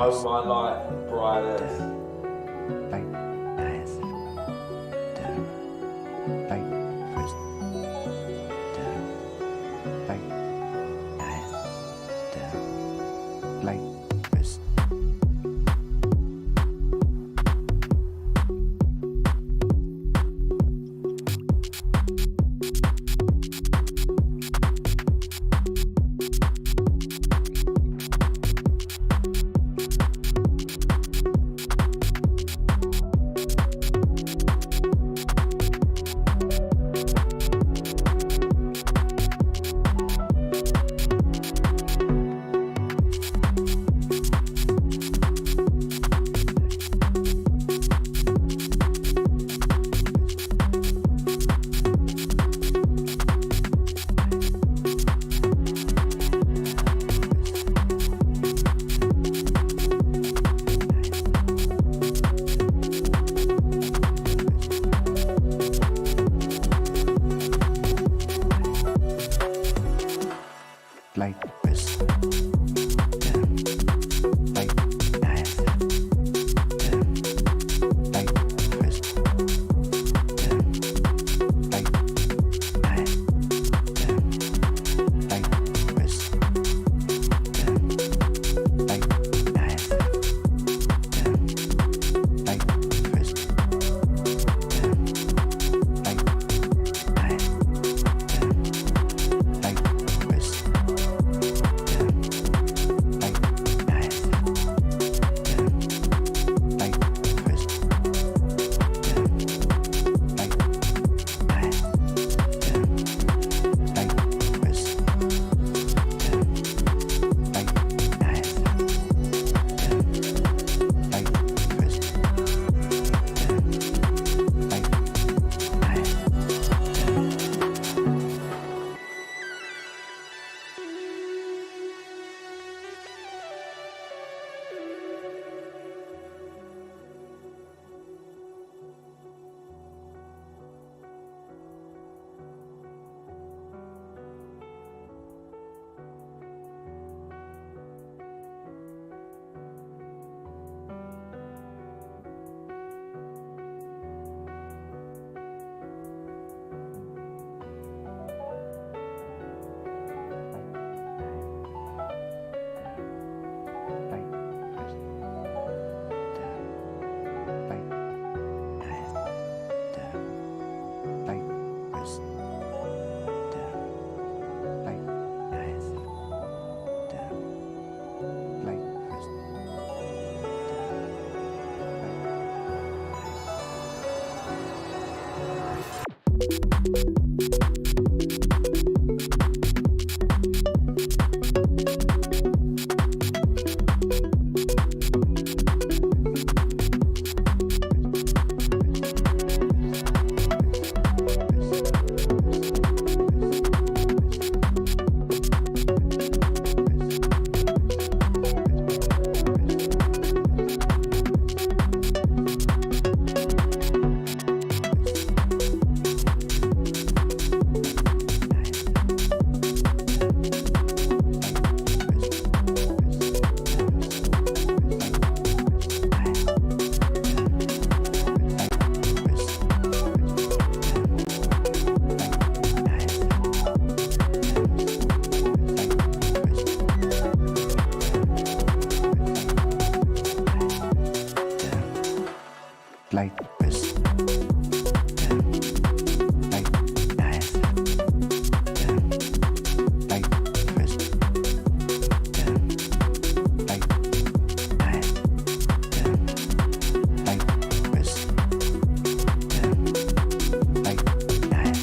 Oh my light, brightest. Light as down. Light first down. Light as down. Light first. Light first down. Light as down. Light first down. Light as down. Light first down. Light as down. Light first down. Light as down. Light first. Light first down. Light as down. Light first down. Light as down. Light first down. Light as down.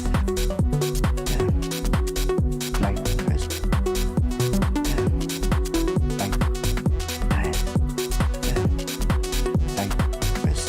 Light first down. Light as down. Light first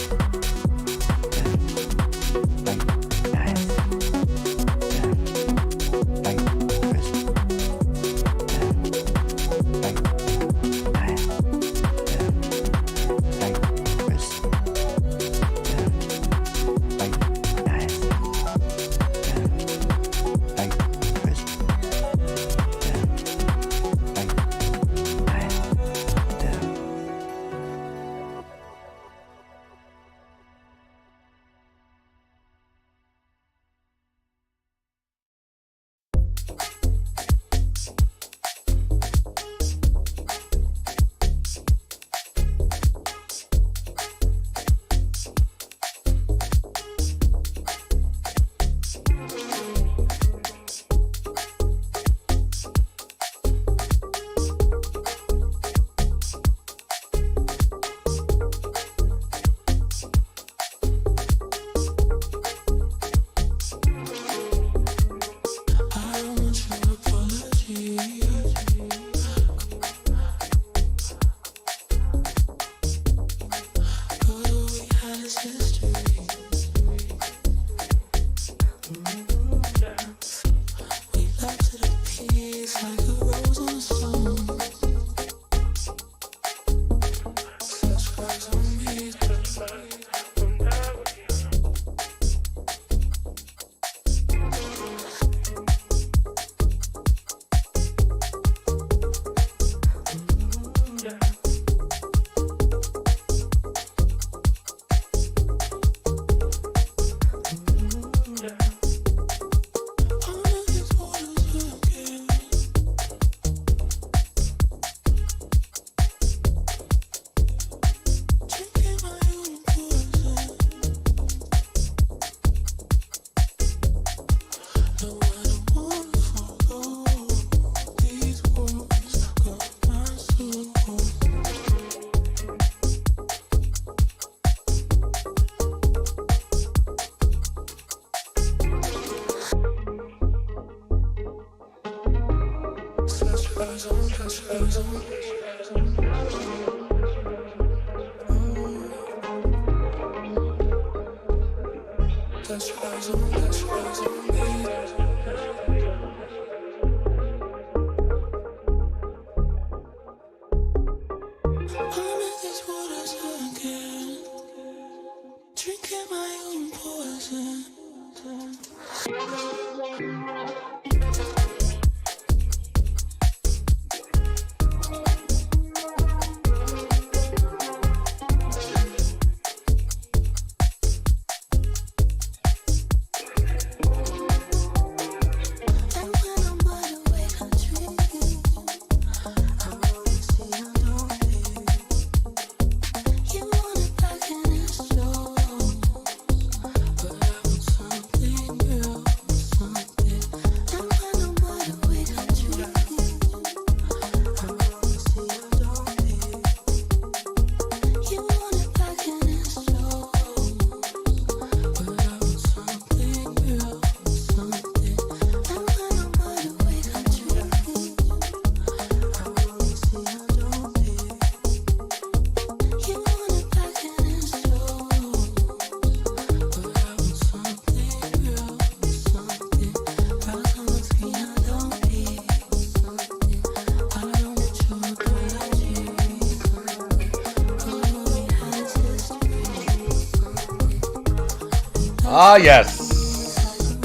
Ah, yes.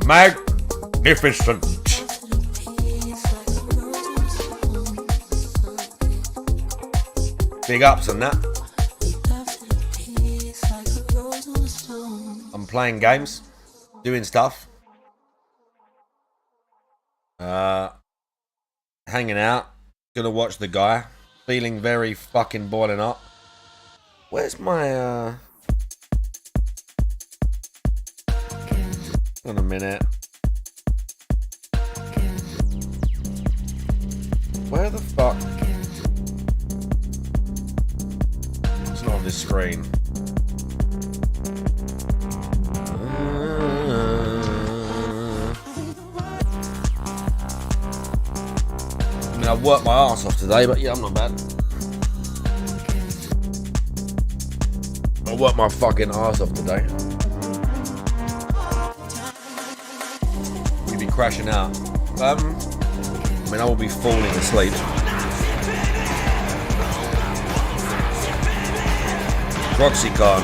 Magnificent. Big ups on that. I'm playing games, doing stuff, hanging out, gonna watch the guy, feeling very fucking boiling hot. Where's my, Hold on a minute. Where the fuck? It's not on this screen. I mean, I've worked my arse off today, but yeah, I'm not bad. I worked my fucking arse off today. We'd be crashing out. I mean, I will be falling asleep. Roxycon.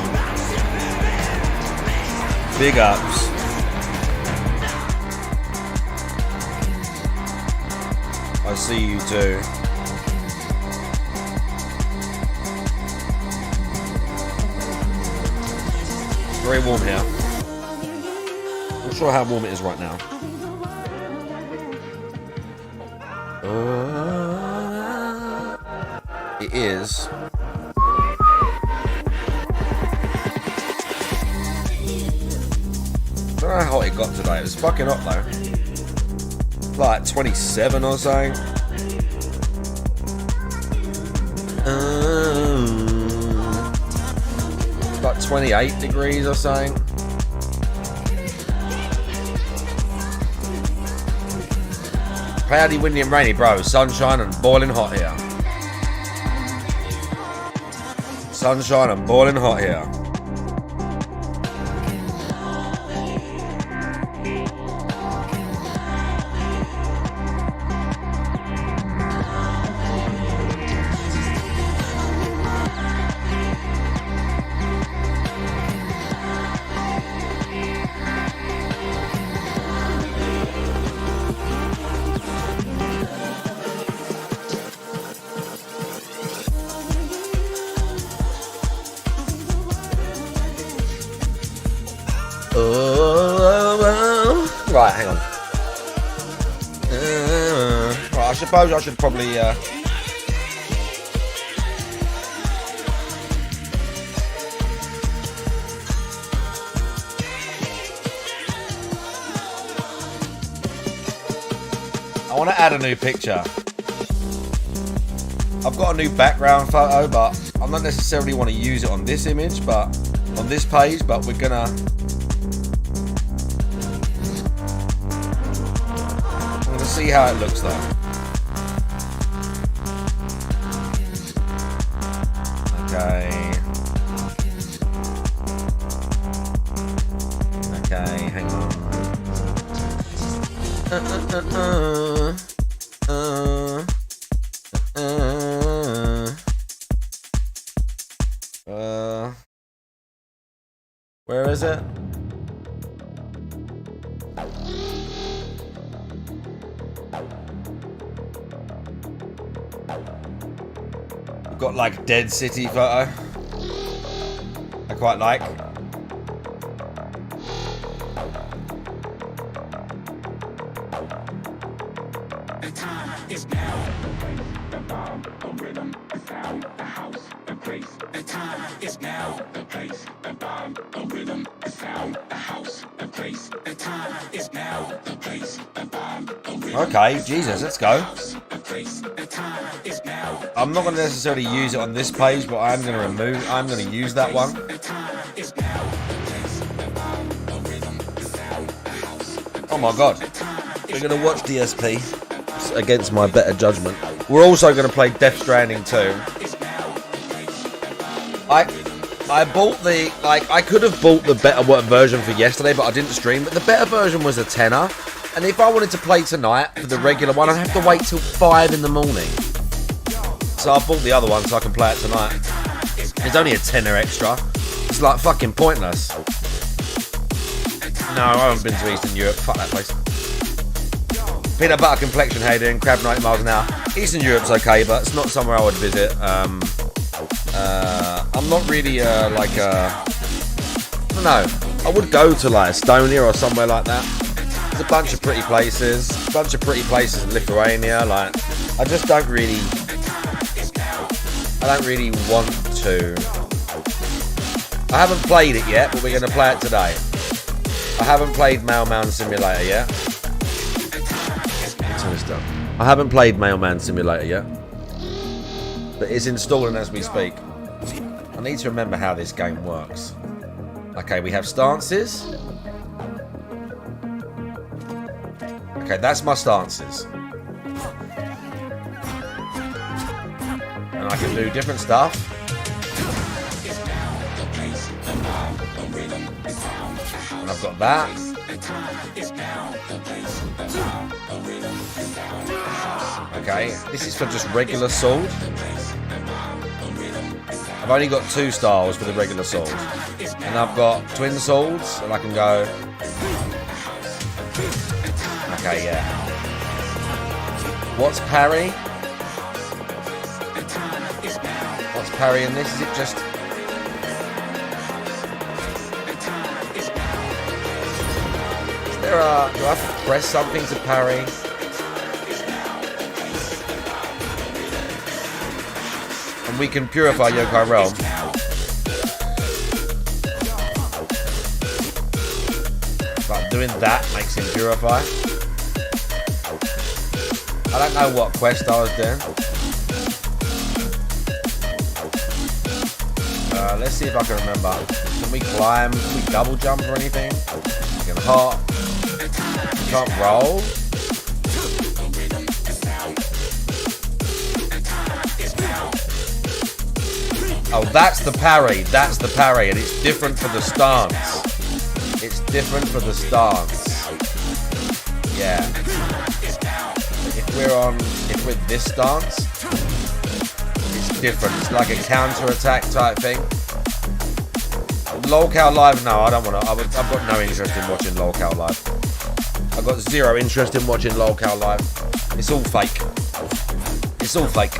Big ups. I see you too. Very warm here. Not sure how warm it is right now. It is. I don't know how hot it got today. It was fucking hot though. Like 27 or something. Like 28 degrees or something. Cloudy, windy and rainy, bro. Sunshine and boiling hot here. Sunshine and boiling hot here. Right, hang on. Right, I suppose I should probably I want to add a new picture. I've got a new background photo, but I don't necessarily want to use it on this image, but on this page, but we're gonna see how it looks though. Okay. Okay, hang on. Where is it? I've got like a dead city photo. I quite like. The time is now. The bomb, the rhythm, the sound, the house, the place. The time is now. The place, the bomb, the rhythm, the sound, the house, the place. The time is now. The place, the bomb, the rhythm. Okay, Jesus, let's go. The place, the time is now. I'm not going to necessarily use it on this page, but I'm going to use that one. The time is now. The place, the bomb, the rhythm, the sound, the house. Oh my god. We're going to watch DSP against my better judgment. We're also going to play Death Stranding 2. I bought the, like, I could have bought the better version for yesterday, but I didn't stream. But the better version was a tenner. And if I wanted to play tonight for the regular one, I'd have to wait till 5 in the morning. So I bought the other one so I can play it tonight. It's only a tenner extra. It's like fucking pointless. No, I haven't been to Eastern Europe. Fuck that place. Peanut butter complexion, how you doing? Crab 90 miles an hour. Eastern Europe's okay, but it's not somewhere I would visit. I'm not really like I don't know. I would go to like Estonia or somewhere like that. There's a bunch of pretty places. A bunch of pretty places in Lithuania. Like, I just don't really. I don't really want to. I haven't played it yet, but we're going to play it today. I haven't played Mailman Simulator yet. I haven't played Mailman Simulator yet, but it's installing as we speak. I need to remember how this game works. Okay, we have stances. Okay, that's my stances. And I can do different stuff. And I've got that. Okay, this is for just regular sword. I've only got 2 styles for the regular sword. And I've got twin swords, and I can go... Okay, yeah. What's parry? What's parry in this? Is it just... Is there a... Do I have to press something to parry? And we can purify Yokai Realm. But doing that makes him purify. I don't know what quest I was doing. Let's see if I can remember. Can we climb? Can we double jump or anything? We can hop. We can't roll. Oh, that's the parry. That's the parry, and it's different for the stance. It's different for the stance. Yeah. If we're this stance, it's different. It's like a counter-attack type thing. Lolcow Live, no, I don't want to. I've got no interest in watching Lolcow Live. I've got 0 interest in watching Lolcow Live. It's all fake. It's all fake.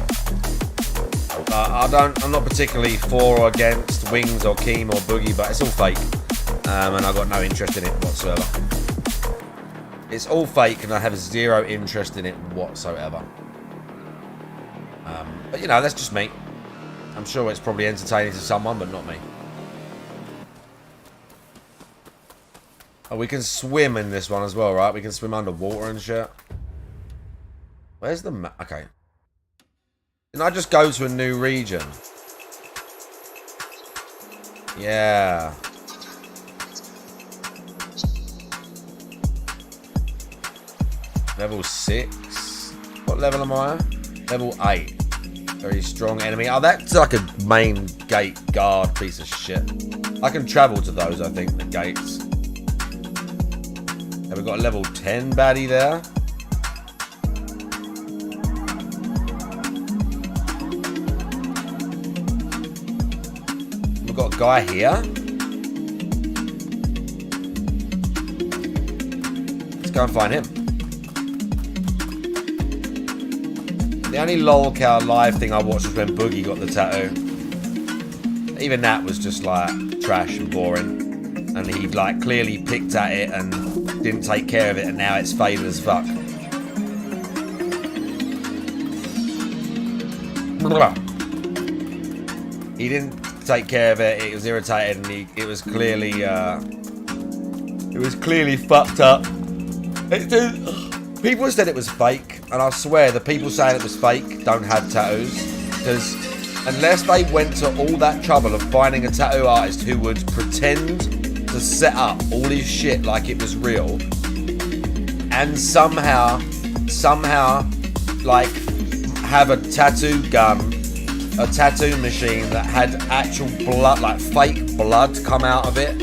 I'm not particularly for or against Wings or Keem or Boogie, but it's all fake. And I've got no interest in it whatsoever. It's all fake, and I have 0 interest in it whatsoever. But you know, that's just me. I'm sure it's probably entertaining to someone, but not me. Oh, we can swim in this one as well, right? We can swim underwater and shit. Where's the map? Okay. Didn't I just go to a new region? Yeah. Level 6. What level am I? Level 8. Very strong enemy. Oh, that's like a main gate guard piece of shit. I can travel to those, I think, the gates. Have we got a level 10 baddie there? We've got a guy here. Let's go and find him. The only lolcow live thing I watched was when Boogie got the tattoo. Even that was just like trash and boring. And he like clearly picked at it and didn't take care of it, and now it's faded as fuck. He didn't take care of it. It was irritated, and it was clearly fucked up. People said it was fake, and I swear the people saying it was fake don't have tattoos, because unless they went to all that trouble of finding a tattoo artist who would pretend to set up all his shit like it was real, and somehow like have a tattoo gun, a tattoo machine that had actual blood, like fake blood, come out of it,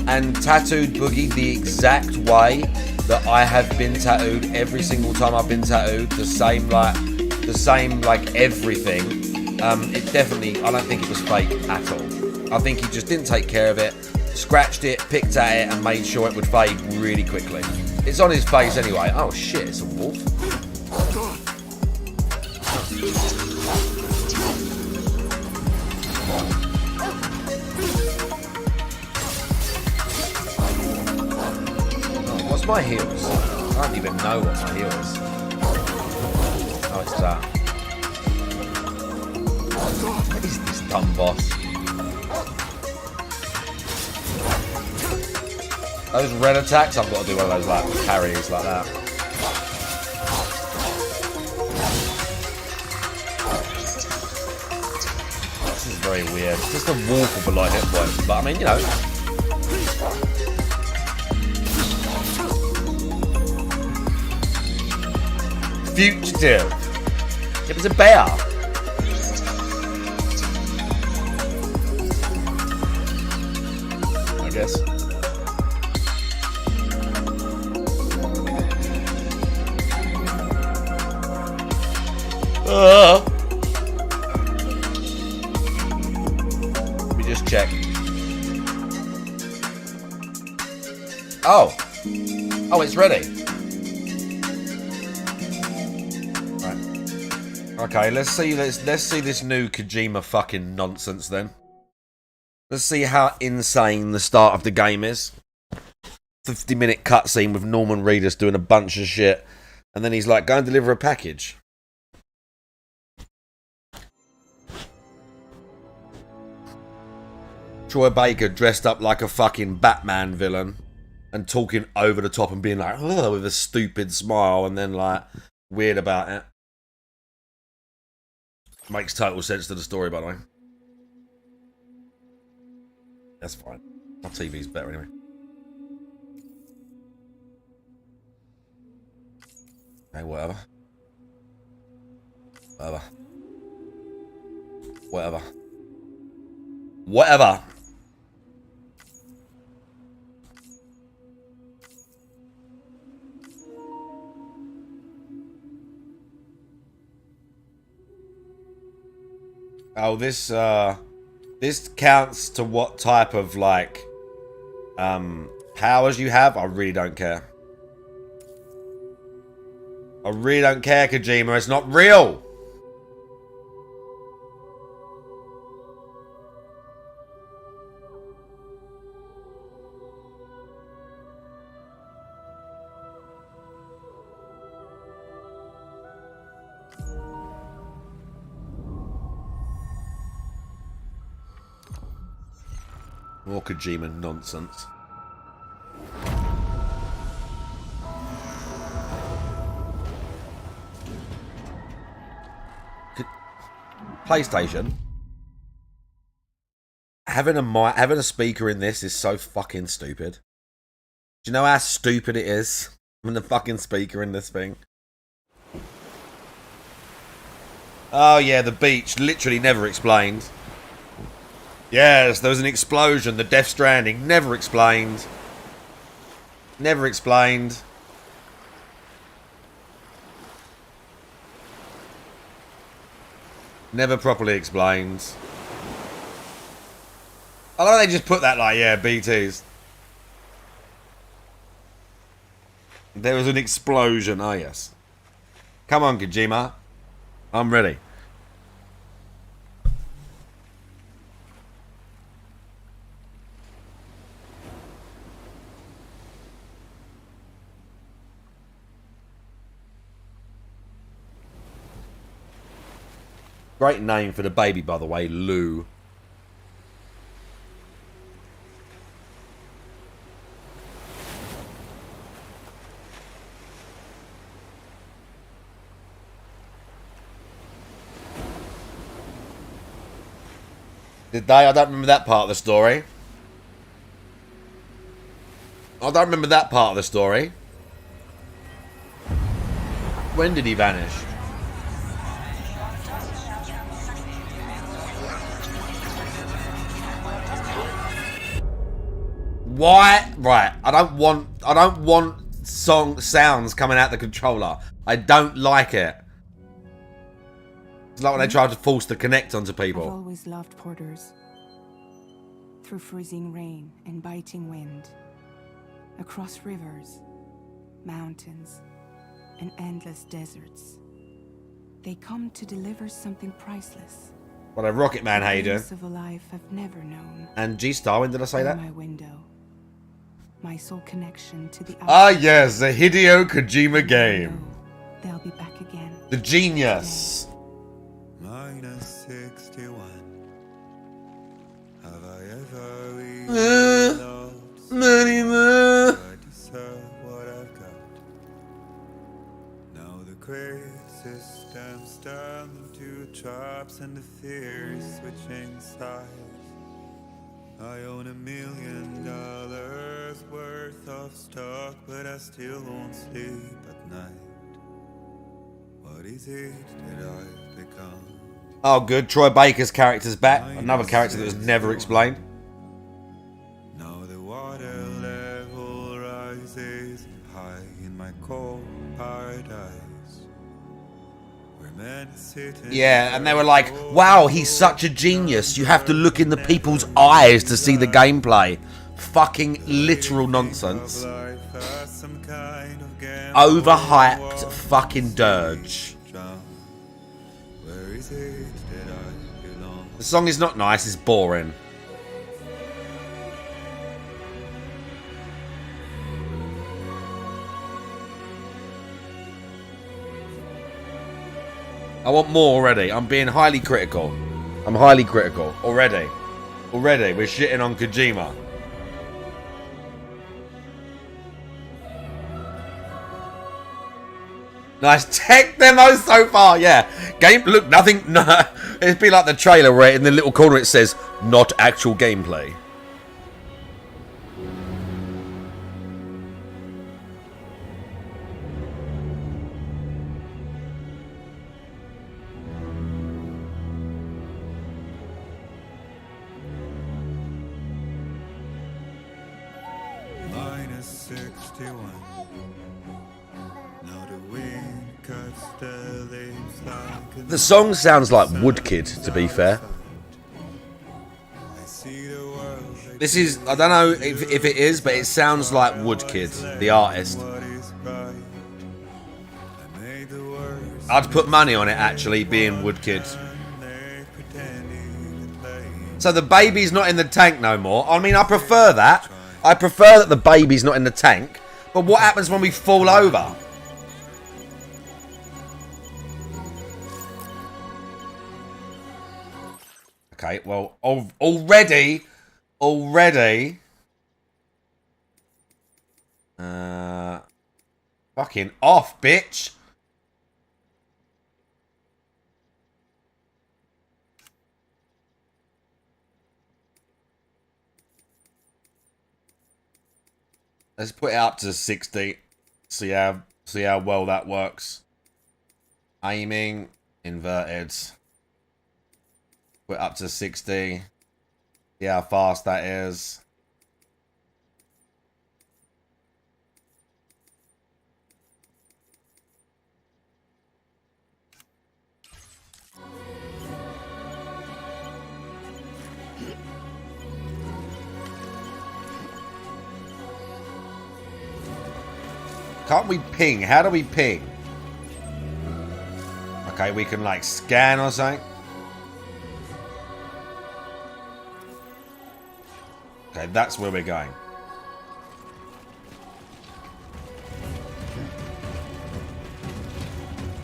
and tattooed Boogie the exact way that I have been tattooed every single time I've been tattooed, the same like everything. It definitely, I don't think it was fake at all. I think he just didn't take care of it, scratched it, picked at it, and made sure it would fade really quickly. It's on his face anyway. Oh shit, it's a wolf. What's my heals? I don't even know what my heal is. Oh, it's that. What is this dumb boss? Those red attacks, I've got to do one of those like parries like that. This is very weird. It's just a wolf with a lot of hit points, but I mean, you know. Fugitive. It was a bear. I guess. Let me just check. Oh. Oh, it's ready. Okay, let's see this new Kojima fucking nonsense then. Let's see how insane the start of the game is. 50-minute cutscene with Norman Reedus doing a bunch of shit, and then he's like, go and deliver a package. Troy Baker dressed up like a fucking Batman villain and talking over the top and being like, oh, with a stupid smile, and then like weird about it. Makes total sense to the story, by the way. That's fine. My TV's better anyway. Okay, whatever. Whatever. Whatever. Whatever. Oh, this counts to what type of like powers you have. I really don't care. I really don't care, Kojima. It's not real. More Kojima nonsense. PlayStation. Having a speaker in this is so fucking stupid. Do you know how stupid it is? I'm the fucking speaker in this thing. Oh yeah, the beach. Literally never explained. Yes, there was an explosion. The Death Stranding. Never explained. Never explained. Never properly explained. I like they just put that like, yeah, BTs. There was an explosion. Oh, yes. Come on, Kojima. I'm ready. Great name for the baby, by the way, Lou. Did they? I don't remember that part of the story. I don't remember that part of the story. When did he vanish? Why? Right. I don't want sounds coming out the controller. I don't like it. It's like when they try to force the connect onto I've people. always loved porters. Through freezing rain and biting wind, across rivers, mountains, and endless deserts, they come to deliver something priceless. What a Rocket Man, how you doing? Glimpse of a life I've never known. And G-Star, when did I say that? My window, my sole connection to the Ah yes, the Hideo Kojima game. They'll be back again. The genius. Minus 61. Have I ever really loved someone? I deserve what I've got. Now the great systems turn into traps and the fear is switching sides. I own $1 million worth of stock, but I still won't sleep at night. What is it that I've become? Oh, good. Troy Baker's character's back. Another character that was never explained. Now the water level rises high in my cold paradise. Where men sit Yeah, and they were like, wow, he's such a genius. You have to look in the people's eyes to see the gameplay. Fucking literal nonsense. Overhyped fucking dirge. Where is it that I belong? The song is not nice, it's boring. I want more already. I'm being highly critical. I'm highly critical. Already. Already. We're shitting on Kojima. Nice tech demo so far, yeah. Game, look, nothing, no. It'd be like the trailer where in the little corner it says, not actual gameplay. Minus 61. Now the wind cuts the leaves like The song sounds like Woodkid, to be fair. I see the world like This is, I don't know if it is, but it sounds like Woodkid, the artist. what is right. I made the worst I'd put money on it, actually, being Woodkid. they pretending to play. So the baby's not in the tank no more. I mean, I prefer that. I prefer that the baby's not in the tank. But what happens when we fall over? Okay, well, already... Fucking off, bitch. Let's put it up to 60. See how well that works. Aiming, inverted. We're up to 60. See how fast that is. Can't we ping? How do we ping? Okay, we can like scan or something. Okay, that's where we're going.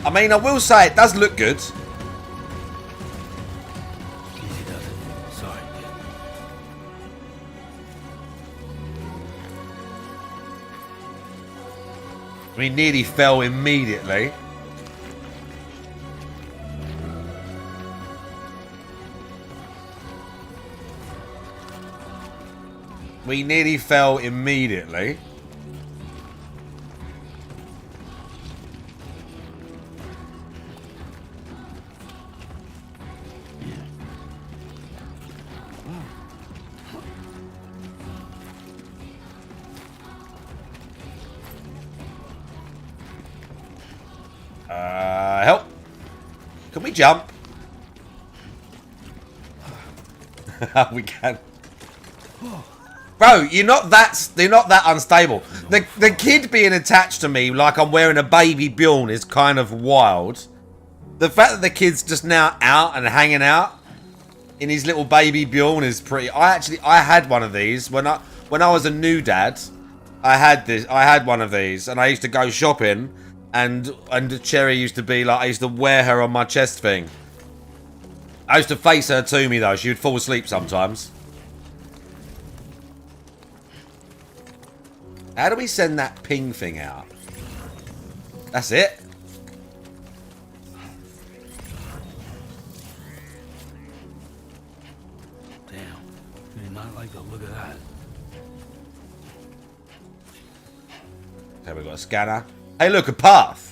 I mean, I will say it does look good. Easy does it. Sorry, kid. We nearly fell immediately. We nearly fell immediately. Help. Can we jump? We can. Bro, you're not that unstable. The kid being attached to me like I'm wearing a baby Bjorn is kind of wild. The fact that the kid's just now out and hanging out in his little baby Bjorn is pretty. I had one of these when I was a new dad. I had one of these, and I used to go shopping, and Cherry used to be like, I used to wear her on my chest thing. I used to face her to me though. She would fall asleep sometimes. How do we send that ping thing out? That's it. Damn. I did not like the look of that. Okay, we've got a scanner. Hey, look, a path.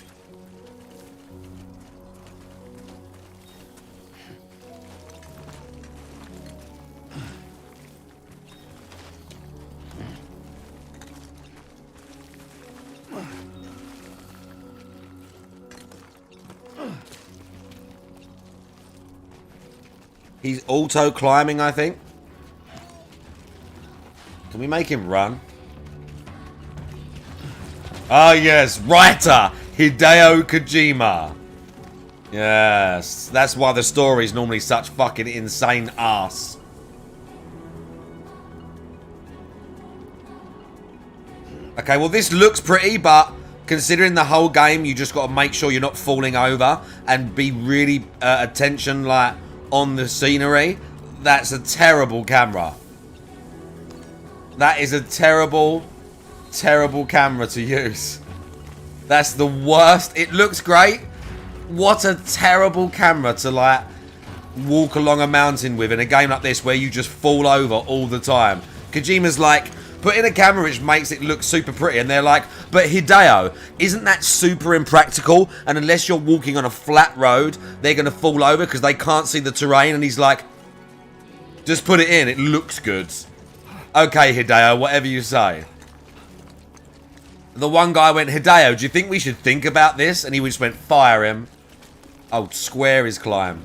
He's auto climbing, I think. Can we make him run? Ah, yes, writer Hideo Kojima. Yes, that's why the story's normally such fucking insane ass. Okay, well this looks pretty, but considering the whole game, you just got to make sure you're not falling over and be really attention like on the scenery. That's a terrible camera. That is a terrible, terrible camera to use. That's the worst. It looks great. What a terrible camera to like walk along a mountain with in a game like this where you just fall over all the time. Kojima's like, put in a camera which makes it look super pretty, and they're like, but Hideo, isn't that super impractical? And unless you're walking on a flat road, they're going to fall over because they can't see the terrain. And he's like, just put it in. It looks good. Okay, Hideo, whatever you say. The one guy went, Hideo, do you think we should think about this? And he just went, fire him. Oh, square his climb.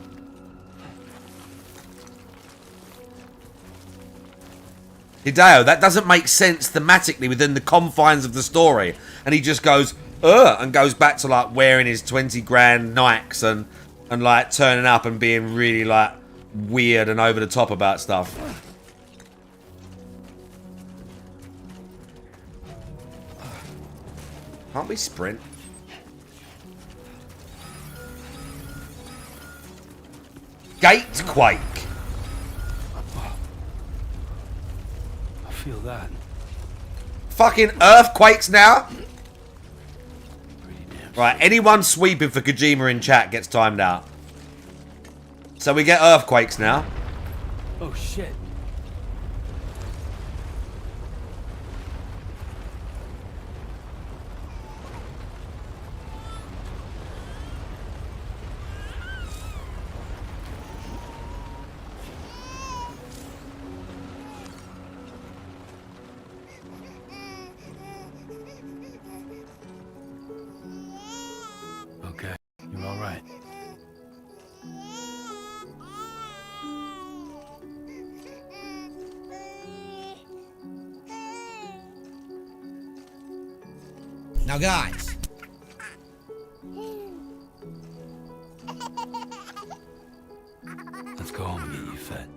Hideo, that doesn't make sense thematically within the confines of the story. And he just goes, and goes back to like wearing his 20 grand Nikes and like turning up and being really like weird and over the top about stuff. Can't we sprint? Gatequake. I feel that. Fucking earthquakes now. Pretty damn. Right, anyone sweeping for Kojima in chat gets timed out. So we get earthquakes now. Oh shit. Now, guys. Let's go home and get you fed.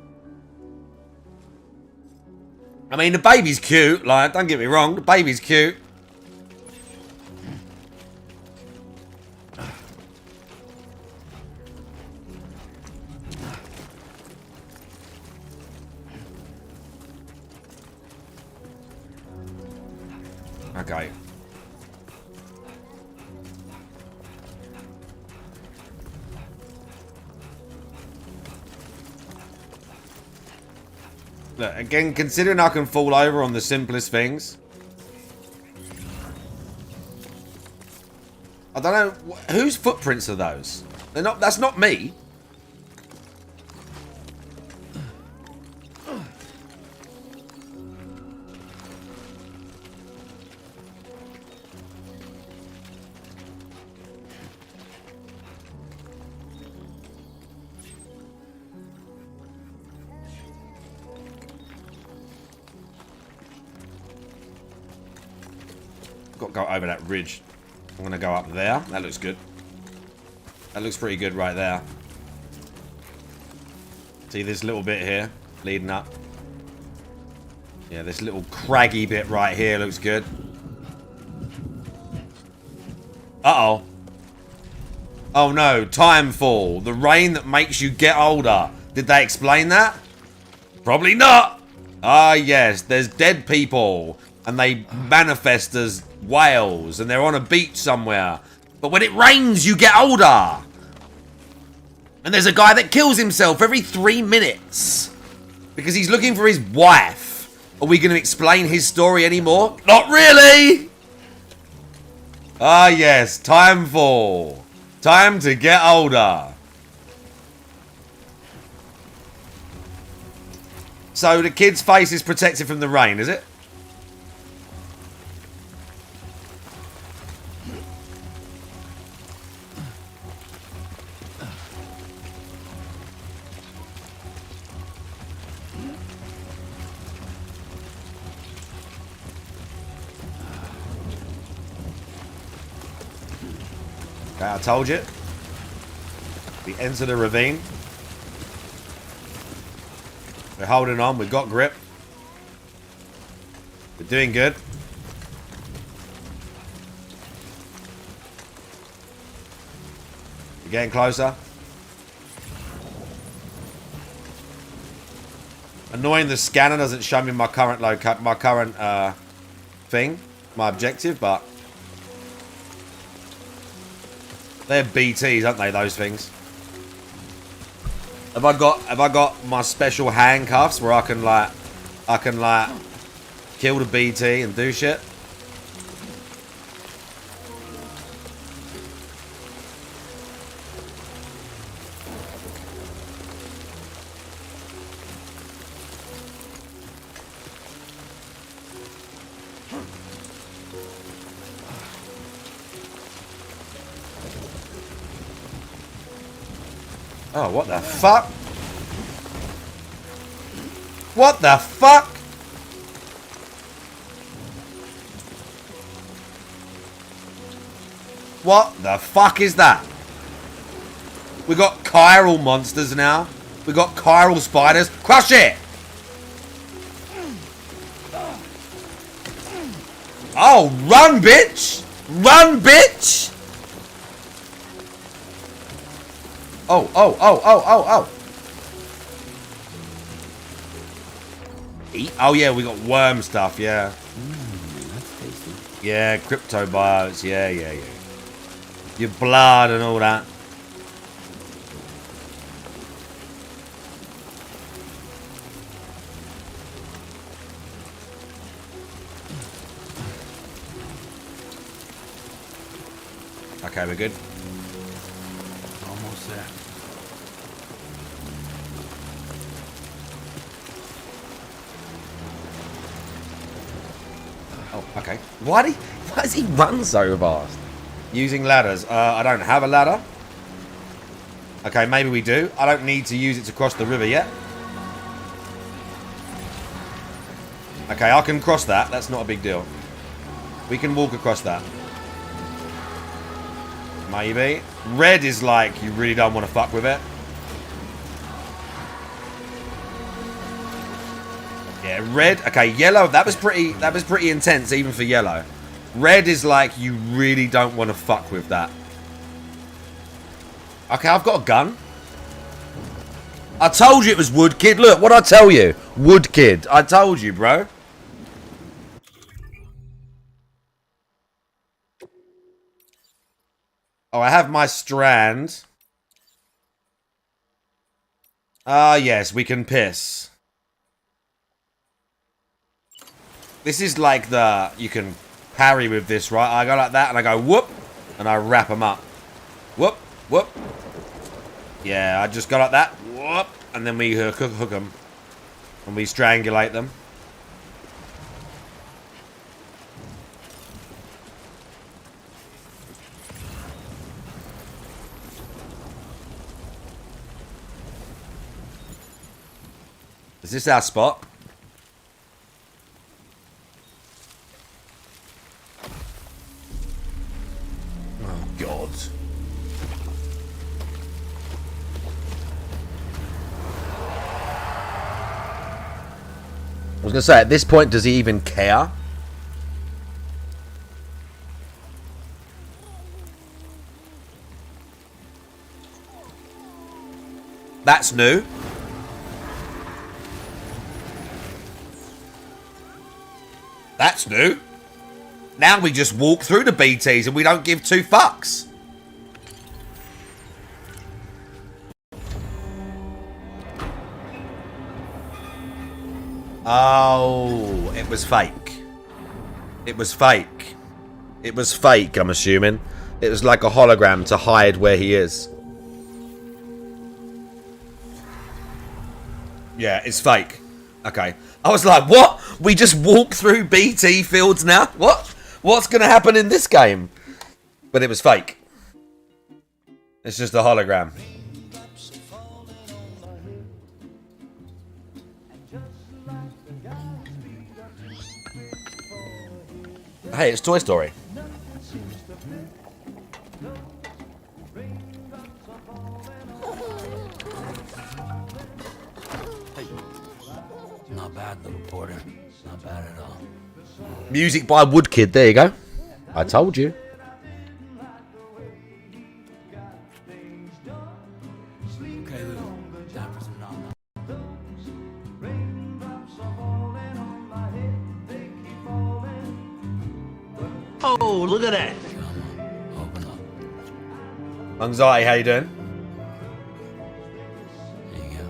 I mean, the baby's cute. Like, don't get me wrong, the baby's cute. Okay. Look, again, considering I can fall over on the simplest things. I don't know, whose footprints are those? They're not, that's not me. Got to go over that ridge. I'm going to go up there. That looks good. That looks pretty good right there. See this little bit here leading up. Yeah, this little craggy bit right here looks good. Uh-oh. Oh no, timefall. The rain that makes you get older. Did they explain that? Probably not. Ah, yes, there's dead people. And they manifest as whales. And they're on a beach somewhere. But when it rains, you get older. And there's a guy that kills himself every 3 minutes. Because he's looking for his wife. Are we going to explain his story anymore? Not really. Ah, yes, timefall. Time to get older. So the kid's face is protected from the rain, is it? Okay, I told you. We enter the ravine. We're holding on. We've got grip. We're doing good. We're getting closer. Annoying the scanner doesn't show me my current thing, my objective, but they're BTs, aren't they, those things? Have I got my special handcuffs where I can kill the BT and do shit? Oh, what the fuck? What the fuck? What the fuck is that? We got chiral monsters now. We got chiral spiders. Crush it! Oh, run, bitch! Run, bitch! Oh, oh, oh, oh, oh, oh. Eat? Oh, yeah, we got worm stuff, yeah. That's tasty. Yeah, cryptobiotes, yeah, yeah, yeah. Your blood and all that. Okay, we're good. Almost there. Oh, okay. Why does he run so fast? Using ladders. I don't have a ladder. Okay, maybe we do. I don't need to use it to cross the river yet. Okay, I can cross that. That's not a big deal. We can walk across that. Maybe. Red is like, you really don't want to fuck with it. Yeah, red. Okay, yellow. That was pretty intense, even for yellow. Red is like, you really don't want to fuck with that. Okay, I've got a gun. I told you it was Wood Kid. Look, what'd I tell you? Wood Kid. I told you, bro. Oh, I have my strand. Ah, yes, we can piss. This is like the... You can parry with this, right? I go like that, and I go whoop, and I wrap them up. Whoop, whoop. Yeah, I just go like that. Whoop, and then we hook them. And we strangulate them. Is this our spot? Oh, God. I was going to say, at this point, does he even care? That's new. That's new. Now we just walk through the BTs and we don't give two fucks. Oh, it was fake. It was fake. It was fake, I'm assuming. It was like a hologram to hide where he is. Yeah, it's fake. Okay. I was like, what? We just walk through BT fields now? What? What's going to happen in this game? But it was fake. It's just a hologram. Hey, it's Toy Story. Not bad, little porter. Not bad at all. Music by Woodkid. There you go. I told you. Okay, Lou. Time for some nom-nom. Oh, look at that. Come on, open up. Anxiety, how you doing? There you go.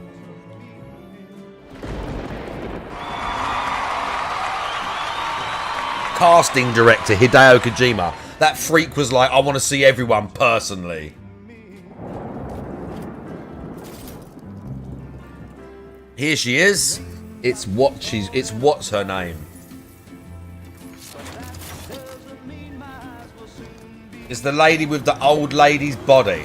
Casting director Hideo Kojima. That freak was like, I want to see everyone personally. Here she is. It's what's her name? It's the lady with the old lady's body.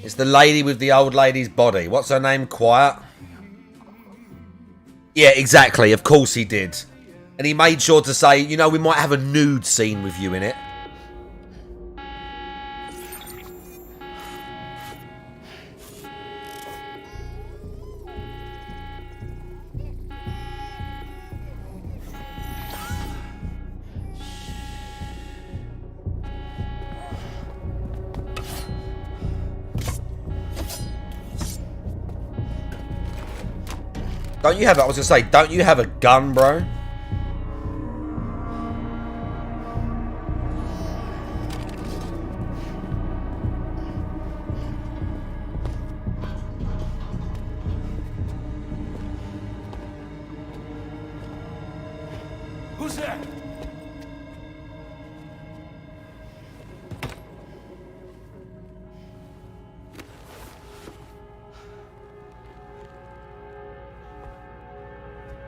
It's the lady with the old lady's body. What's her name? Quiet? Yeah, exactly. Of course he did. And he made sure to say, you know, we might have a nude scene with you in it. Don't you have, I was going to say, don't you have a gun, bro? Who's there?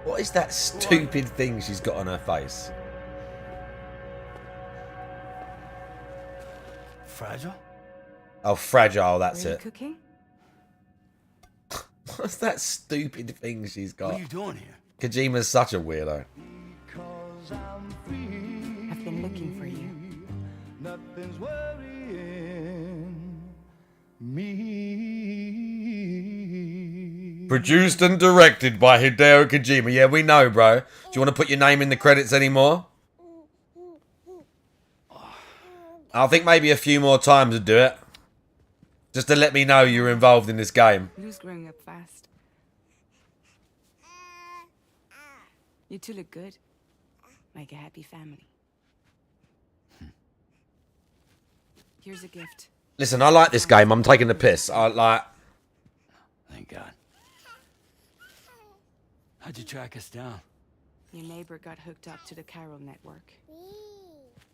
What is that stupid thing she's got on her face? Fragile? Oh, fragile, that's Really it. cooking? What's that stupid thing she's What got? are you doing here? Kojima's such a weirdo. I've been looking for you. Nothing's worrying me. Produced and directed by Hideo Kojima. Yeah, we know, bro. Do you want to put your name in the credits anymore? I think maybe a few more times would do it. Just to let me know you're involved in this game. Lou's growing up fast. You two look good. Like a happy family. Here's a gift. Listen, I like this game. I'm taking the piss. I like... Thank God. How'd you track us down? Your neighbor got hooked up to the Chiral network.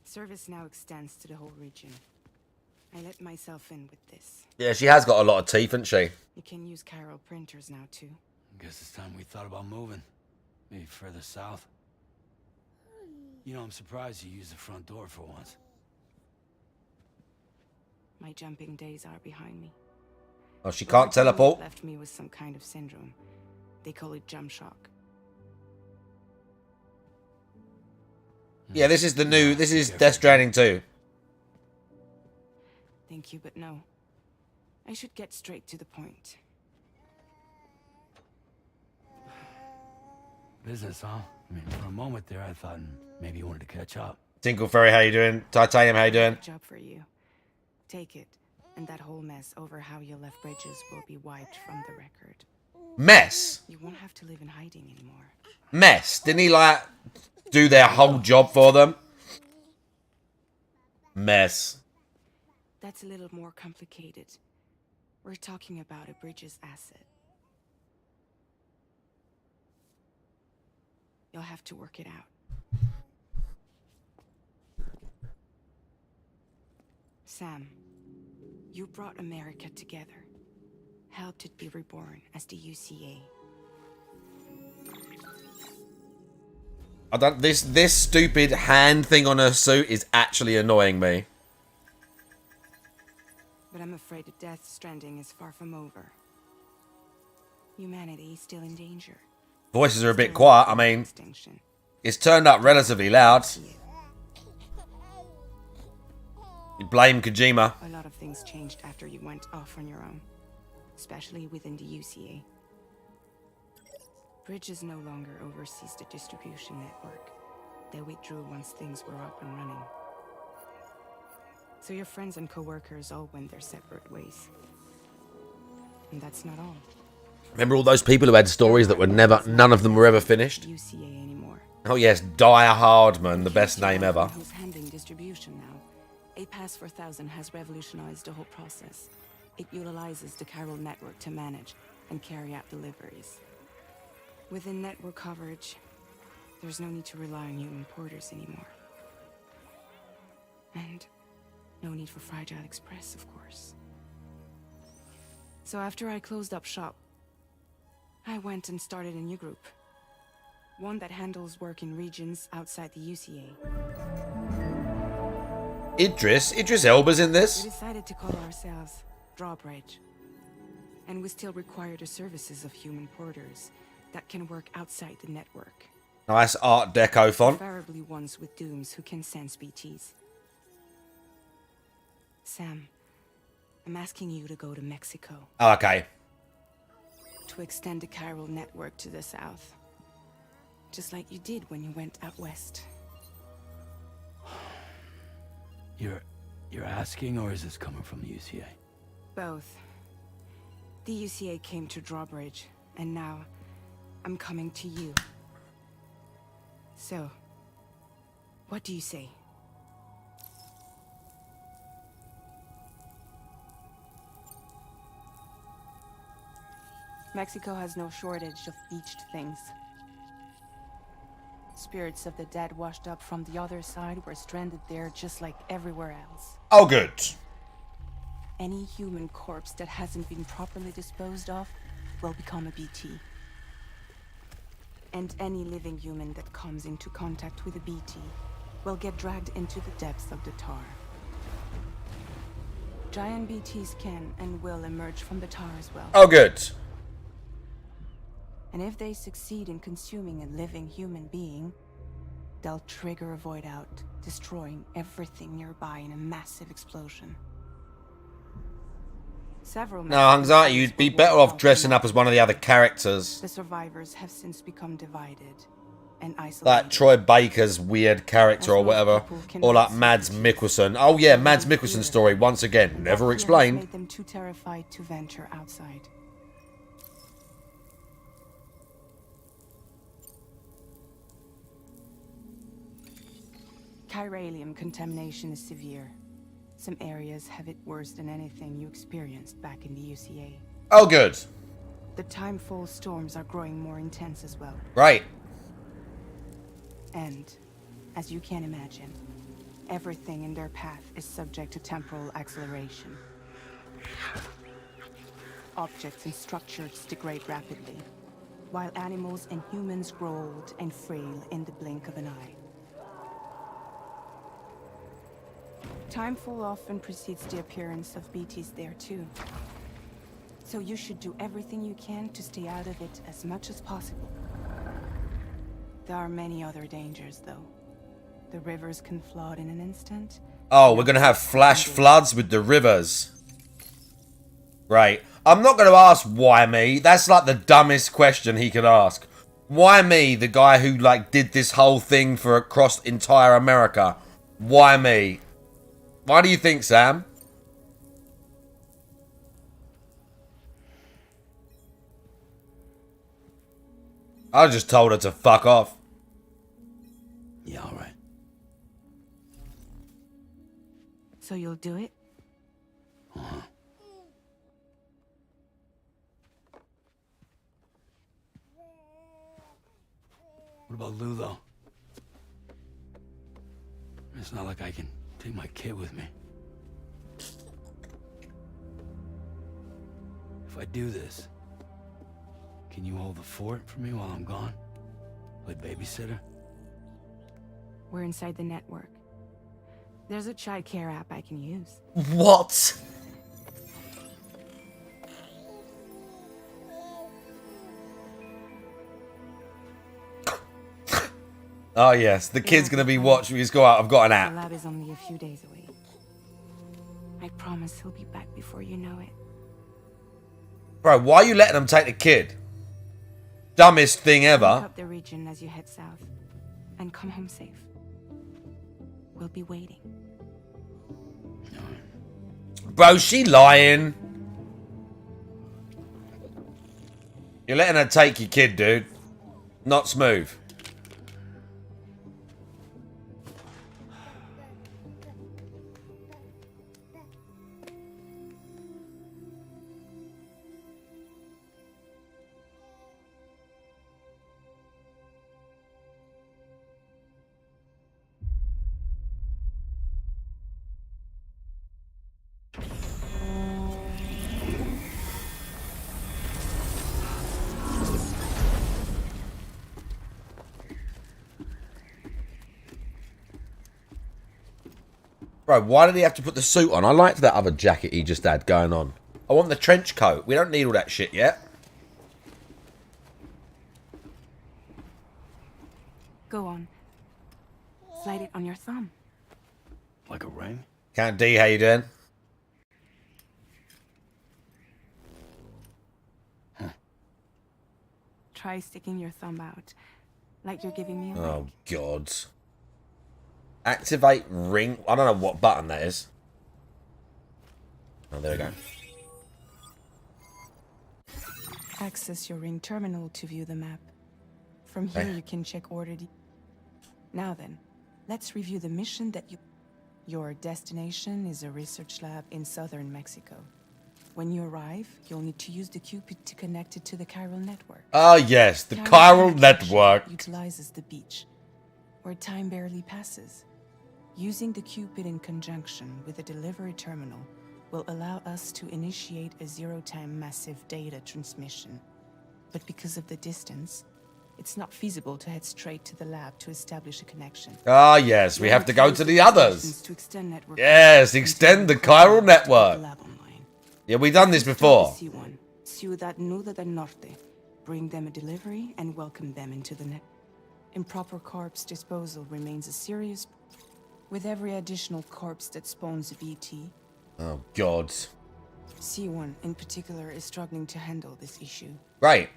Service now extends to the whole region. I let myself in with this. Yeah, she has got a lot of teeth, hasn't she? You can use Chiral printers now too. Guess it's time we thought about moving. Maybe further south. You know, I'm surprised you used the front door for once. My jumping days are behind me. Oh, she can't teleport? Left me with some kind of syndrome. They call it jump shock. Yeah, this is the new... This is Death Stranding 2. Thank you, but no. I should get straight to the point. Business, huh? I mean, for a moment there, I thought maybe you wanted to catch up. Tinkle Fairy, how you doing? Titanium, how you doing? Job for you. Take it, and that whole mess over how you left bridges will be wiped from the record. Mess? You won't have to live in hiding anymore. Mess? Didn't he, like, do their whole job for them? Mess. That's a little more complicated. We're talking about a bridges asset. You'll have to work it out. Sam, you brought America together. Helped it be reborn as the UCA. I don't... This stupid hand thing on her suit is actually annoying me. But I'm afraid that Death Stranding is far from over. Humanity is still in danger. Voices are a bit quiet. I mean, it's turned up relatively loud. You blame Kojima. A lot of things changed after you went off on your own, especially within the UCA. Bridges no longer oversees the distribution network. They withdrew once things were up and running. So your friends and co-workers all went their separate ways. And that's not all. Remember all those people who had stories that were never... None of them were ever finished? UCA anymore. Oh yes, Die Hardman, the best name ever. Who's handling distribution now? A Pass 4000 has revolutionized the whole process. It utilizes the Chiral network to manage and carry out deliveries. Within network coverage, there's no need to rely on human porters anymore. And no need for Fragile Express, of course. So after I closed up shop, I went and started a new group. One that handles work in regions outside the UCA. Idris Elba's in We this? decided to call ourselves Drawbridge. And we still require the services of human porters that can work outside the network. Nice Art Deco font. Preferably ones with dooms who can sense BTs. Sam, I'm asking you to go to Mexico. Oh, okay. To extend the Chiral network to the south. Just like you did when you went out west. You're asking, or is this coming from the UCA? Both. The UCA came to Drawbridge, and now I'm coming to you. So, what do you say? Mexico has no shortage of beached things. Spirits of the dead washed up from the other side were stranded there just like everywhere else. Oh, good. Any human corpse that hasn't been properly disposed of will become a BT. And any living human that comes into contact with a BT will get dragged into the depths of the tar. Giant BTs can and will emerge from the tar as well. Oh, good. And if they succeed in consuming a living human being, they'll trigger a void out, destroying everything nearby in a massive explosion. Several No, Anxiety, you'd be better off dressing up as one of the other characters. The survivors have since become divided and isolated. Like Troy Baker's weird character or whatever. Or like Mads Mikkelsen. Oh yeah, Mads Mikkelsen's story, once again, never explained. Made them too terrified to venture outside. Chiralium contamination is severe. Some areas have it worse than anything you experienced back in the UCA. Oh, good. The timefall storms are growing more intense as well. Right. And, as you can imagine, everything in their path is subject to temporal acceleration. Objects and structures degrade rapidly, while animals and humans grow old and frail in the blink of an eye. Timefall often precedes the appearance of BTs there too. So you should do everything you can to stay out of it as much as possible. There are many other dangers though. The rivers can flood in an instant. Oh, we're gonna have flash floods with the rivers. Right. I'm not gonna ask why me. That's like the dumbest question he could ask. Why me, the guy who like did this whole thing for across entire America? Why me? Why do you think, Sam? I just told her to fuck off. Yeah, all right. So you'll do it? Uh-huh. What about Lou, though? It's not like I can take my kid with me. If I do this, can you hold the fort for me while I'm gone? Play babysitter? We're inside the network. There's a child care app I can use. What? Oh yes, the kid's gonna be watching. He's got. I've got an The app. lab is only a few days away. I promise he'll be back before you know it. Bro, why are you letting them take the kid? Dumbest thing Look ever. up the region as you head south, and come home safe. We'll be waiting. Bro, she lying. You're letting her take your kid, dude. Not smooth. Bro, why did he have to put the suit on? I liked that other jacket he just had going on. I want the trench coat. We don't need all that shit yet. Go on. Slide it on your thumb. Like a ring? Count D, how you doing? Try sticking your thumb out, like you're giving me a Oh, leg. God. Activate ring. I don't know what button that is. Oh, there we go. Access your ring terminal to view the map. From here, you can check order. Now then, let's review the mission that you... Your destination is a research lab in southern Mexico. When you arrive, you'll need to use the Cupid to connect it to the chiral network. Oh, yes. The chiral network. Utilizes the beach, where time barely passes. Using the Cupid in conjunction with a delivery terminal will allow us to initiate a zero-time massive data transmission. But because of the distance, it's not feasible to head straight to the lab to establish a connection. Ah, yes. We have to go to the others. To extend network Yes, extend the chiral network. lab online. Yeah, we done this before. C1, Ciudad Nuda del Norte. bring them a delivery, and welcome them into the net. Improper corpse disposal remains a serious... With every additional corpse that spawns a BT, Oh, God. C1 in particular is struggling to handle this issue. Right.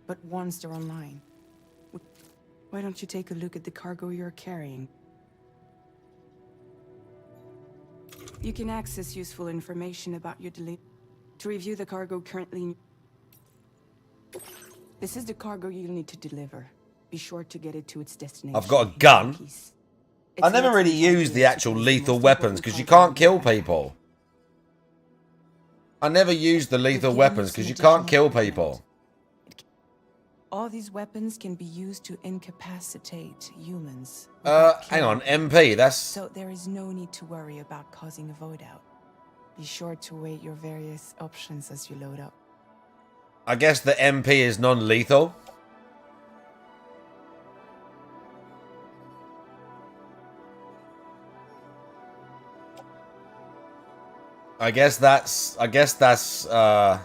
But once they're online, why don't you take a look at the cargo you're carrying? You can access useful information about your delivery. To review the cargo currently... This is the cargo you'll need to deliver. Be sure to get it to its destination. I've got a gun. I never really used the actual lethal weapons because you can't kill people. I never used the lethal weapons because you can't kill people. All these weapons can be used to incapacitate humans. Hang on, MP, that's... So there is no need to worry about causing a void out. Be sure to weigh your various options as you load up. I guess the MP is non-lethal. I guess that's, okay.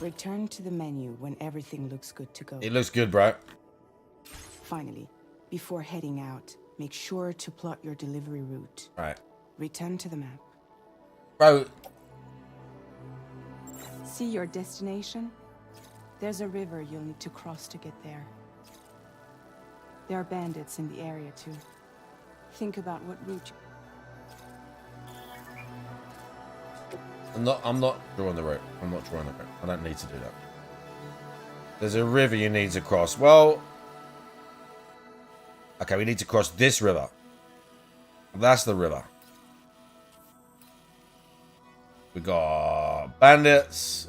Return to the menu when everything looks good to go. It looks good, bro. Finally, before heading out, make sure to plot your delivery route. Right. Return to the map. Bro. See your destination? There's a river you'll need to cross to get there. There are bandits in the area too. Think about what route you... I'm not drawing the route. I'm not drawing the route. I don't need to do that. There's a river you need to cross. Well... Okay, we need to cross this river. That's the river. We got bandits.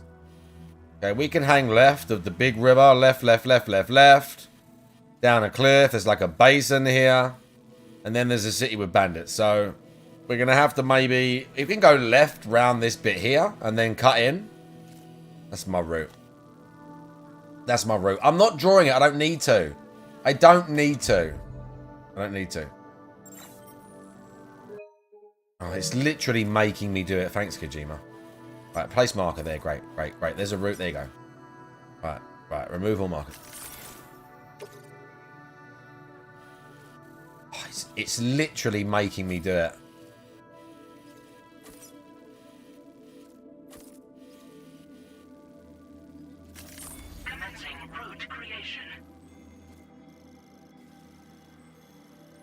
Okay, we can hang left of the big river. Left, left, left, left, left. Down a cliff. There's like a basin here. And then there's a city with bandits. So... We're going to have to maybe... If we can go left round this bit here and then cut in. That's my route. That's my route. I'm not drawing it. I don't need to. I don't need to. I don't need to. Oh, it's literally making me do it. Thanks, Kojima. Right, place marker there. Great, great, great. There's a route. There you go. Right, right. Remove all markers. Oh, it's literally making me do it.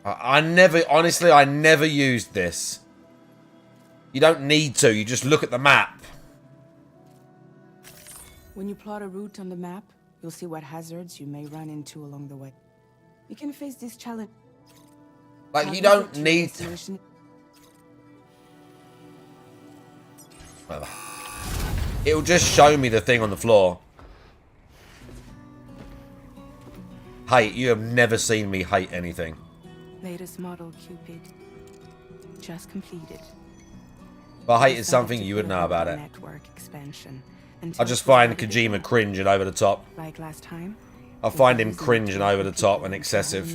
I never, honestly, I never used this. You don't need to, you just look at the map. When you plot a route on the map, you'll see what hazards you may run into along the way. You can face this challenge. Like, you don't need to. Whatever. It'll just show me the thing on the floor. Hate, you have never seen me hate anything. Latest model Cupid. Just completed. If I hated something, you would know about it. Network expansion. I just find Kojima cringing over the top. Like last time. I find him cringing over the top and excessive.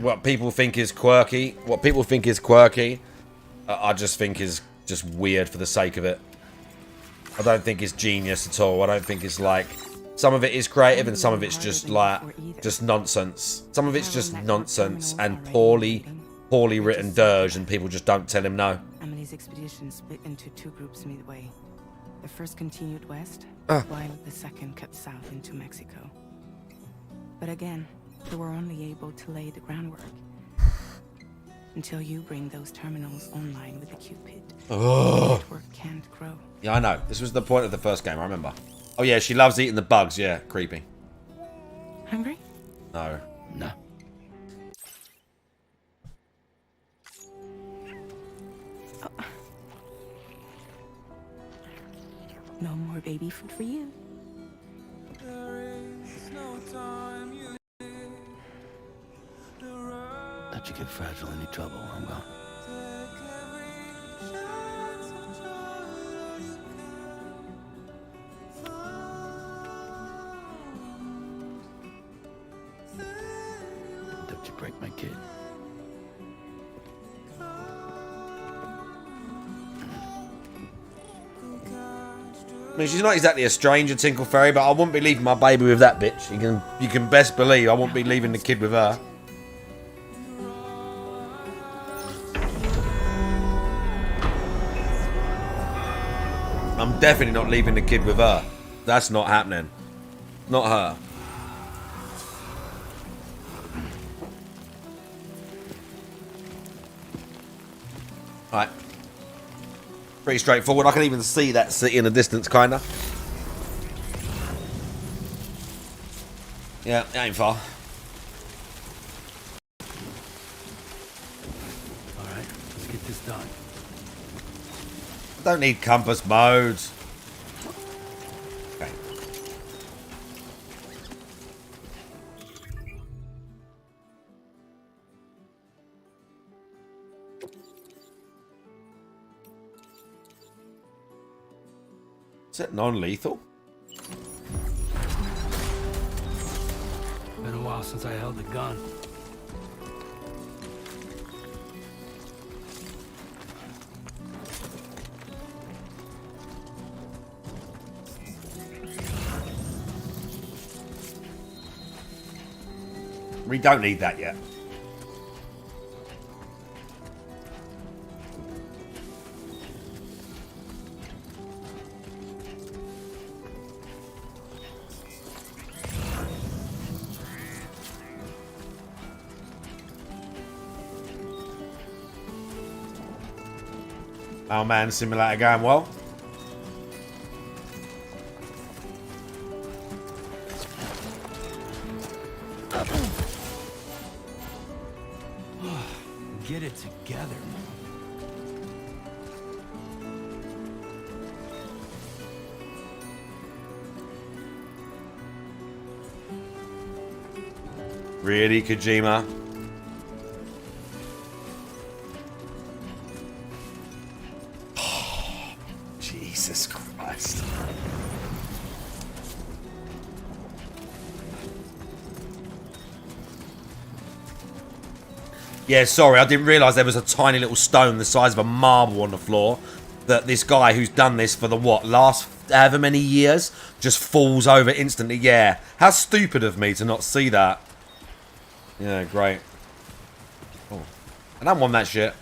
What people think is quirky, I just think is just weird for the sake of it. I don't think it's genius at all. I don't think it's like... Some of it is creative and some of it's just like... just nonsense. Some of it's just nonsense and poorly written dirge and people just don't tell him no. Emily's expedition split into two groups midway. The first continued west, while the second cut south into Mexico. But again, they were only able to lay the groundwork. Until you bring those terminals online with the Cupid, the network can't grow. Yeah, I know. This was the point of the first game, I remember. Oh yeah, she loves eating the bugs. Yeah, creepy. Hungry? No. No. No more baby food for you. There is no Let you get fragile any trouble, I'm gone. Don't you break my kid. I mean, she's not exactly a stranger, Tinkle Fairy, but I wouldn't be leaving my baby with that bitch. You can best believe I wouldn't be leaving the kid with her. I'm definitely not leaving the kid with her. That's not happening. Not her. Right. Pretty straightforward. I can even see that city in the distance, kinda. Yeah, it ain't far. Alright, let's get this done. Don't need compass modes. Okay. Is it non-lethal? Been a while since I held the gun. We don't need that yet. Oh man, simulator going well. Get it together. Really, Kojima? Jesus Christ. Yeah, sorry, I didn't realise there was a tiny little stone the size of a marble on the floor that this guy who's done this for the, what, last however many years just falls over instantly. Yeah, how stupid of me to not see that. Yeah, great. Oh. I don't want that shit.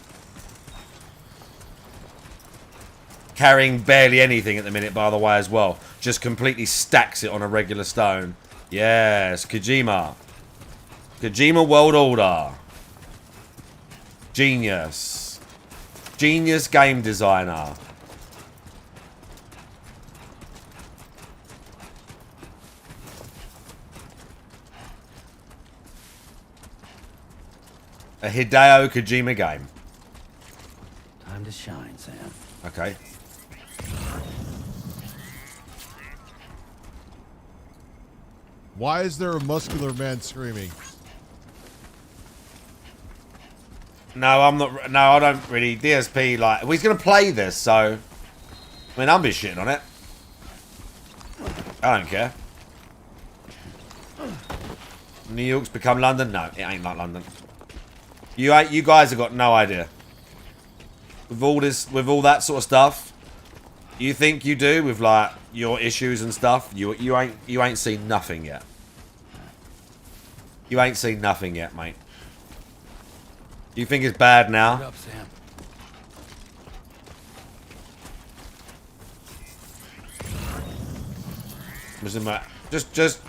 Carrying barely anything at the minute, by the way, as well. Just completely stacks it on a regular stone. Yes, Kojima. Kojima World Order. Genius. Genius game designer. A Hideo Kojima game. Time to shine, Sam. Okay. Why is there a muscular man screaming? No, I'm not. No, I don't really. DSP, like, well, he's going to play this, so. I mean, I'm just shitting on it. I don't care. New York's become London? No, it ain't like London. You guys have got no idea. With all this, with all that sort of stuff, you think you do with like your issues and stuff. You ain't seen nothing yet. You ain't seen nothing yet, mate. You think it's bad now? Get up, Sam. Just,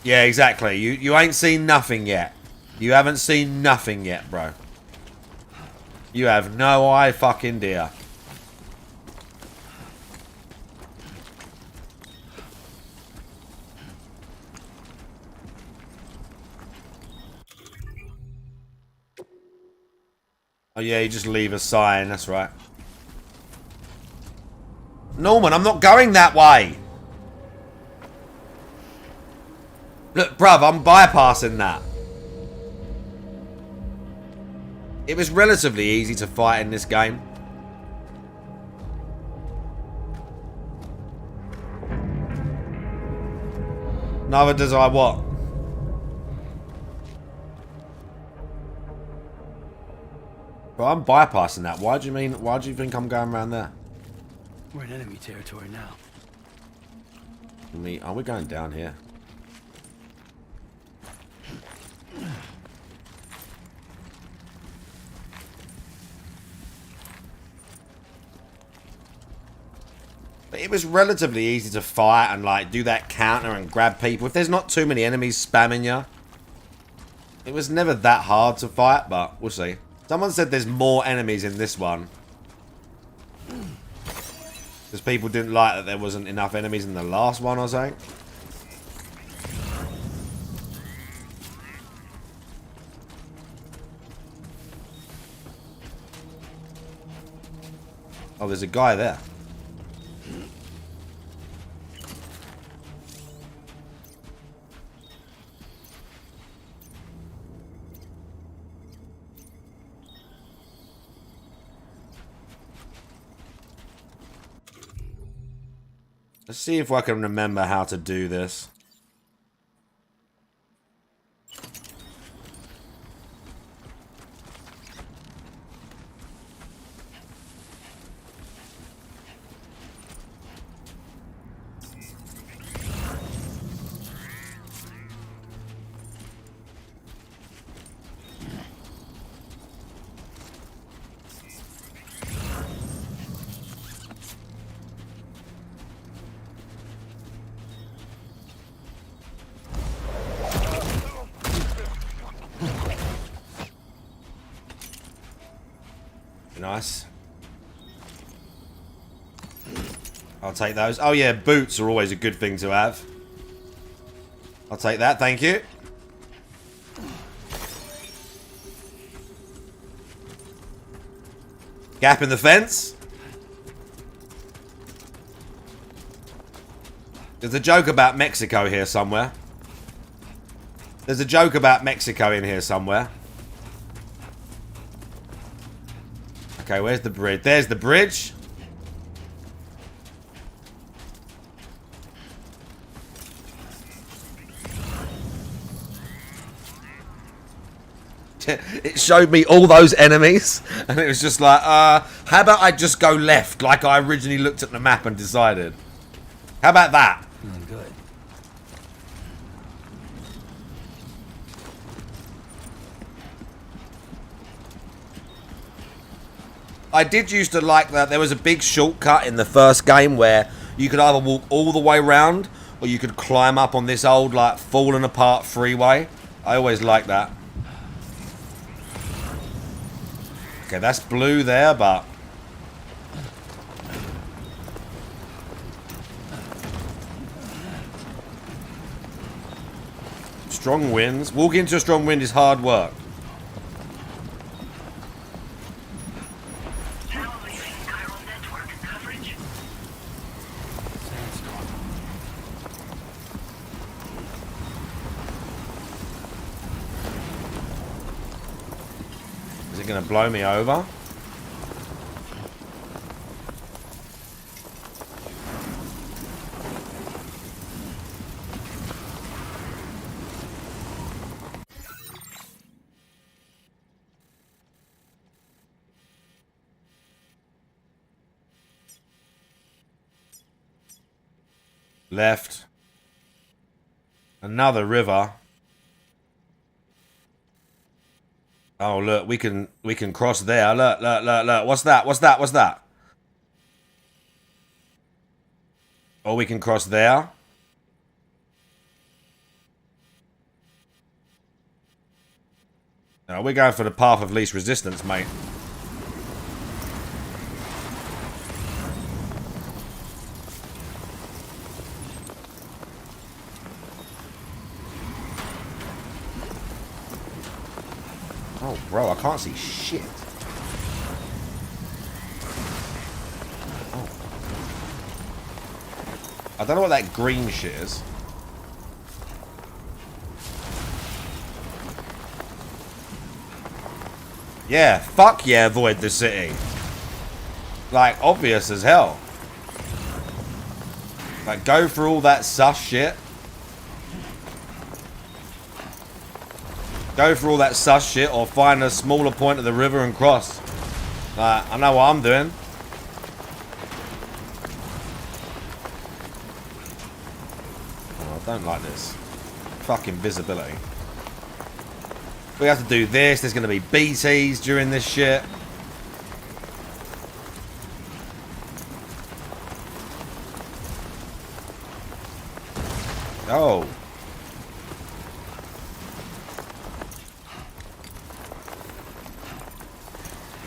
yeah, exactly. You ain't seen nothing yet. You haven't seen nothing yet, bro. You have no fucking idea. Oh yeah, you just leave a sign, that's right. Norman, I'm not going that way. Look, bruv, I'm bypassing that. It was relatively easy to fight in this game. Neither does I what? But I'm bypassing that. Why do you think I'm going around there? We're in enemy territory now. Are we going down here? But it was relatively easy to fight and like do that counter and grab people. If there's not too many enemies spamming you, it was never that hard to fight, but we'll see. Someone said there's more enemies in this one. Because people didn't like that there wasn't enough enemies in the last one or something. Oh, there's a guy there. Let's see if I can remember how to do this. Nice. I'll take those. Oh yeah, boots are always a good thing to have. I'll take that, thank you. Gap in the fence. There's a joke about Mexico here somewhere. There's a joke about Mexico in here somewhere. Okay, where's the bridge? There's the bridge. It showed me all those enemies, and it was just like, how about I just go left, like I originally looked at the map and decided? How about that? Good. I did used to like that there was a big shortcut in the first game where you could either walk all the way around or you could climb up on this old like fallen apart freeway. I always liked that. Okay, that's blue there, but strong winds. Walking into a strong wind is hard work. Gonna blow me over. Left. Another river. Oh look, we can cross there. Look. What's that? What's that? Or we can cross there. No, we're going for the path of least resistance, mate. Oh, bro, I can't see shit. Oh. I don't know what that green shit is. Yeah, fuck yeah, avoid the city. Like, obvious as hell. Like, go through all that sus shit. Go through all that sus shit or find a smaller point of the river and cross. I know what I'm doing. Oh, I don't like this. Fucking visibility. We have to do this. There's going to be BTs during this shit. Oh.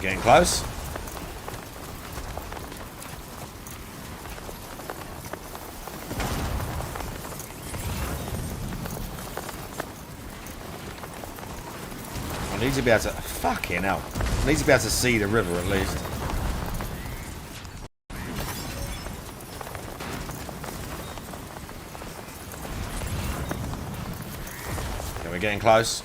Getting close. I need to be able to... Fucking hell. I need to be able to see the river at least. Okay, we're getting close.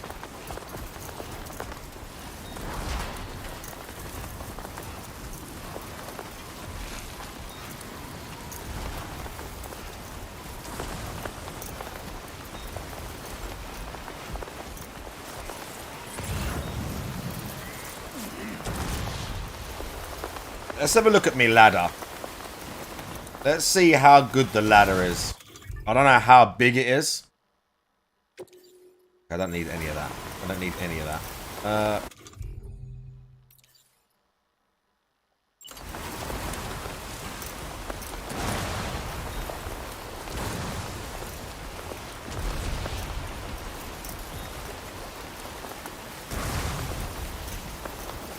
Let's have a look at me ladder. Let's see how good the ladder is. I don't know how big it is. I don't need any of that. I don't need any of that.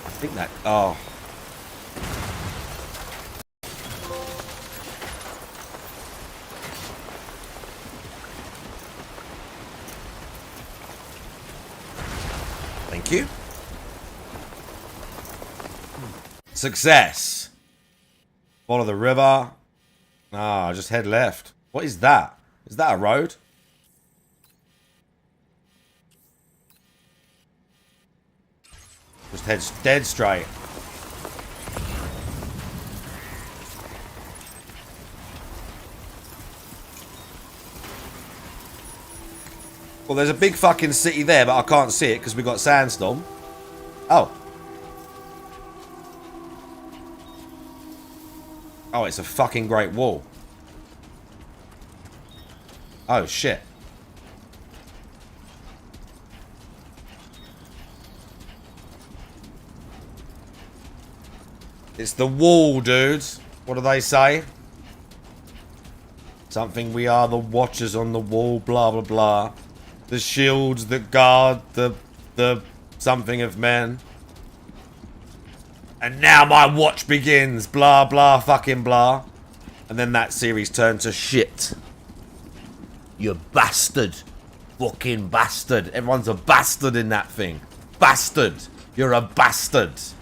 I think that... Oh. Thank you. Success. Follow the river. Ah, just head left. What is that? Is that a road? Just head dead straight. Well, there's a big fucking city there, but I can't see it because we got sandstorm. Oh. Oh, it's a fucking great wall. Oh, shit. It's the wall, dudes. What do they say? Something, we are the watchers on the wall, blah, blah, blah. The shields that guard the something of men. And now my watch begins, blah, blah, fucking blah. And then that series turned to shit. You bastard. Fucking bastard. Everyone's a bastard in that thing. Bastard. You're a bastard. Is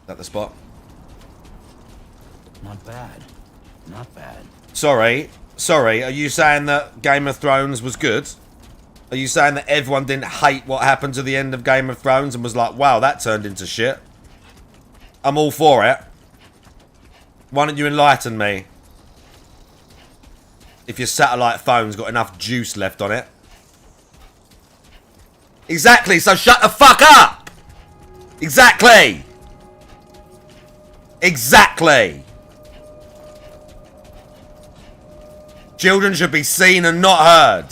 that the spot? Not bad. Not bad. Sorry. Sorry, are you saying that Game of Thrones was good? Are you saying that everyone didn't hate what happened to the end of Game of Thrones and was like, wow, that turned into shit? I'm all for it. Why don't you enlighten me? If your satellite phone's got enough juice left on it. Exactly, so shut the fuck up! Exactly! Exactly! Children should be seen and not heard.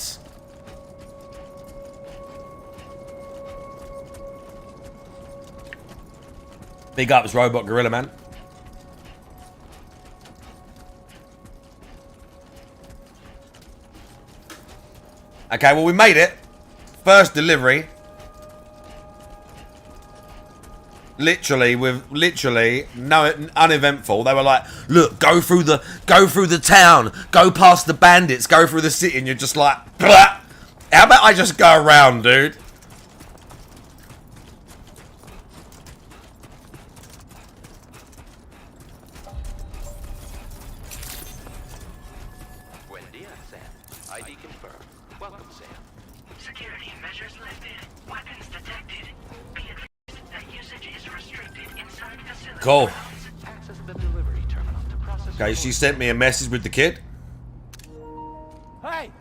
Big ups, Robot Gorilla Man. Okay, well, we made it. First delivery. Literally, no uneventful. They were like, "Look, go through the town, go past the bandits, go through the city," and you're just like, "Blah. How about I just go around, dude?" When Weapons detected. Be advised that usage is restricted inside facility. Cool. Access the delivery terminal to process. Okay, she sent me a message with the kid. Hey!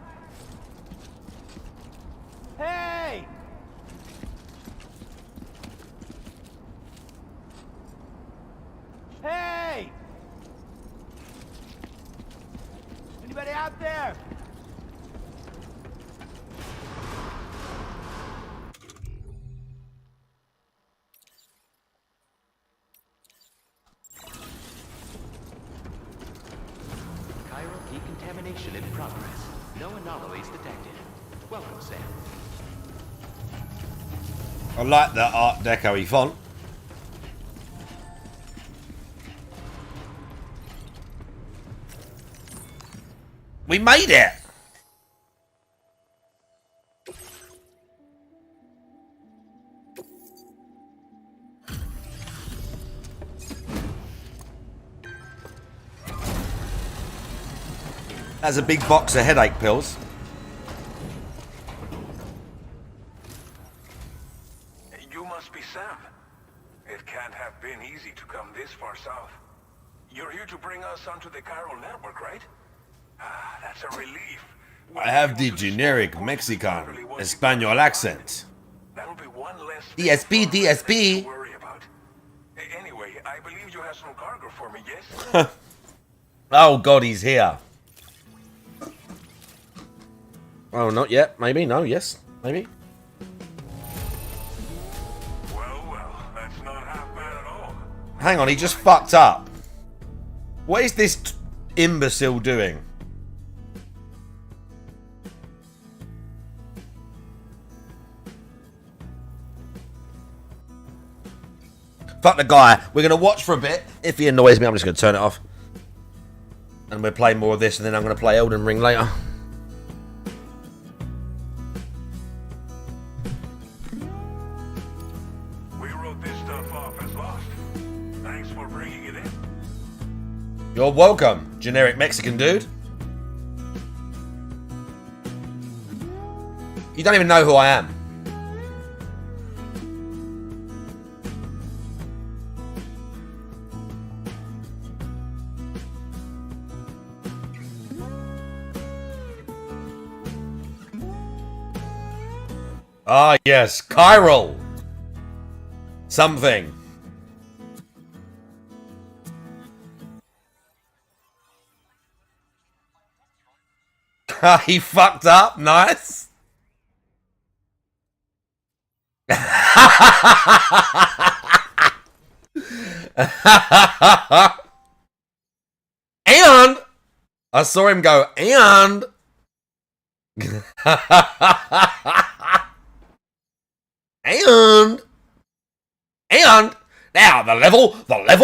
Hey! Hey! Anybody out there? Chiral decontamination in progress. No anomalies detected. Welcome, Sam. I like that Art Deco-y font. We made it! That's a big box of headache pills. You must be Sam. It can't have been easy to come this far south. You're here to bring us onto the Chiral network, right? Ah, that's a relief. I have the generic Mexican Espanol accent. That'll be one less DSP, DSP. to worry about. Anyway, I believe you have some cargo for me, yes? Oh god, he's here. Oh, not yet. Maybe. No, yes. Maybe. Well, that's not half bad at all. Hang on, he just fucked up. What is this imbecile doing? Fuck the guy. We're going to watch for a bit. If he annoys me, I'm just going to turn it off. And we'll play more of this, and then I'm going to play Elden Ring later. We wrote this stuff off as lost. Thanks for bringing it in. You're welcome, generic Mexican dude. You don't even know who I am. Ah, yes, chiral. Something. He fucked up. Nice. And I saw him go, and and now the level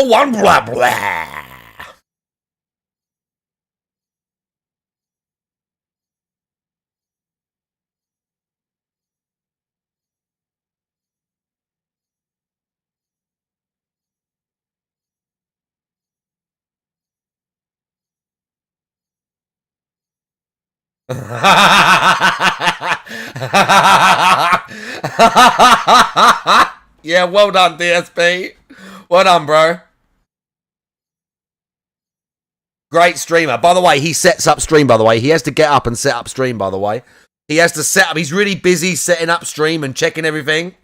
one blah blah. Yeah, well done, DSP. Well done, bro. Great streamer. By the way, he sets up stream, by the way. He has to get up and set up stream, by the way. He has to set up. He's really busy setting up stream and checking everything.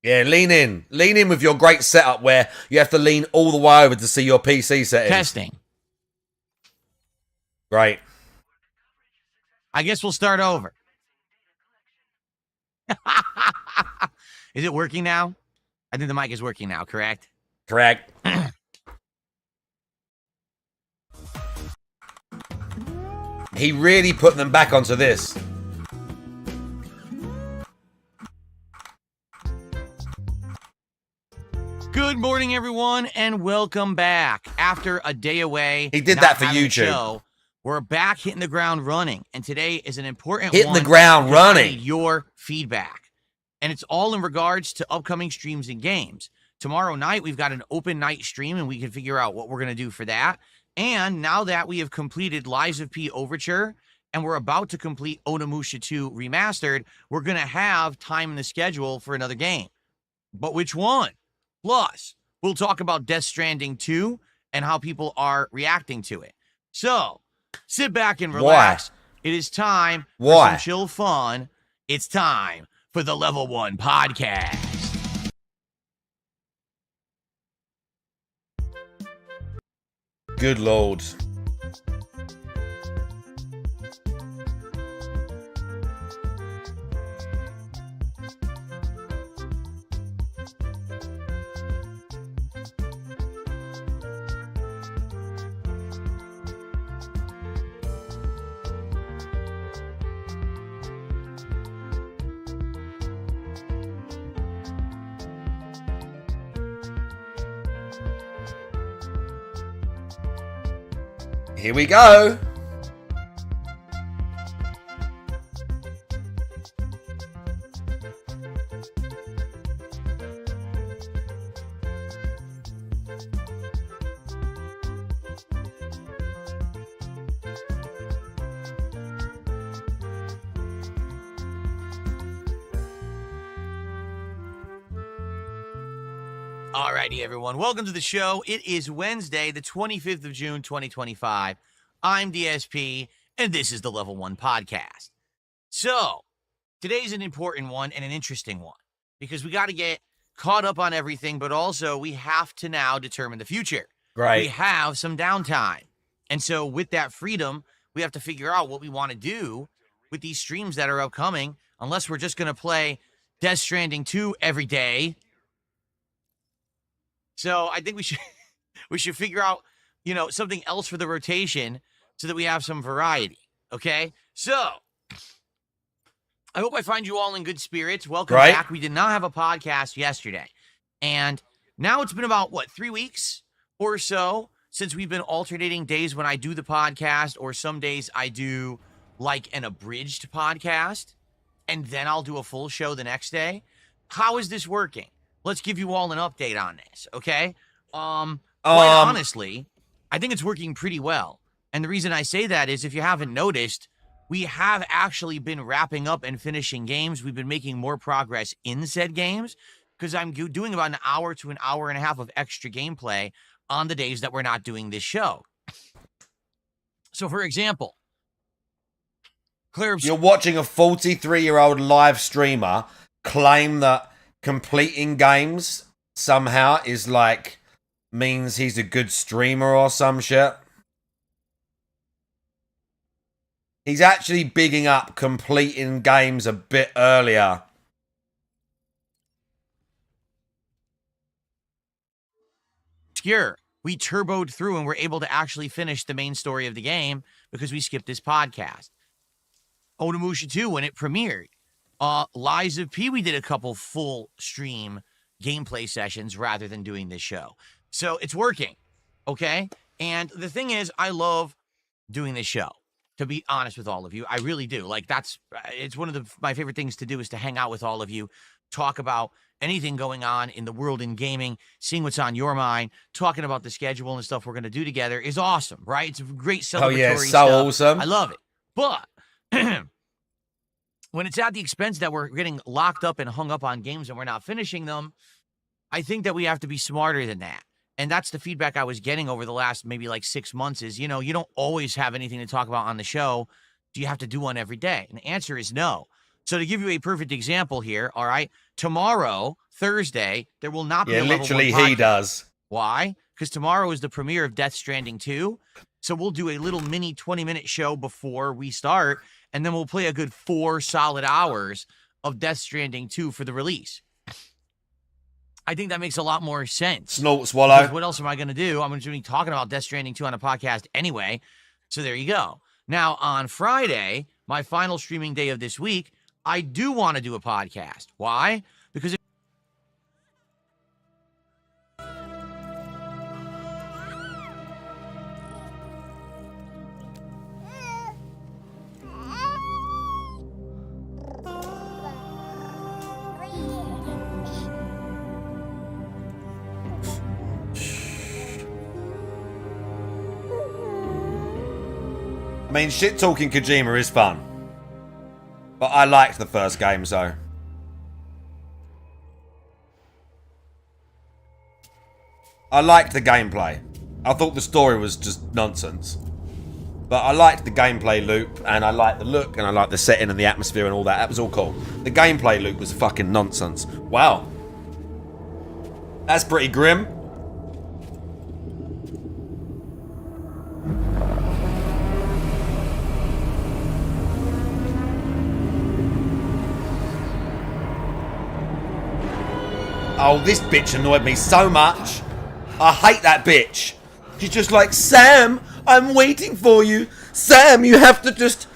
Yeah, lean in. Lean in with your great setup where you have to lean all the way over to see your PC settings. Testing. Great. I guess we'll start over. Is it working now? I think the mic is working now, correct? Correct. He really put them back onto this. Good morning, everyone, and welcome back. After a day away, He did not that for having a YouTube. show, we're back hitting the ground running, and today is an important Hitting one the ground because I running. need your feedback, and it's all in regards to upcoming streams and games. Tomorrow night, we've got an open night stream, and we can figure out what we're going to do for that. And now that we have completed Lies of P Overture and we're about to complete Onimusha 2 Remastered, we're going to have time in the schedule for another game. But which one? Plus, we'll talk about Death Stranding 2 and how people are reacting to it. So, sit back and relax. It is time for some chill fun. It's time for the Level 1 Podcast. Good Lord. Here we go. Alrighty, everyone. Welcome to the show. It is Wednesday, the 25th of June, 2025. I'm DSP, and this is the Level 1 Podcast. So, today's an important one and an interesting one because we got to get caught up on everything, but also we have to now determine the future. Right. We have some downtime. And so, with that freedom, we have to figure out what we want to do with these streams that are upcoming, unless we're just going to play Death Stranding 2 every day. So I think we should figure out, something else for the rotation so that we have some variety. Okay. So I hope I find you all in good spirits. Welcome back. We did not have a podcast yesterday, and now it's been about 3 weeks or so since we've been alternating days when I do the podcast, or some days I do like an abridged podcast, and then I'll do a full show the next day. How is this working? Let's give you all an update on this, okay? Quite honestly, I think it's working pretty well. And the reason I say that is, if you haven't noticed, we have actually been wrapping up and finishing games. We've been making more progress in said games because I'm doing about an hour to an hour and a half of extra gameplay on the days that we're not doing this show. So, for example, you're watching a 43-year-old live streamer claim that completing games somehow is means he's a good streamer or some shit. He's actually bigging up completing games a bit earlier. Obscure. We turboed through and were able to actually finish the main story of the game because we skipped this podcast. Onimusha 2, when it premiered. Lies of P, we did a couple full stream gameplay sessions rather than doing this show. So it's working, okay? And the thing is, I love doing this show, to be honest with all of you. I really do. It's one of my favorite things to do is to hang out with all of you, talk about anything going on in the world in gaming, seeing what's on your mind, talking about the schedule and stuff we're going to do together is awesome, right? It's a great celebratory stuff. Awesome. I love it. But when it's at the expense that we're getting locked up and hung up on games and we're not finishing them, I think that we have to be smarter than that. And that's the feedback I was getting over the last maybe 6 months is, you don't always have anything to talk about on the show. Do you have to do one every day? And the answer is no. So to give you a perfect example here, all right, tomorrow, Thursday, there will not be a Level 1 podcast. He does. Why? Because tomorrow is the premiere of Death Stranding 2. So we'll do a little mini 20-minute show before we start, and then we'll play a good 4 solid hours of Death Stranding 2 for the release. I think that makes a lot more sense. Snort, swallow. Because what else am I going to do? I'm going to be talking about Death Stranding 2 on a podcast anyway. So there you go. Now, on Friday, my final streaming day of this week, I do want to do a podcast. Why? Because mean, shit talking Kojima is fun. But I liked the first game, so. I liked the gameplay. I thought the story was just nonsense. But I liked the gameplay loop, and I liked the look, and I liked the setting and the atmosphere and all that. That was all cool. The gameplay loop was fucking nonsense. Wow. That's pretty grim. Oh, this bitch annoyed me so much. I hate that bitch. She's just like, Sam, I'm waiting for you. Sam, you have to just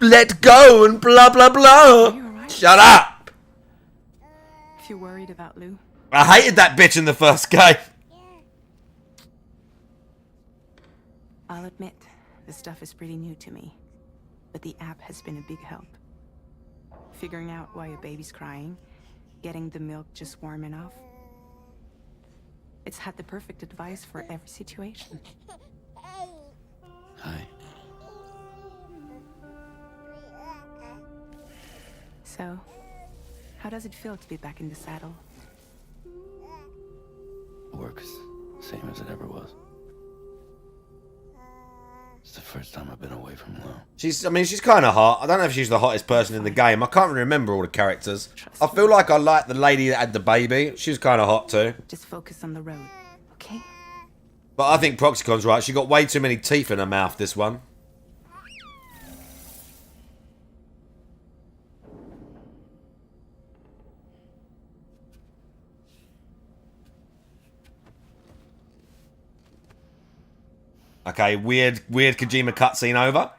let go and blah, blah, blah. Right? Shut up. If you're worried about Lou. I hated that bitch in the first game. I'll admit, this stuff is pretty new to me. But the app has been a big help. Figuring out why a baby's crying, getting the milk just warm enough. It's had the perfect advice for every situation. Hi. So, how does it feel to be back in the saddle? Works same as it ever was. It's the first time I've been away from Lou. She's kind of hot. I don't know if she's the hottest person in the game. I can't remember all the characters. I feel like I like the lady that had the baby. She's kind of hot too. Just focus on the road, okay? But I think Proxicon's right. She got way too many teeth in her mouth, this one. Okay, weird Kojima cutscene over.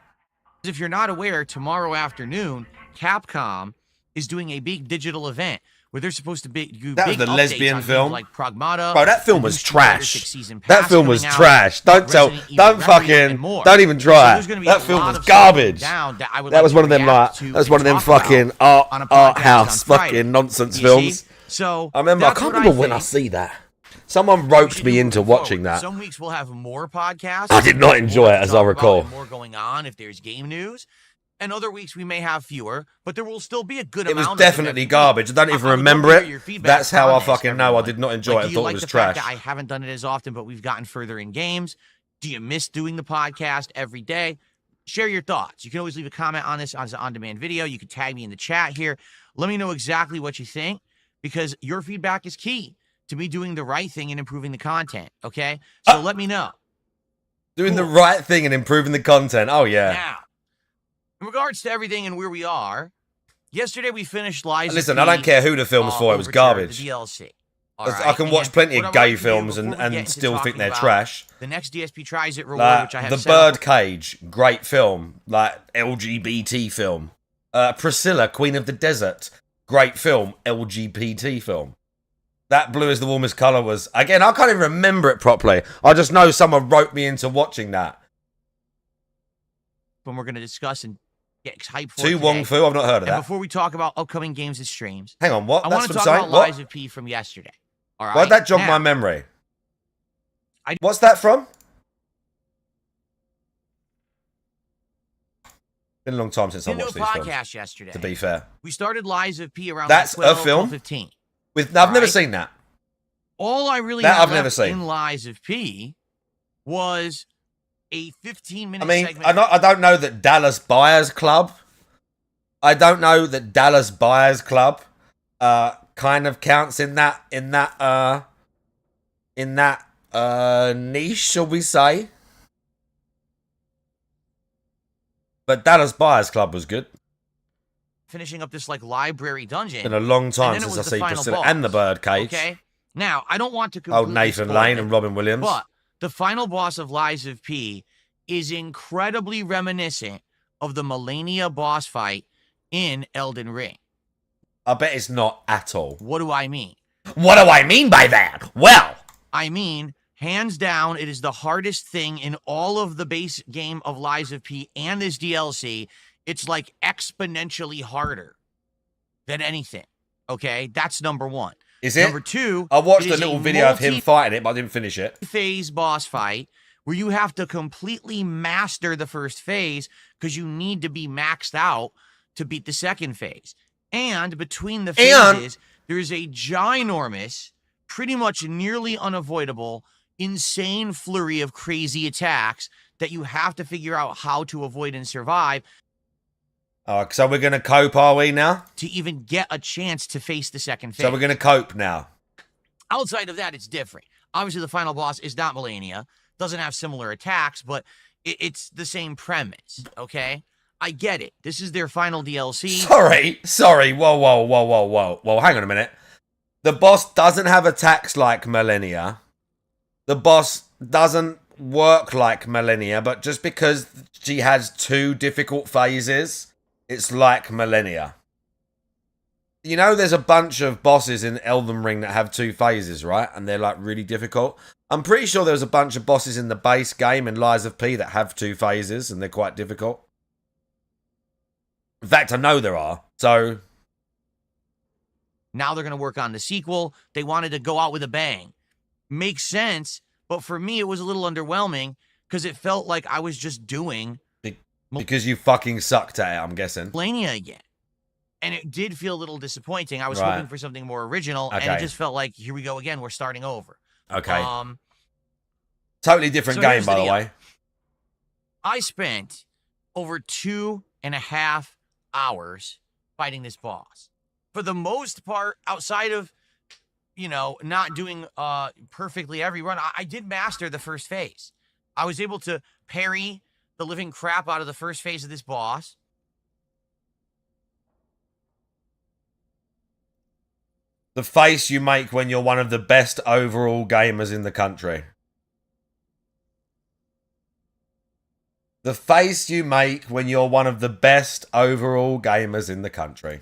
If you're not aware, tomorrow afternoon, Capcom is doing a big digital event where they're supposed to do That was big the updates lesbian on film. things like Pragmata. Bro, that film the was new Street Fighter 6 trash. season That pass film was coming out, trash. Don't Resident Evil don't Requiem, fucking, and more. don't even So try. there's gonna be That a film lot was of stuff going garbage. down that I would That like was to one of them react like, to that was one of them and talk fucking about on a art podcast house on Friday. fucking nonsense You films. see? So I remember, I that's can't what remember when I think. see that. Someone We roped should me do into moving watching forward. that. Some weeks we'll have more podcasts. I did not enjoy more it, to as I talk about recall. and more going on if there's game news. And other weeks we may have fewer, but there will still be a good It amount was of them definitely every week. garbage. I don't even would love remember to hear it. your feedback That's how I on this, fucking know I everyone. did not enjoy Like, it. I do you thought like it was the fact trash. that I haven't done it as often, but we've gotten further in games? Do you miss doing the podcast every day? Share your thoughts. You can always leave a comment on this on the on-demand video. You can tag me in the chat here. Let me know exactly what you think, because your feedback is key to me doing the right thing and improving the content, okay? So let me know. Doing the Cool. right thing and improving the content. Oh, yeah. Now, in regards to everything and where we are, yesterday we finished Lies Listen, of I don't P, care who the film was for. It was Overture, garbage. The DLC. I can watch And plenty what of I gay wanted to do films before we get and into still think talking they're about trash. The next DSP Tries It reward, Like, which I have The set up. Birdcage, great film. Like, LGBT film. Priscilla, Queen of the Desert, great film. LGBT film. That Blue is the Warmest Color was... Again, I can't even remember it properly. I just know someone roped me into watching that. When we're going to discuss and get hyped for Tu today. Wong Fu, I've not heard of And that. before we talk about upcoming games and streams, Hang on, what? I That's want to from talk saying? about What? Lies of P from yesterday. All right. Why'd that jog Now, my memory? I- What's that from? Been a long time since I did a watched these films, podcast yesterday. to be fair. We started Lies of P around That's like 12, a film? 15. I've All never right. seen that. All I really That had I've never left seen. in Lies of P was a 15-minute I mean, segment. I don't know that Dallas Buyers Club. I don't know that Dallas Buyers Club kind of counts in that niche, shall we say? But Dallas Buyers Club was good. Finishing up this like library dungeon. Been a long time And then it since I was the see final Priscilla boss, and the Birdcage. Okay. Now I don't want to Oh, completely Nathan spoil Lane it, and Robin Williams. but the final boss of Lies of P is incredibly reminiscent of the Melania boss fight in Elden Ring. I bet it's not at all. What do I mean? What do I mean by that? Well, I mean, hands down, it is the hardest thing in all of the base game of Lies of P and this DLC. It's like exponentially harder than anything. Okay, that's number one. is it? Number two, I watched it a is little video of him fighting it, but I didn't finish it. phase boss fight where you have to completely master the first phase because you need to be maxed out to beat the second phase. And between the phases, there's a ginormous, pretty much nearly unavoidable, insane flurry of crazy attacks that you have to figure out how to avoid and survive. Oh, so we're going to cope, are we now? To even get a chance to face the second phase. So we're going to cope now. Outside of that, it's different. Obviously, the final boss is not Melania. Doesn't have similar attacks, but it's the same premise, okay? I get it. This is their final DLC. Sorry. Whoa. Hang on a minute. The boss doesn't have attacks like Millennia. The boss doesn't work like Millennia, but just because she has 2 difficult phases, it's like Millennia. You know, there's a bunch of bosses in Elden Ring that have 2 phases, right? And they're like really difficult. I'm pretty sure there's a bunch of bosses in the base game in Lies of P that have 2 phases and they're quite difficult. In fact, I know there are. So now they're going to work on the sequel. They wanted to go out with a bang. Makes sense, but for me, it was a little underwhelming because it felt like I was just doing... Because you fucking sucked at it, I'm guessing. Melania again. And it did feel a little disappointing. I was hoping for something more original, and it just felt like, here we go again, we're starting over. Okay. Totally different game, by the way. I spent over 2.5 hours fighting this boss. For the most part, outside of, not doing perfectly every run, I did master the first phase. I was able to parry the living crap out of the first phase of this boss. The face you make when you're one of the best overall gamers in the country. The face you make when you're one of the best overall gamers in the country.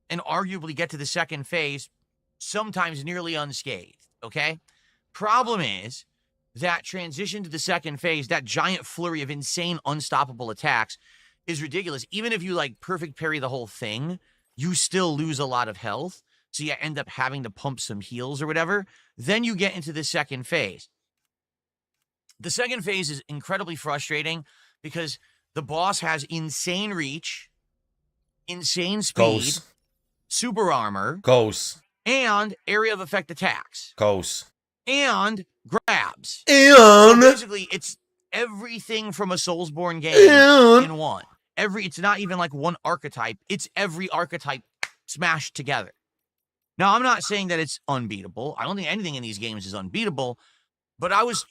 And arguably get to the second phase, sometimes nearly unscathed, okay? Problem is, that transition to the second phase, that giant flurry of insane, unstoppable attacks is ridiculous. Even if you, perfect parry the whole thing, you still lose a lot of health, so you end up having to pump some heals or whatever. Then you get into the second phase. The second phase is incredibly frustrating because the boss has insane reach, insane speed, super armor, and area of effect attacks, and grabs. So basically, it's everything from a Soulsborne game in one. It's not even like one archetype. It's every archetype smashed together. Now, I'm not saying that it's unbeatable. I don't think anything in these games is unbeatable, but I was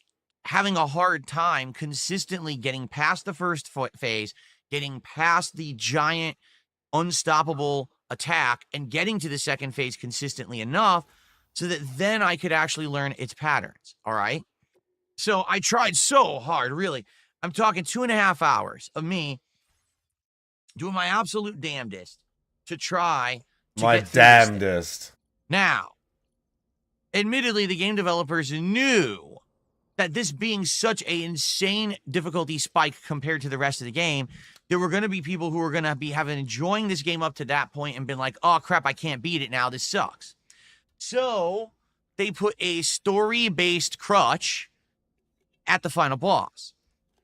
having a hard time consistently getting past the first phase, getting past the giant, unstoppable attack, and getting to the second phase consistently enough so that then I could actually learn its patterns, all right? So I tried so hard, really. I'm talking 2.5 hours of me doing my absolute damnedest to try to my get through damnedest. This thing. Now, admittedly, the game developers knew that this being such an insane difficulty spike compared to the rest of the game, there were going to be people who were going to be enjoying this game up to that point and been like, oh, crap, I can't beat it now. This sucks. So they put a story-based crutch at the final boss.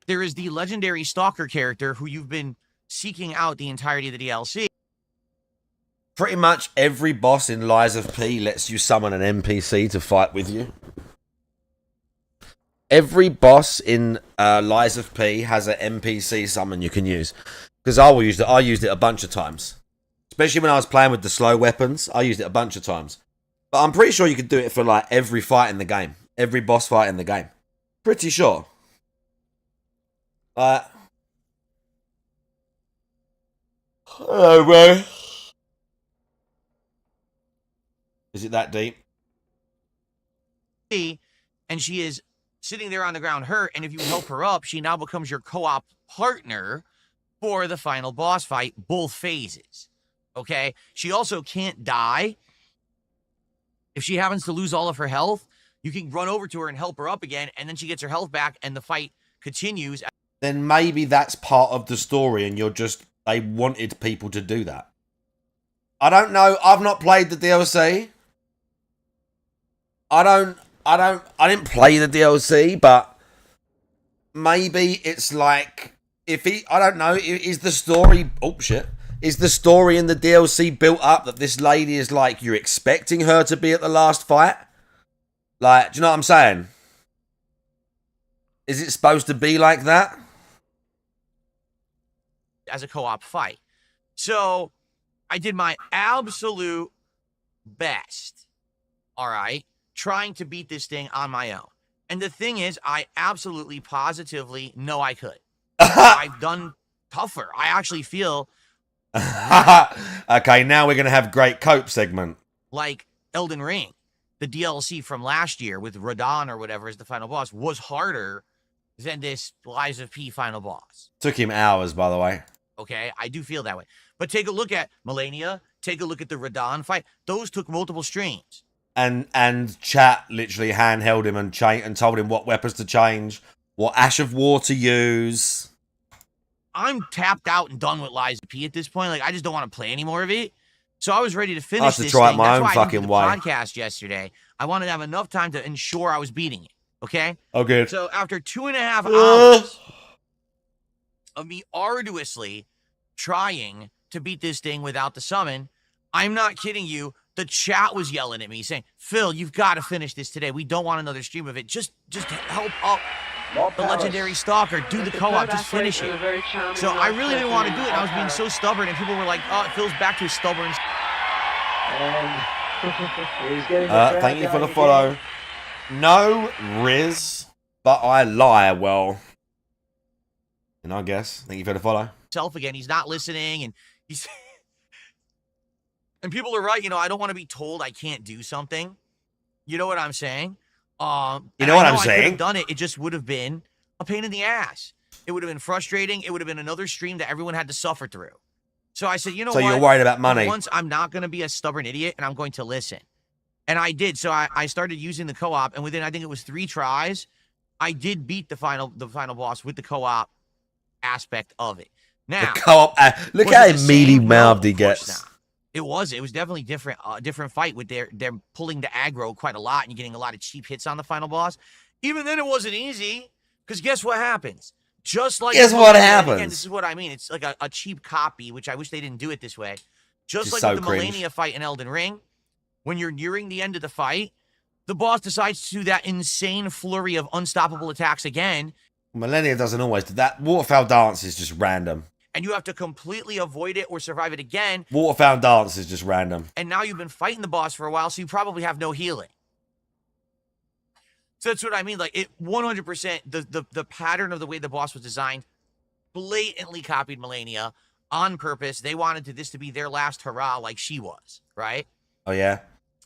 There is the legendary Stalker character who you've been seeking out the entirety of the DLC. Pretty much every boss in Lies of P lets you summon an NPC to fight with you. Every boss in Lies of P has an NPC summon you can use. Because I used it a bunch of times. Especially when I was playing with the slow weapons. I used it a bunch of times. But I'm pretty sure you could do it for every fight in the game. Every boss fight in the game. Pretty sure. Oh, bro. Is it that deep? And she is sitting there on the ground hurt, and if you help her up, she now becomes your co-op partner for the final boss fight, both phases. Okay? She also can't die. If she happens to lose all of her health, you can run over to her and help her up again, and then she gets her health back, and the fight continues. Then maybe that's part of the story, and they wanted people to do that. I don't know. I've not played the DLC. I didn't play the DLC, but maybe it's like I don't know. Is the story? Oh shit! Is the story in the DLC built up that this lady is like you're expecting her to be at the last fight? Like, do you know what I'm saying? Is it supposed to be like that? As a co-op fight. So I did my absolute best. All right. Trying to beat this thing on my own. And the thing is, I absolutely positively know I could. I've done tougher. I actually feel okay, now we're going to have great cope segment. like Elden Ring, the DLC from last year with Radon or whatever as the final boss, was harder than this Lies of P final boss. Took him hours, by the way. Okay, I do feel that way. But take a look at Melania. Take a look at the Radon fight. Those took multiple streams. And chat literally handheld him and told him what weapons to change, what Ash of War to use. I'm tapped out and done with Lies of P at this point. Like, I just don't want to play any more of it. So I was ready to finish I have to this try it thing. my That's own why I didn't fucking do the way. podcast yesterday. I wanted to have enough time to ensure I was beating it. Okay? Oh, good. So after 2.5 hours of me arduously trying to beat this thing without the summon, I'm not kidding you. The chat was yelling at me saying, Phil, you've got to finish this today. We don't want another stream of it. Just help up the legendary stalker. Do the co-op. Just finish it. So I really didn't want to do it. And I was being so stubborn. And people were like, oh, Phil's back to his stubborn. Thank you for the follow. No, Riz, but I lie well. And I guess. Thank you for the follow. Self again. He's not listening. And he's... And people are right, you know, I don't want to be told I can't do something. You know what I'm saying? You know what I'm I could saying? have done it. It just would have been a pain in the ass. It would have been frustrating. It would have been another stream that everyone had to suffer through. So I said, you know what? So you're worried about money. Once I'm not going to be a stubborn idiot and I'm going to listen. And I did. So I started using the co-op, and within, I think it was 3 tries, I did beat the final boss with the co-op aspect of it. Now, The co-op. Look how mealy mouthed he gets. It was definitely different, different fight with their pulling the aggro quite a lot and getting a lot of cheap hits on the final boss. Even then, it wasn't easy, because guess what happens? Just like Guess what happens? Again, this is what I mean. It's like a cheap copy, which I wish they didn't do it this way. Just like so with the cringe. Melania fight in Elden Ring, when you're nearing the end of the fight, the boss decides to do that insane flurry of unstoppable attacks again. Millennia doesn't always do that. Waterfowl dance is just random. And you have to completely avoid it or survive it again. Waterfowl dance is just random. And now you've been fighting the boss for a while, so you probably have no healing. So that's what I mean. Like, it 100%, the pattern of the way the boss was designed blatantly copied Melania on purpose. They wanted this to be their last hurrah, like she was, right? Oh yeah.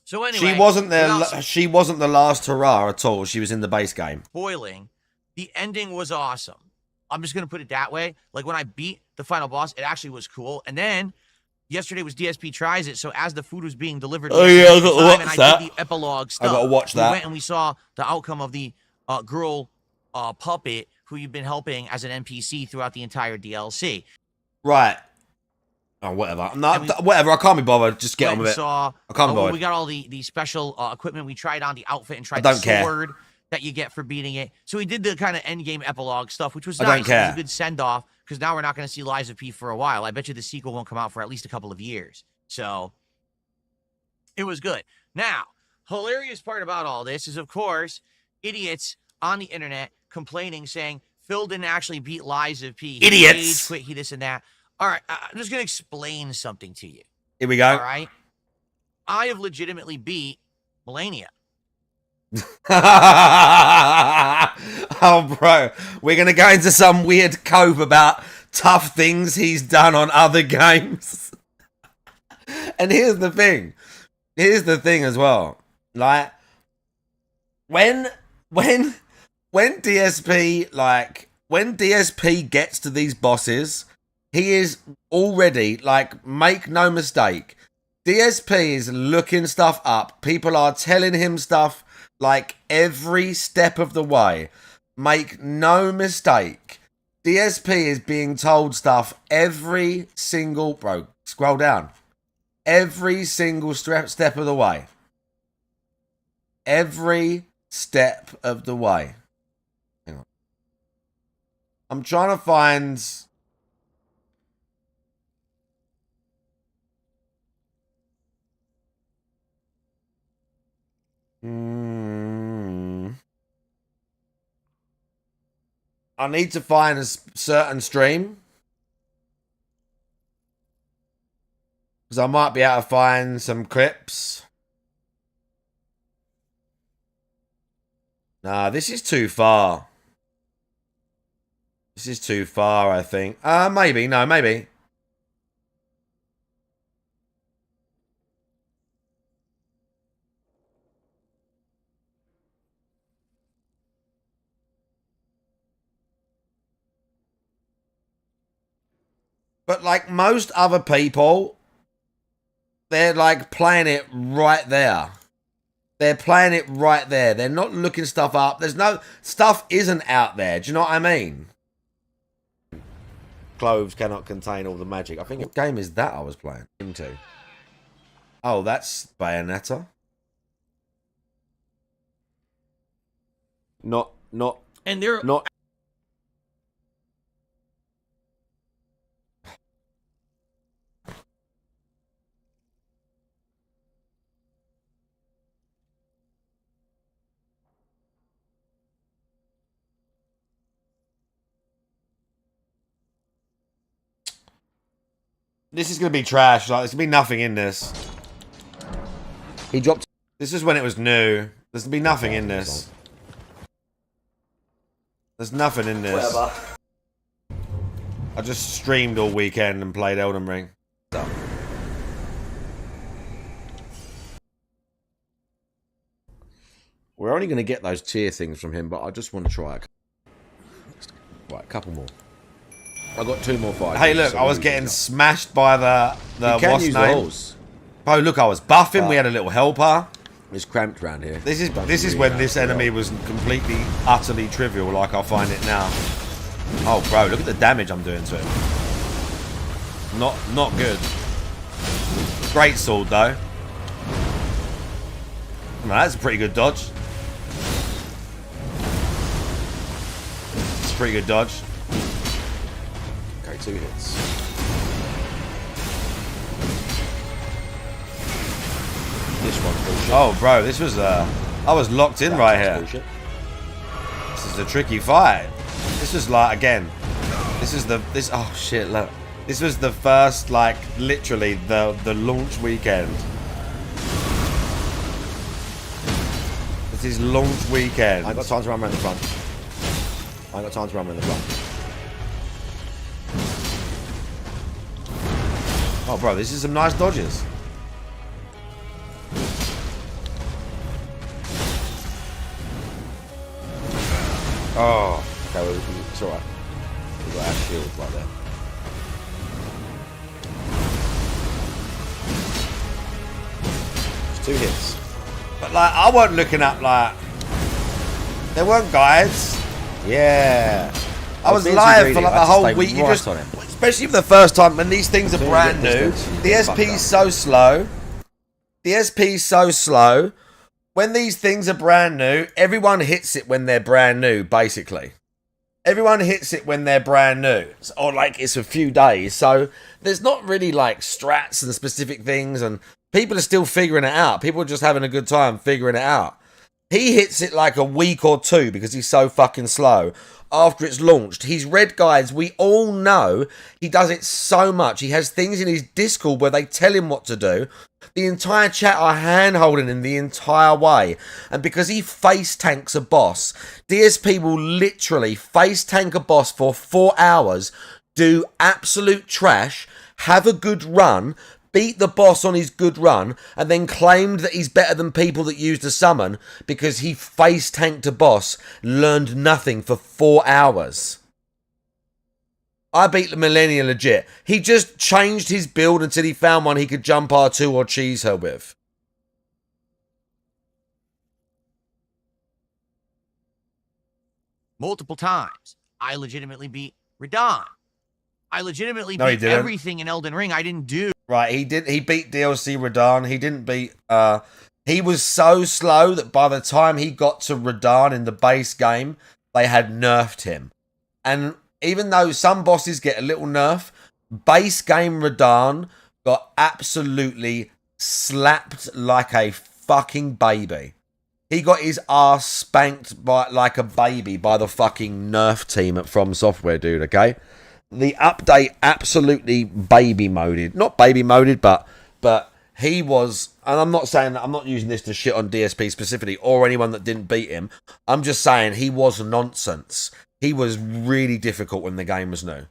So anyway, She wasn't the last hurrah at all. She was in the base game. Spoiling, the ending was awesome. I'm just going to put it that way. Like, when I beat the final boss, it actually was cool. And then yesterday was DSP Tries It. So as the food was being delivered, Oh yeah, I got to watch and that. I did the epilogue stuff. I got to watch We that. went and we saw the outcome of the girl puppet who you've been helping as an NPC throughout the entire DLC. Right. Oh, whatever. No, whatever. I can't be bothered. Just get on with it. Saw, I can't be bothered. we got all the special equipment. We tried on the outfit and tried I the don't care. sword that you get for beating it. So we did the kind of end game epilogue stuff, which was I nice. don't care. It was a good send off, because now we're not going to see Lies of P for a while. I bet you the sequel won't come out for at least a couple of years. So it was good. Now, hilarious part about all this is, of course, idiots on the internet complaining, saying Phil didn't actually beat Lies of P. He Idiots. rage quit, he this and that. All right, I'm just going to explain something to you. Here we go. All right? I have legitimately beat Melania. Oh, bro. We're going to go into some weird cope about tough things he's done on other games. And here's the thing. Here's the thing as well. Like, when DSP gets to these bosses, he is already, like, make no mistake, DSP is looking stuff up. People are telling him stuff, like, every step of the way. Make no mistake, DSP is being told stuff every single... Bro, scroll down. every single step of the way. Every step of the way. Hang on. I'm trying to find... I need to find a certain stream. Because I might be able to find some clips. Nah, this is too far. This is too far, I think. Maybe. No, maybe. But like most other people, they're like playing it right there. They're playing it right there. They're not looking stuff up. There's no... Stuff isn't out there. Do you know what I mean? Cloves cannot contain all the magic. I think... What game is that I was playing into? Oh, that's Bayonetta. Not... And they're... Not... This is going to be trash. Like, there's going to be nothing in this. He dropped... This is when it was new. There's going to be nothing in this. There's nothing in this. Whatever. I just streamed all weekend and played Elden Ring. We're only going to get those tier things from him, but I just want to try it. Right, a couple more. I got 2 more fights. Hey, look, I was getting smashed by the what's name? Bro, look, I was buffing. We had a little helper. It's cramped around here. This is when this enemy was completely, utterly trivial, like I find it now. Oh, bro, look at the damage I'm doing to him. Not good. Great sword though. No, that's a pretty good dodge. It's a pretty good dodge. 2 hits. This one's bullshit. Oh, bro, this was I was locked in right here. Bullshit. This is a tricky fight. This was like, again, oh shit, look. This was the first, like, literally the launch weekend. This is launch weekend. I ain't got time to run around the front. I ain't got time to run around the front. Oh, bro, this is some nice dodges. Oh, okay, well, it's alright. We've got our shields right there. Just 2 hits. But, like, I wasn't looking up, like... There weren't guides. Yeah. I was live for, like, the whole week. You just... Especially for the first time when these things are brand new. The SP's so slow. The SP's so slow. When these things are brand new, everyone hits it when they're brand new, basically. Everyone hits it when they're brand new. Or like it's a few days. So there's not really like strats and specific things. And people are still figuring it out. People are just having a good time figuring it out. He hits it like a week or 2 because he's so fucking slow. After it's launched, he's read guides. We all know he does it so much. He has things in his Discord where they tell him what to do. The entire chat are hand-holding him the entire way. And because he face tanks a boss, DSP will literally face tank a boss for 4 hours, do absolute trash, have a good run, beat the boss on his good run, and then claimed that he's better than people that used a summon because he face tanked a boss, learned nothing for 4 hours. I beat the Millennia legit. He just changed his build until he found one he could jump R2 or cheese her with. Multiple times. I legitimately beat Radon. I legitimately No, he beat didn't. everything in Elden Ring. I didn't do. Right, he beat DLC Radahn. He didn't beat he was so slow that by the time he got to Radahn in the base game, they had nerfed him. And even though some bosses get a little nerf, base game Radahn got absolutely slapped like a fucking baby. He got his ass spanked by like a baby by the fucking nerf team at From Software, dude, okay? The update absolutely baby moded. Not baby moded, but he was, and I'm not saying that, I'm not using this to shit on DSP specifically or anyone that didn't beat him. I'm just saying he was nonsense. He was really difficult when the game was new.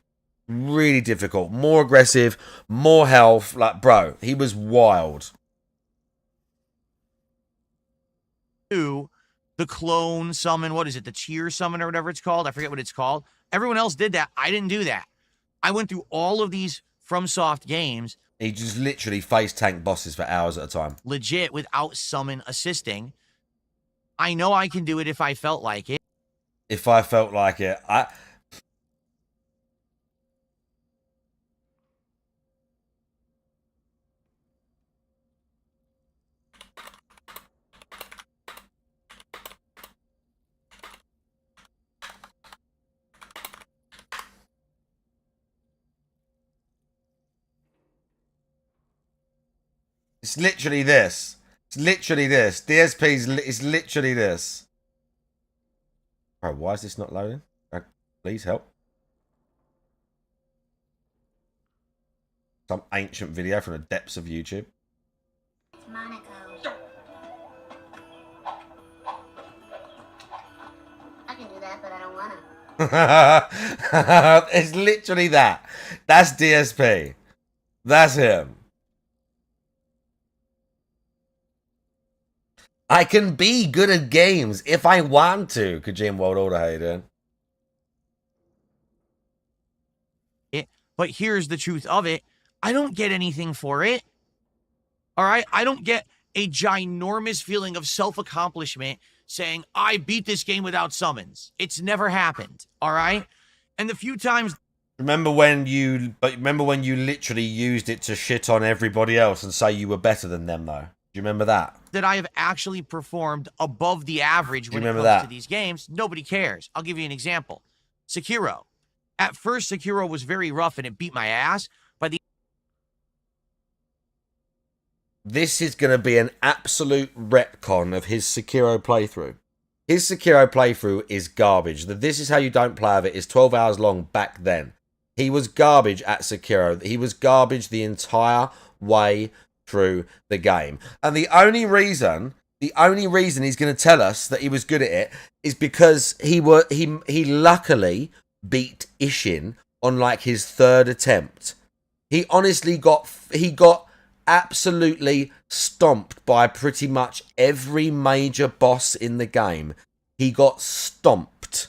Really difficult. More aggressive, more health. Like, bro, he was wild. The clone summon, what is it, the cheer summon or whatever it's called? I forget what it's called. Everyone else did that. I didn't do that. I went through all of these FromSoft games. He just literally face tank bosses for hours at a time. Legit, without summon assisting. I know I can do it if I felt like it. If I felt like it, it's literally this. It's literally this. It's literally this. Bro, why is this not loading? Please help. Some ancient video from the depths of YouTube. Monaco. I can do that, but I don't wanna. It's literally that. That's DSP. That's him. I can be good at games if I want to. Kojima World Order, how you doing? But here's the truth of it. I don't get anything for it. All right? I don't get a ginormous feeling of self-accomplishment saying, I beat this game without summons. It's never happened. All right? And the few times... Remember when you literally used it to shit on everybody else and say you were better than them, though? Do you remember that? That I have actually performed above the average when it comes to these games, nobody cares. I'll give you an example. Sekiro. At first, Sekiro was very rough and it beat my ass. By the This is going to be an absolute retcon of his Sekiro playthrough. His Sekiro playthrough is garbage. The This Is How You Don't Play of it is 12 hours long back then. He was garbage at Sekiro. He was garbage the entire way through the game. And the only reason he's going to tell us that he was good at it is because he luckily beat Ishin on like his third attempt. He honestly got absolutely stomped by pretty much every major boss in the game. He got stomped.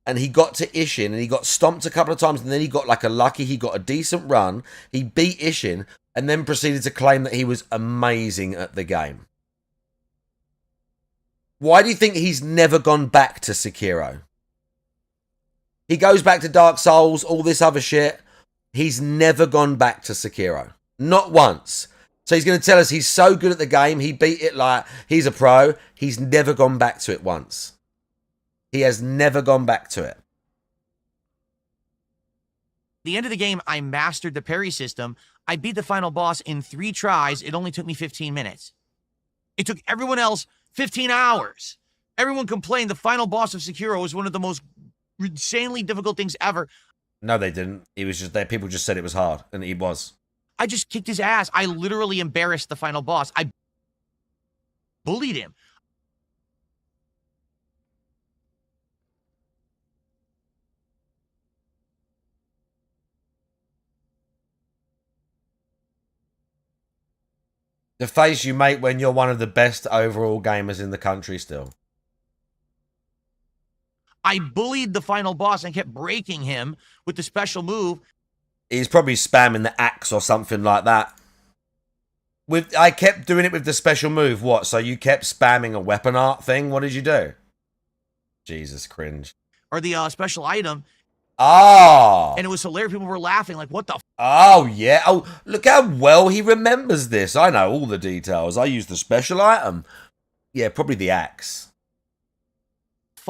And he got to Ishin and he got stomped a couple of times and then he got like he got a decent run. He beat Ishin and then proceeded to claim that he was amazing at the game. Why do you think he's never gone back to Sekiro? He goes back to Dark Souls, all this other shit. He's never gone back to Sekiro. Not once. So he's going to tell us he's so good at the game, he beat it like he's a pro. He's never gone back to it once. He has never gone back to it. At the end of the game, I mastered the parry system. I beat the final boss in 3 tries. It only took me 15 minutes. It took everyone else 15 hours. Everyone complained the final boss of Sekiro was one of the most insanely difficult things ever. No, they didn't. It was just that people just said it was hard, and it was. I just kicked his ass. I literally embarrassed the final boss. I bullied him. The face you make when you're one of the best overall gamers in the country still. I bullied the final boss and kept breaking him with the special move. He's probably spamming the axe or something like that. I kept doing it with the special move. What? So you kept spamming a weapon art thing? What did you do? Jesus, cringe. Or the special item. Oh. And it was hilarious. People were laughing like, what the Oh, yeah. Oh, look how well he remembers this. I know all the details. I used the special item. Yeah, probably the axe.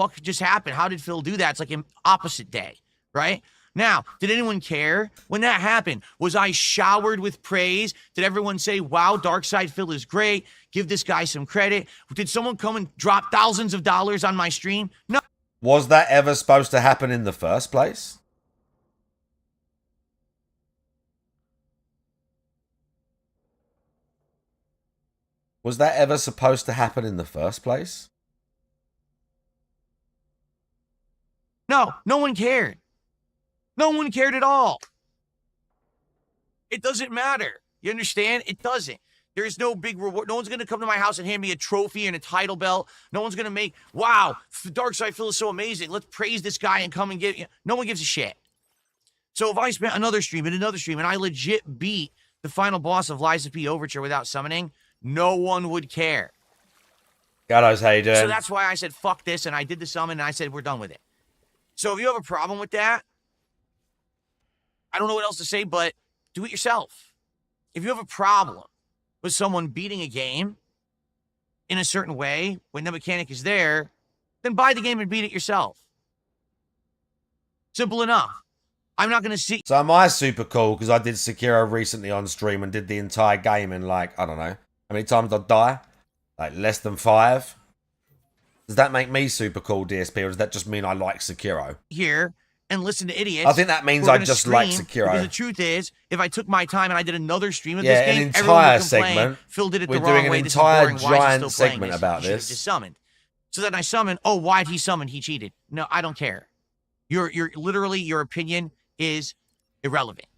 fuck just happened? How did Phil do that? It's like an opposite day, right? Now, did anyone care when that happened? Was I showered with praise? Did everyone say, wow, Darkside Phil is great? Give this guy some credit. Did someone come and drop thousands of dollars on my stream? No. Was that ever supposed to happen in the first place? Was that ever supposed to happen in the first place? No, no one cared. No one cared at all. It doesn't matter. You understand? It doesn't. There's no big reward. No one's going to come to my house and hand me a trophy and a title belt. No one's going to make, wow, Darkside Phil is so amazing. Let's praise this guy and come and get, no one gives a shit. So if I spent another stream and I legit beat the final boss of Liza P. Overture without summoning, no one would care. Gallows, how you doing? So that's why I said, fuck this, and I did the summon, and I said, we're done with it. So if you have a problem with that, I don't know what else to say, but do it yourself. If you have a problem with someone beating a game in a certain way when the mechanic is there, then buy the game and beat it yourself. Simple enough. I'm not going to see... So am I super cool because I did Sekiro recently on stream and did the entire game in like, I don't know, how many times I'd die? Like less than 5? Does that make me super cool, DSP, or does that just mean I like Sekiro? Here and listen to idiots. I think that means I just like Sekiro. Because the truth is, if I took my time and I did another stream of yeah, this game, an everyone entire would complain, segment. Phil did it We're the wrong doing an way. entire This is boring. Why is he giant still playing segment this? about He should have this. just summoned. So then I summoned. Oh, why'd he summon? He cheated. No, I don't care. You're literally, your opinion is irrelevant.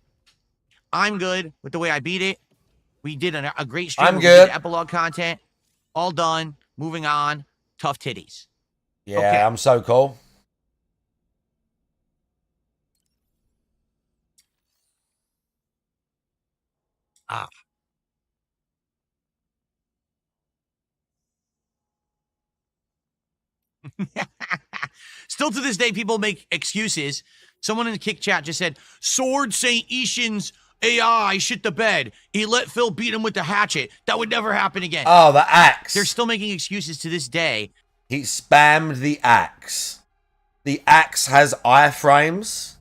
I'm good with the way I beat it. We did a great stream. I'm We good. did epilogue content. All done. Moving on. Tough titties. Yeah, Okay. I'm so cool. Ah. Still to this day, people make excuses. Someone in the kick chat just said, Sword Saint Ishin's AI shit the bed. He let Phil beat him with the hatchet. That would never happen again. Oh, the axe. They're still making excuses to this day. He spammed the axe. The axe has iframes.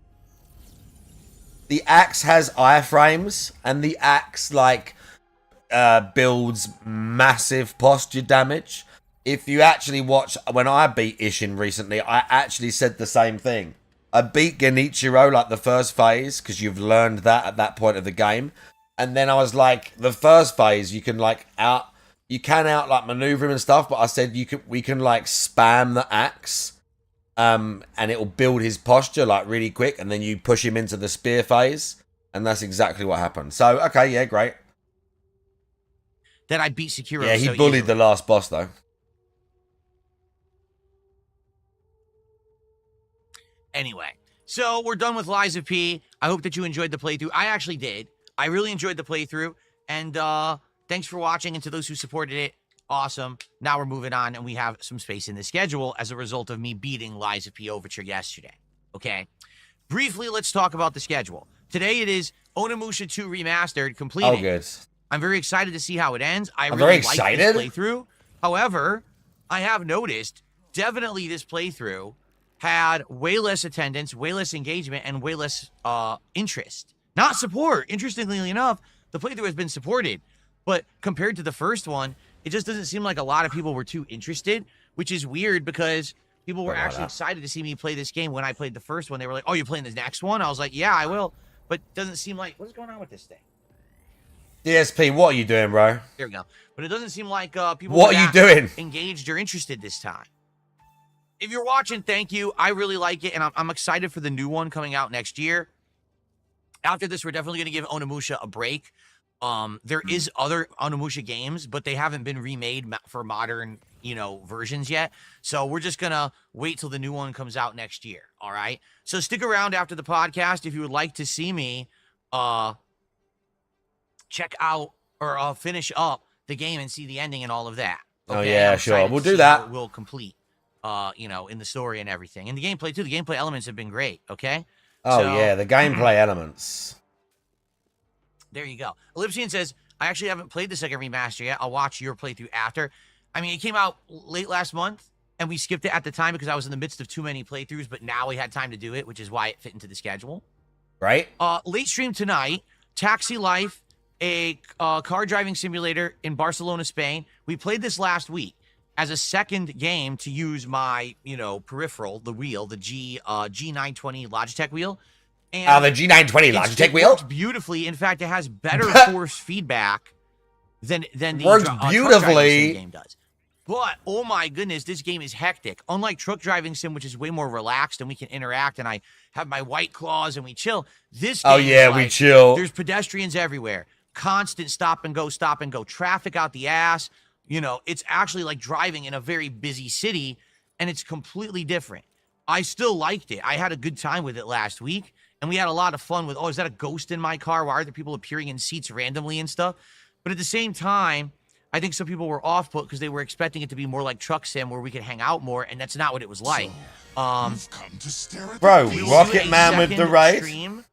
The axe has iframes, and the axe, like, builds massive posture damage. If you actually watch, when I beat Ishin recently, I actually said the same thing. I beat Genichiro, like, the first phase, because you've learned that at that point of the game. And then I was like, the first phase, you can, like, like, maneuver him and stuff, but I said we can, like, spam the axe, and it will build his posture, like, really quick, and then you push him into the spear phase, and that's exactly what happened. So, okay, yeah, great. That I beat Sekiro. Yeah, he so bullied easily. the last boss, though. Anyway, so we're done with Liza P. I hope that you enjoyed the playthrough. I actually did. I really enjoyed the playthrough. And thanks for watching. And to those who supported it, awesome. Now we're moving on, and we have some space in the schedule as a result of me beating Liza P. Overture yesterday. Okay? Briefly, let's talk about the schedule. Today it is Onimusha 2 Remastered, completing. Oh, good. I'm very excited to see how it ends. I'm very really like excited. this playthrough. However, I have noticed definitely this playthrough had way less attendance, way less engagement, and way less interest. Not support. Interestingly enough, the playthrough has been supported. But compared to the first one, it just doesn't seem like a lot of people were too interested, which is weird because people were actually excited to see me play this game when I played the first one. They were like, oh, you're playing the next one? I was like, yeah, I will. But it doesn't seem like... What is going on with this thing? DSP, what are you doing, bro? There we go. But it doesn't seem like people What were are you that doing? engaged or interested this time. If you're watching, thank you. I really like it, and I'm excited for the new one coming out next year. After this, we're definitely going to give Onimusha a break. There is other Onimusha games, but they haven't been remade for modern, versions yet. So we're just going to wait till the new one comes out next year, all right? So stick around after the podcast if you would like to see me check out or finish up the game and see the ending and all of that. Oh, Okay? yeah, I'm sure. excited We'll to do see how that. it will complete, in the story and everything. And the gameplay, too. The gameplay elements have been great, okay? Oh, So, yeah, the gameplay elements. there you go. Ellipsian says, I actually haven't played the second remaster yet. I'll watch your playthrough after. I mean, it came out late last month, and we skipped it at the time because I was in the midst of too many playthroughs, but now we had time to do it, which is why it fit into the schedule. Right? Late stream tonight, Taxi Life, a car driving simulator in Barcelona, Spain. We played this last week as a second game to use my, peripheral, the wheel, the G920 Logitech wheel. And the G920 Logitech wheel? It works beautifully. In fact, it has better force feedback than the works truck beautifully. driving sim game does. But, oh my goodness, this game is hectic. Unlike truck driving sim, which is way more relaxed and we can interact and I have my white claws and we chill. This game is we chill. There's pedestrians everywhere. Constant stop and go, traffic out the ass. It's actually like driving in a very busy city, and it's completely different. I still liked it. I had a good time with it last week, and we had a lot of fun with, is that a ghost in my car? Why are there people appearing in seats randomly and stuff? But at the same time, I think some people were off-put because they were expecting it to be more like Truck Sim where we could hang out more, and that's not what it was like. Bro, Rocket Man with the raid. Stream.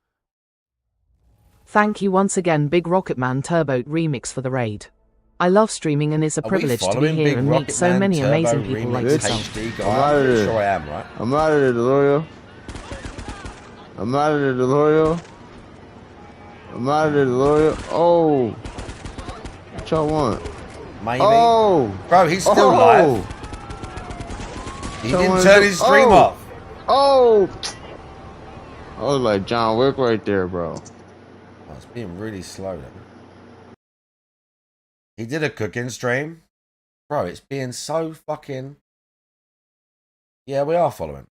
Thank you once again, Big Rocket Man Turbo Remix for the raid. I love streaming and it's a privilege to be here and meet so many amazing people like yourself. I'm out of there. Sure I am, right? I'm out of there, DeLoreal. I'm out of there, DeLoreal. I'm out of there, DeLoreal. Oh. What y'all want? Maybe. Oh. Bro, he's still live. He didn't turn his stream off. Oh. I was like John Wick right there, bro. Oh, it's being really slow then. He did a cooking stream. Bro, it's being so fucking... Yeah, we are following.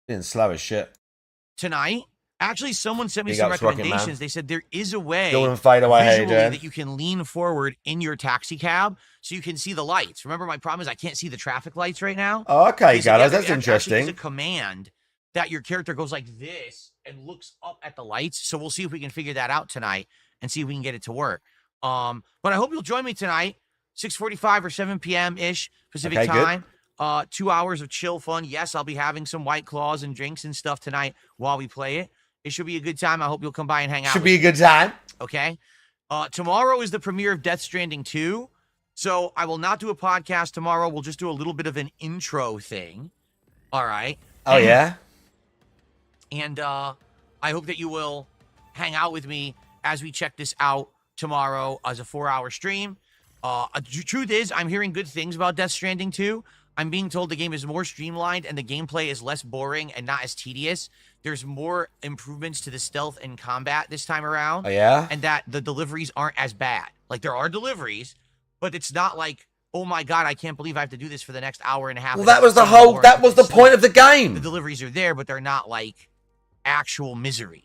Being slow as shit. Tonight, actually, someone sent me some recommendations. They said there is a way visually that you can lean forward in your taxi cab so you can see the lights. Remember, my problem is I can't see the traffic lights right now. Oh, okay, guys, that's interesting. There's a command that your character goes like this and looks up at the lights. So we'll see if we can figure that out tonight and see if we can get it to work. But I hope you'll join me tonight, 6:45 or 7 p.m.-ish Pacific time. 2 hours of chill fun. Yes, I'll be having some White Claws and drinks and stuff tonight while we play it. It should be a good time. I hope you'll come by and hang out. Should be a good time. Okay. Tomorrow is the premiere of Death Stranding 2. So I will not do a podcast tomorrow. We'll just do a little bit of an intro thing. All right. Oh, yeah? And I hope that you will hang out with me as we check this out tomorrow as a 4-hour stream. The truth is, I'm hearing good things about Death Stranding 2. I'm being told the game is more streamlined and the gameplay is less boring and not as tedious. There's more improvements to the stealth and combat this time around. Oh, yeah? And that the deliveries aren't as bad. Like, there are deliveries, but it's not like, oh my God, I can't believe I have to do this for the next hour and a half. Well, that was the point of the game. The deliveries are there, but they're not like actual misery.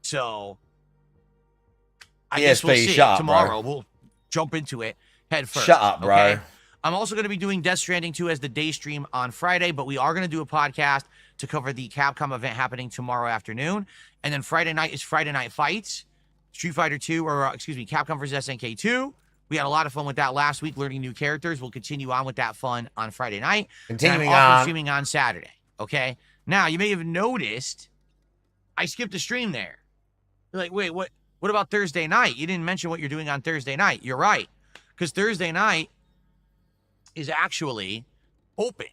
So I guess we'll see. Tomorrow we'll jump into it head first. Shut up, bro. Okay? I'm also going to be doing Death Stranding 2 as the day stream on Friday, but we are going to do a podcast to cover the Capcom event happening tomorrow afternoon. And then Friday night is Friday Night Fights, Street Fighter 2, Capcom vs. SNK 2. We had a lot of fun with that last week, learning new characters. We'll continue on with that fun on Friday night. Continuing and I'm also on. streaming on Saturday, okay? Now, you may have noticed I skipped a stream there. You're like, wait, what about Thursday night? You didn't mention what you're doing on Thursday night. You're right, because Thursday night is actually open.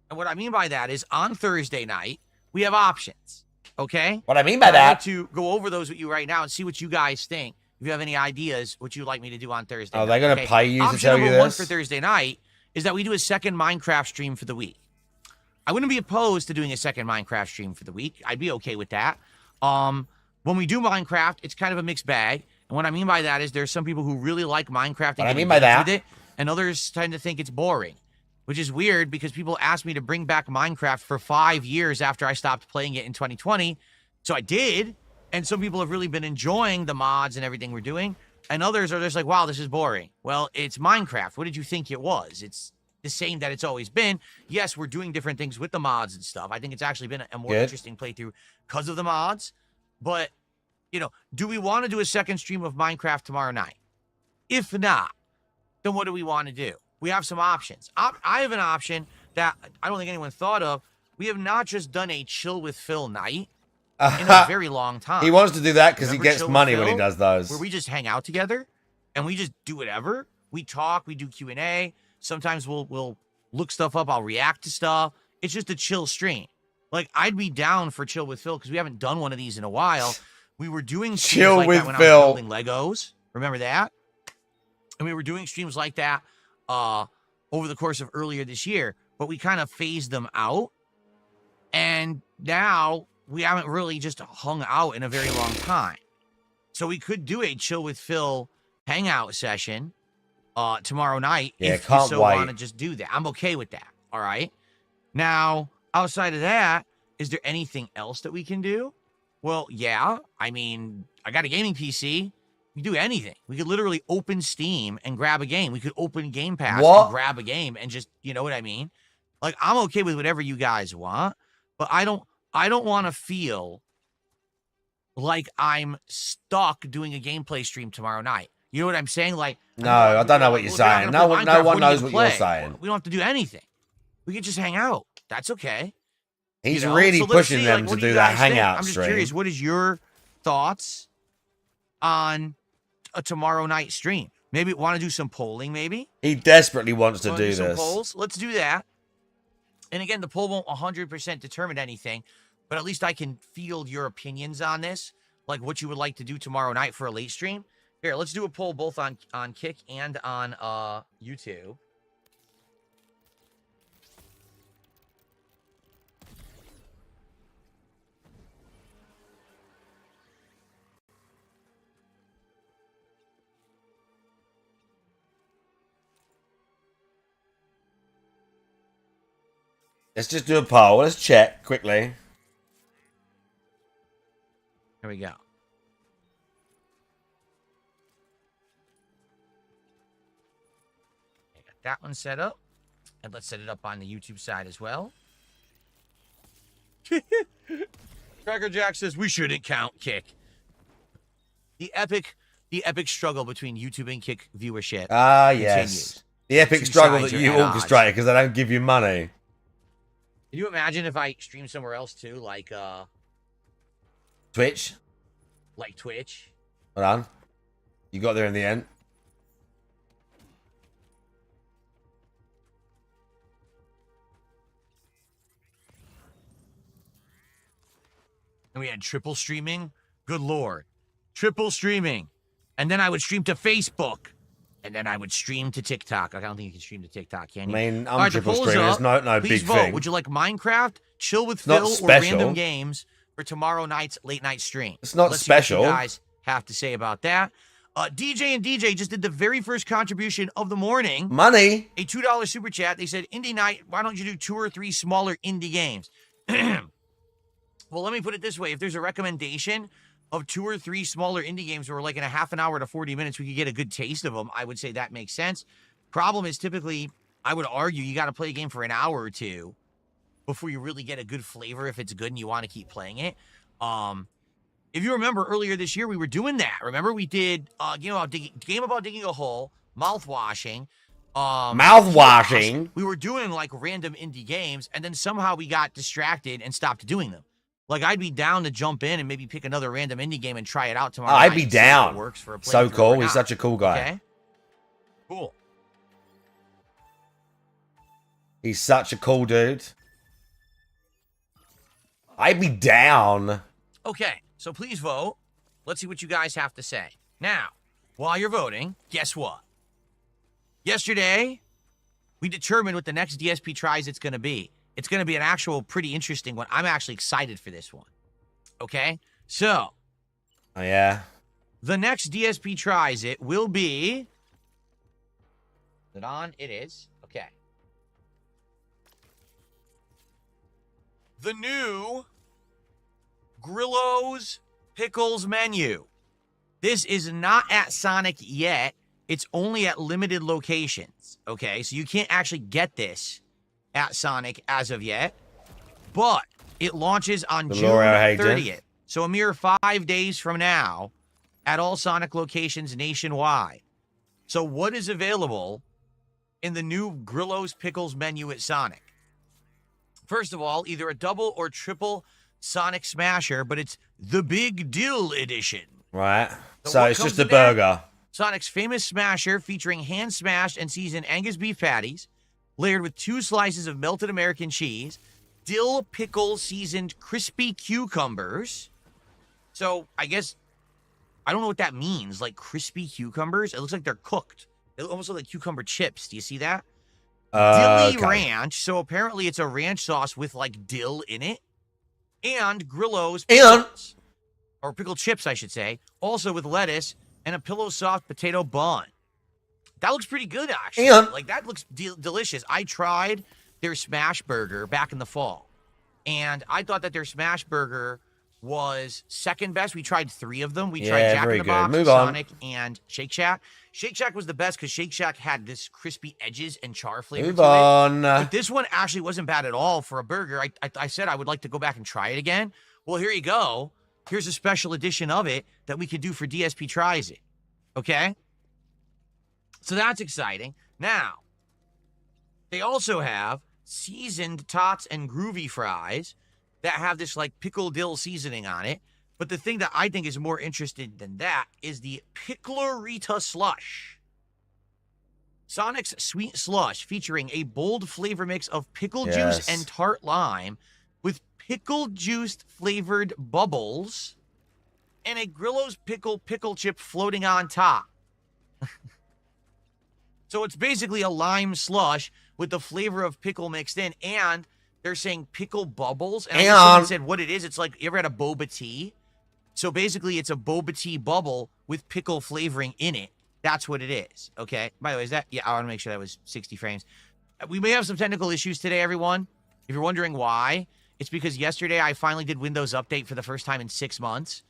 And what I mean by that is on Thursday night, we have options, okay? What I mean by that... I'd like to go over those with you right now and see what you guys think. If you have any ideas, what you'd like me to do on Thursday night. Are they going to pay you to tell you this? Option number one for Thursday night is that we do a second Minecraft stream for the week. I wouldn't be opposed to doing a second Minecraft stream for the week. I'd be okay with that. When we do Minecraft, it's kind of a mixed bag. And what I mean by that is there's some people who really like Minecraft and with it, and others tend to think it's boring, which is weird because people asked me to bring back Minecraft for 5 years after I stopped playing it in 2020. So I did. And some people have really been enjoying the mods and everything we're doing. And others are just like, wow, this is boring. Well, it's Minecraft. What did you think it was? It's the same that it's always been. Yes, we're doing different things with the mods and stuff. I think it's actually been a more interesting playthrough because of the mods. But, do we want to do a second stream of Minecraft tomorrow night? If not, then what do we want to do? We have some options. I have an option that I don't think anyone thought of. we have not just done a chill with Phil night in a very long time. He wants to do that because he Remember gets Chill with money when he Phil, does those. where we just hang out together and we just do whatever. We talk, we do Q&A. Sometimes we'll look stuff up. I'll react to stuff. It's just a chill stream. Like, I'd be down for Chill with Phil because we haven't done one of these in a while. We were doing streams Chill like with that when Phil. I was building Legos. Remember that? And we were doing streams like that over the course of earlier this year, but we kind of phased them out. And now we haven't really just hung out in a very long time. So we could do a Chill with Phil hangout session tomorrow night if you so want to just do that. I'm okay with that. All right. Now, outside of that, is there anything else that we can do? Well, yeah. I mean, I got a gaming PC. We do anything. We could literally open Steam and grab a game. We could open Game Pass and grab a game and just, you know what I mean? Like, I'm okay with whatever you guys want, but I don't want to feel like I'm stuck doing a gameplay stream tomorrow night. You know what I'm saying? Like, no, I don't know what you're saying. No one knows what you're saying. We don't have to do anything. We can just hang out. That's okay. He's really pushing them to do that hangout I'm just stream. curious, what is your thoughts on a tomorrow night stream? Maybe want to do some polling, maybe? He desperately wants to do some this. Polls? Let's do that. And again, the poll won't 100% determine anything, but at least I can field your opinions on this, like what you would like to do tomorrow night for a late stream. Here, let's do a poll both on Kick and on YouTube. Let's just do a poll. Let's check quickly. Here we go. I got that one set up. And let's set it up on the YouTube side as well. Cracker Jack says we shouldn't count Kick. The epic struggle between YouTube and Kick viewership. Ah, continues. yes. The epic struggle that you orchestrated because they don't give you money. Can you imagine if I stream somewhere else too, like Twitch? Like Twitch? Hold on. You got there in the end. And we had triple streaming? Good lord. Triple streaming. And then I would stream to Facebook. And then I would stream to TikTok. I don't think you can stream to TikTok, can you? I mean, I'm right, triple streaming. It's no Please big vote. thing. Would you like Minecraft, Chill with Not Phil, or special. random games for tomorrow night's late night stream? It's not Let's see what special. you guys have to say about that. DJ and DJ just did the very first contribution of the morning. Money. A $2 super chat. They said, Indie night, why don't you do 2 or 3 smaller indie games? Well, let me put it this way. If there's a recommendation of 2 or 3 smaller indie games where like in a half an hour to 40 minutes, we could get a good taste of them, I would say that makes sense. Problem is typically, I would argue you got to play a game for an hour or two before you really get a good flavor if it's good and you want to keep playing it. If you remember earlier this year, we were doing that. Remember we did game about digging a hole, mouth-washing. Mouth-washing? We were doing like random indie games and then somehow we got distracted and stopped doing them. Like, I'd be down to jump in and maybe pick another random indie game and try it out tomorrow night. I'd be down. Works for a so playthrough cool. or He's not. such a cool guy. Okay. Cool. He's such a cool dude. I'd be down. Okay, so please vote. Let's see what you guys have to say. Now, while you're voting, guess what? Yesterday, we determined what the next DSP tries it's going to be. It's going to be an actual pretty interesting one. I'm actually excited for this one. Okay? So. Oh, yeah? The next DSP tries it will be. Is it on? It is. Okay. The new Grillo's Pickles menu. This is not at Sonic yet. It's only at limited locations. Okay? So you can't actually get this at Sonic as of yet, but it launches on June 30th. So a mere 5 days from now at all Sonic locations nationwide. So what is available in the new Grillo's Pickles menu at Sonic? First of all, either a double or triple Sonic Smasher, but it's the Big Dill Edition. Right. So So what it's comes just a in there? burger. Sonic's famous smasher featuring hand-smashed and seasoned Angus beef patties, layered with 2 slices of melted American cheese, dill pickle seasoned crispy cucumbers. So I guess, I don't know what that means, like crispy cucumbers. It looks like they're cooked. They almost look like cucumber chips. Do you see that? Dilly Okay. ranch. So apparently it's a ranch sauce with like dill in it. And Grillo's And- pickles. Or pickled chips, I should say. Also with lettuce and a pillow soft potato bun. That looks pretty good, actually. And- Like, that looks delicious. I tried their smash burger back in the fall. And I thought that their smash burger was second best. We tried 3 of them. We tried Yeah, Jack very in the good. Box, Move on. Sonic, and Shake Shack. Shake Shack was the best because Shake Shack had this crispy edges and char flavor Move to it. on. But this one actually wasn't bad at all for a burger. I said I would like to go back and try it again. Well, here you go. Here's a special edition of it that we could do for DSP Tries It. Okay? So that's exciting. Now, they also have seasoned tots and groovy fries that have this like pickle dill seasoning on it. But the thing that I think is more interesting than that is the Picklerita Slush. Sonic's sweet slush featuring a bold flavor mix of pickle juice Yes. and tart lime with pickle juiced flavored bubbles and a Grillo's pickle chip floating on top. So it's basically a lime slush with the flavor of pickle mixed in, and they're saying pickle bubbles. And someone said what it is. It's like, you ever had a boba tea? So basically, it's a boba tea bubble with pickle flavoring in it. That's what it is. Okay. By the way, is that? Yeah, I want to make sure that was 60 frames. We may have some technical issues today, everyone. If you're wondering why, it's because yesterday I finally did Windows Update for the first time in 6 months.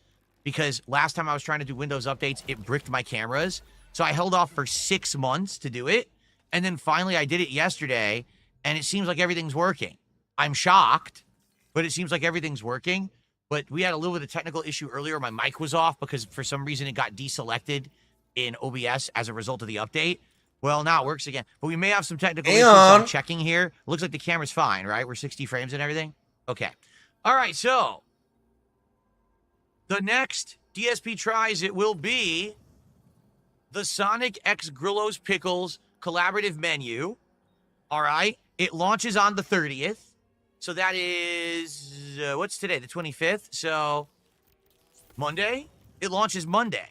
Because last time I was trying to do Windows updates, it bricked my cameras. So I held off for 6 months to do it. And then finally I did it yesterday, and it seems like everything's working. I'm shocked, but it seems like everything's working. But we had a little bit of technical issue earlier. My mic was off because for some reason it got deselected in OBS as a result of the update. Well, now it works again. But we may have some technical issues. So I'm checking here. It looks like the camera's fine, right? We're 60 frames and everything. Okay. All right, so the next DSP Tries It will be the Sonic X Grillo's Pickles collaborative menu. All right. It launches on the 30th. So that is, what's today? The 25th. So Monday? It launches Monday.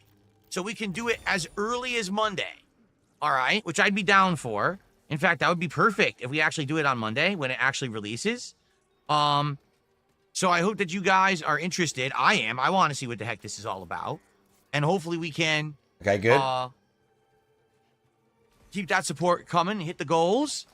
So we can do it as early as Monday. All right. Which I'd be down for. In fact, that would be perfect if we actually do it on Monday when it actually releases. So I hope that you guys are interested. I am. I want to see what the heck this is all about. And hopefully we can Okay, good. keep that support coming. Hit the goals.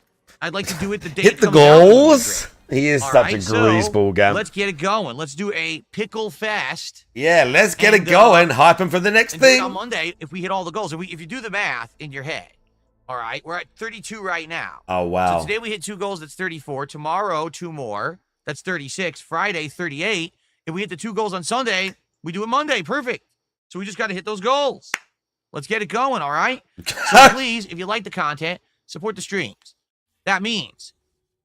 I'd like to do it the day Hit it the comes out. That would be goals. great. He is All such right, a so greaseball game. let's get it going. Let's do a pickle fest. Yeah, let's get And, it going. Hype him for the next And do it thing. on Monday if we hit all the goals. If you do the math in your head, all right, we're at 32 right now. Oh, wow. So today we hit 2 goals. That's 34. Tomorrow, 2 more. That's 36. Friday, 38. If we hit the 2 goals on Sunday, we do it Monday. Perfect. So we just got to hit those goals. Let's get it going, all right? So please, if you like the content, support the streams. That means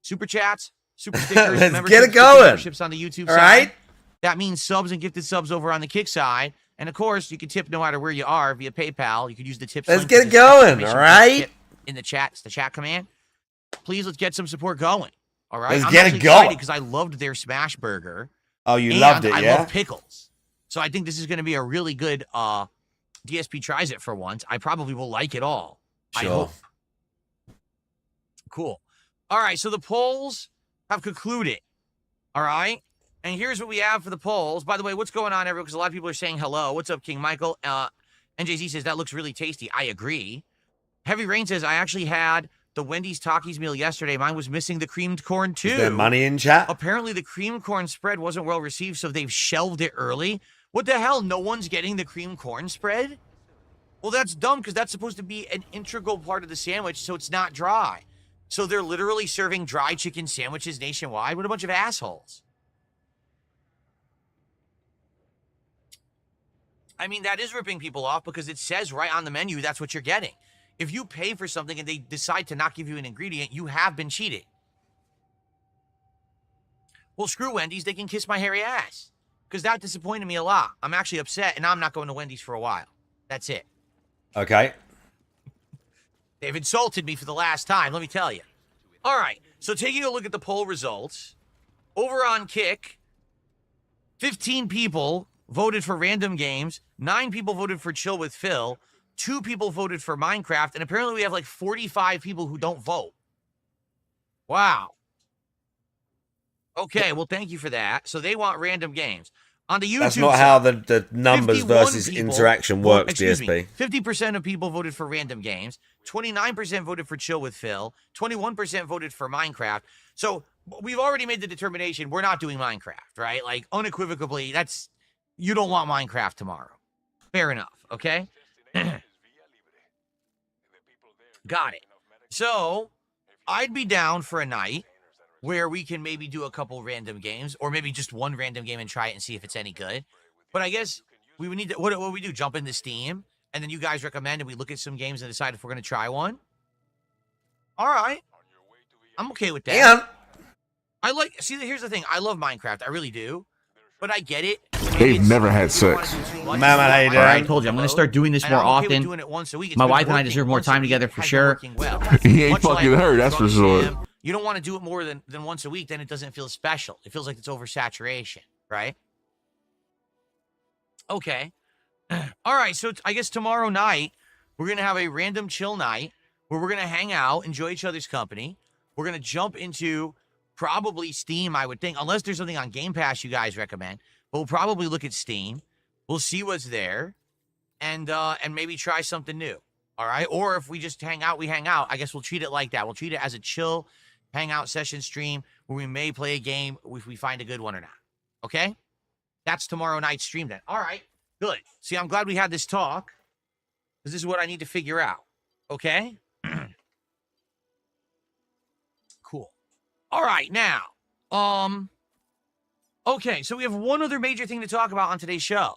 super chats, super stickers, Let's memberships, get it going. memberships on the YouTube All side. right. That means subs and gifted subs over on the Kick side. And of course, you can tip no matter where you are via PayPal. You could use the tips. Let's link get for it this going, exclamation all right? tip in the chat. It's the chat command. Please, let's get some support going. All right. Let's get it going. Because I loved their smash burger. Oh, you and loved it, I yeah? love pickles. So I think this is going to be a really good DSP Tries It for once. I probably will like it all. I Sure. hope. Cool. All right, so the polls have concluded. All right? And here's what we have for the polls. By the way, what's going on, everyone? Because a lot of people are saying hello. What's up, King Michael? NJZ says, that looks really tasty. I agree. Heavy Rain says, I actually had the Wendy's Takis meal yesterday. Mine was missing the creamed corn, too. Is there money in chat? Apparently, the cream corn spread wasn't well received, so they've shelved it early. What the hell? No one's getting the cream corn spread? Well, that's dumb because that's supposed to be an integral part of the sandwich, so it's not dry. So they're literally serving dry chicken sandwiches nationwide? What a bunch of assholes. I mean, that is ripping people off because it says right on the menu that's what you're getting. If you pay for something and they decide to not give you an ingredient, you have been cheated. Well, screw Wendy's. They can kiss my hairy ass. Because that disappointed me a lot. I'm actually upset, and I'm not going to Wendy's for a while. That's it. Okay. They've insulted me for the last time, let me tell you. All right, so taking a look at the poll results, over on Kick, 15 people voted for random games, 9 people voted for Chill with Phil, 2 people voted for Minecraft, and apparently we have like 45 people who don't vote. Wow. Okay, well, thank you for that. So they want random games. On the YouTube That's not side, how the numbers versus interaction works, DSP. 50% of people voted for random games. 29% voted for Chill with Phil. 21% voted for Minecraft. So we've already made the determination we're not doing Minecraft, right? Like, unequivocally, that's... You don't want Minecraft tomorrow. Fair enough, okay? Got it. So, I'd be down for a night where we can maybe do a couple random games, or maybe just one random game and try it and see if it's any good. But I guess we would need to, what we do, jump into Steam, and then you guys recommend, and we look at some games and decide if we're going to try one? All right. I'm okay with that. Yeah. I like, see, here's the thing. I love Minecraft. I really do. But I get it. They've never had sex. Man, how you doing? All right, I told you, I'm going to start doing this more often. My wife and I deserve more time together for sure. He ain't fucking her, that's for sure. You don't want to do it more than once a week, then it doesn't feel special. It feels like it's oversaturation, right? Okay. All right, so I guess tomorrow night, we're going to have a random chill night where we're going to hang out, enjoy each other's company. We're going to jump into probably Steam, I would think, unless there's something on Game Pass you guys recommend. But we'll probably look at Steam. We'll see what's there, and maybe try something new, all right? Or if we just hang out, we hang out. I guess we'll treat it like that. We'll treat it as a chill hangout session stream where we may play a game if we find a good one or not. Okay? That's tomorrow night's stream then. All right. Good. See, I'm glad we had this talk because this is what I need to figure out. Okay? Cool. All right. Now, okay. So we have one other major thing to talk about on today's show.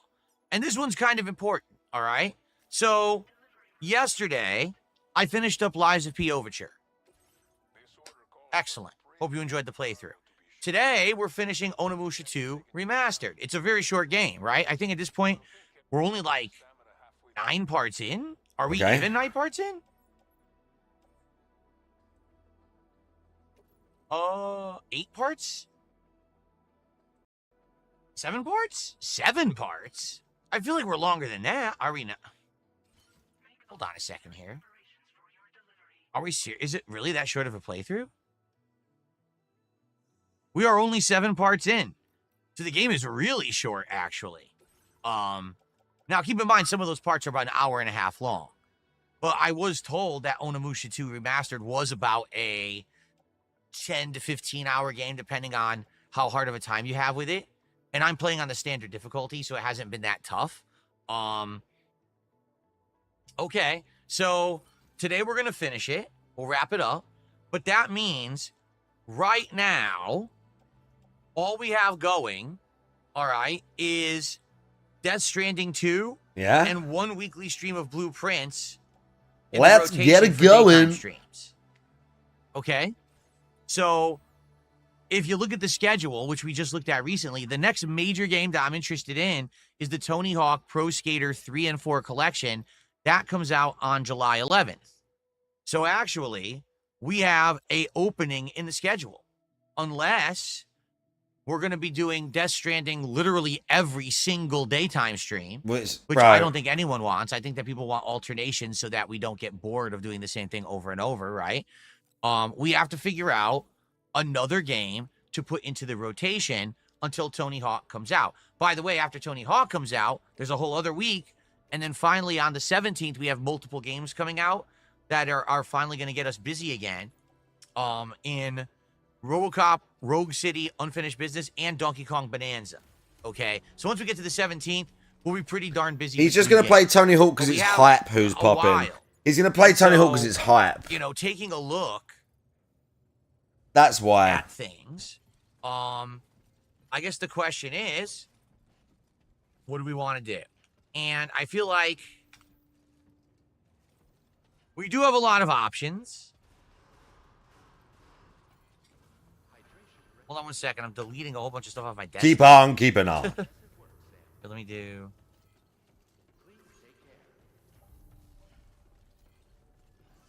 And this one's kind of important. All right? So yesterday, I finished up Lies of P Overture. Excellent. Hope you enjoyed the playthrough. Today, we're finishing Onimusha 2 Remastered. It's a very short game, right? I think at this point, we're only like 9 parts in. Are we even 9 parts in? 8 parts? 7 parts? 7 parts? I feel like we're longer than that. Are we not? Hold on a second here. Are we serious? Is it really that short of a playthrough? We are only 7 parts in. So the game is really short, actually. Now, keep in mind, some of those parts are about an hour and a half long. But I was told that Onimusha 2 Remastered was about a 10 to 15-hour game, depending on how hard of a time you have with it. And I'm playing on the standard difficulty, so it hasn't been that tough. Okay, so today we're going to finish it. We'll wrap it up. But that means right now, all we have going, all right, is Death Stranding 2 and 1 weekly stream of Blueprints. Let's get it going. Streams. Okay? So, if you look at the schedule, which we just looked at recently, the next major game that I'm interested in is the Tony Hawk Pro Skater 3 and 4 collection. That comes out on July 11th. So, actually, we have a opening in the schedule. Unless we're going to be doing Death Stranding literally every single daytime stream, which I don't think anyone wants. I think that people want alternations so that we don't get bored of doing the same thing over and over, right? We have to figure out another game to put into the rotation until Tony Hawk comes out. By the way, after Tony Hawk comes out, there's a whole other week. And then finally on the 17th, we have multiple games coming out that are finally going to get us busy again. In RoboCop, Rogue City, Unfinished Business, and Donkey Kong Bonanza. Okay? So once we get to the 17th, we'll be pretty darn busy. He's just going to play Tony Hawk because it's hype who's popping. He's going to play Tony Hawk because it's hype. You know, taking a look. That's why. At things. I guess the question is, what do we want to do? And I feel like we do have a lot of options. Hold on 1 second. I'm deleting a whole bunch of stuff off my desk. Keep on keeping on. Here, let me do.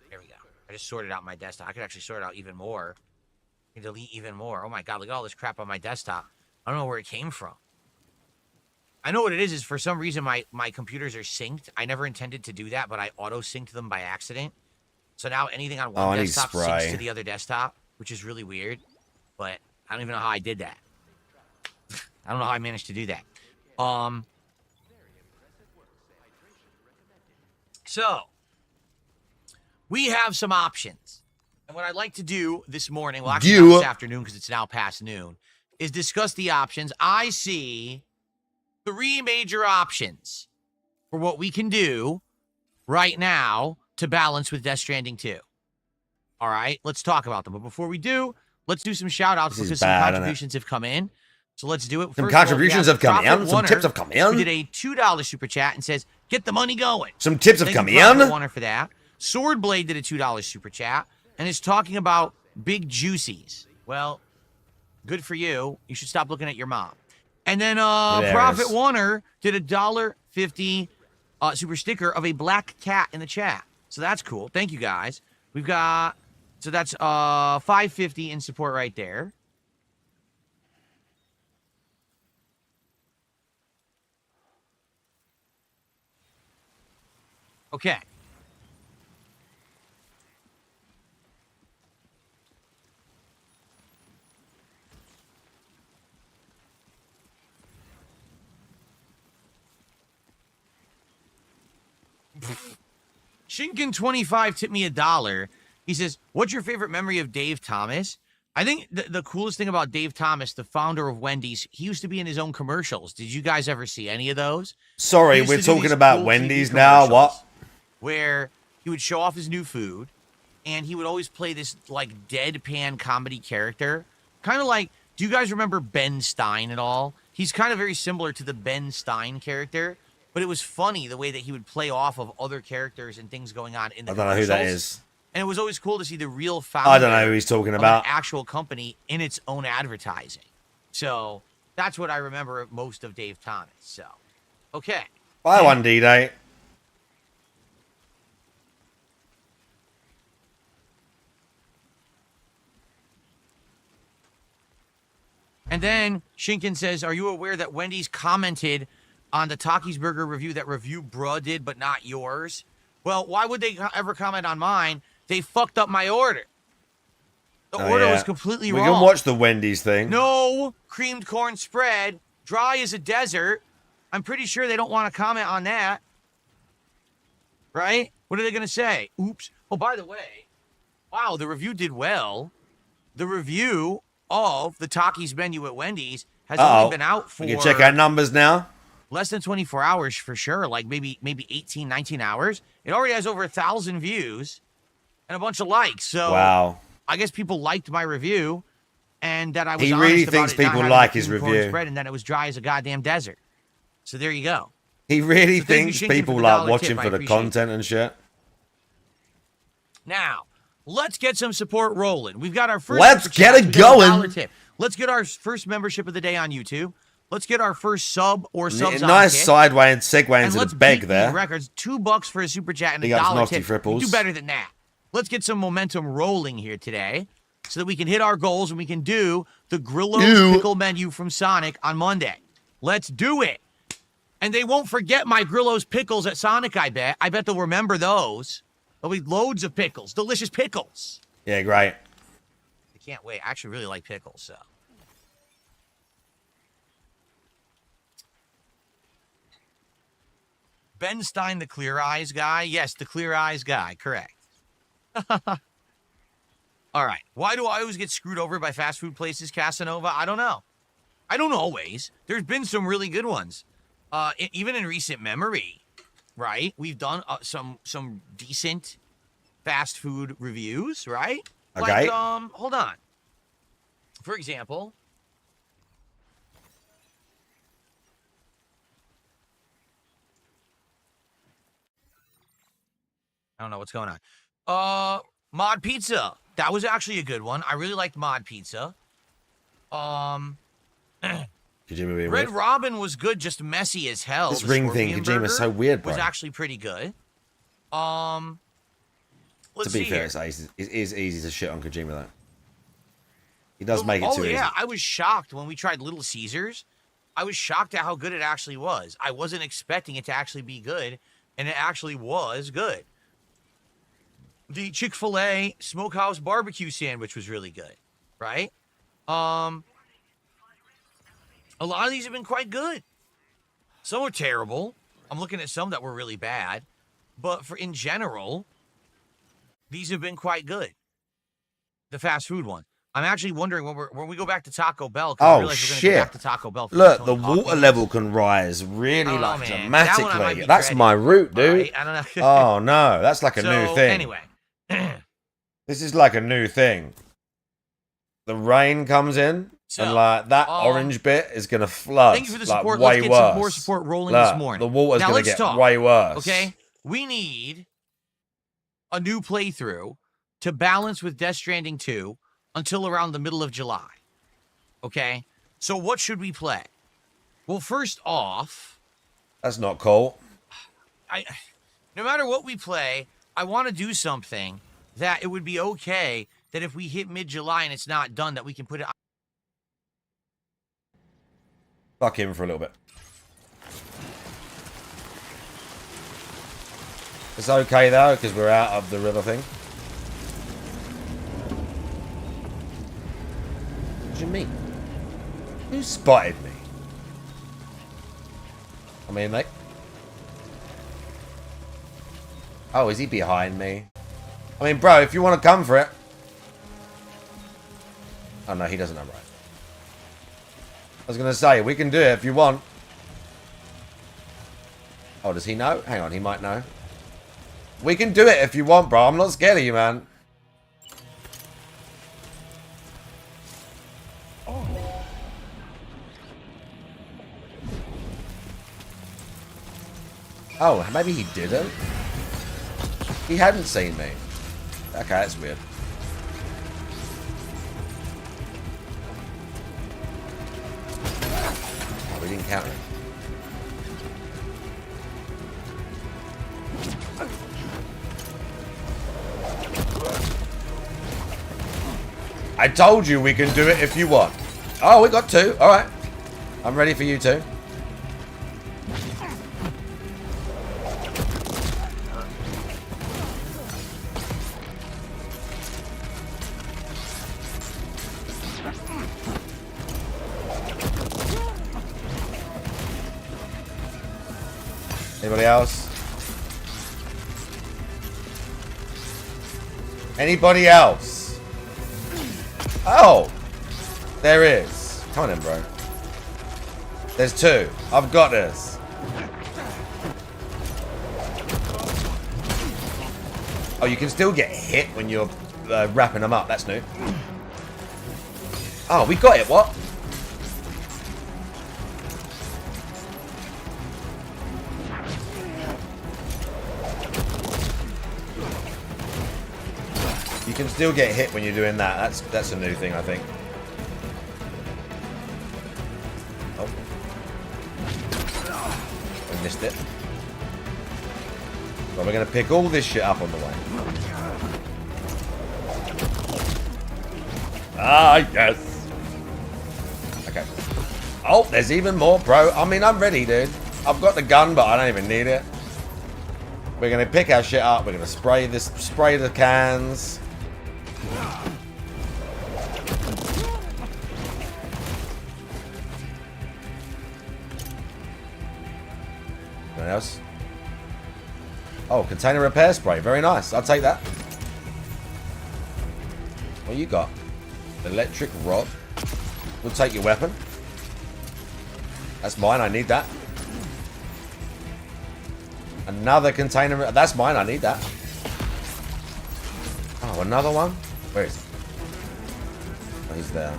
There we go. I just sorted out my desktop. I could actually sort it out even more. I can delete even more. Oh my god, look at all this crap on my desktop. I don't know where it came from. I know what it is for some reason my computers are synced. I never intended to do that, but I auto-synced them by accident. So now anything on one desktop syncs to the other desktop, which is really weird. But I don't even know how I did that. I don't know how I managed to do that. So, we have some options. And what I'd like to do this morning, well, actually not this afternoon because it's now past noon, is discuss the options. I see 3 major options for what we can do right now to balance with Death Stranding 2. All right, let's talk about them. But before we do, let's do some shout-outs because some contributions have come in. So let's do it. Some contributions have come in. Some tips have come in. We did a $2 super chat and says, get the money going. Some tips have come in. Warner for that. Swordblade did a $2 super chat and is talking about big juicies. Well, good for you. You should stop looking at your mom. And then Prophet Warner did a $1.50 super sticker of a black cat in the chat. So that's cool. Thank you guys. We've got, so that's $5.50 in support right there. Okay. Shinkin25 tipped me $1. He says, what's your favorite memory of Dave Thomas? I think the coolest thing about Dave Thomas, the founder of Wendy's, he used to be in his own commercials. Did you guys ever see any of those? Sorry, we're talking about Wendy's now. What? Where he would show off his new food, and he would always play this, like, deadpan comedy character. Kind of like, do you guys remember Ben Stein at all? He's kind of very similar to the Ben Stein character. But it was funny the way that he would play off of other characters and things going on in the commercials. I don't know who that is. And it was always cool to see the real founder. I don't know who he's talking about. Of an actual company in its own advertising. So that's what I remember most of Dave Thomas. So, okay. Bye, one D-Day. And then Shinkin says, are you aware that Wendy's commented on the Takis Burger review that Review Bruh did, but not yours? Well, why would they ever comment on mine? They fucked up my order. The order was completely wrong. We can watch the Wendy's thing. No creamed corn spread. Dry as a desert. I'm pretty sure they don't want to comment on that. Right? What are they going to say? Oops. Oh, by the way, wow, the review did well. The review of the Takis menu at Wendy's has only been out for... We can check our numbers now. Less than 24 hours for sure, like maybe 18, 19 hours. It already has over 1,000 views and a bunch of likes. So wow. I guess people liked my review and that I was He honest really about thinks it not people having like the his cream corn review. spread and that it was dry as a goddamn desert. So there you go. He really So thank you, thinks Shinkin, people for the like $1 watching tip. I for the appreciate content and shit. Now, let's get some support rolling. We've got our first... Let's get it going. Tip. Let's get our first membership of the day on YouTube. Let's get our first sub or subs on Nice Kick. sideway and segue And into let's the beg beat there. these records. $2 for a super chat and Big ups, $1 Nasty tip. Fripples. Do better than that. Let's get some momentum rolling here today so that we can hit our goals and we can do the Grillo's pickle menu from Sonic on Monday. Let's do it. And they won't forget my Grillo's pickles at Sonic, I bet. I bet they'll remember those. There'll be loads of pickles. Delicious pickles. Yeah, great. I can't wait. I actually really like pickles, so. Ben Stein, the Clear Eyes guy? Yes, the Clear Eyes guy. Correct. All right. Why do I always get screwed over by fast food places, Casanova? I don't know. I don't always. There's been some really good ones. Even in recent memory, right? We've done some decent fast food reviews, right? Okay. Like, hold on. For example... I don't know what's going on. Mod Pizza. That was actually a good one. I really liked Mod Pizza. Red Robin was good, just messy as hell. This The ring thing, Scorpion Kojima's so Burger weird, bro. was actually pretty good. Let's To see be fair, here. it is easy to shit on Kojima though. He does make it too easy. I was shocked when we tried Little Caesars. I was shocked at how good it actually was. I wasn't expecting it to actually be good, and it actually was good. The Chick-fil-A Smokehouse Barbecue Sandwich was really good, right? A lot of these have been quite good. Some are terrible. I'm looking at some that were really bad. But in general, these have been quite good. The fast food one. I'm actually wondering when we go back to Taco Bell. Oh, shit. Go back to Taco Bell Look, the water level can rise really dramatically. That's my route, dude. Right, I don't know. Oh, no. That's like a new thing. Anyway. This is like a new thing. The rain comes in, and like that orange bit is going to flood. Thank you for the support. Like, way Let's get worse. some more support rolling Look, this morning. The water's now going to let's get talk, way worse. Okay? We need a new playthrough to balance with Death Stranding 2 until around the middle of July. Okay? So what should we play? Well, first off... That's not cool. No matter what we play, I want to do something that it would be okay that if we hit mid-July and it's not done, that we can put it... Fuck him for a little bit. It's okay, though, because we're out of the river thing. What do you mean? Who spotted me? I mean, like... Oh, is he behind me? I mean, bro, if you want to come for it... Oh, no, he doesn't know, right? I was going to say, we can do it if you want. Oh, does he know? Hang on, he might know. We can do it if you want, bro. I'm not scared of you, man. Oh, maybe he didn't? He hadn't seen me. Okay, that's weird. Oh, we didn't count it. I told you we can do it if you want. Oh, we got two. All right. I'm ready for you two. Anybody else? Anybody else? Oh! There is. Come on in, bro. There's two. I've got this. Oh, you can still get hit when you're wrapping them up. That's new. Oh, we got it. What? You can still get hit when you're doing that. That's a new thing, I think. Oh. I missed it. Well, we're going to pick all this shit up on the way. Ah, yes. Okay. Oh, there's even more, bro. I mean, I'm ready, dude. I've got the gun, but I don't even need it. We're going to pick our shit up. We're going to spray the cans. Anyone else? Oh, container repair spray. Very nice. I'll take that. What you got? Electric rod. We'll take your weapon. That's mine. I need that. Another container. That's mine. I need that. Oh, another one? Where is he? Oh, he's there.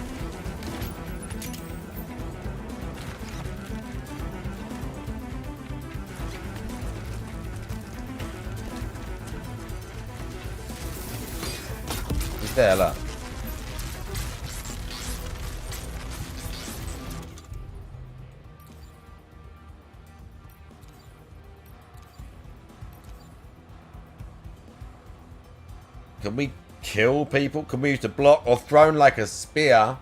He's there, look. Can we kill people? Can we use the block or thrown like a spear?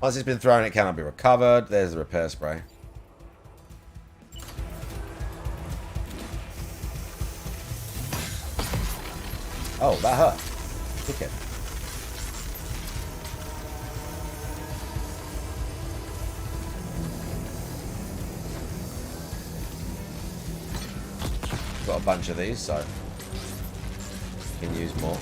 Once it's been thrown, it cannot be recovered. There's the repair spray. Oh, that hurt. Kick it. Got a bunch of these, so we can use more.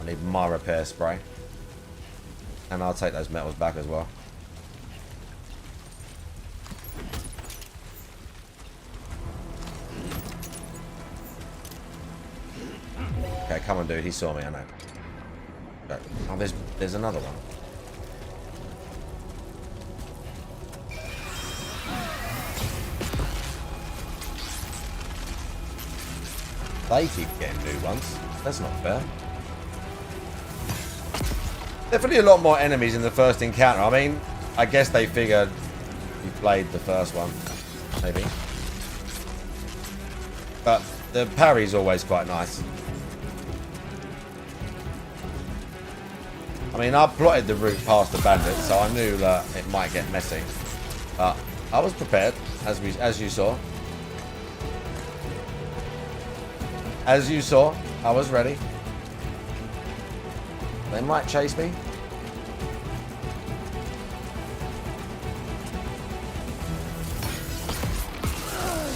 I need my repair spray. And I'll take those metals back as well. Okay, come on, dude. He saw me, I know. Oh, there's another one. They keep getting new ones. That's not fair. Definitely a lot more enemies in the first encounter. I mean, I guess they figured you played the first one, maybe. But the parry's always quite nice. I mean, I plotted the route past the bandits, so I knew that it might get messy. But I was prepared, as you saw. As you saw, I was ready. They might chase me.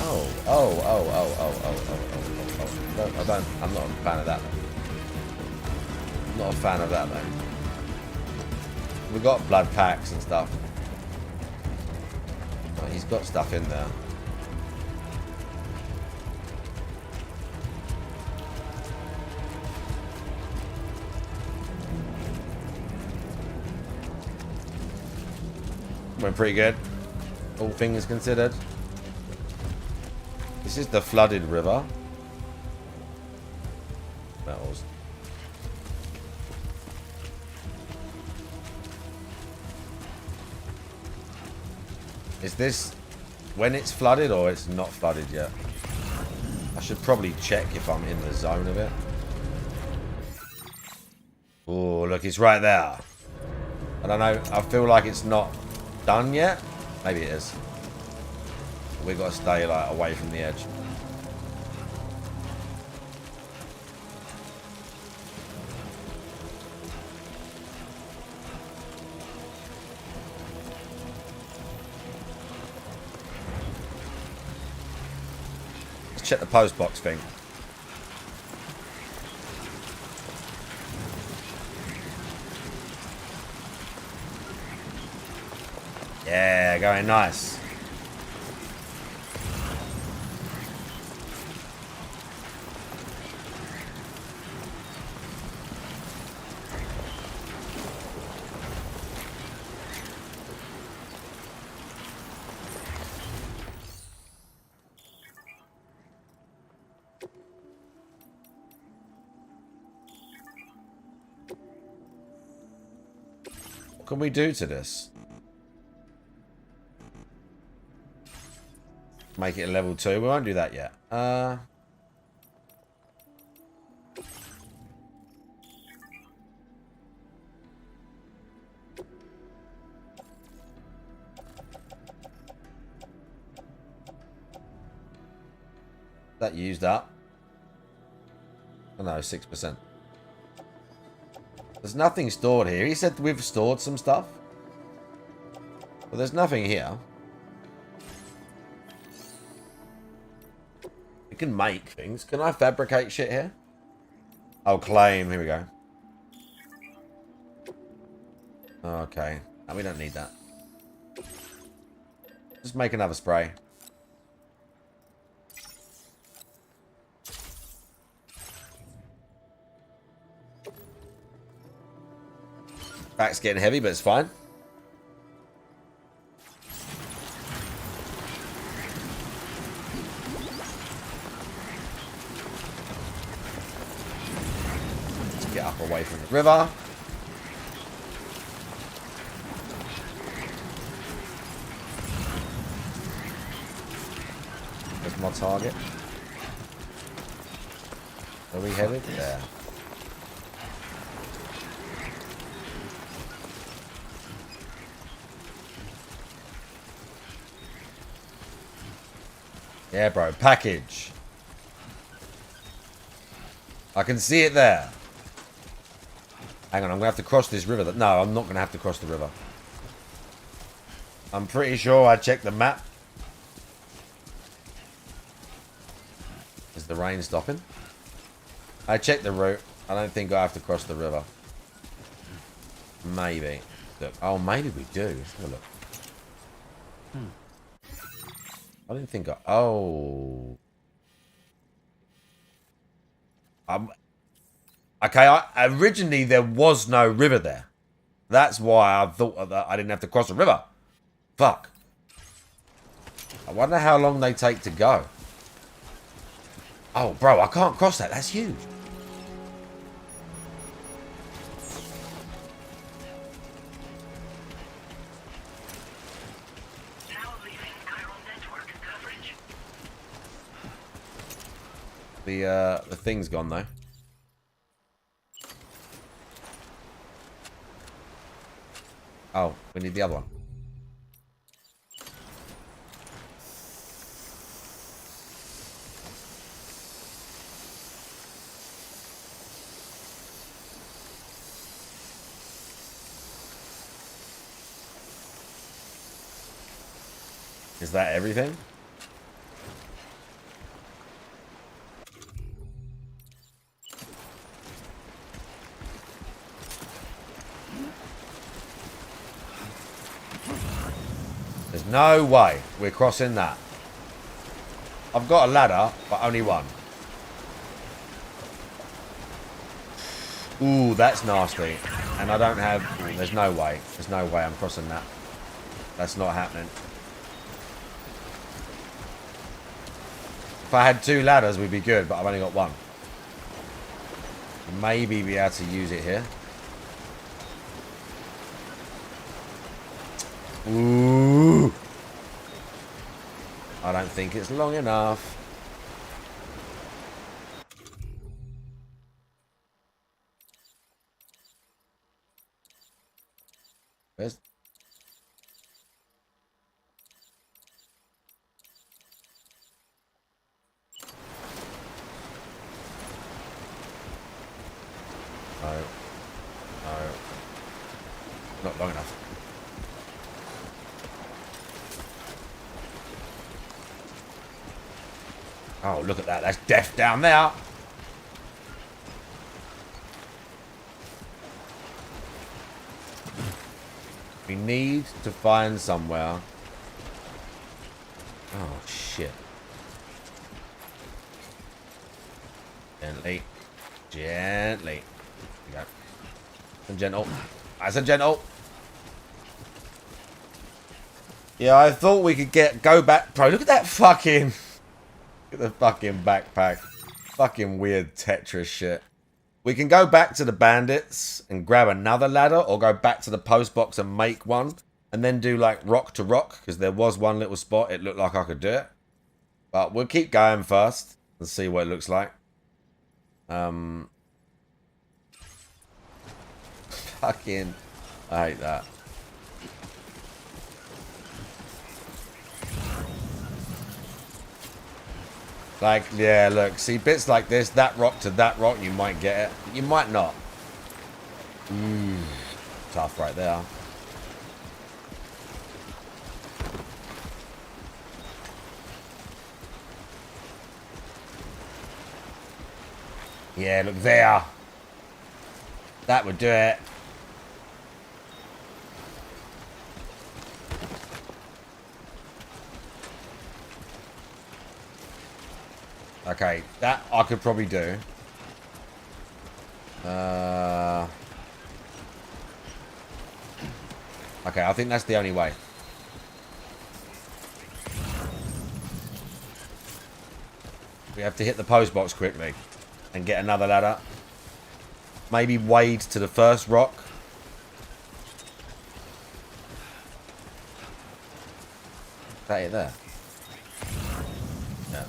Oh. I'm not a fan of that. Not a fan of that, man. We got blood packs and stuff. But he's got stuff in there. Went pretty good, all things considered. This is the flooded river. Metals. Is this when it's flooded or it's not flooded yet? I should probably check if I'm in the zone of it. Oh, look, it's right there. I don't know. I feel like it's not done yet. Maybe it is. We've got to stay like away from the edge. Let's check the post box thing. Yeah, going nice. What can we do to this? Make it a level 2. We won't do that yet. That used up. Oh no, 6%. There's nothing stored here. He said we've stored some stuff. But there's nothing here. We can make things. Can I fabricate shit here? Oh, claim. Here we go. Okay. No, we don't need that. Just make another spray. Back's getting heavy, but it's fine. Let's get up away from the river. target. Where are we headed? There. Yeah, bro. Package. I can see it there. Hang on, I'm going to have to cross this river. No, I'm not going to have to cross the river. I'm pretty sure I checked the map. Is the rain stopping? I checked the route. I don't think I have to cross the river. Maybe. Look. Oh, maybe we do. Let's have a look. I didn't think I... Oh. Okay, originally there was no river there. That's why I thought that I didn't have to cross the river. Fuck. I wonder how long they take to go. Oh, bro, I can't cross that. That's huge. The thing's gone though. Oh, we need the other one. Is that everything? There's no way we're crossing that. I've got a ladder, but only one. Ooh, that's nasty. And I don't have... Ooh, there's no way. There's no way I'm crossing that. That's not happening. If I had 2 ladders, we'd be good, but I've only got 1. Maybe be able to use it here. Ooh. I don't think it's long enough. Where's... No. No. Not long enough. Oh, look at that. That's death down there. We need to find somewhere. Oh, shit. Gently. Gently. There we go. And gentle. Nice and gentle. Yeah, I thought we could go back. Bro, look at that fucking... Look at the fucking backpack. Fucking weird Tetris shit. We can go back to the bandits and grab another ladder, or go back to the post box and make one, and then do like rock to rock, because there was one little spot it looked like I could do it. But we'll keep going first and see what it looks like. Fucking, I hate that. Like, yeah, look, see bits like this, that rock to that rock, you might get it. You might not. Tough right there. Yeah, look there. That would do it. Okay, that I could probably do. Okay, I think that's the only way. We have to hit the post box quickly and get another ladder. Maybe wade to the first rock. Is that it there? Yeah.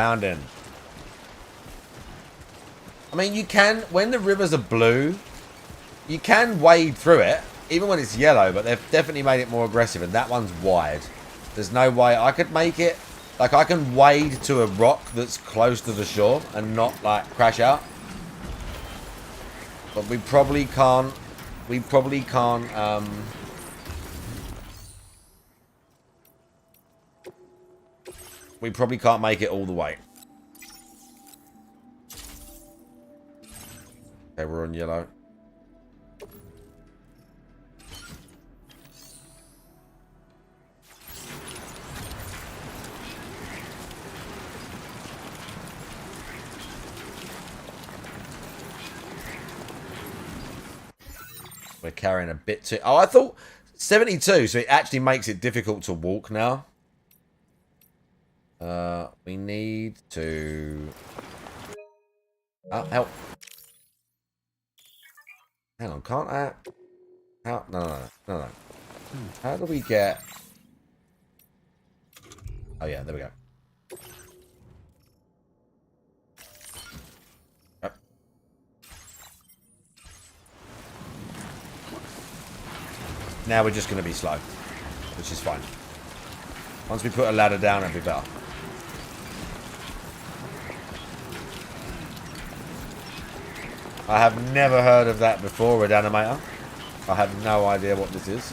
Pounding. I mean, you can, when the rivers are blue, you can wade through it, even when it's yellow, but they've definitely made it more aggressive, and that one's wide. There's no way I could make it, like, I can wade to a rock that's close to the shore and not, like, crash out. But we probably can't, we probably can't make it all the way. Okay, we're on yellow. We're carrying a bit too... Oh, I thought 72, so it actually makes it difficult to walk now. We need to... Oh, help. Hang on, can't I... How? No. How do we get... Oh, yeah, there we go. Yep. Now we're just going to be slow, which is fine. Once we put a ladder down, it'll be better. I have never heard of that before, Red Animator. I have no idea what this is.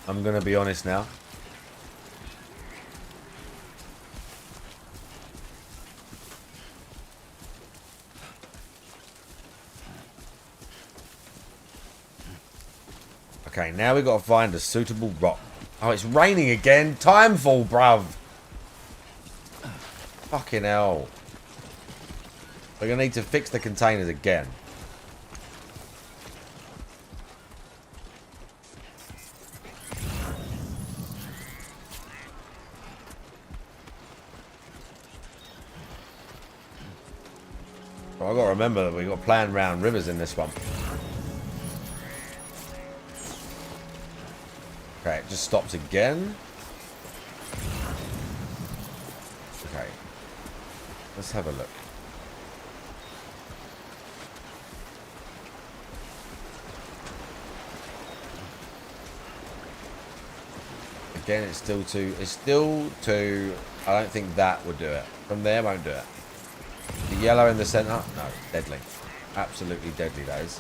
I'm going to be honest now. Okay, now we've got to find a suitable rock. Oh, it's raining again. Timefall, bruv. Fucking hell. We're going to need to fix the containers again. But I've got to remember that we've got planned round rivers in this one. Okay, it just stops again. Okay. Let's have a look. Again, it's still too... I don't think that would do it. From there, won't do it. The yellow in the centre? No, deadly. Absolutely deadly, that is.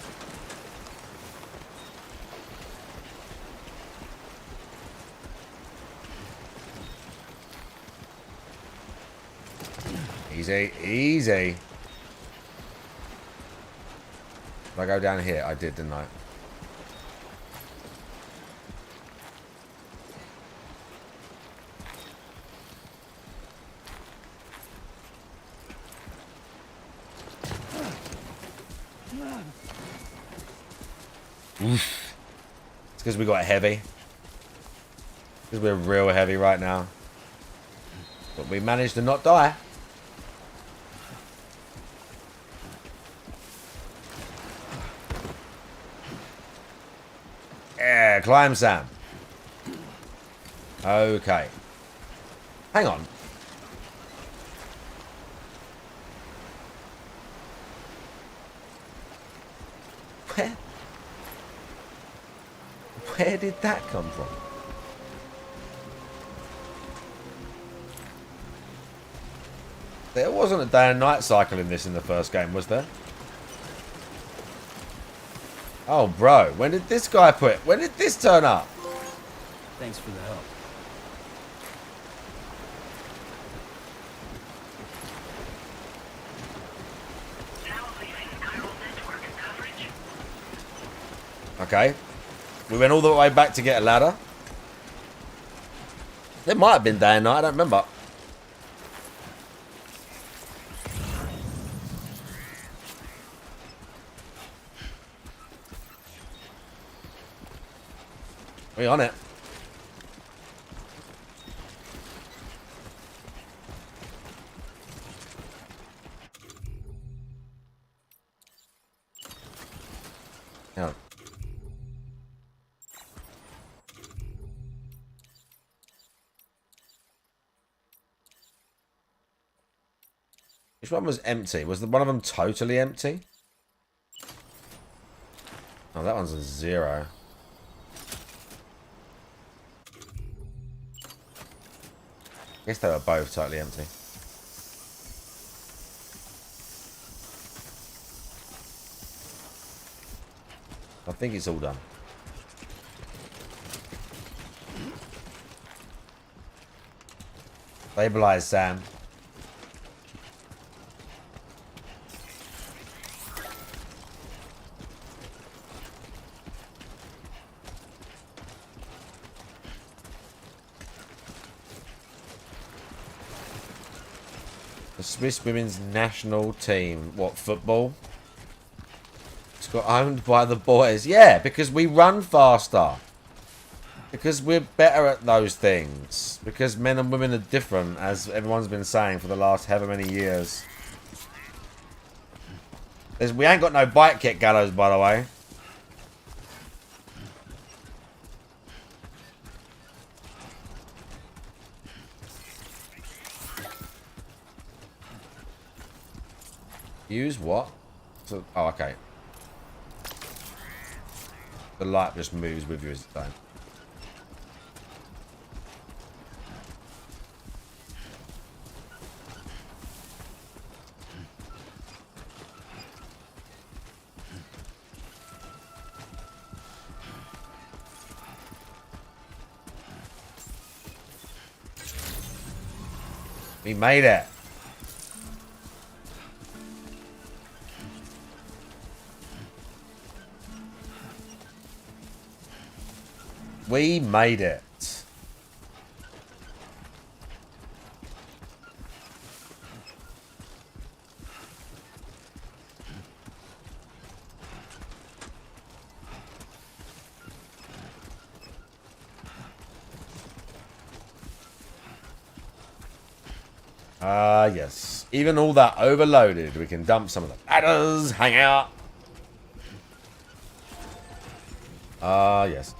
Easy, easy. Did I go down here? I did, didn't I? Oof. It's because we got heavy. Because we're real heavy right now. But we managed to not die. Yeah, climb, Sam. Okay. Hang on. Where did that come from? There wasn't a day and night cycle in this in the first game, was there? Oh, bro. When did this guy put... When did this turn up? Thanks for the help. Okay. We went all the way back to get a ladder. It might have been day and night. I don't remember. We on it. Yeah. Which one was empty? Was one of them totally empty? Oh, that one's a 0. I guess they were both totally empty. I think it's all done. Stabilize, Sam. The Swiss women's national team. What, football? It's got owned by the boys. Yeah, because we run faster. Because we're better at those things. Because men and women are different, as everyone's been saying for the last however many years. We ain't got no bike kit, Gallows, by the way. Use what? So, oh, okay. The light just moves with you as it's done. We made it. We made it. Ah, yes. Even all that overloaded, we can dump some of the ladders, hang out. Ah, yes.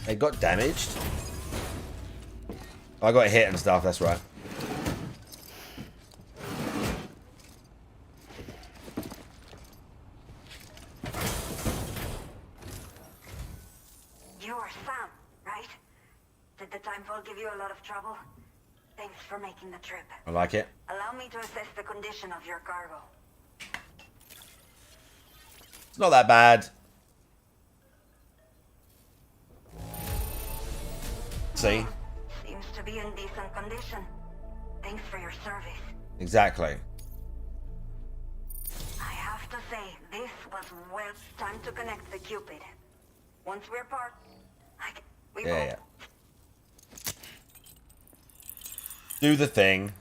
They got damaged. I got hit and stuff, that's right. You are Sam, right? Did the timefall give you a lot of trouble? Thanks for making the trip. I like it. Allow me to assess the condition of your cargo. It's not that bad. See? Seems to be in decent condition. Thanks for your service. Exactly. I have to say, this was well time to connect the Cupid. Once we're part, we Yeah, won't. yeah. Do the thing.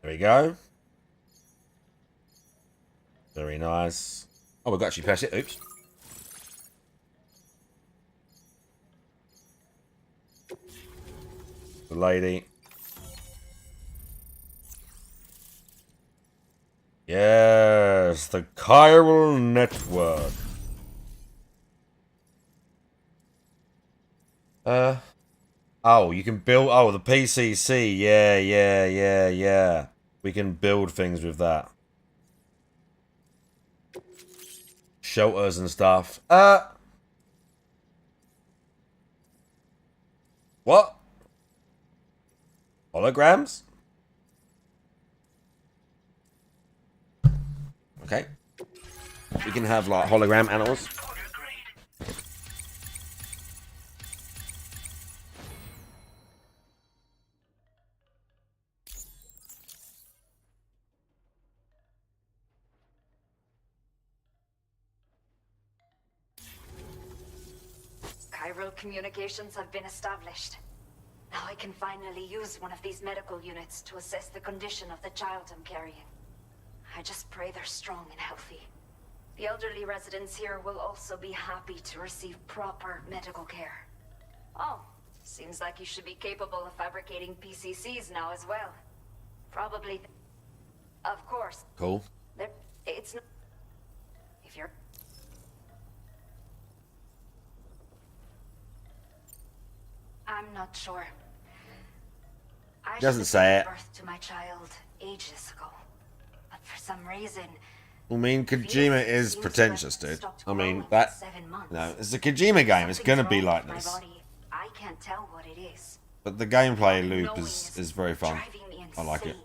There we go. Very nice. Oh, we've got to actually press it. Oops. The lady. Yes, the chiral network. Oh, you can build... Oh, the PCC. Yeah. We can build things with that. Shelters and stuff. What? Holograms? Okay. We can have, like, hologram animals. Chiral communications have been established. Now I can finally use one of these medical units to assess the condition of the child I'm carrying. I just pray they're strong and healthy. The elderly residents here will also be happy to receive proper medical care. Oh, seems like you should be capable of fabricating PCCs now as well. Probably. Of course. Cool. It's not... If you're... I'm not sure. I Doesn't say it. Birth to my child ages ago, but for some reason. I mean, Kojima is pretentious, dude. I mean, that. No, it's a Kojima game. It's gonna be like this. I can't tell what it is. But the gameplay loop is very fun. I like it.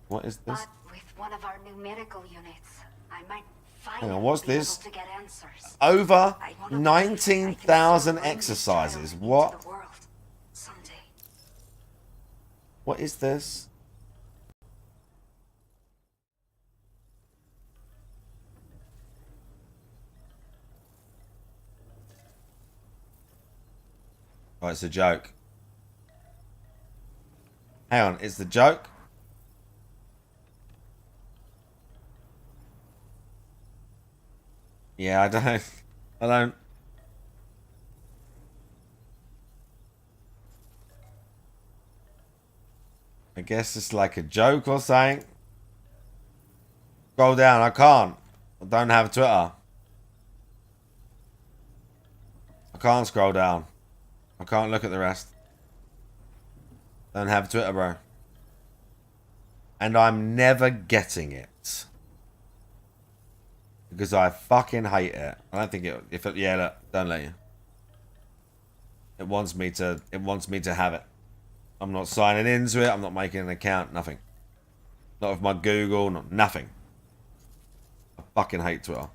What is this? But with one of our new medical units, I might Hang on, what's this? to get answers. Over 19,000 exercises. What? What is this? Oh, it's a joke. Hang on, it's the joke? Yeah, I don't. I guess it's like a joke or something. Scroll down, I can't. I don't have Twitter. I can't scroll down. I can't look at the rest. Don't have Twitter, bro. And I'm never getting it. Because I fucking hate it. I don't think it, yeah, look, don't let you. It wants me to have it. I'm not signing into it. I'm not making an account. Nothing. Not with my Google. Nothing. I fucking hate Twitter.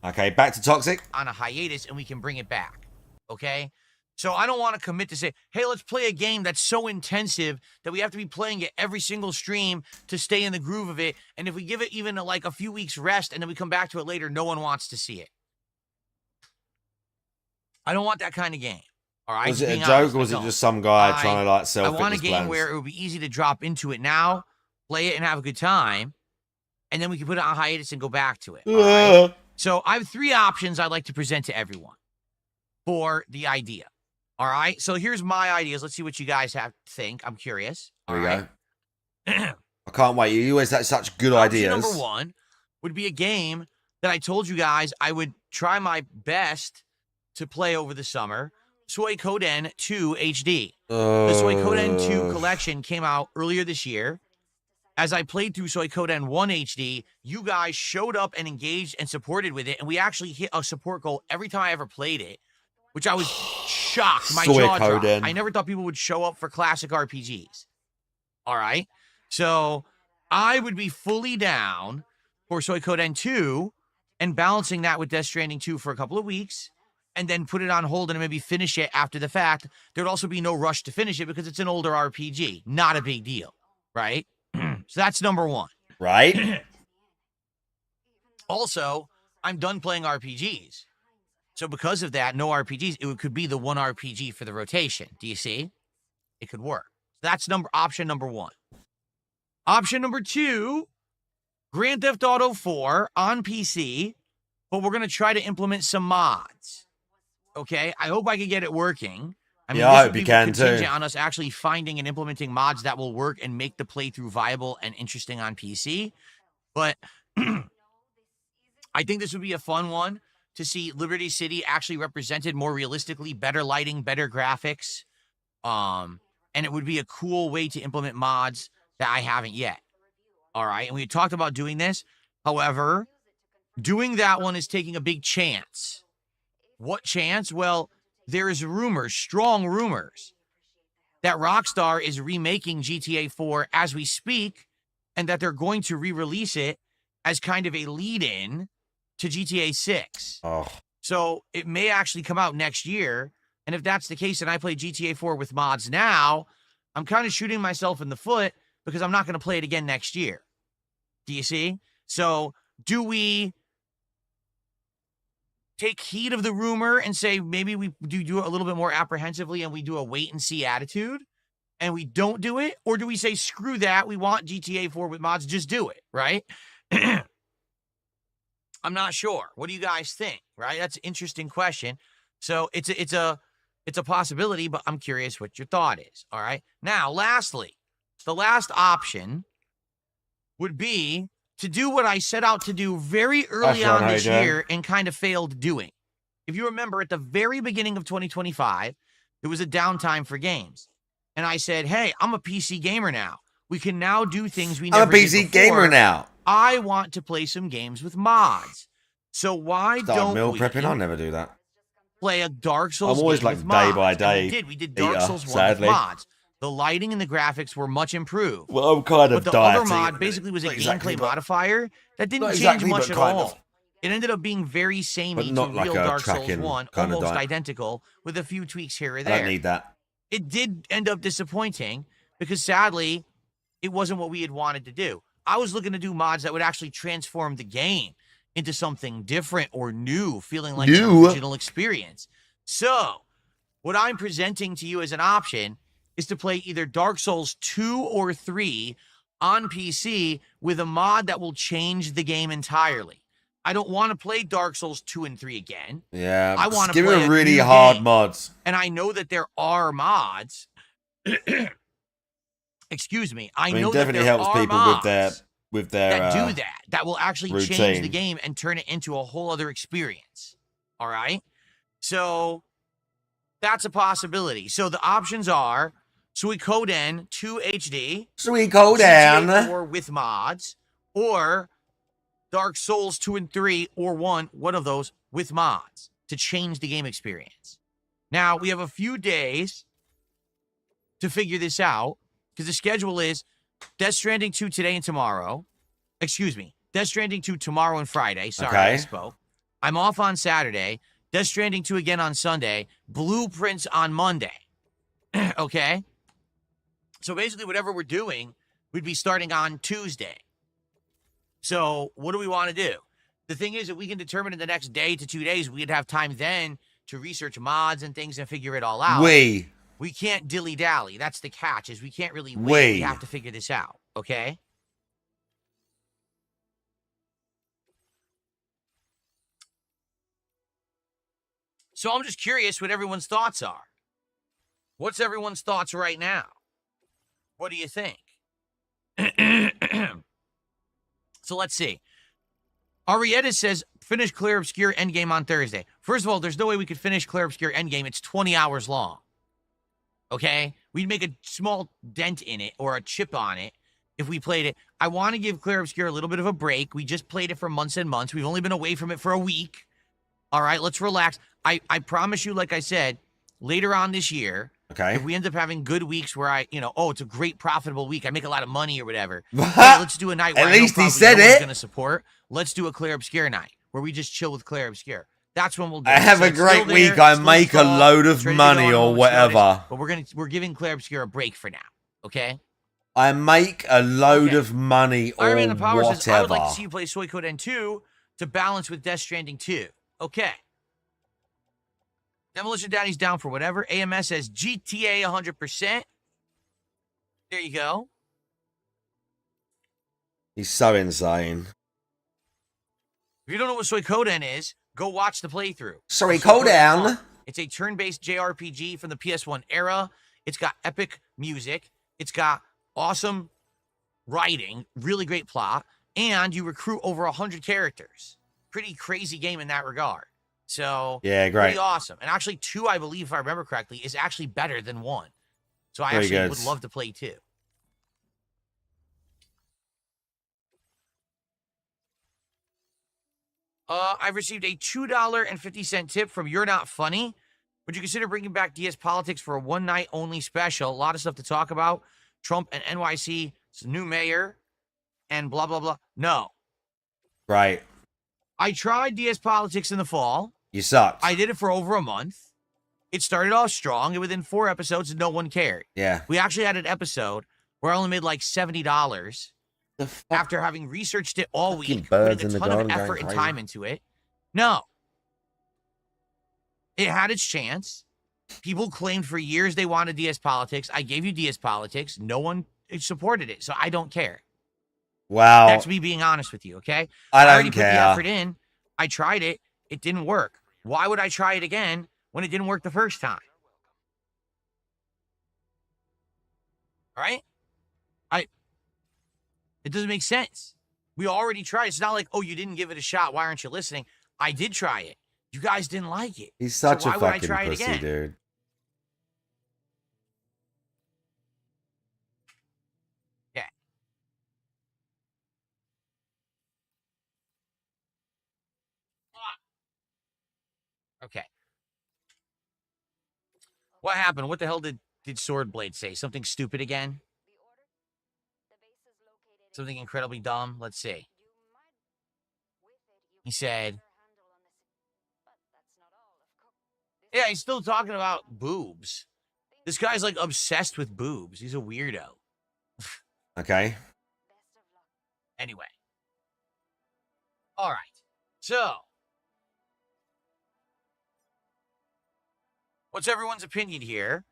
Okay, back to Toxic. On a hiatus, and we can bring it back. Okay? So I don't want to commit to say, hey, let's play a game that's so intensive that we have to be playing it every single stream to stay in the groove of it. And if we give it even like a few weeks rest and then we come back to it later, no one wants to see it. I don't want that kind of game. All right. Was it a joke or was it just some guy trying to like sell I want a fitness game plans? where it would be easy to drop into it now, play it and have a good time, and then we can put it on hiatus and go back to it. All right? So I have 3 options I'd like to present to everyone for the idea. All right. So here's my ideas. Let's see what you guys have to think. I'm curious. There we go. I can't wait. You always have such good ideas. Number 1 would be a game that I told you guys I would try my best to play over the summer. Suikoden 2 HD. The Suikoden 2 collection came out earlier this year. As I played through Suikoden 1 HD, you guys showed up and engaged and supported with it, and we actually hit a support goal every time I ever played it, which I was shocked. My jaw dropped. I never thought people would show up for classic RPGs. All right? So I would be fully down for Suikoden 2 and balancing that with Death Stranding 2 for a couple of weeks, and then put it on hold and maybe finish it after the fact. There'd also be no rush to finish it because it's an older RPG. Not a big deal, right? So that's number 1. Right. Also, I'm done playing RPGs. So because of that, no RPGs, it could be the one RPG for the rotation. Do you see? It could work. So that's option number 1. Option number 2, Grand Theft Auto 4 on PC, but we're going to try to implement some mods. Okay, I hope I can get it working. I mean, yeah, I hope you can too. On us actually finding and implementing mods that will work and make the playthrough viable and interesting on PC. But I think this would be a fun one to see Liberty City actually represented more realistically, better lighting, better graphics. And it would be a cool way to implement mods that I haven't yet. All right, and we talked about doing this. However, doing that one is taking a big chance. What chance? Well, there is rumors, strong rumors, that Rockstar is remaking GTA 4 as we speak, and that they're going to re-release it as kind of a lead-in to GTA 6. Oh. So it may actually come out next year, and if that's the case and I play GTA 4 with mods now, I'm kind of shooting myself in the foot because I'm not going to play it again next year. Do you see? So do we take heed of the rumor and say maybe we do it a little bit more apprehensively and we do a wait and see attitude and we don't do it? Or do we say, screw that, we want GTA 4 with mods, just do it, right? I'm not sure. What do you guys think, right? That's an interesting question. So it's a possibility, but I'm curious what your thought is, all right? Now, lastly, the last option would be to do what I set out to do very early on this year and kind of failed doing. If you remember, at the very beginning of 2025, there was a downtime for games. And I said, hey, I'm a PC gamer now. We can now do things we never did before. I'm a PC gamer now. I want to play some games with mods. So why don't meal we prepping? I'll never do that. Play a Dark Souls I'm always game like with day mods? by day. And we did Dark Souls 1 sadly. with mods. The lighting and the graphics were much improved. Well, I'm kind of But the other mod basically was a gameplay modifier that didn't change much at all. It ended up being very samey to real Dark Souls 1, almost identical, with a few tweaks here or there. I don't need that. It did end up disappointing because, sadly, it wasn't what we had wanted to do. I was looking to do mods that would actually transform the game into something different or new, feeling like an original experience. So, what I'm presenting to you as an option is to play either Dark Souls 2 or 3 on PC with a mod that will change the game entirely. I don't want to play Dark Souls 2 and 3 again. Yeah, I want to give play me really hard mods. And I know that there are mods. Excuse me. I know definitely that there helps are people mods with their that do that will actually routine. change the game and turn it into a whole other experience. All right? So that's a possibility. So the options are Suikoden 2 HD, Suikoden, or with mods, or Dark Souls 2 and 3, or one of those with mods to change the game experience. Now, we have a few days to figure this out because the schedule is Death Stranding 2 today and tomorrow. Excuse me. Death Stranding 2 tomorrow and Friday. Sorry, I spoke. I'm off on Saturday. Death Stranding 2 again on Sunday. Blueprints on Monday. Okay? So basically, whatever we're doing, we'd be starting on Tuesday. So what do we want to do? The thing is that we can determine in the next day to 2 days, we'd have time then to research mods and things and figure it all out. We can't dilly-dally. That's the catch, is we can't really wait. We have to figure this out, okay? So I'm just curious what everyone's thoughts are. What's everyone's thoughts right now? What do you think? So let's see. Arietta says, finish Clear Obscure Endgame on Thursday. First of all, there's no way we could finish Clear Obscure Endgame. It's 20 hours long. Okay? We'd make a small dent in it or a chip on it if we played it. I want to give Clear Obscure a little bit of a break. We just played it for months and months. We've only been away from it for a week. All right, let's relax. I promise you, like I said, later on this year, if we end up having good weeks where it's a great profitable week, I make a lot of money or whatever. Hey, let's do a night where At least he said it. Going to support. Let's do a Clear Obscure night where we just chill with Clear Obscure. That's when we'll do I have a great week. I make a load of money or whatever. But we're giving Clear Obscure a break for now. Okay. I make a load of money or Iron Man the Power whatever. says, I would like to see you play Suikoden 2 to balance with Death Stranding 2. Okay. Demolition Daddy's down for whatever. AMS says GTA 100%. There you go. He's so insane. If you don't know what Suikoden is, go watch the playthrough. Suikoden. It's a turn-based JRPG from the PS1 era. It's got epic music. It's got awesome writing, really great plot, and you recruit over 100 characters. Pretty crazy game in that regard. So, yeah, great. Pretty awesome. And actually, 2, I believe, if I remember correctly, is actually better than 1. So I actually would love to play 2. I've received a $2.50 tip from You're Not Funny. Would you consider bringing back DS Politics for a one-night only special? A lot of stuff to talk about. Trump and NYC's new mayor and blah, blah, blah. No. Right. I tried DS Politics in the fall. You sucked. I did it for over a month. It started off strong, and within 4 episodes, no one cared. Yeah. We actually had an episode where I only made like $70 after having researched it all week, putting a ton of effort and time into it. No. It had its chance. People claimed for years they wanted DS Politics. I gave you DS Politics. No one supported it, so I don't care. Wow. That's me being honest with you, okay? I already don't put the care. effort in. I tried it. It didn't work. Why would I try it again when it didn't work the first time? All right? It doesn't make sense. We already tried. It's not like, oh, you didn't give it a shot. Why aren't you listening? I did try it. You guys didn't like it. He's such so a why would I fucking try pussy, it again? dude. Yeah. Okay. What happened? What the hell did Swordblade say? Something stupid again? Something incredibly dumb? Let's see. He said... Yeah, he's still talking about boobs. This guy's like obsessed with boobs. He's a weirdo. Okay. Anyway. All right. So, what's everyone's opinion here?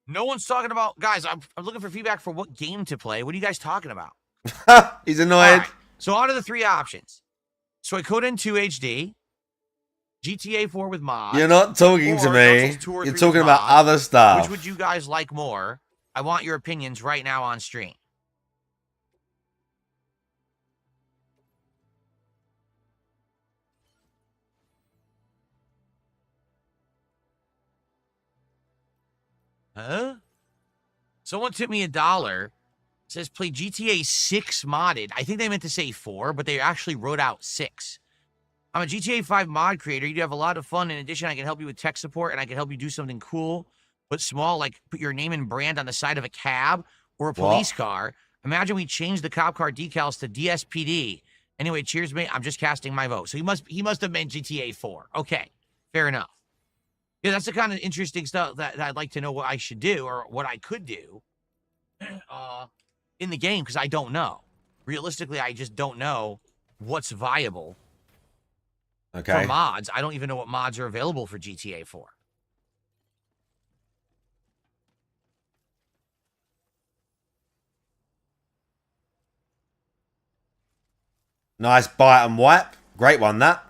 No one's talking about... Guys, I'm looking for feedback for what game to play. What are you guys talking about? He's annoyed. Right. So out of the three options, Suikoden 2 HD, GTA 4 with mods. You're not talking to me. You're talking about other stuff. Which would you guys like more? I want your opinions right now on stream. Huh? Someone tipped me $1. Says play GTA 6 modded. I think they meant to say 4, but they actually wrote out 6. I'm a GTA 5 mod creator. You have a lot of fun. In addition, I can help you with tech support, and I can help you do something cool but small, like put your name and brand on the side of a cab or a police car. Imagine we change the cop car decals to DSPD. Anyway, cheers, mate. I'm just casting my vote. So he must have meant GTA 4. Okay, fair enough. Yeah, that's the kind of interesting stuff that I'd like to know what I should do or what I could do in the game, because I don't know. Realistically, I just don't know what's viable for mods. I don't even know what mods are available for GTA 4. Nice bite and wipe. Great one, that.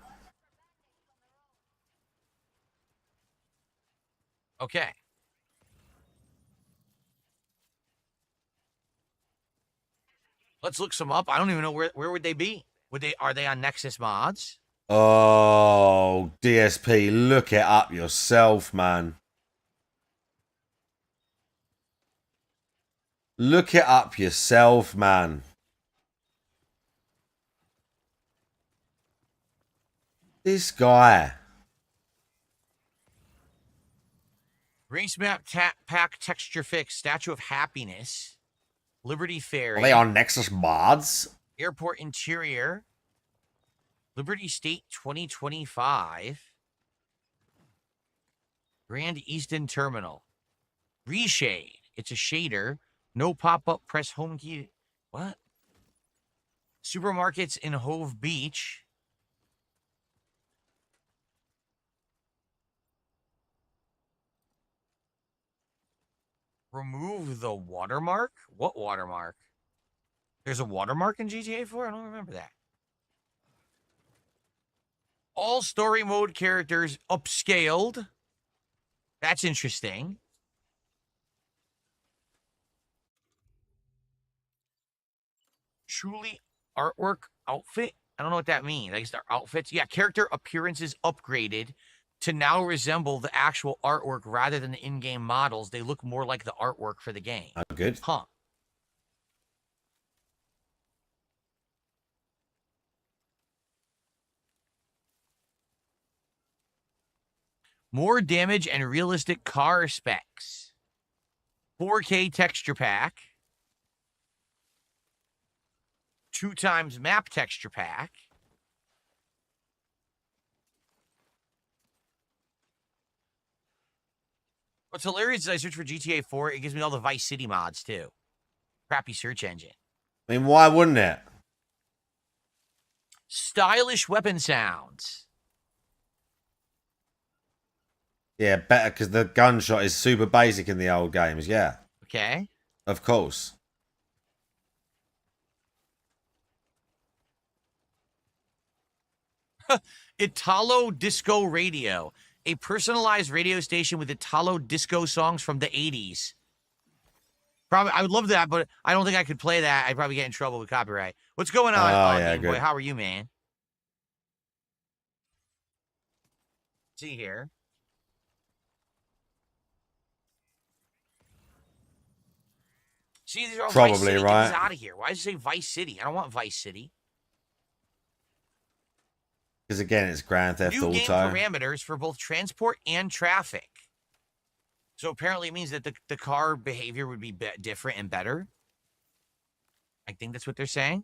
Okay. Let's look some up. I don't even know where would they be. Are they on Nexus mods? Oh, DSP, look it up yourself, man. Look it up yourself, man. This guy. Race map pack texture fix, Statue of Happiness, Liberty Ferry. Are they on Nexus mods? Airport interior, Liberty State 2025, Grand Easton Terminal, Reshade. It's a shader. No pop-up. Press home key. What? Supermarkets in Hove Beach. Remove the watermark? What watermark? There's a watermark in GTA 4? I don't remember that. All story mode characters upscaled. That's interesting. Truly artwork outfit? I don't know what that means. I guess they're outfits. Yeah, character appearances upgraded to now resemble the actual artwork rather than the in-game models. They look more like the artwork for the game. Oh, good. Huh. More damage and realistic car specs. 4K texture pack. 2x map texture pack. What's hilarious is I search for GTA 4, it gives me all the Vice City mods too. Crappy search engine. I mean, why wouldn't it? Stylish weapon sounds. Yeah, better because the gunshot is super basic in the old games. Yeah. Okay. Of course. Italo Disco Radio. A personalized radio station with Italo disco songs from the 80s. Probably, I would love that, but I don't think I could play that. I'd probably get in trouble with copyright. What's going on, Game Boy? How are you, man? See here. See, these are all probably Vice City. right. Get this out of here. Why does it say Vice City? I don't want Vice City. Because again, it's Grand Theft Auto. New game parameters for both transport and traffic. So apparently it means that the car behavior would be different and better. I think that's what they're saying.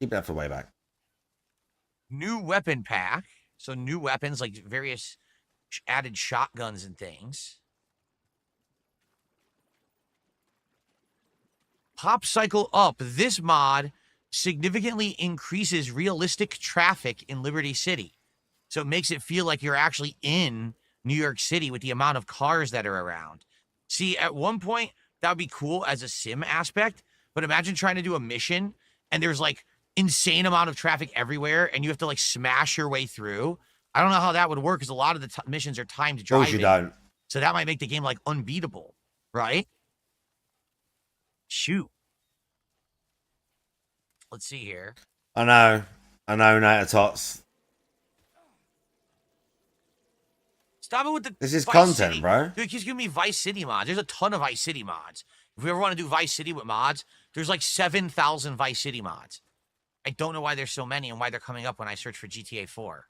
Keep that for way back. New weapon pack. So new weapons like various added shotguns and things. Pop cycle up. This mod significantly increases realistic traffic in Liberty City. So it makes it feel like you're actually in New York City with the amount of cars that are around. See, at one point, that would be cool as a sim aspect, but imagine trying to do a mission and there's like insane amount of traffic everywhere and you have to like smash your way through. I don't know how that would work because a lot of the missions are timed driving. Of course you don't. So that might make the game like unbeatable, right? Shoot. Let's see here. I know, Nater Tots. Stop it with the. This is Vice content, City. bro. Dude, just give me Vice City mods. There's a ton of Vice City mods. If we ever want to do Vice City with mods, there's like 7,000 Vice City mods. I don't know why there's so many and why they're coming up when I search for GTA 4.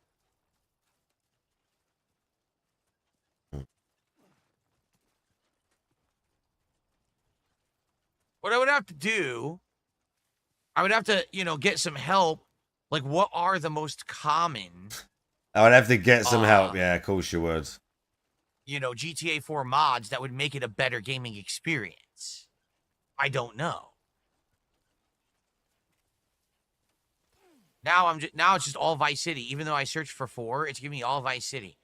What I would have to do, I would have to, get some help. Like, what are the most common? I would have to get some help. Yeah, of course you would. GTA 4 mods that would make it a better gaming experience. I don't know. Now it's just all Vice City. Even though I searched for 4, it's giving me all Vice City.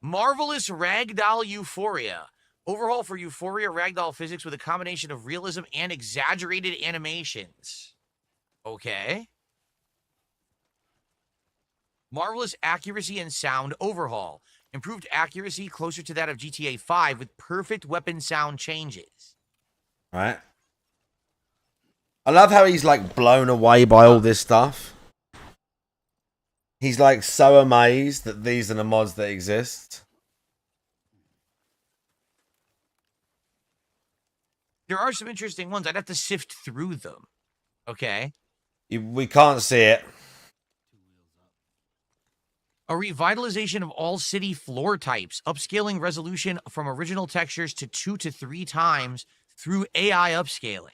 Marvelous Ragdoll Euphoria. Overhaul for Euphoria Ragdoll physics with a combination of realism and exaggerated animations. Okay. Marvelous accuracy and sound overhaul. Improved accuracy closer to that of GTA 5 with perfect weapon sound changes. Right. I love how he's like blown away by all this stuff. He's like so amazed that these are the mods that exist. There are some interesting ones. I'd have to sift through them. Okay. We can't see it. A revitalization of all city floor types, upscaling resolution from original textures to 2 to 3 times through AI upscaling.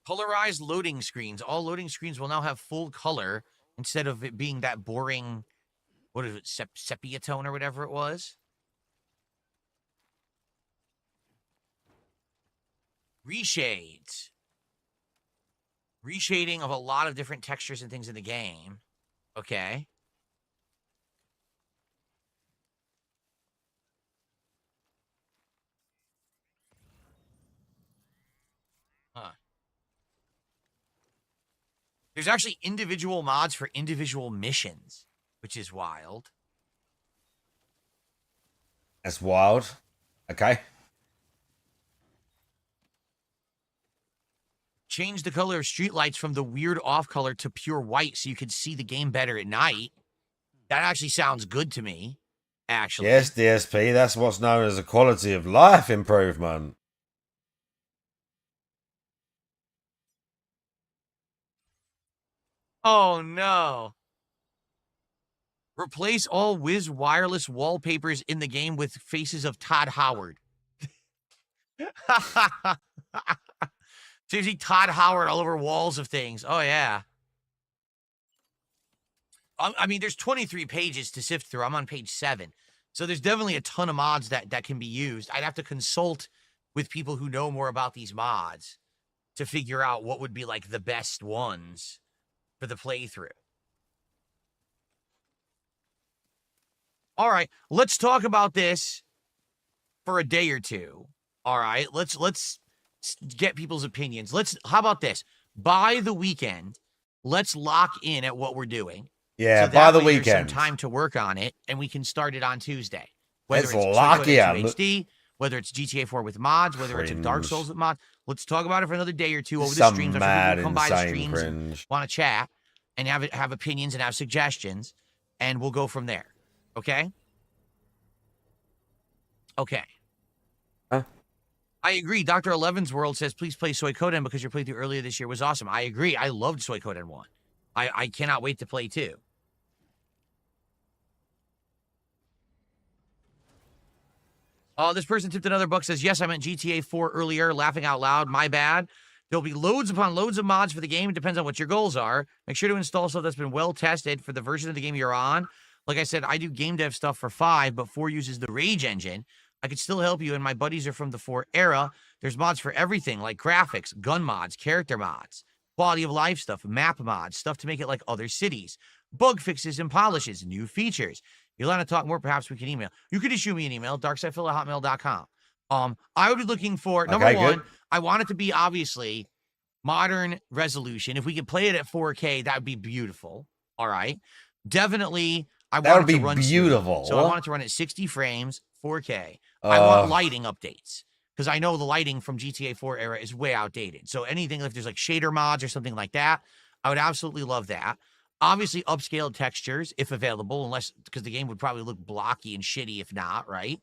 Colorized loading screens. All loading screens will now have full color instead of it being that boring, what is it, sepia tone or whatever it was. Reshades. Reshading of a lot of different textures and things in the game. Okay. Huh. There's actually individual mods for individual missions, which is wild. That's wild. Okay. Change the color of streetlights from the weird off color to pure white so you could see the game better at night. That actually sounds good to me, actually. Yes, DSP, that's what's known as a quality of life improvement. Oh, no. Replace all Wiz wireless wallpapers in the game with faces of Todd Howard. So you see Todd Howard all over walls of things. Oh, yeah. I mean, there's 23 pages to sift through. I'm on page 7. So there's definitely a ton of mods that can be used. I'd have to consult with people who know more about these mods to figure out what would be like the best ones for the playthrough. All right, let's talk about this for a day or two. All right, let's get people's opinions. How about this? By the weekend, let's lock in at what we're doing. Yeah, so by the weekend. weekend. Some time to work on it, and we can start it on Tuesday. Whether It's it's lock in. HD, whether it's GTA 4 with mods, whether it's a Dark Souls with mods. Let's talk about it for another day or two over the streams. I'm sure people come by the streams, want to chat, and have opinions and have suggestions, and we'll go from there. Okay? Okay. Huh? I agree. Dr. Eleven's World says, please play Suikoden because your playthrough earlier this year was awesome. I agree. I loved Suikoden 1. I cannot wait to play 2. Oh, this person tipped another buck, says, yes, I meant GTA 4 earlier, laughing out loud. My bad. There'll be loads upon loads of mods for the game. It depends on what your goals are. Make sure to install stuff that's been well tested for the version of the game you're on. Like I said, I do game dev stuff for 5, but 4 uses the Rage engine. I could still help you, and my buddies are from the 4 era. There's mods for everything, like graphics, gun mods, character mods, quality of life stuff, map mods, stuff to make it like other cities, bug fixes and polishes, new features. If you want to talk more, perhaps we can email. You could issue me an email, darksidephil@hotmail.com. I would be looking for, number one, I want it to be, obviously, modern resolution. If we could play it at 4K, that would be beautiful. All right? Definitely, I want it to run beautiful. Smooth. So I want it to run at 60 frames, 4K. I want lighting updates, because I know the lighting from GTA 4 era is way outdated. So anything, if there's like shader mods or something like that, I would absolutely love that. Obviously, upscaled textures, if available, because the game would probably look blocky and shitty if not, right?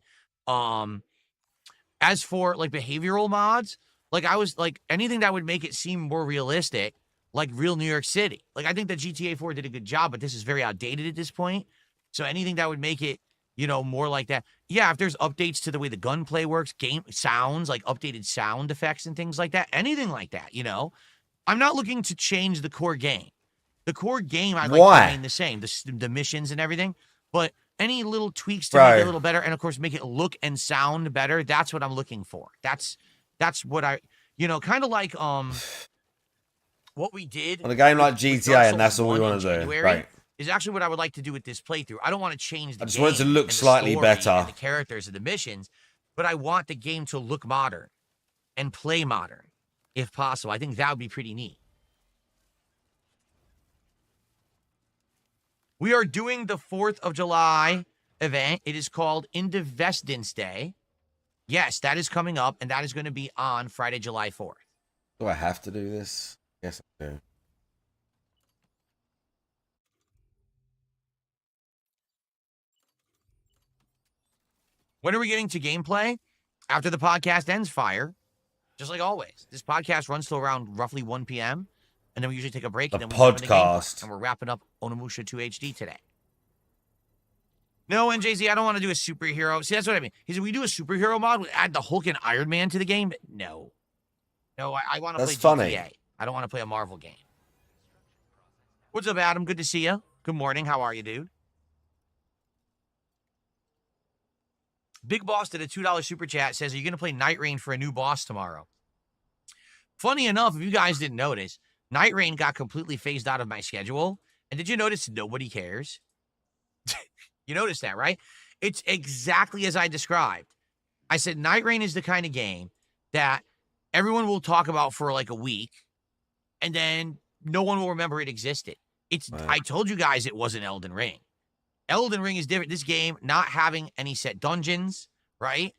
As for, like, behavioral mods, like, I was, like, anything that would make it seem more realistic, like real New York City. Like, I think that GTA 4 did a good job, but this is very outdated at this point. So anything that would make it, more like that. Yeah, if there's updates to the way the gunplay works, game sounds, like updated sound effects and things like that, anything like that, I'm not looking to change the core game. The core game, I'd like to remain the same, the missions and everything, but any little tweaks to make it a little better, and of course make it look and sound better, that's what I'm looking for. That's what I, kind of like what we did on a game like GTA, and that's all we want to do, right? Is actually what I would like to do with this playthrough. I don't want to change the game. I just want it to look slightly better, and the characters and the missions, but I want the game to look modern and play modern, if possible. I think that would be pretty neat. We are doing the 4th of July event. It is called Indivestance Day. Yes, that is coming up, and that is going to be on Friday, July 4th. Do I have to do this? Yes, I do. When are we getting to gameplay? After the podcast ends, fire. Just like always. This podcast runs till around roughly 1 p.m., and then we usually take a break. And then we podcast. And we're wrapping up Onimusha 2 HD today. No, NJZ, I don't want to do a superhero. See, that's what I mean. He said, we do a superhero mod, we add the Hulk and Iron Man to the game? No. No, I want to play GTA. I don't want to play a Marvel game. What's up, Adam? Good to see you. Good morning. How are you, dude? Big Boss did a $2 super chat. Says, are you going to play Night Rain for a new boss tomorrow? Funny enough, if you guys didn't notice, Night Rain got completely phased out of my schedule. And did you notice nobody cares? You noticed that, right? It's exactly as I described. I said Night Rain is the kind of game that everyone will talk about for like a week, and then no one will remember it existed. I told you guys it wasn't Elden Ring. Elden Ring is different. This game, not having any set dungeons, right?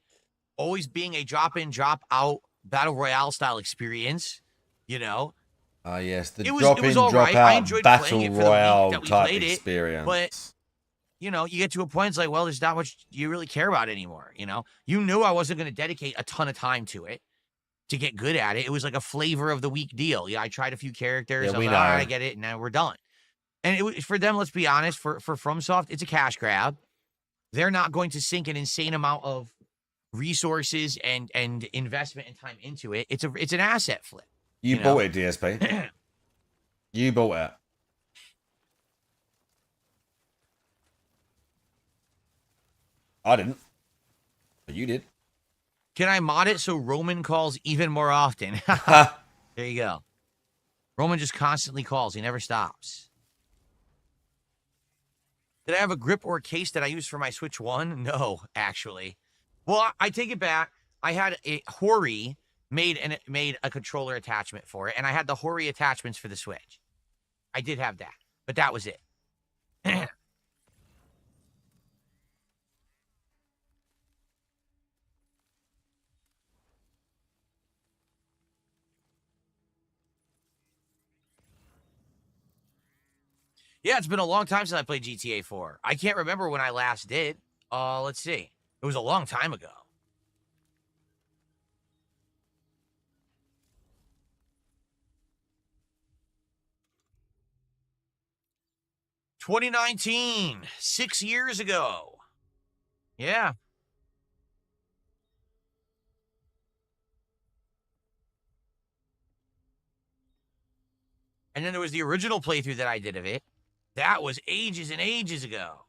Always being a drop-in, drop-out Battle Royale style experience, yes, the it was all right. I enjoyed Battle Royale type experience. But, you get to a point, it's like, well, there's not much you really care about anymore, You knew I wasn't going to dedicate a ton of time to it to get good at it. It was like a flavor of the week deal. Yeah, I tried a few characters. I was like, all right, I get it, and now we're done. And for them, let's be honest, for FromSoft, it's a cash grab. They're not going to sink an insane amount of resources and investment and time into it. It's an asset flip. You bought it, DSP. You bought it. I didn't. But you did. Can I mod it so Roman calls even more often? There you go. Roman just constantly calls. He never stops. Did I have a grip or a case that I used for my Switch 1? No, actually. Well, I take it back. I had a Hori made a controller attachment for it, and I had the Hori attachments for the Switch. I did have that, but that was it. Yeah, it's been a long time since I played GTA 4. I can't remember when I last did. Let's see. It was a long time ago. $2019, 6 years ago. Yeah. And then there was the original playthrough that I did of it. That was ages and ages ago.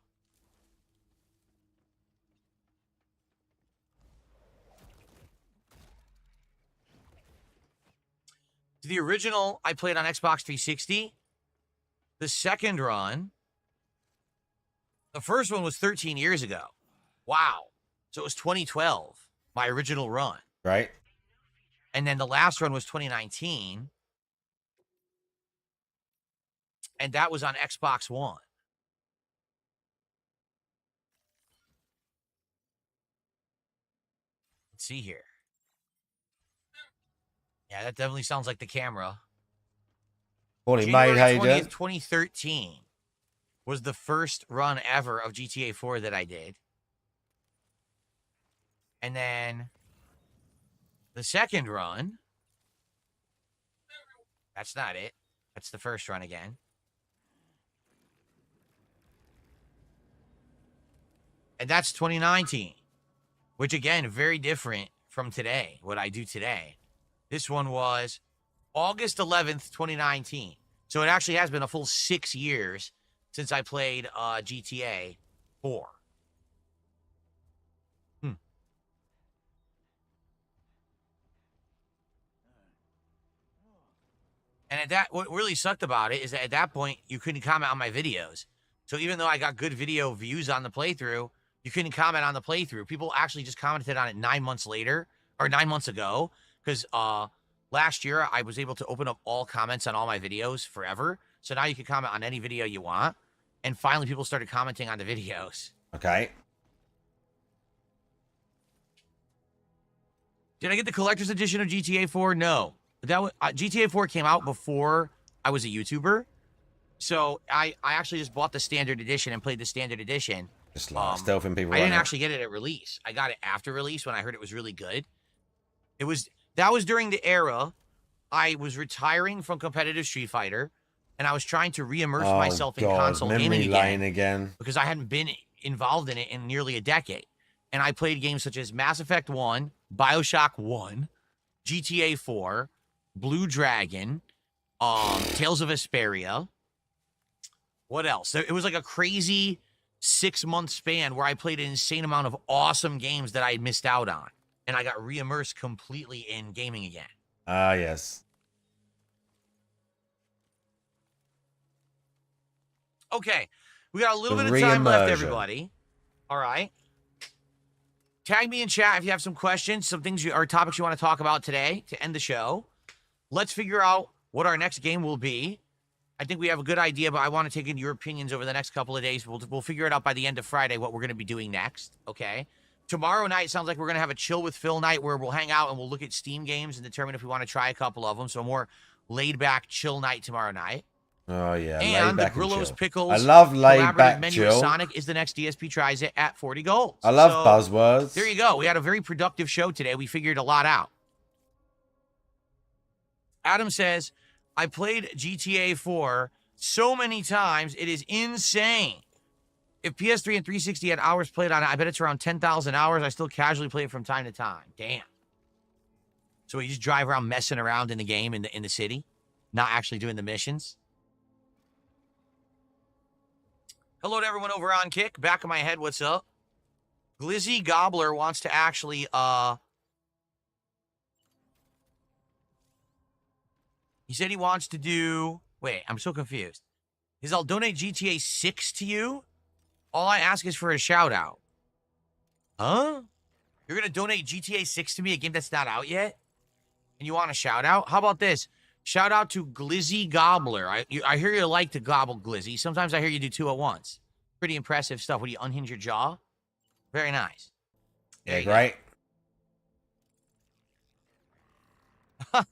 The original I played on Xbox 360. The second run, the first one was 13 years ago. Wow. So it was 2012, my original run. Right. And then the last run was 2019. And that was on Xbox One. Let's see here. Yeah, that definitely sounds like the camera. January 20th, 2013 was the first run ever of GTA 4 that I did. And then the second run, that's not it. That's the first run again. And that's 2019, which again, very different from today, what I do today. This one was August 11th, 2019. So it actually has been a full 6 years since I played GTA 4. And at that, what really sucked about it is that at that point, you couldn't comment on my videos. So even though I got good video views on the playthrough, you couldn't comment on the playthrough. People actually just commented on it 9 months later, or 9 months ago, because last year I was able to open up all comments on all my videos forever. So now you can comment on any video you want. And finally, people started commenting on the videos. Okay. Did I get the collector's edition of GTA 4? No. That was, GTA 4 came out before I was a YouTuber. So I actually just bought the standard edition and played the standard edition. Just like stealthing people. I didn't actually get it at release. I got it after release when I heard it was really good. That was during the era I was retiring from competitive Street Fighter, and I was trying to re-immerse myself in console gaming again because I hadn't been involved in it in nearly a decade. And I played games such as Mass Effect 1, BioShock 1, GTA 4, Blue Dragon, Tales of Vesperia. What else? It was like a crazy 6-month span where I played an insane amount of awesome games that I had missed out on. And I got re-immersed completely in gaming again. Ah, yes. Okay. We got a little bit of time left, everybody. All right. Tag me in chat if you have some questions, some things or topics you want to talk about today to end the show. Let's figure out what our next game will be. I think we have a good idea, but I want to take in your opinions over the next couple of days. We'll figure it out by the end of Friday what we're going to be doing next, okay? Tomorrow night sounds like we're going to have a chill with Phil night where we'll hang out and we'll look at Steam games and determine if we want to try a couple of them. So a more laid-back, chill night tomorrow night. Oh, yeah. And the Grillo's Pickles. I love laid-back menu chill. Sonic is the next DSP tries it at 40 gold. I love buzzwords. There you go. We had a very productive show today. We figured a lot out. Adam says, I played GTA 4 so many times. It is insane. If PS3 and 360 had hours played on it, I bet it's around 10,000 hours. I still casually play it from time to time. Damn. So we just drive around messing around in the game in the city, not actually doing the missions. Hello to everyone over on Kick. Back of my head, what's up? Glizzy Gobbler wants to actually, he said he wants to do, wait, I'm so confused. He says, I'll donate GTA 6 to you. All I ask is for a shout out. Huh? You're going to donate GTA 6 to me, a game that's not out yet? And you want a shout out? How about this? Shout out to Glizzy Gobbler. I hear you like to gobble Glizzy. Sometimes I hear you do two at once. Pretty impressive stuff. Would you unhinge your jaw? Very nice. Yeah, great. Tony,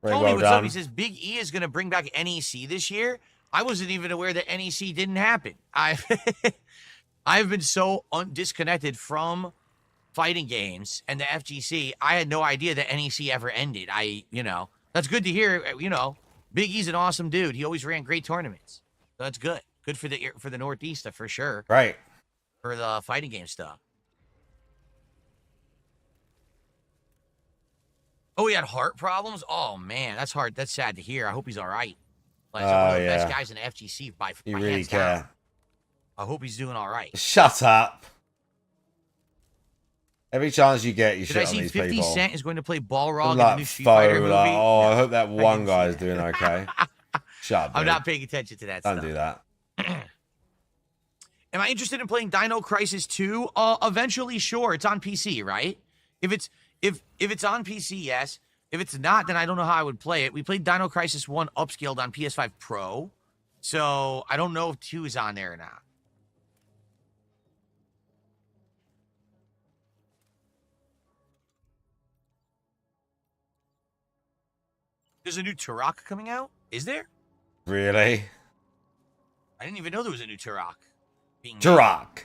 well what's done. up? He says Big E is going to bring back NEC this year. I wasn't even aware that NEC didn't happen. I've been so disconnected from fighting games and the FGC. I had no idea that NEC ever ended. That's good to hear. Big E's an awesome dude. He always ran great tournaments. So that's good. Good for the Northeast for sure. Right. For the fighting game stuff. Oh, he had heart problems? Oh, man. That's hard. That's sad to hear. I hope he's all right. Like, one of the best guys in the FGC by you really hands care. down. I hope he's doing all right. Shut up. Every chance you get, you Did shit I on see these 50 people. Cent is going to play Balrog in Like, the new Street Fighter movie? oh, No, I hope that one didn't guy's see doing okay. Shut up, I'm dude. not paying attention to that Don't stuff. do that. Am I interested in playing Dino Crisis 2? Eventually, sure. It's on PC, right? If it's on PC, yes. If it's not, then I don't know how I would play it. We played Dino Crisis 1 upscaled on PS5 Pro. So I don't know if 2 is on there or not. There's a new Turok coming out? Is there? Really? I didn't even know there was a new Turok. Turok.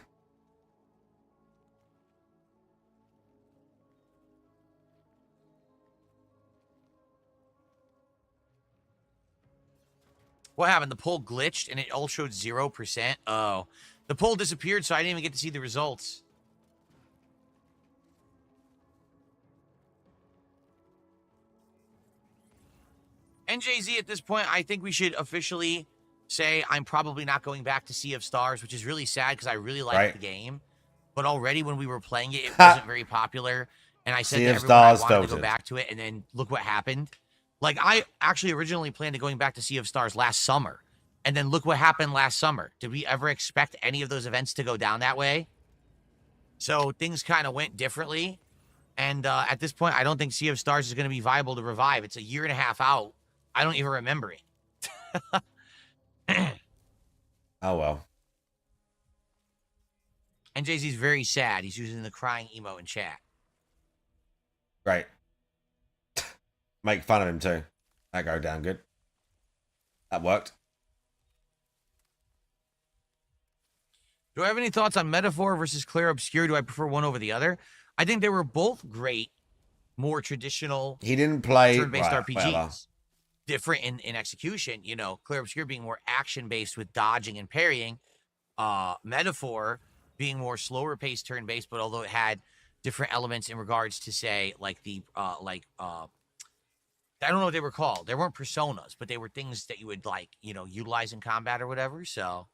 What happened? The poll glitched and it all showed 0%? Oh. The poll disappeared, so I didn't even get to see the results. NJZ, at this point, I think we should officially say I'm probably not going back to Sea of Stars, which is really sad because I really liked the game. But already when we were playing it, it wasn't very popular. And I said to everyone I wanted to go back to it, and then look what happened. Like, I actually originally planned to going back to Sea of Stars last summer. And then look what happened last summer. Did we ever expect any of those events to go down that way? So things kind of went differently. And at this point, I don't think Sea of Stars is going to be viable to revive. It's a year and a half out. I don't even remember it. Oh, well. And Jay-Z's very sad. He's using the crying emo in chat. Great. Make fun of him, too. That go down good. That worked. Do I have any thoughts on Metaphor versus Claire Obscure? Do I prefer one over the other? I think they were both great, more traditional. He didn't play turn-based RPGs. Whatever. Different in execution. You know, Claire Obscure being more action-based with dodging and parrying. Metaphor being more slower-paced turn-based, but although it had different elements in regards to, say, like the I don't know what they were called. They weren't personas, but they were things that you would like, you know, utilize in combat or whatever. So.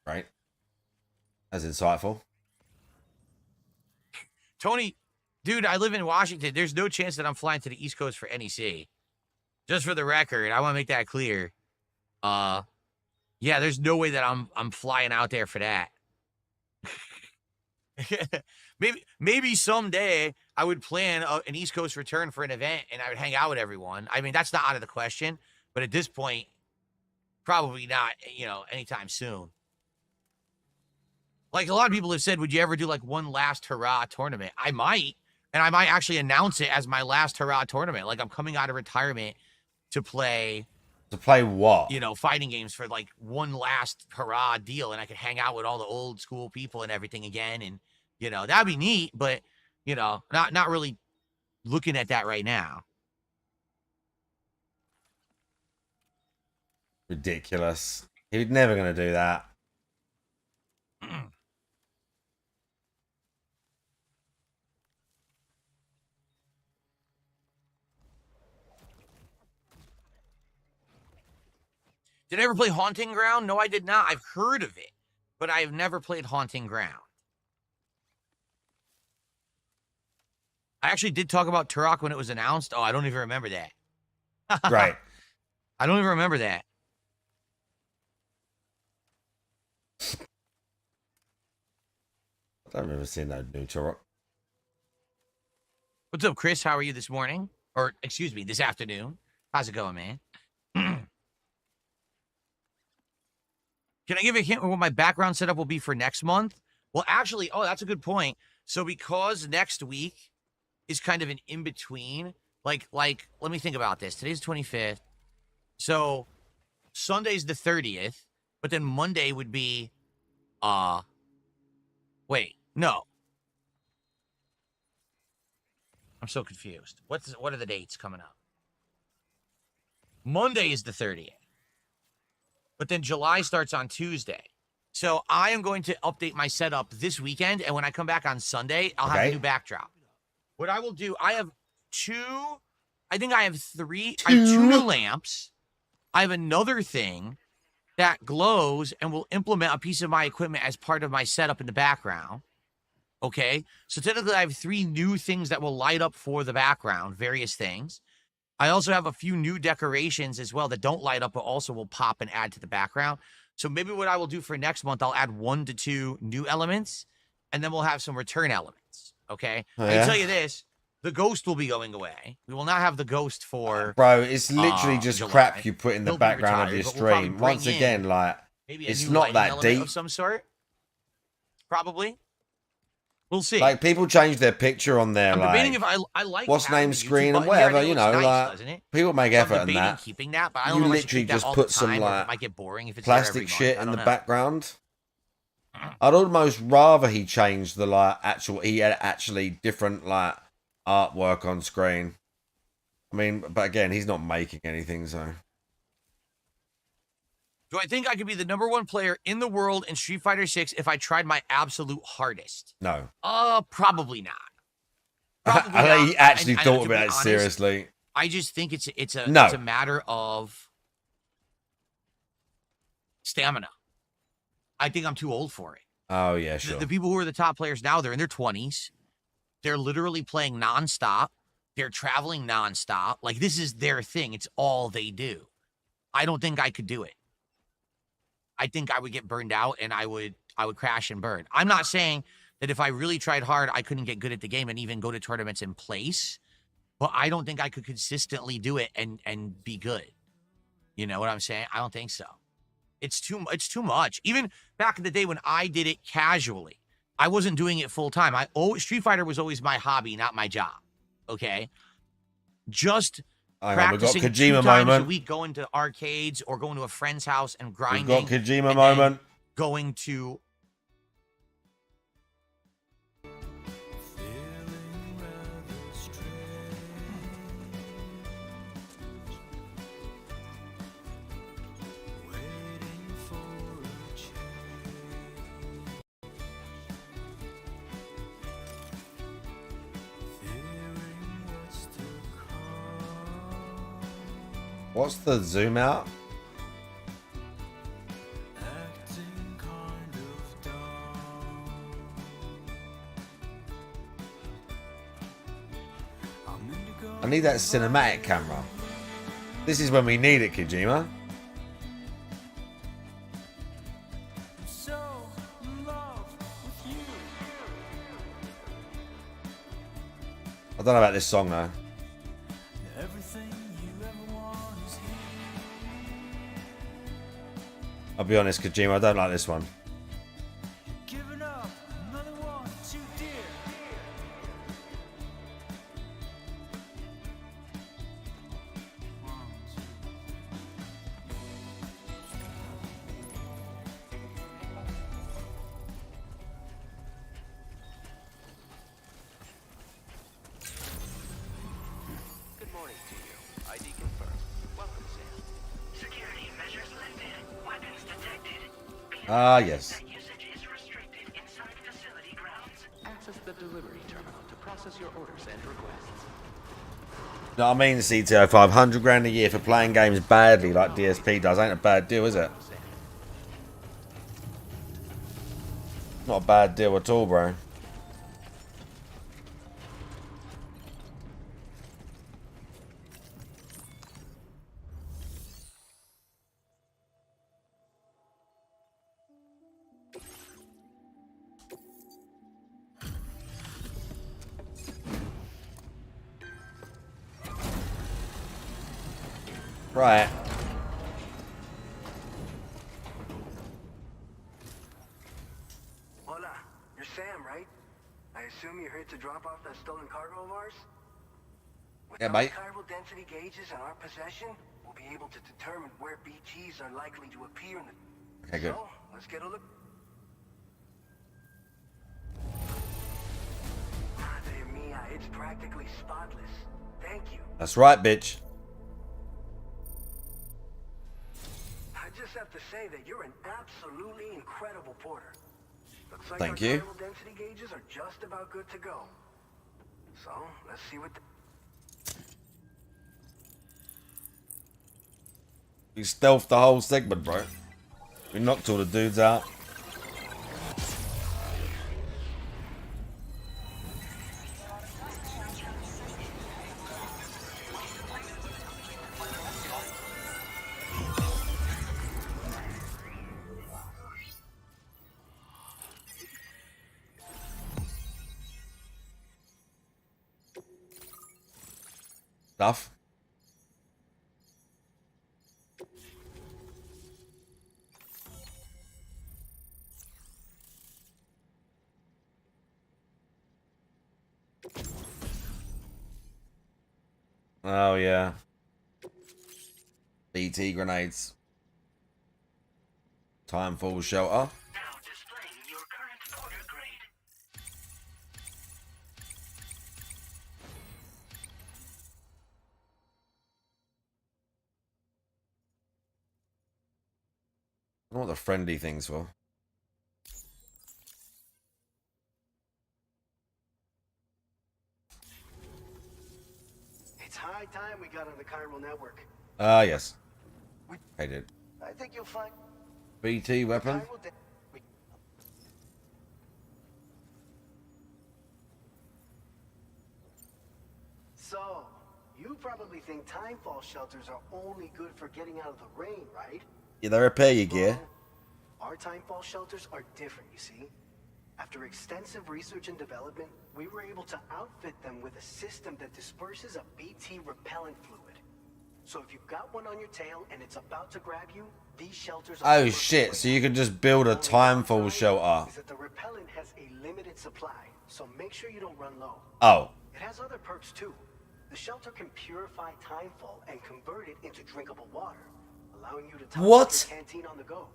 Right. That's insightful. Tony, dude, I live in Washington. There's no chance that I'm flying to the East Coast for NEC. Just for the record, I want to make that clear. Yeah, there's no way that I'm flying out there for that. maybe someday I would plan an East Coast return for an event and I would hang out with everyone. I mean, that's not out of the question, but at this point, probably not, you know, anytime soon. Like a lot of people have said, would you ever do like one last hurrah tournament? I might, and I might actually announce it as my last hurrah tournament. Like I'm coming out of retirement to play. To play what? You know, fighting games for like one last hurrah deal, and I could hang out with all the old school people and everything again, and you know that'd be neat. But You know, not really looking at that right now. Ridiculous. He's never going to do that. Did I ever play Haunting Ground? No, I did not. I've heard of it, but I have never played Haunting Ground. I actually did talk about Turok when it was announced. Oh, I don't even remember that. Right. I don't even remember that. I've never seen that new Turok. What's up, Chris? How are you this morning? Or, excuse me, this afternoon? How's it going, man? Can I give a hint on what my background setup will be for next month? Well, actually, oh, that's a good point. So because next week is kind of an in-between, like, let me think about this. Today's 25th. So Sunday's the 30th, but then Monday would be, wait, no. I'm so confused. What are the dates coming up? Monday is the 30th. But then July starts on Tuesday. So I am going to update my setup this weekend, and when I come back on Sunday, I'll have a new backdrop. What I will do, I have two new lamps. I have another thing that glows and will implement a piece of my equipment as part of my setup in the background. Okay? So technically, I have 3 new things that will light up for the background, various things. I also have a few new decorations as well that don't light up, but also will pop and add to the background. So maybe what I will do for next month, I'll add 1 to 2 new elements, and then we'll have some return elements. Okay? Oh, I can tell you this. The ghost will be going away. We will not have the ghost for bro, it's literally just July. crap you put in the He'll be background of retired, your but we'll probably stream. bring Once in again, like, maybe a it's new not lighting that element deep. of some sort. Probably. We'll see. Like, people change their picture on their, I'm like, debating if I like what's having name the YouTube screen and button here. I whatever, think it you looks know, nice, like, doesn't it? people make So I'm effort in debating that. keeping that, but I don't You know if I should literally keep that just all put the some, time, or if like, it might get boring if it's there plastic every shit month. in I the don't know. background. I'd almost rather he changed the, like, he had actually different, like, artwork on screen. I mean, but again, he's not making anything, so. Do I think I could be the #1 player in the world in Street Fighter 6 if I tried my absolute hardest? No. Probably not. Probably I not. think he actually And thought to be about it honest, seriously. I just think it's No. a matter of stamina. I think I'm too old for it. Oh, yeah, sure. The people who are the top players now, they're in their 20s. They're literally playing nonstop. They're traveling nonstop. Like, this is their thing. It's all they do. I don't think I could do it. I think I would get burned out and I would crash and burn. I'm not saying that if I really tried hard, I couldn't get good at the game and even go to tournaments in place. But I don't think I could consistently do it and be good. You know what I'm saying? I don't think so. It's too much. Even back in the day when I did it casually, I wasn't doing it full time. Street Fighter was always my hobby, not my job. Okay? Just practicing 2 times a week, going to arcades or going to a friend's house and grinding. We've got Kojima and moment. Going to... What's the zoom out? I need that cinematic camera. This is when we need it, Kojima. I don't know about this song though. I'll be honest, Kojima, I don't like this one. Ah, yes. Access the delivery terminal to process your orders and requests. You know what I mean, CTO? 500 grand a year for playing games badly like DSP does ain't a bad deal, is it? Not a bad deal at all, bro. Right. Hola, you're Sam, right? I assume you're here to drop off that stolen cargo of ours? With Yeah, mate. chiral density gauges in our possession, we'll be able to determine where BTs are likely to appear in the... Okay, good. So, let's get a look. Madre mia, it's practically spotless. Thank you. That's right, bitch. I just have to say that you're an absolutely incredible porter. Looks like Thank our you. chiral density gauges are just about good to go. So, let's see what... We stealthed the whole segment, bro. We knocked all the dudes out. Stuff. Oh, yeah. BT grenades. Time for shelter. I don't know what the friendly thing's for. It's high time we got on the chiral network. Ah, yes. I did. I think you'll find BT weapon. So, you probably think timefall shelters are only good for getting out of the rain, right? Yeah, they repair your gear. Our timefall shelters are different, you see. After extensive research and development, we were able to outfit them with a system that disperses a BT repellent fluid. So if you've got one on your tail and it's about to grab you, these shelters are... Oh shit, so you can just build a timefall shelter. Is that the repellent has a limited supply, so make sure you don't run low. Oh. It has other perks too. The shelter can purify timefall and convert it into drinkable water, allowing you to top What? your canteen on the go.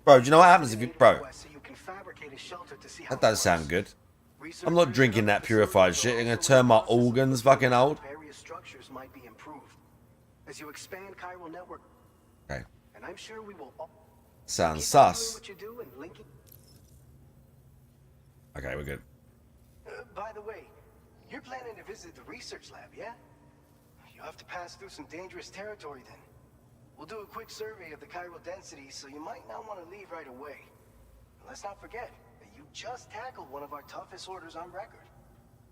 Bro, do you know what happens if you... Bro, So you can fabricate a shelter to see how that does sound good. I'm not drinking that purified shit. I'm going to turn my organs fucking old. various structures might be improved. As you expand chiral network, Okay. and I'm sure we will all Sounds keep on doing sus. what you do and linking. Okay, we're good. By the way, you're planning to visit the research lab, yeah? You'll have to pass through some dangerous territory then. We'll do a quick survey of the chiral density, so you might not want to leave right away. And let's not forget that you just tackled one of our toughest orders on record.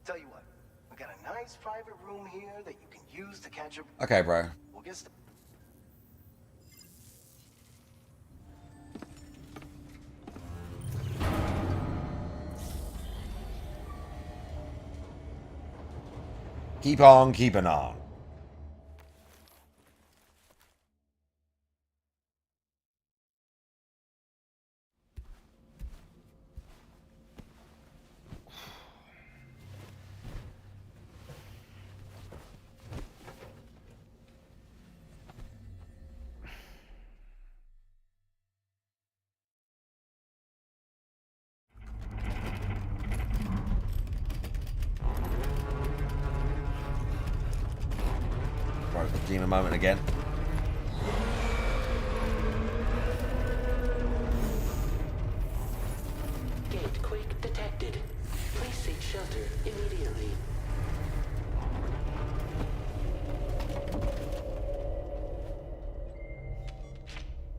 Tell you what, we got a nice private room here that you can use to catch your... Okay, bro. We'll get Keep on keeping on. Right, give him a moment again. shelter immediately.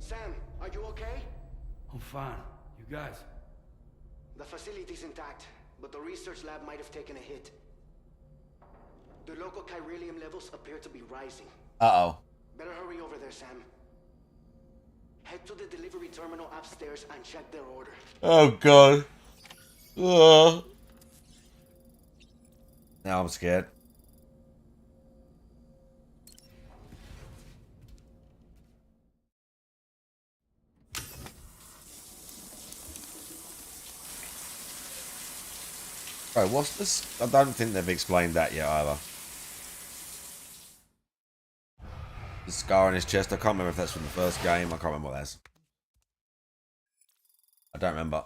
Sam, are you okay? I'm fine. You guys? The facility's intact, but the research lab might have taken a hit. The local chiralium levels appear to be rising. Uh-oh. Better hurry over there, Sam. Head to the delivery terminal upstairs and check their order. Oh, God. Ugh. Now I'm scared. Bro, what's this? I don't think they've explained that yet either. The scar on his chest. I can't remember if that's from the first game. I can't remember what that's. I don't remember.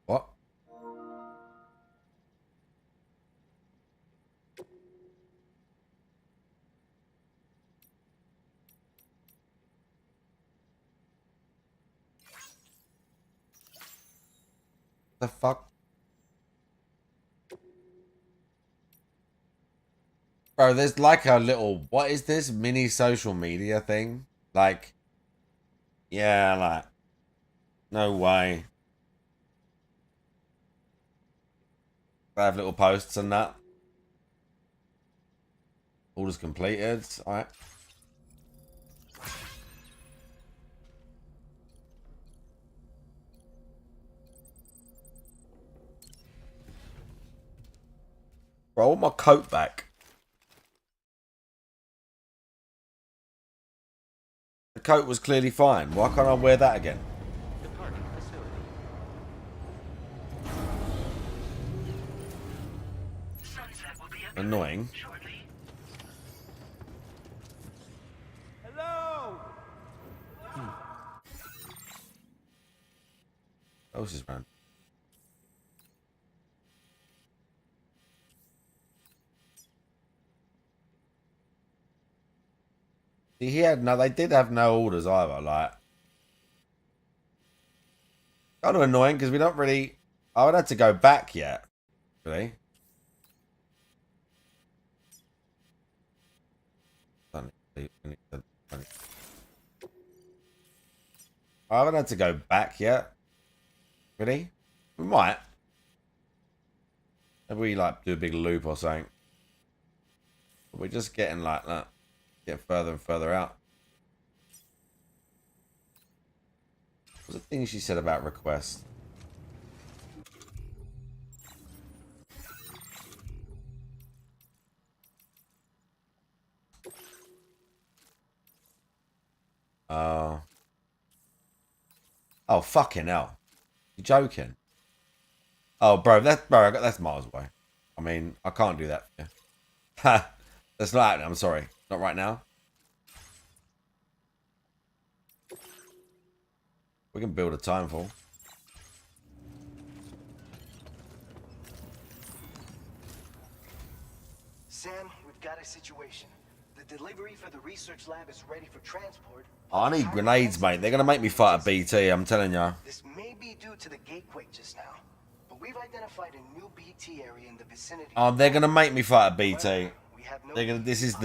What? The fuck? Bro, there's like a little, what is this? Mini social media thing? Like, yeah, like, no way. They have little posts and that. Orders completed. Alright. Bro, I want my coat back. The coat was clearly fine. Why can't I wear that again? Departing facility. Annoying. Hello. What else is around? See, he had no. They did have no orders either. Like, kind of annoying because we don't really. I would have to go back yet. Really. I haven't had to go back yet. Really? We might. Maybe we like do a big loop or something. But we're just getting like that. Get further and further out. What was the thing she said about request? Oh, fucking hell. You joking? Oh, bro, that's miles away. I mean, I can't do that. Yeah. Ha! That's not happening. I'm sorry. Not right now. We can build a timefall. Sam, we've got a situation. The delivery for the research lab is ready for transport. Oh, I need grenades, mate. They're going to make me fight a BT, I'm telling you. This may be due to the gatequake just now, but we've identified a new BT area in the vicinity. Oh, they're going to make me fight a BT. They're going to, this is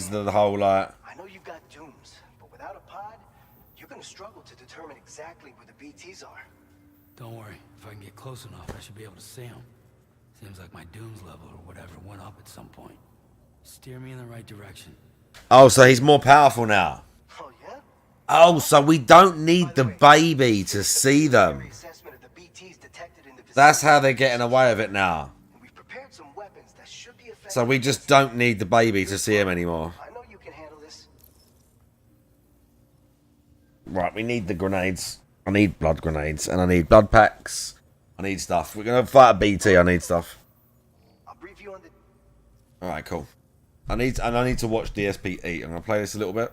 the whole, like... I know you've got dooms, but without a pod, you're going to struggle to determine exactly where the BTs are. Don't worry. If I can get close enough, I should be able to see them. Seems like my dooms level or whatever went up at some point. Steer me in the right direction. Oh, so he's more powerful now. Oh, yeah? Oh, so we don't need the baby to see them. That's how they're getting away with it now. So we just don't need the baby to see him anymore. I know you can handle this. Right, we need the grenades. I need blood grenades, and I need blood packs. I need stuff. We're gonna fight a BT. I need stuff. I'll brief you on the... All right, cool. I need to watch DSP eat. I'm gonna play this a little bit.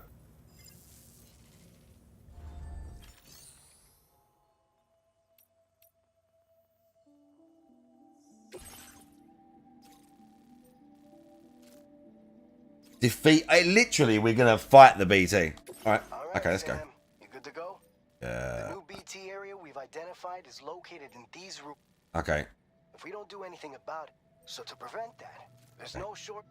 Defeat. Literally, we're gonna fight the BT. All right. Okay, let's go. You good to go? Yeah. The new BT area we've identified is located in these rooms. Okay. If we don't do anything about it, so to prevent that, there's no short.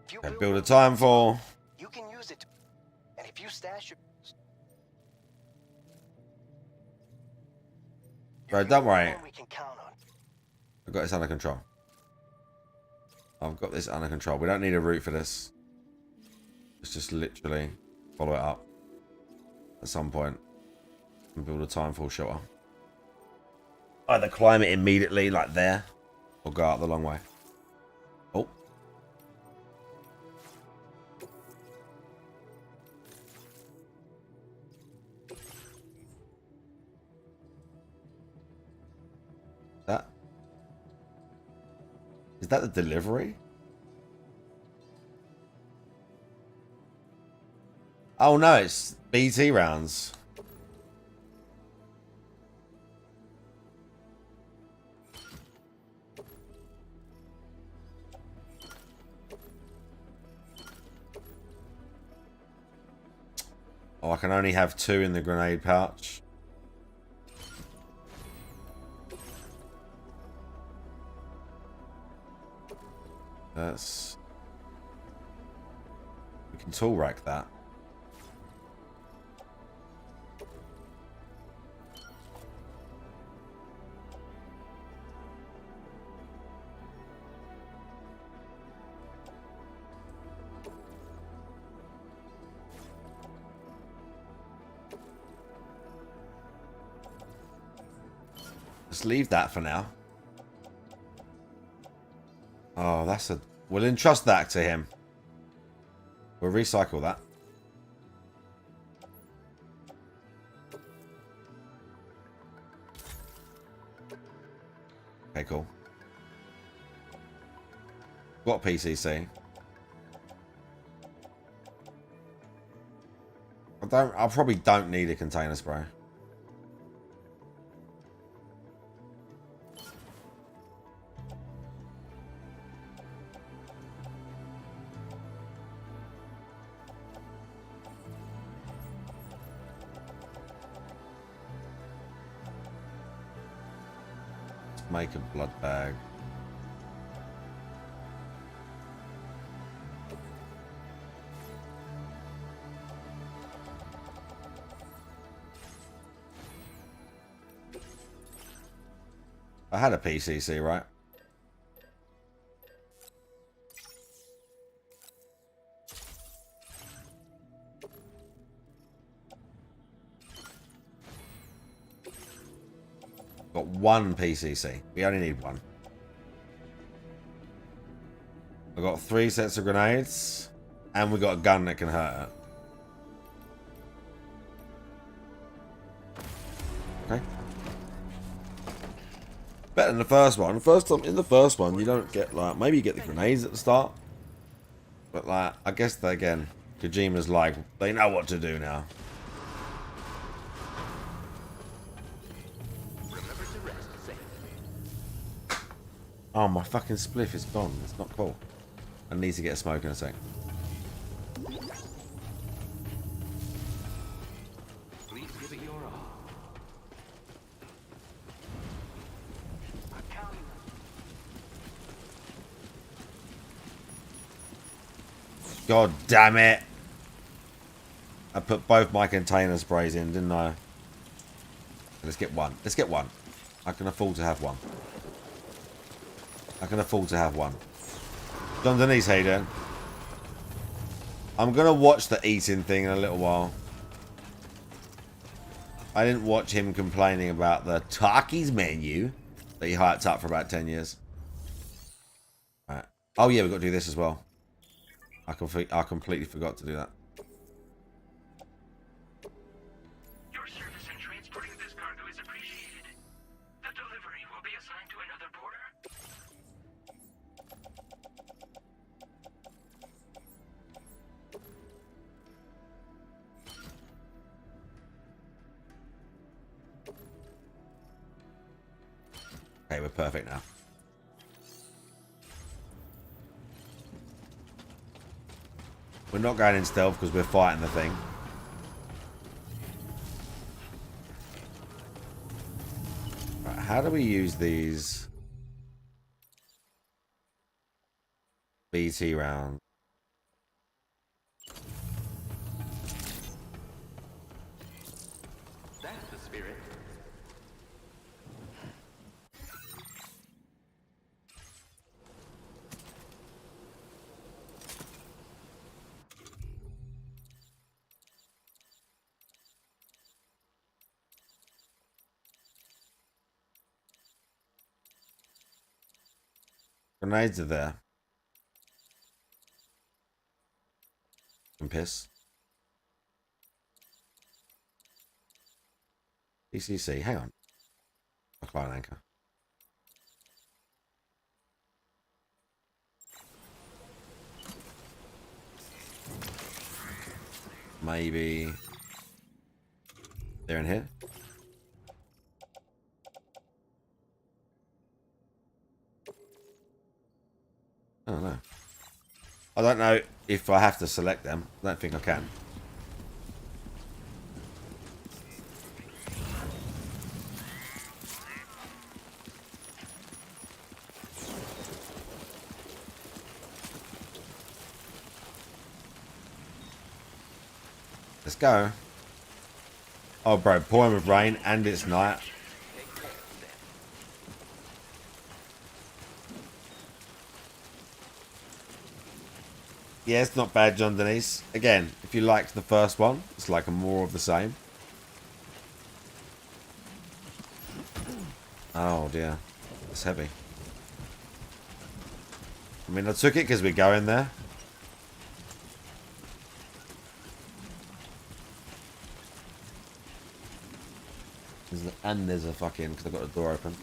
If you Build a time for. You can use it, and if you stash your. Bro, don't worry. We can count on. I've got this under control. I've got this under control. We don't need a route for this. Let's just literally follow it up at some point and build a timefall shelter. Either climb it immediately, like there, or go out the long way. Oh. Is that the delivery? Oh no, it's BT rounds. Oh, I can only have 2 in the grenade pouch. We can tool rack that. Let's leave that for now. Oh, that's a... We'll entrust that to him. We'll recycle that. Okay, cool. Got PCC. I probably don't need a container spray. Make a blood bag. I had a PCC, right? Got 1 PCC. We only need 1. I've got 3 sets of grenades. And we got a gun that can hurt it. Okay. Better than the first one. In the first one, you don't get, like, maybe you get the grenades at the start. But, like, I guess, that, again, Kojima's like, they know what to do now. Oh, my fucking spliff is gone. It's not cool. I need to get a smoke in a sec. Please give it your all. God damn it. I put both my container sprays in, didn't I? Let's get 1. Let's get 1. I can afford to have 1. I can afford to have 1. John Denise, how you doing? I'm going to watch the eating thing in a little while. I didn't watch him complaining about the Takis menu that he hyped up for about 10 years. Right. Oh yeah, we've got to do this as well. I completely forgot to do that. Your service in transporting this cargo is appreciated. The delivery will be assigned to another porter. Okay, we're perfect now. We're not going in stealth because we're fighting the thing. Right, how do we use these BT rounds? That's the spirit. Grenades are there. And piss. DCC, hang on. Client anchor. Maybe they're in here. I don't know. I don't know if I have to select them. I don't think I can. Let's go. Oh, bro, pouring with rain and it's night. Yeah, it's not bad, John Denise. Again, if you liked the first one, it's like a more of the same. Oh, dear. It's heavy. I mean, I took it because we're going there. And there's a fucking, because I've got the door open,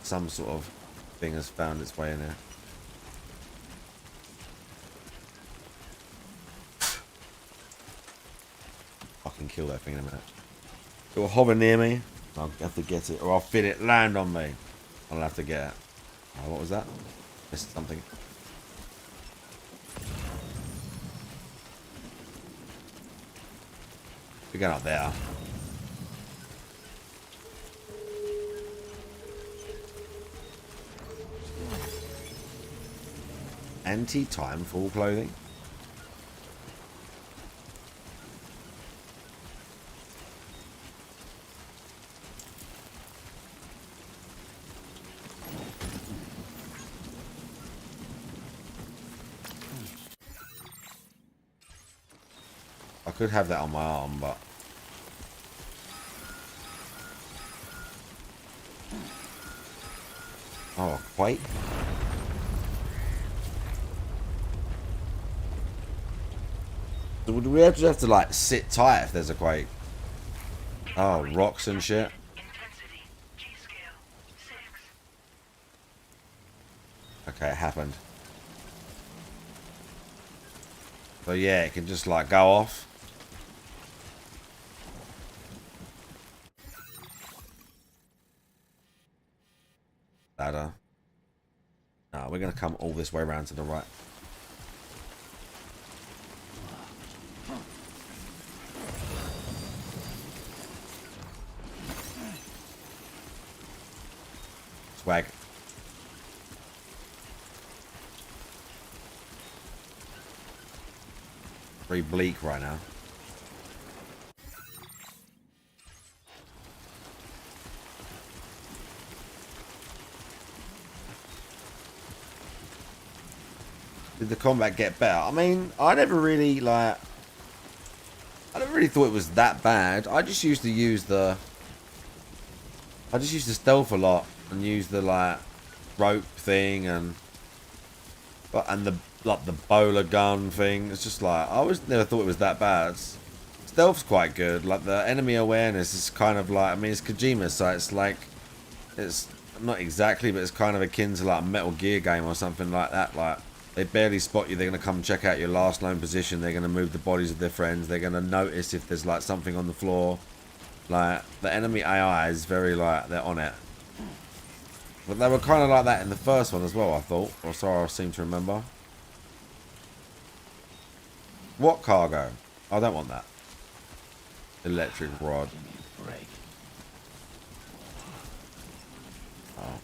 some sort of thing has found its way in here. Fucking kill that thing in a minute. It'll hover near me. I'll have to get it, or I'll feel it land on me. I'll have to get it. Oh, what was that? Missed something. We're going up there. Anti-time fall clothing. I could have that on my arm, but oh, quake. Would we just have to like sit tight if there's a quake? Oh, rocks and shit. Okay, it happened. So yeah, it can just like go off. Ladder. No, we're gonna come all this way around to the right. Swag. Very bleak right now. Did the combat get better? I mean, I never really thought it was that bad. I just used to use the stealth a lot and use the like rope thing and the bowler gun thing. It's just like I never thought it was that bad. Stealth's quite good. Like the enemy awareness is kind of like, I mean, it's Kojima, so it's like, it's not exactly, but it's kind of akin to like a Metal Gear game or something like that. Like they barely spot you, they're gonna come check out your last known position. They're gonna move the bodies of their friends. They're gonna notice if there's like something on the floor. Like the enemy AI is very like they're on it. But they were kind of like that in the first one as well, I thought, or so I seem to remember. What cargo? I don't want that. Electric rod. Oh.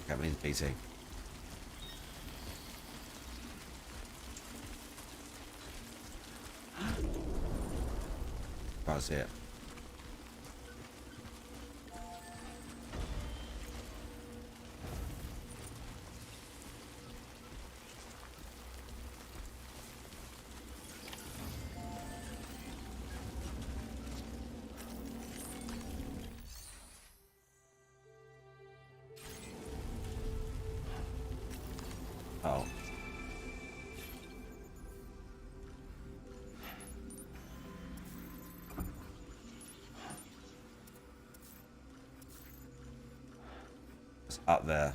That means BT. Can't see it. Oh. It's up there.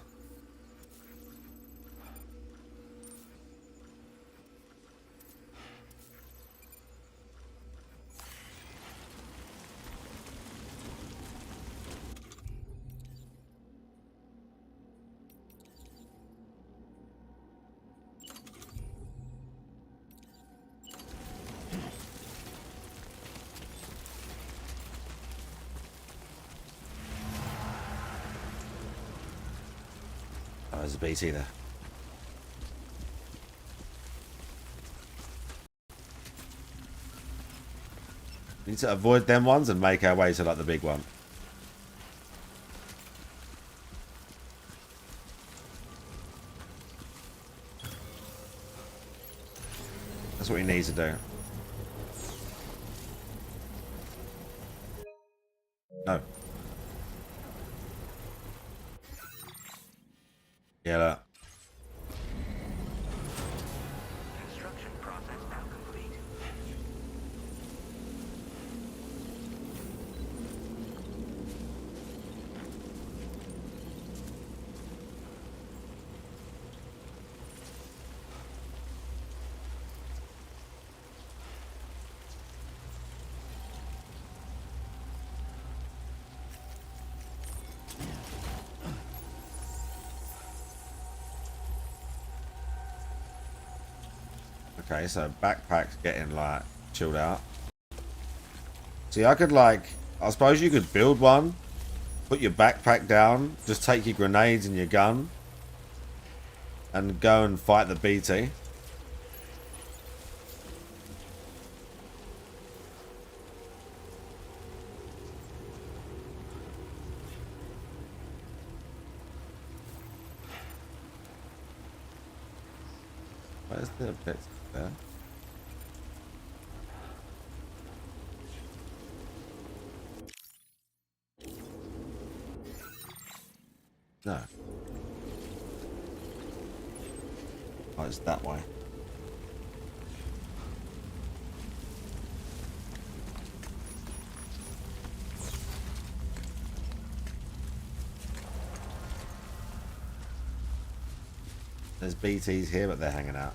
Oh, there's a BT there. We need to avoid them ones and make our way to like the big one. That's what we need to do. No. Yeah, look. Construction process now complete. Okay, so backpack's getting like chilled out. See, I could like, I suppose you could build one, put your backpack down, just take your grenades and your gun, and go and fight the BT. Where's the objective there? No. Oh, it's that way. There's BTs here, but they're hanging out.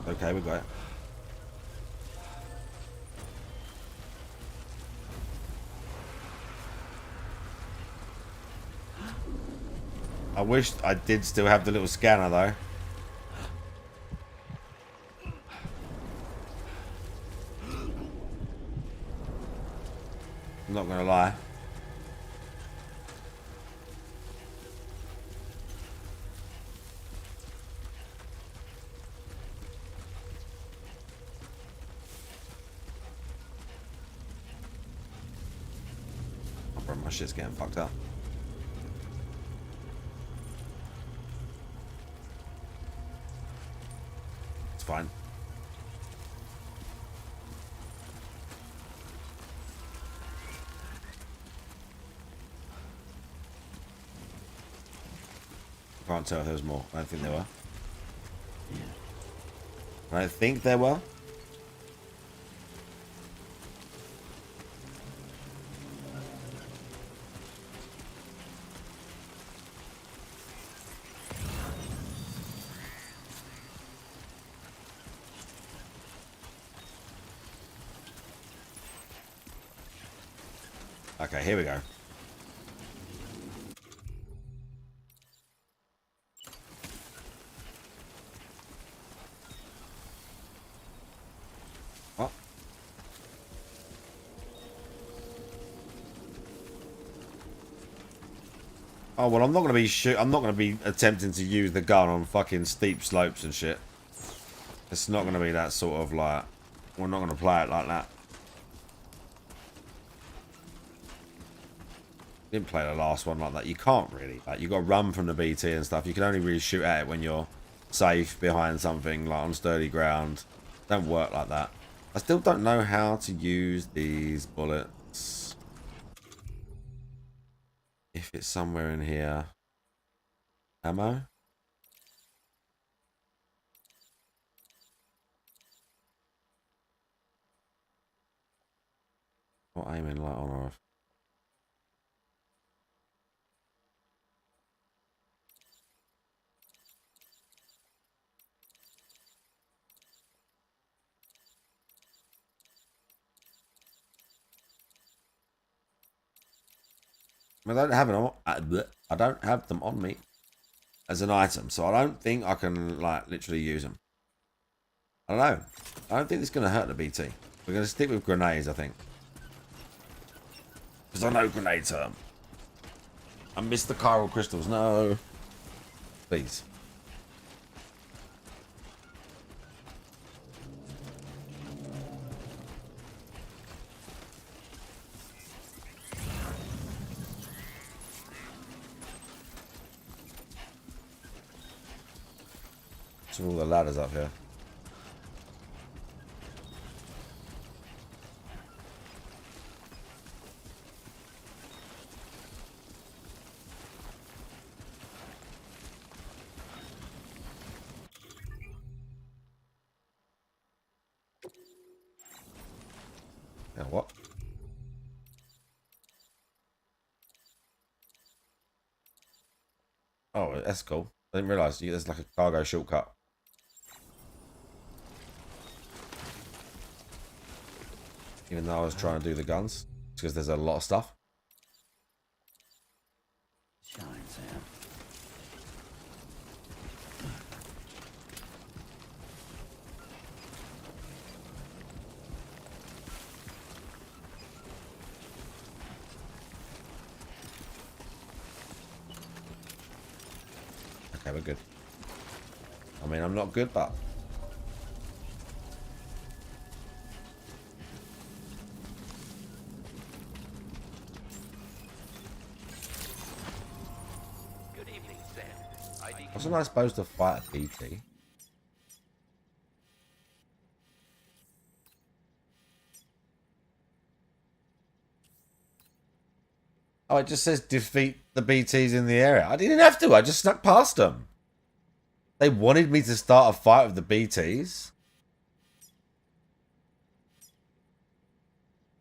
Okay, we got it. I wish I did still have the little scanner though. I'm not gonna lie. Oh, bro, my shit's getting fucked up. It's fine. Can't tell if there was more. I don't think there were. I don't think there were. Okay, here we go. What? Oh well, I'm not gonna be I'm not gonna be attempting to use the gun on fucking steep slopes and shit. It's not gonna be that sort of like. We're not gonna play it like that. Didn't play the last one like that. You can't really. Like, you got to run from the BT and stuff. You can only really shoot at it when you're safe behind something, like on sturdy ground. Don't work like that. I still don't know how to use these bullets. If it's somewhere in here. Ammo? What aiming light on or off? I don't have them. I don't have them on me as an item, so I don't think I can like literally use them. I don't know. I don't think it's going to hurt the BT. We're going to stick with grenades, I think, because I know grenades hurt. I missed the chiral crystals. No, please. So all the ladders up here. Now what? Oh, that's cool. I didn't realise there's like a cargo shortcut. Even though I was trying to do the guns, because there's a lot of stuff. Shine, Sam. Okay, we're good. I mean, I'm not good, but... Good evening, Sam. Wasn't I supposed to fight a BT? Oh, it just says defeat the BTs in the area. I didn't have to. I just snuck past them. They wanted me to start a fight with the BTs.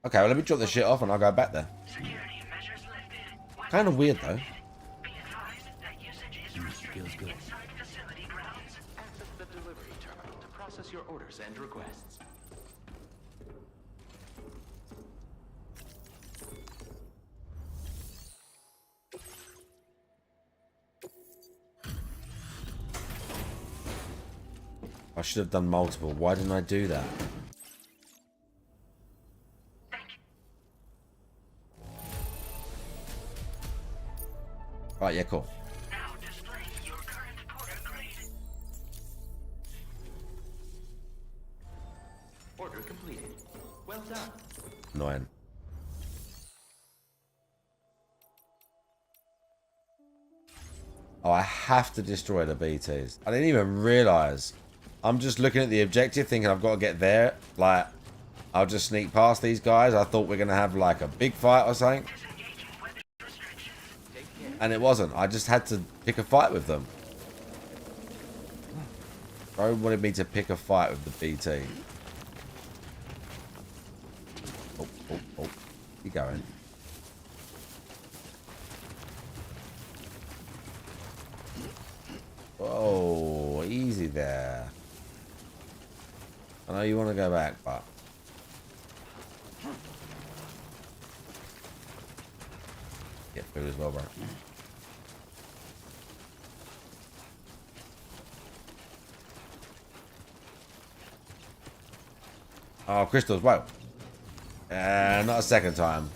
Okay, well, let me drop the shit off and I'll go back there. Kind of weird, though. Feels good. Access the delivery terminal to process your orders and requests. I should have done multiple. Why didn't I do that? Right, yeah, cool. Order completed. Well done. Annoying. Oh, I have to destroy the BTs. I didn't even realise. I'm just looking at the objective thinking I've got to get there. Like, I'll just sneak past these guys. I thought we are going to have like a big fight or something. And it wasn't. I just had to pick a fight with them. Bro wanted me to pick a fight with the BT. Oh. You going? Whoa, easy there. I know you want to go back, but... Get food as well, bro. Oh, crystals, whoa. Not a second time.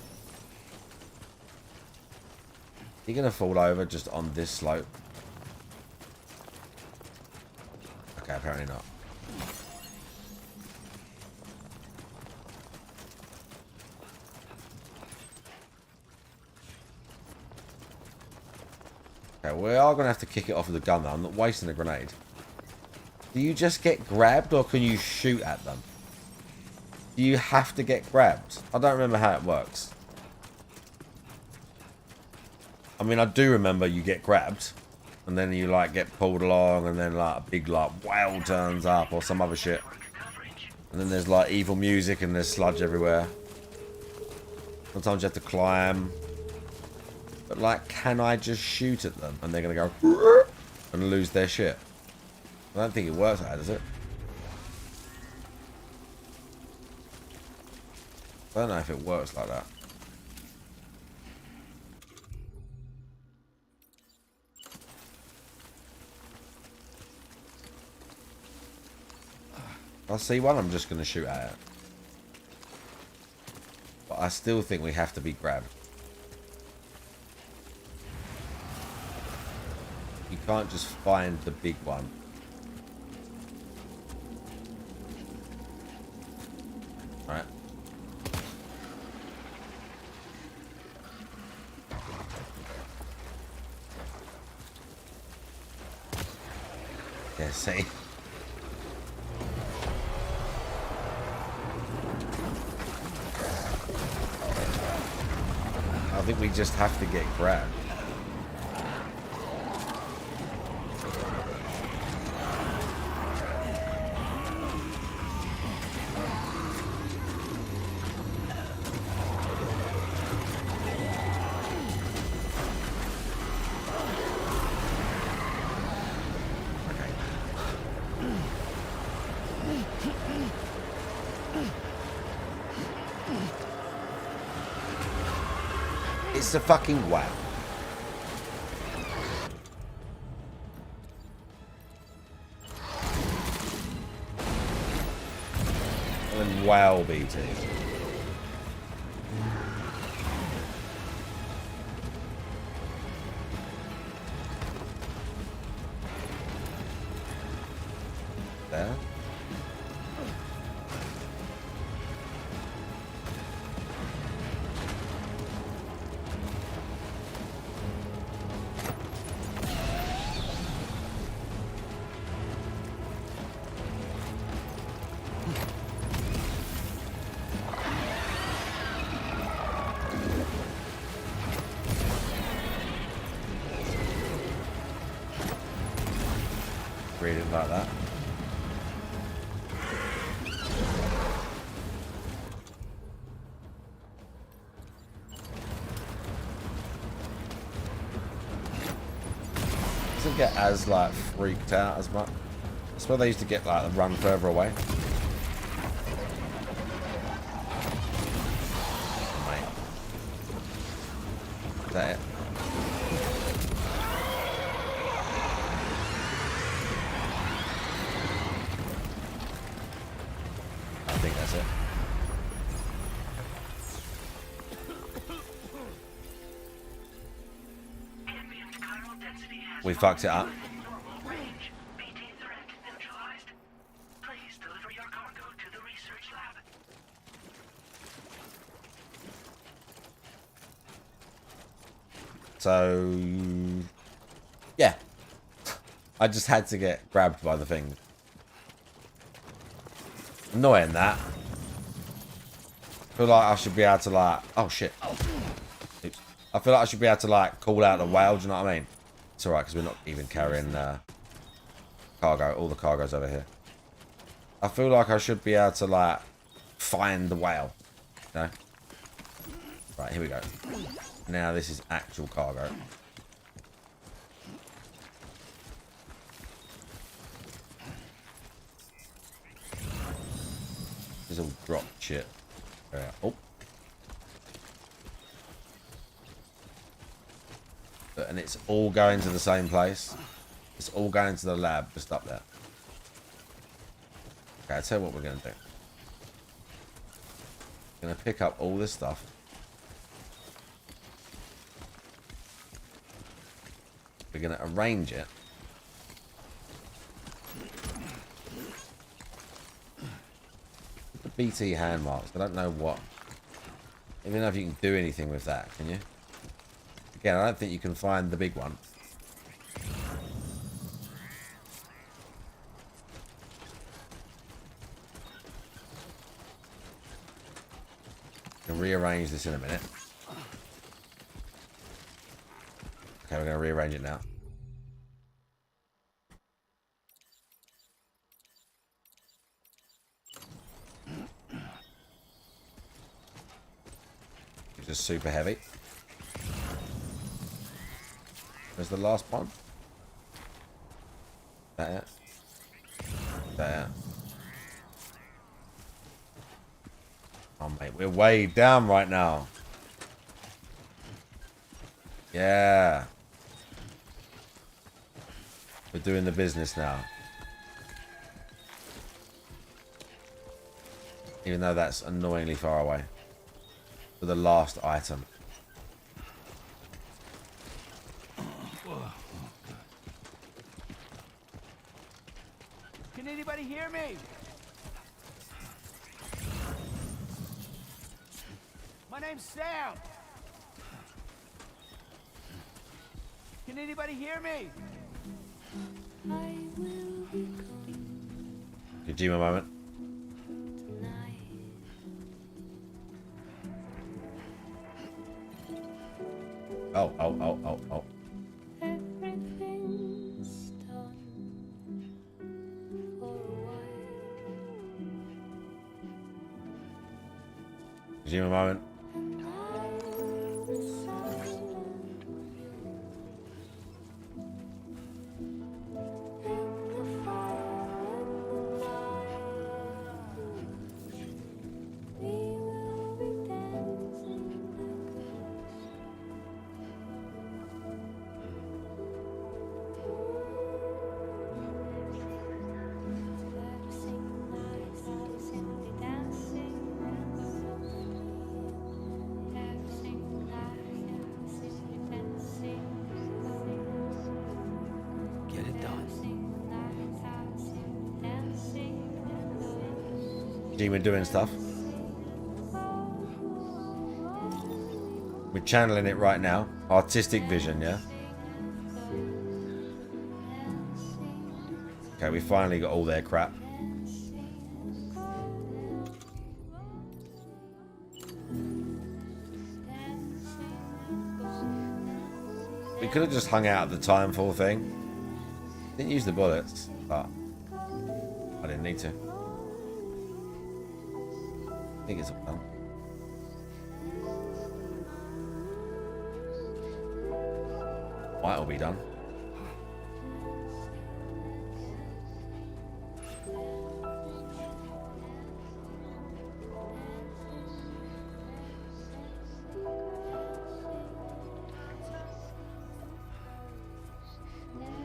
You're gonna fall over just on this slope. Okay, apparently not. Okay, we are gonna have to kick it off with a gun though. I'm not wasting a grenade. Do you just get grabbed or can you shoot at them? Do you have to get grabbed? I don't remember how it works. I mean, I do remember you get grabbed and then you like get pulled along and then like a big like whale turns up or some other shit. And then there's like evil music and there's sludge everywhere. Sometimes you have to climb. But like, can I just shoot at them and they're gonna go and lose their shit? I don't think it works like that, does it? I don't know if it works like that. If I see one, I'm just going to shoot at it. But I still think we have to be grabbed. You can't just find the big one. Alright. Yeah, see? I think we just have to get grabbed. It's a fucking wow. And wow, BT. There. Reading like that. Doesn't get as like freaked out as much. I suppose they used to get like run further away. Mate. Is that it? I think that's it. We fucked it up. So, yeah. I just had to get grabbed by the thing. Annoying that. I feel like I should be able to like... Oh, shit. Oops. I feel like I should be able to like call out the whale, do you know what I mean? It's alright, because we're not even carrying cargo. All the cargo's over here. I feel like I should be able to like find the whale. You know? Right, here we go. Now this is actual cargo. This is all drop shit. Oh. and it's all going to the same place. It's all going to the lab just up there. Okay, I'll tell you what we're going to do. We're going to pick up all this stuff. We're going to arrange it. The BT hand marks. I don't know what. I don't know if you can do anything with that, can you? Again, I don't think you can find the big one. Can rearrange this in a minute. Okay, we're going to rearrange it now. It's just super heavy. Where's the last one? That it? That it? Oh, mate, we're way down right now. Yeah. We're doing the business now. Even though that's annoyingly far away. For the last item. Can anybody hear me? My name's Sam. Can anybody hear me? Kojima moment. Oh. Kojima moment. We're doing stuff. We're channeling it right now. Artistic vision, yeah? Okay, we finally got all their crap. We could have just hung out at the timefall thing. Didn't use the bullets, but I didn't need to. I think it's all done. Might all be done.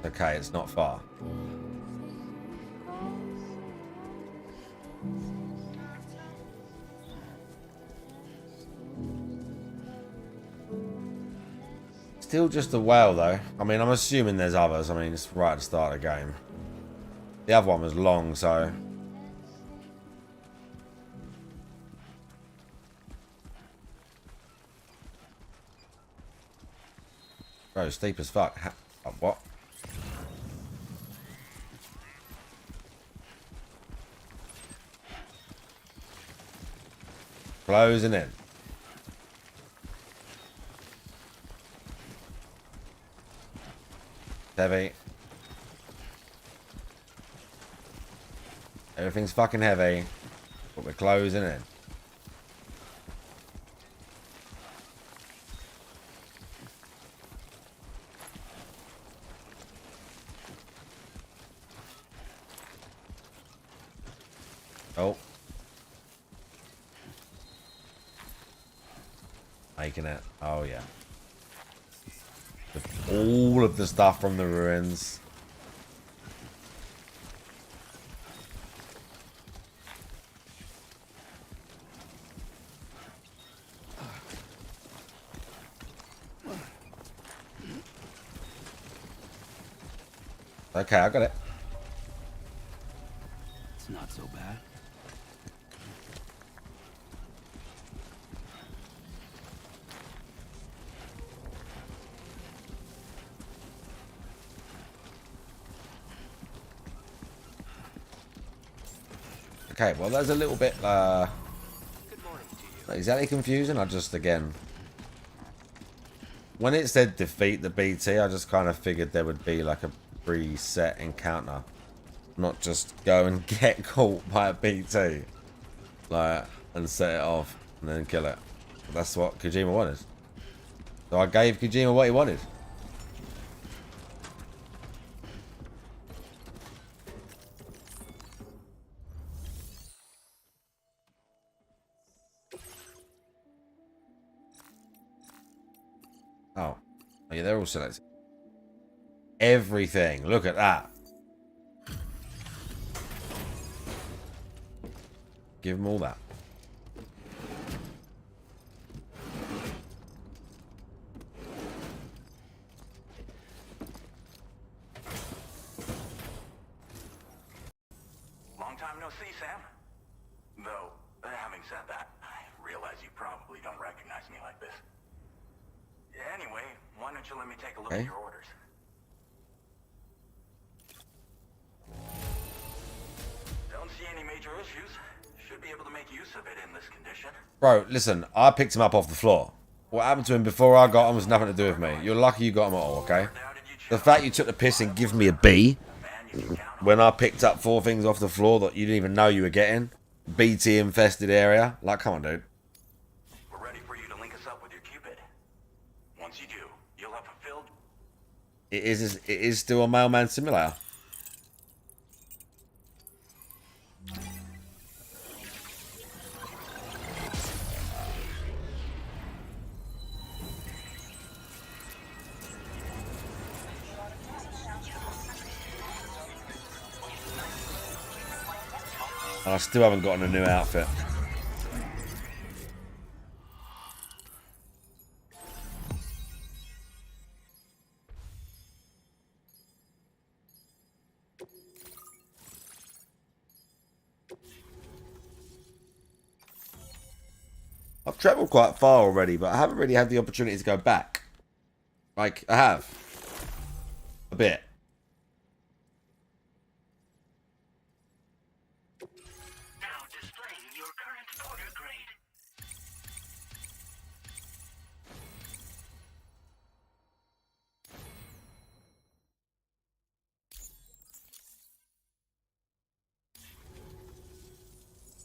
Okay, it's not far. Still just a whale though. I mean, I'm assuming there's others. I mean, it's right at the start of the game. The other one was long, so... Bro, steep as fuck. What? Closing in. Heavy. Everything's fucking heavy, but we're closing in. Oh. Making it. Oh, yeah. All of the stuff from the ruins. Okay, I got it. It's not so bad. Okay, well, there's a little bit, not exactly confusing. I just, again, when it said defeat the BT, I just kind of figured there would be like a preset encounter, not just go and get caught by a BT, like, and set it off and then kill it. That's what Kojima wanted. So I gave Kojima what he wanted. Oh, yeah, they're all selected. Everything. Look at that. Give them all that. Long time no see, Sam. Though, having said that, I realize you probably don't recognize me like this. Anyway, why don't you let me take a look at your orders? Don't see any major issues. Should be able to make use of it in this condition. Bro, listen, I picked him up off the floor. What happened to him before I got him was nothing to do with me. You're lucky you got him at all, okay? The fact you took the piss and give me a B when I picked up 4 things off the floor that you didn't even know you were getting. BT infested area. Like, come on, dude. We're ready for you to link us up with your Cupid. Once you do, you'll have fulfilled. It is still a mailman simulator. And I still haven't gotten a new outfit. I've travelled quite far already, but I haven't really had the opportunity to go back. Like, I have. A bit.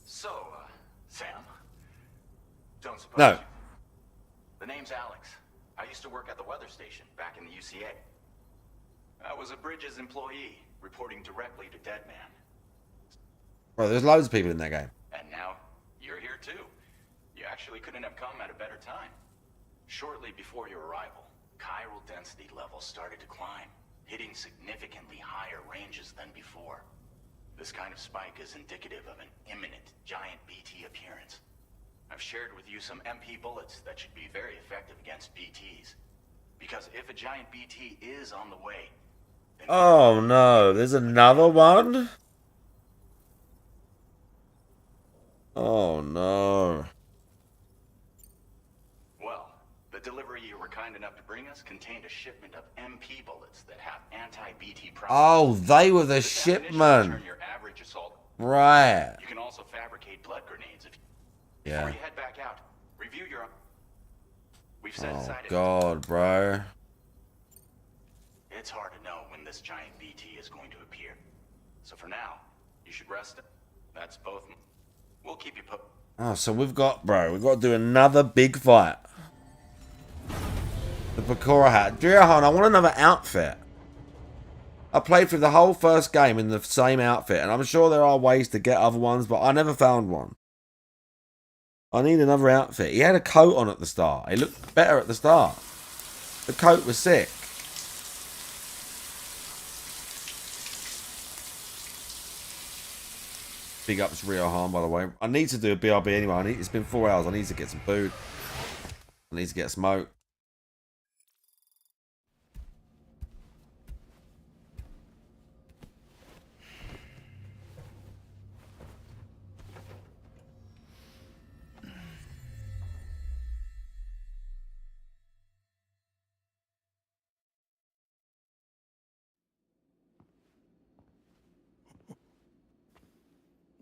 So, Sam, don't suppose No. you... The name's Alex. I used to work at the weather station back in the UCA. I was a Bridges employee, reporting directly to Deadman. Bro, there's loads of people in that game. And now, you're here too. You actually couldn't have come at a better time. Shortly before your arrival, chiral density levels started to climb, hitting significantly higher ranges than before. This kind of spike is indicative of an imminent giant BT appearance. I've shared with you some MP bullets that should be very effective against BTs. Because if a giant BT is on the way... Oh no, there's another one? Oh no. Well, the delivery you were kind enough to bring us contained a shipment of MP bullets that have anti-BT properties. Oh, they were the shipment. Right. You can also fabricate blood grenades if Yeah. Before you head back out, review your... We've set Oh aside... god, bro. It's hard to know when this giant BT is going to appear. So for now, you should rest. That's both. We'll keep you put. Oh, so we've got to do another big fight. The Pakora hat. Driahan, I want another outfit. I played through the whole first game in the same outfit, and I'm sure there are ways to get other ones, but I never found one. I need another outfit. He had a coat on at the start. He looked better at the start. The coat was sick. Big ups Rio Han, by the way. I need to do a BRB anyway. It's been 4 hours. I need to get some food. I need to get smoke.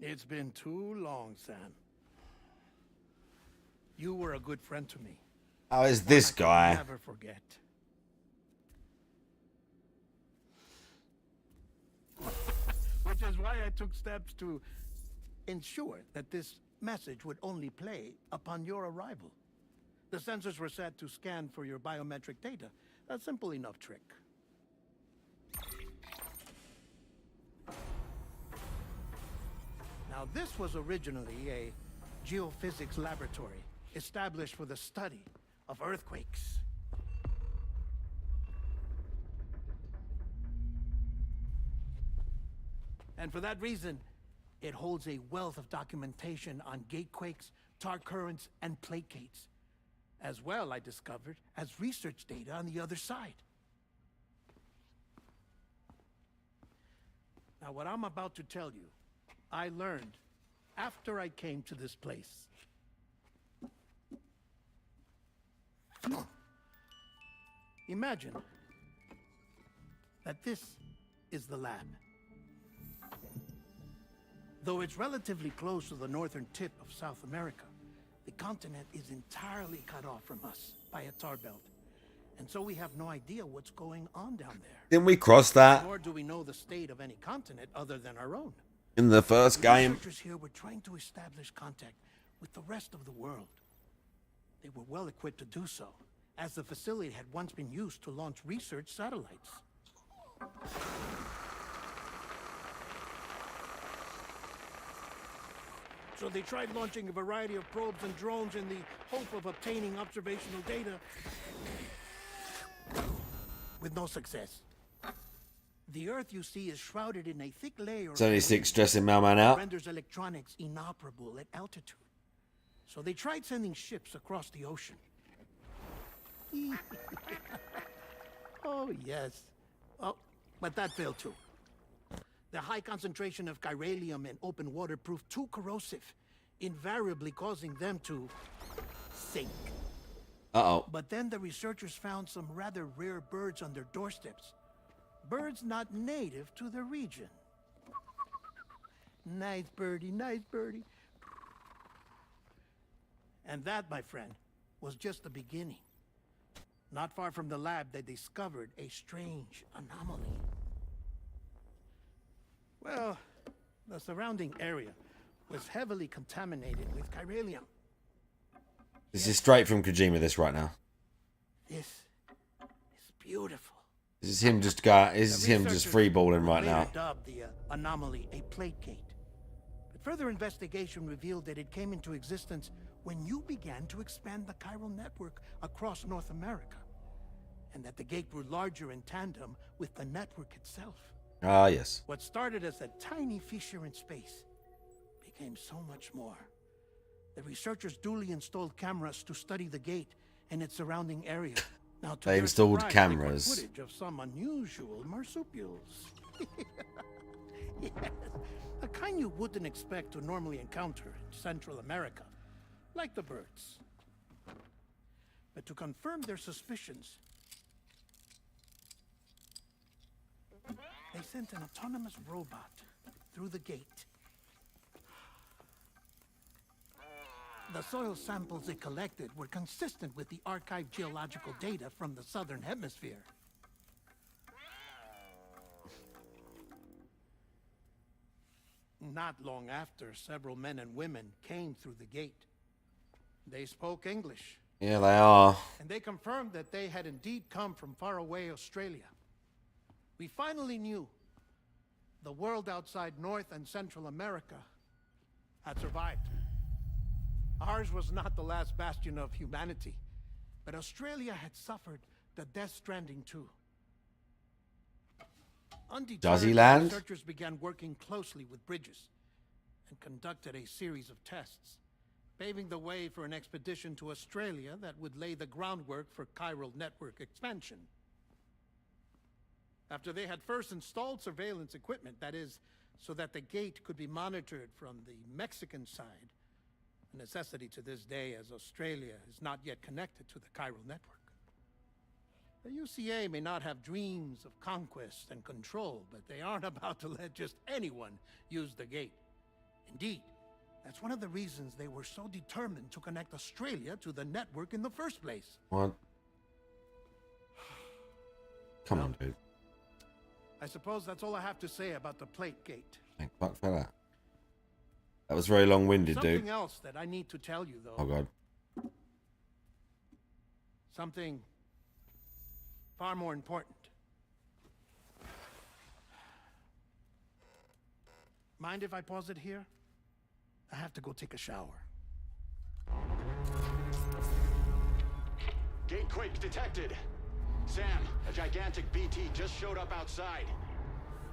It's been too long, Sam. You were a good friend to me. How is this guy? I'll never forget. Which is why I took steps to ensure that this message would only play upon your arrival. The sensors were set to scan for your biometric data. A simple enough trick. Now, this was originally a geophysics laboratory established for the study of earthquakes. And for that reason, it holds a wealth of documentation on gatequakes, tar currents, and placates. As well, I discovered, as research data on the other side. Now, what I'm about to tell you, I learned after I came to this place. Imagine that this is the lab. Though it's relatively close to the northern tip of South America, the continent is entirely cut off from us by a tar belt. And so we have no idea what's going on down there. Didn't we cross that Nor do we know the state of any continent other than our own. in the first game? Researchers here were trying to establish contact with the rest of the world. They were well equipped to do so, as the facility had once been used to launch research satellites. So they tried launching a variety of probes and drones in the hope of obtaining observational data, with no success. The Earth, you see, is shrouded in a thick layer It's only 6 stressing Mailman out. renders electronics inoperable at altitude. So they tried sending ships across the ocean. Oh, yes. Oh, but that failed too. The high concentration of chiralium in open water proved too corrosive, invariably causing them to sink. Uh-oh. But then the researchers found some rather rare birds on their doorsteps. Birds not native to the region. Nice birdie, nice birdie. And that, my friend, was just the beginning. Not far from the lab, they discovered a strange anomaly. Well, the surrounding area was heavily contaminated with chiralium. This is straight from Kojima, this right now. This is beautiful. This is him just freeballing right Later now. dubbed the anomaly a plate gate. But further investigation revealed that it came into existence when you began to expand the chiral network across North America, and that the gate grew larger in tandem with the network itself. Ah, yes. What started as a tiny fissure in space became so much more. The researchers duly installed cameras to study the gate and its surrounding area. Now, to They their installed surprise, cameras. They caught footage of some unusual marsupials. Yes, a kind you wouldn't expect to normally encounter in Central America, like the birds. But to confirm their suspicions, they sent an autonomous robot through the gate. The soil samples it collected were consistent with the archived geological data from the southern hemisphere. Not long after, several men and women came through the gate. They spoke English. Yeah, they are. And they confirmed that they had indeed come from faraway Australia. We finally knew the world outside North and Central America had survived. Ours was not the last bastion of humanity, but Australia had suffered the Death Stranding too. Does he Undeterred, land? researchers began working closely with Bridges, and conducted a series of tests, paving the way for an expedition to Australia that would lay the groundwork for chiral network expansion. After they had first installed surveillance equipment, that is, so that the gate could be monitored from the Mexican side, a necessity to this day as Australia is not yet connected to the chiral network. The UCA may not have dreams of conquest and control, but they aren't about to let just anyone use the gate. Indeed, that's one of the reasons they were so determined to connect Australia to the network in the first place. What? Come on, dude. I suppose that's all I have to say about the plate gate. Thank fuck for that. That was very long-winded, dude. Something else that I need to tell you, though. Oh, God. Something far more important. Mind if I pause it here? I have to go take a shower. Gate quake detected. Sam, a gigantic BT just showed up outside.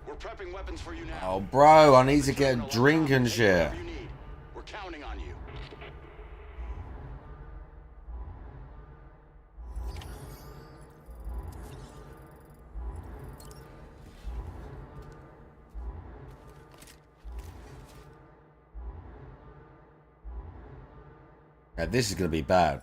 We're prepping weapons for you now. Oh, bro, I need to get a drink and shit. We're counting on you. Yeah, this is going to be bad.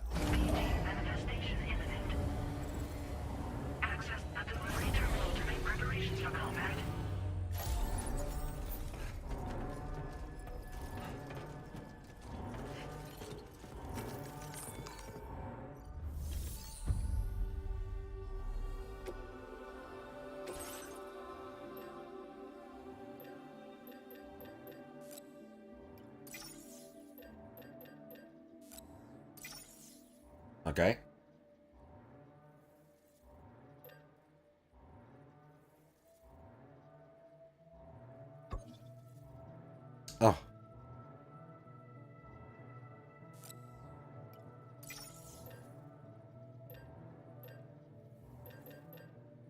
Okay. Oh.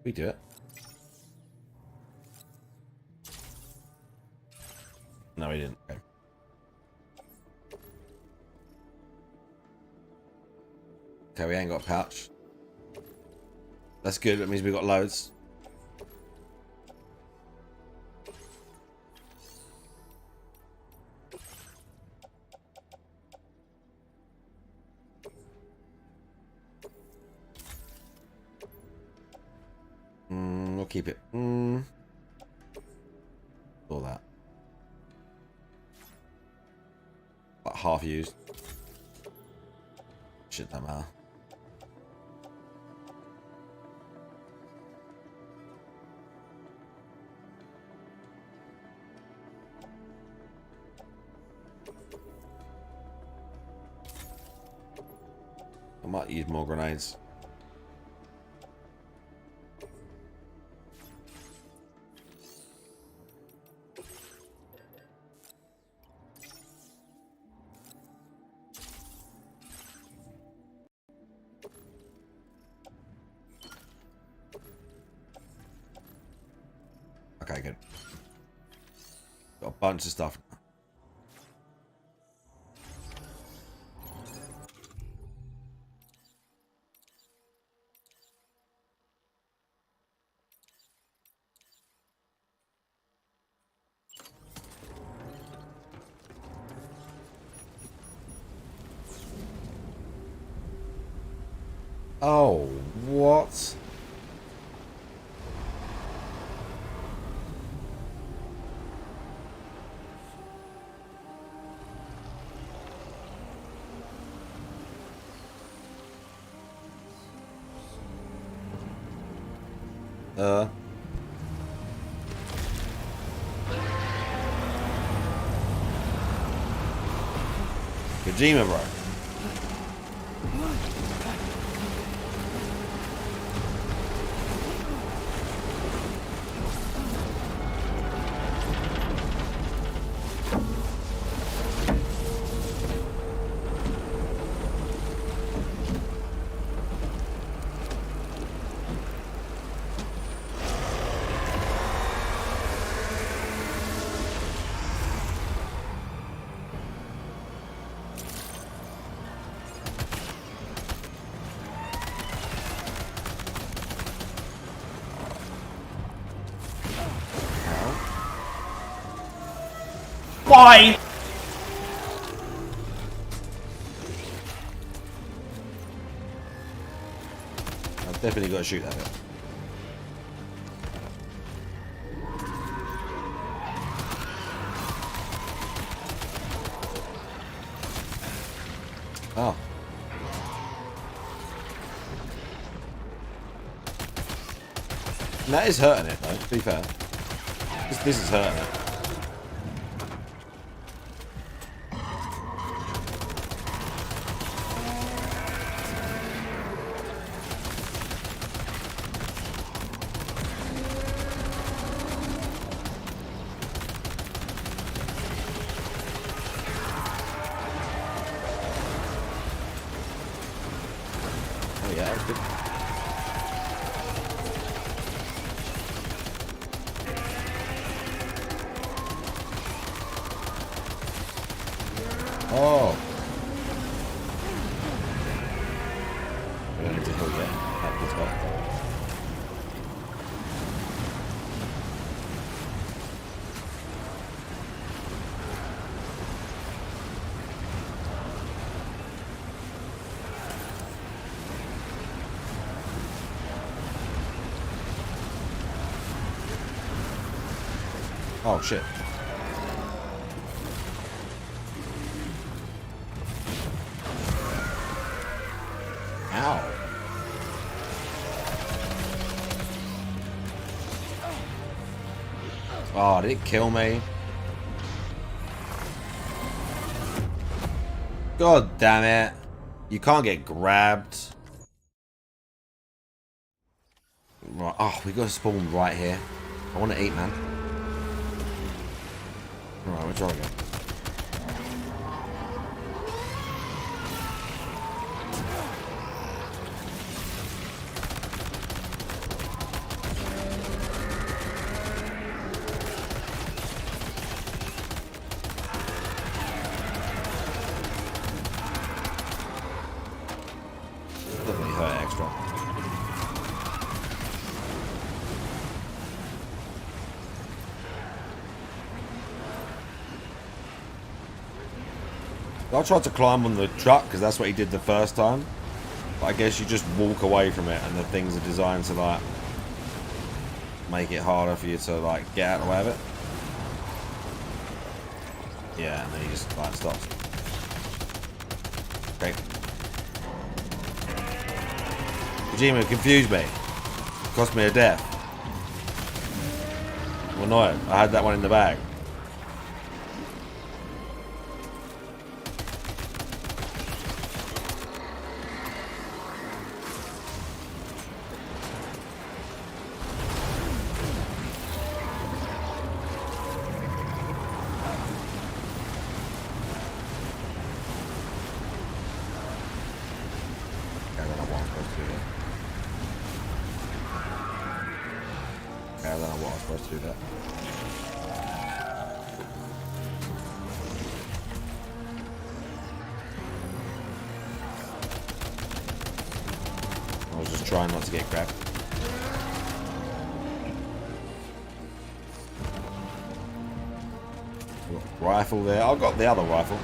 We do it. No, we didn't. Okay. Okay, we ain't got a pouch. That's good. That means we got loads. We'll keep it. All that. Like half used. Shit, that matter. I might use more grenades. Okay, good. Got a bunch of stuff. Oh, what? Kojima, bro. Bye! I've definitely got to shoot that bit. Oh. That is hurting it, though, to be fair. This is hurting it. Oh yeah, that's good. Oh. We don't need to heal yet. That was better. Oh shit. Ow. Oh, did it kill me? God damn it. You can't get grabbed. Right. Oh, we got to spawn right here. I want to eat, man. Alright, we're trying again. Definitely hurt extra. I tried to climb on the truck because that's what he did the first time. But I guess you just walk away from it and the things are designed to like make it harder for you to like get out of the way of it. Yeah, and then he just like stops. Okay. Kojima confused me. Cost me a death. Well, no, I had that one in the bag. I don't know what I'm supposed to do there. I was just trying not to get grabbed. Rifle there. I've got the other rifle.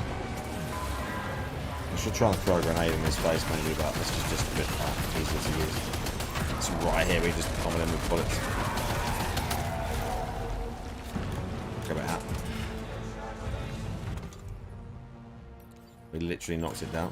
I should try and throw a grenade in his face maybe, but this is just a bit easier to use. It's right here, we just bomb him with bullets. Look at that. We literally knocked it down.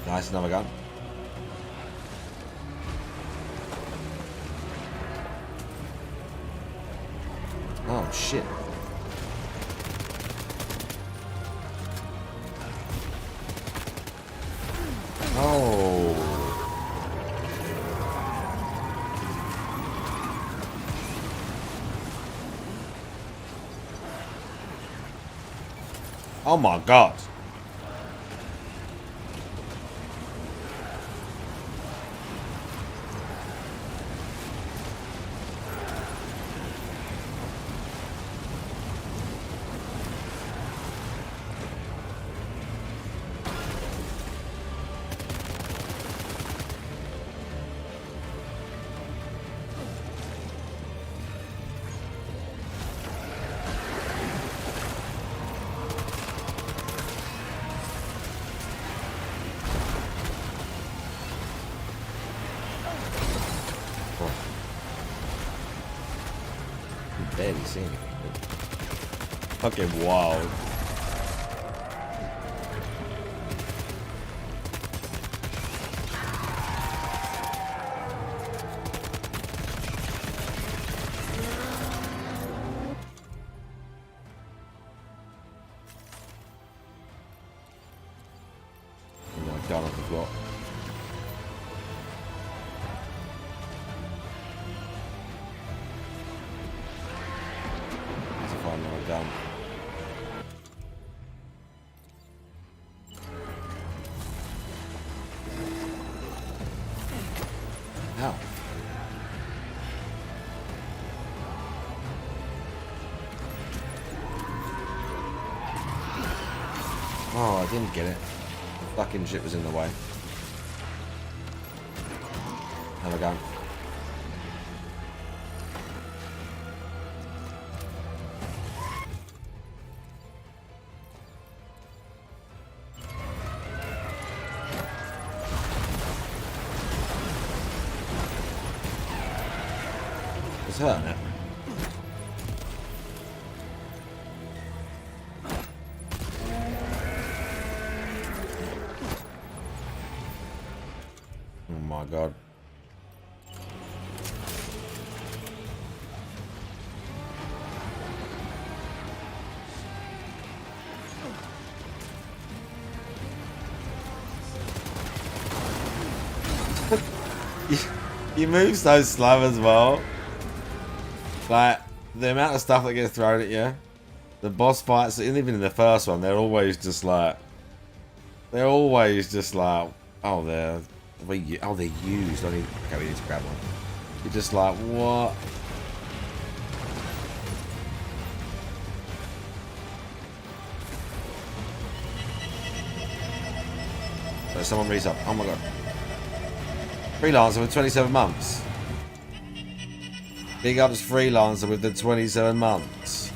Nice, another gun. Oh shit. Oh. Oh my god. well. You can barely see anything. Fucking wild. Down on the block. Let's find another gun. Ow. Oh, I didn't get it. The fucking shit was in the way. Have a gun. It's hurting it. Oh my god. You move so slow as well. Like, the amount of stuff that gets thrown at you. The boss fights, even in the first one, they're always just like... oh, they're used. Okay, we need to grab one. You're just like, what? So someone reads up. Oh my god. Freelancer with 27 months. Big ups Freelancer with the 27 months.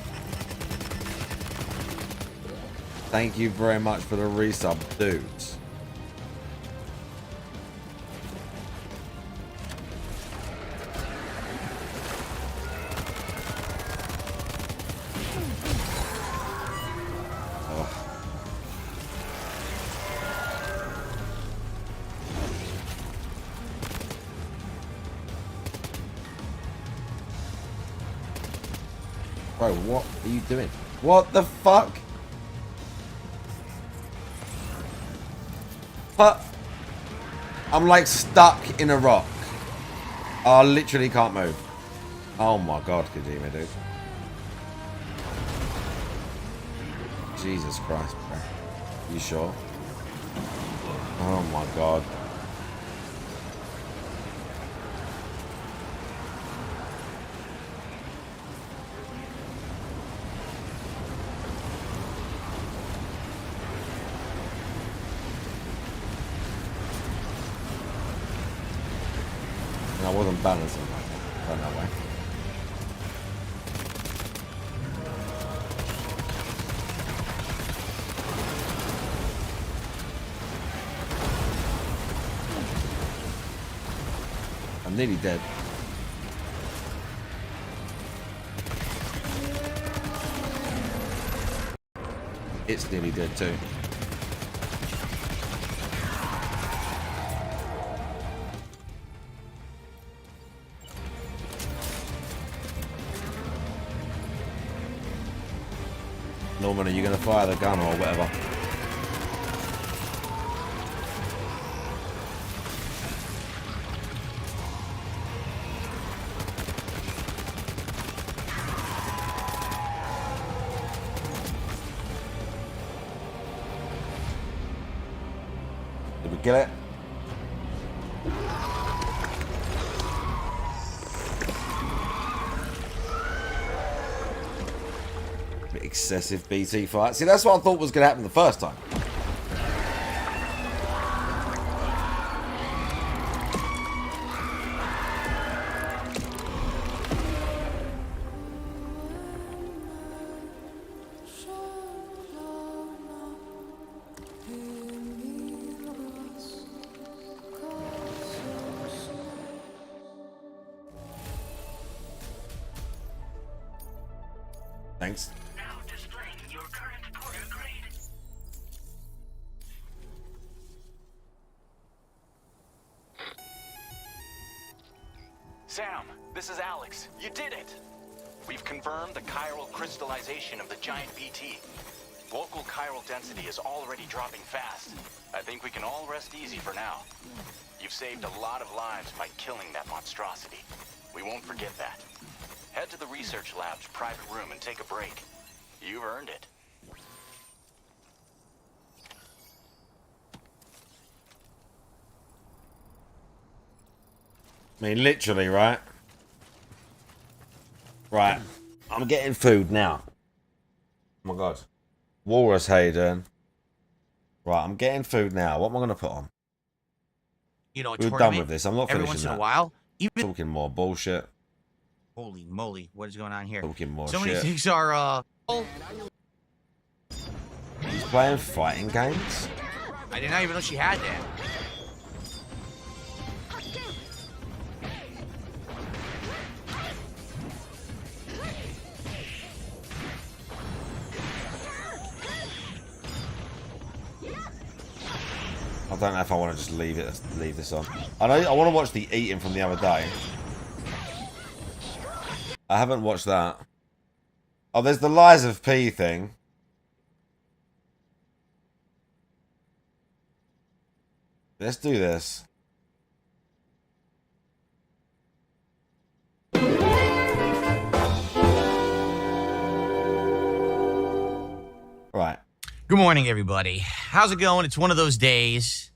Thank you very much for the resub, dudes. Bro, what are you doing? What the fuck? But I'm like stuck in a rock. I literally can't move. Oh my god, Kojima, dude. Jesus Christ, bro. You sure? Oh my god. I wasn't balancing right that way. I'm nearly dead. It's nearly dead too. Norman, are you going to fire the gun or whatever? Did we get it? Excessive BT fight. See, that's what I thought was going to happen the first time. Thanks. Sam, this is Alex. You did it! We've confirmed the chiral crystallization of the giant BT. Local chiral density is already dropping fast. I think we can all rest easy for now. You've saved a lot of lives by killing that monstrosity. We won't forget that. Head to the research lab's private room and take a break. You've earned it. I mean, literally, right? Right. I'm getting food now. Oh my god. Walrus Hayden. Right, I'm getting food now. What am I going to put on? You know, we're done with this. I'm not every finishing once in that. a while. Even Talking more bullshit. holy moly, what is going on here? Talking more So many shit. things are. He's playing fighting games. I did not even know she had that. I don't know if I want to just leave this on. I want to watch the eating from the other day. I haven't watched that. Oh, there's the Lies of P thing. Let's do this. Right. Good morning, everybody. How's it going? It's one of those days.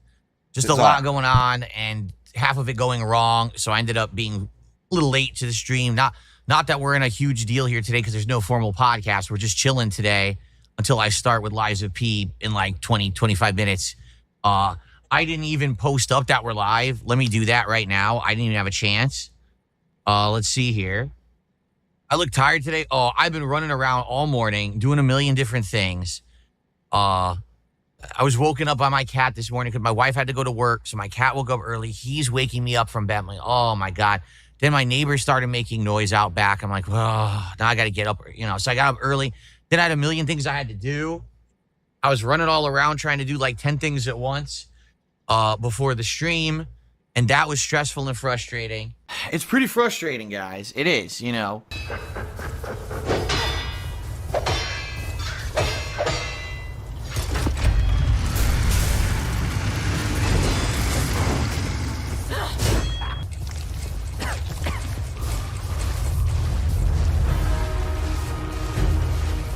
Just It's a lot hot. going on, and half of it going wrong. So I ended up being a little late to the stream. Not that we're in a huge deal here today because there's no formal podcast. We're just chilling today until I start with Lies of P in like 20, 25 minutes. I didn't even post up that we're live. Let me do that right now. I didn't even have a chance. Let's see here. I look tired today. Oh, I've been running around all morning doing a million different things. I was woken up by my cat this morning because my wife had to go to work, so my cat woke up early. He's waking me up from bed. I'm like, oh my God. Then my neighbors started making noise out back. I'm like, oh, now I got to get up, So I got up early. Then I had a million things I had to do. I was running all around trying to do like 10 things at once before the stream, and that was stressful and frustrating. It's pretty frustrating, guys. It is,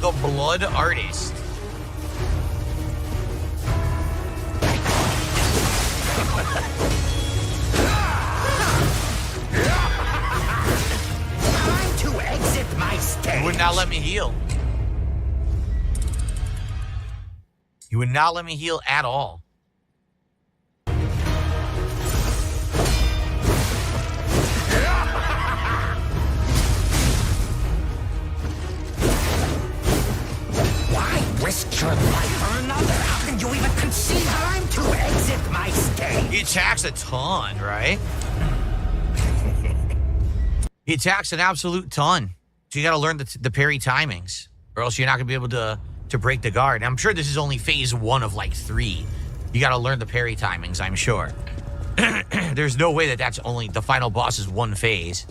The Blood Artist. Time to exit my stage. He would not let me heal. He would not let me heal at all. Why risk your life for another? How can you even conceive time to exit my stage? He attacks a ton, right? He attacks an absolute ton. So you got to learn the parry timings, or else you're not going to be able to break the guard. And I'm sure this is only phase 1 of like 3. You got to learn the parry timings, I'm sure. There's no way that's only the final boss is 1 phase.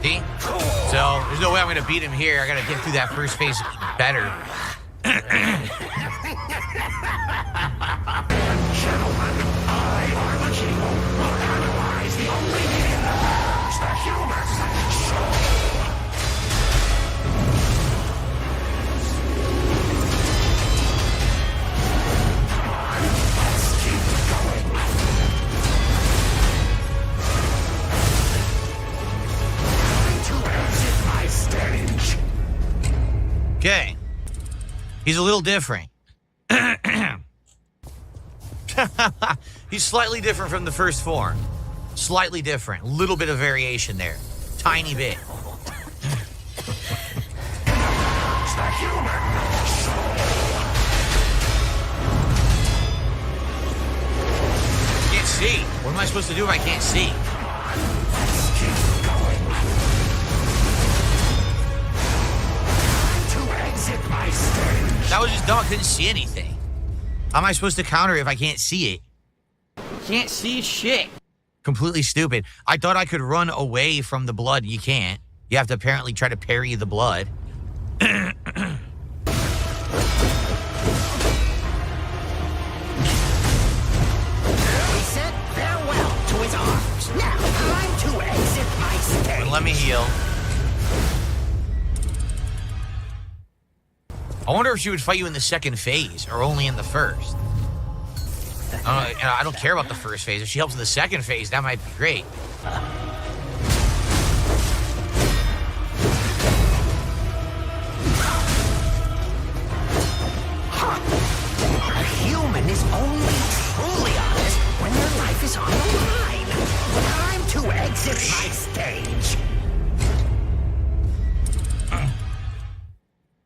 See? So there's no way I'm going to beat him here. I got to get through that first phase better. Okay. He's a little different. He's slightly different from the first form. Slightly different. A little bit of variation there. Tiny bit. What am I supposed to do if I can't see? That was just dumb. I couldn't see anything. How am I supposed to counter it if I can't see it? Can't see shit. Completely stupid. I thought I could run away from the blood. You can't. You have to apparently try to parry the blood. We said farewell to his arms. Now, time to exit my stage. Let me heal. I wonder if she would fight you in the second phase or only in the first. I don't care about the first phase. If she helps in the second phase, that might be great. A human is only truly honest when their life is on the line. Time to exit my stage.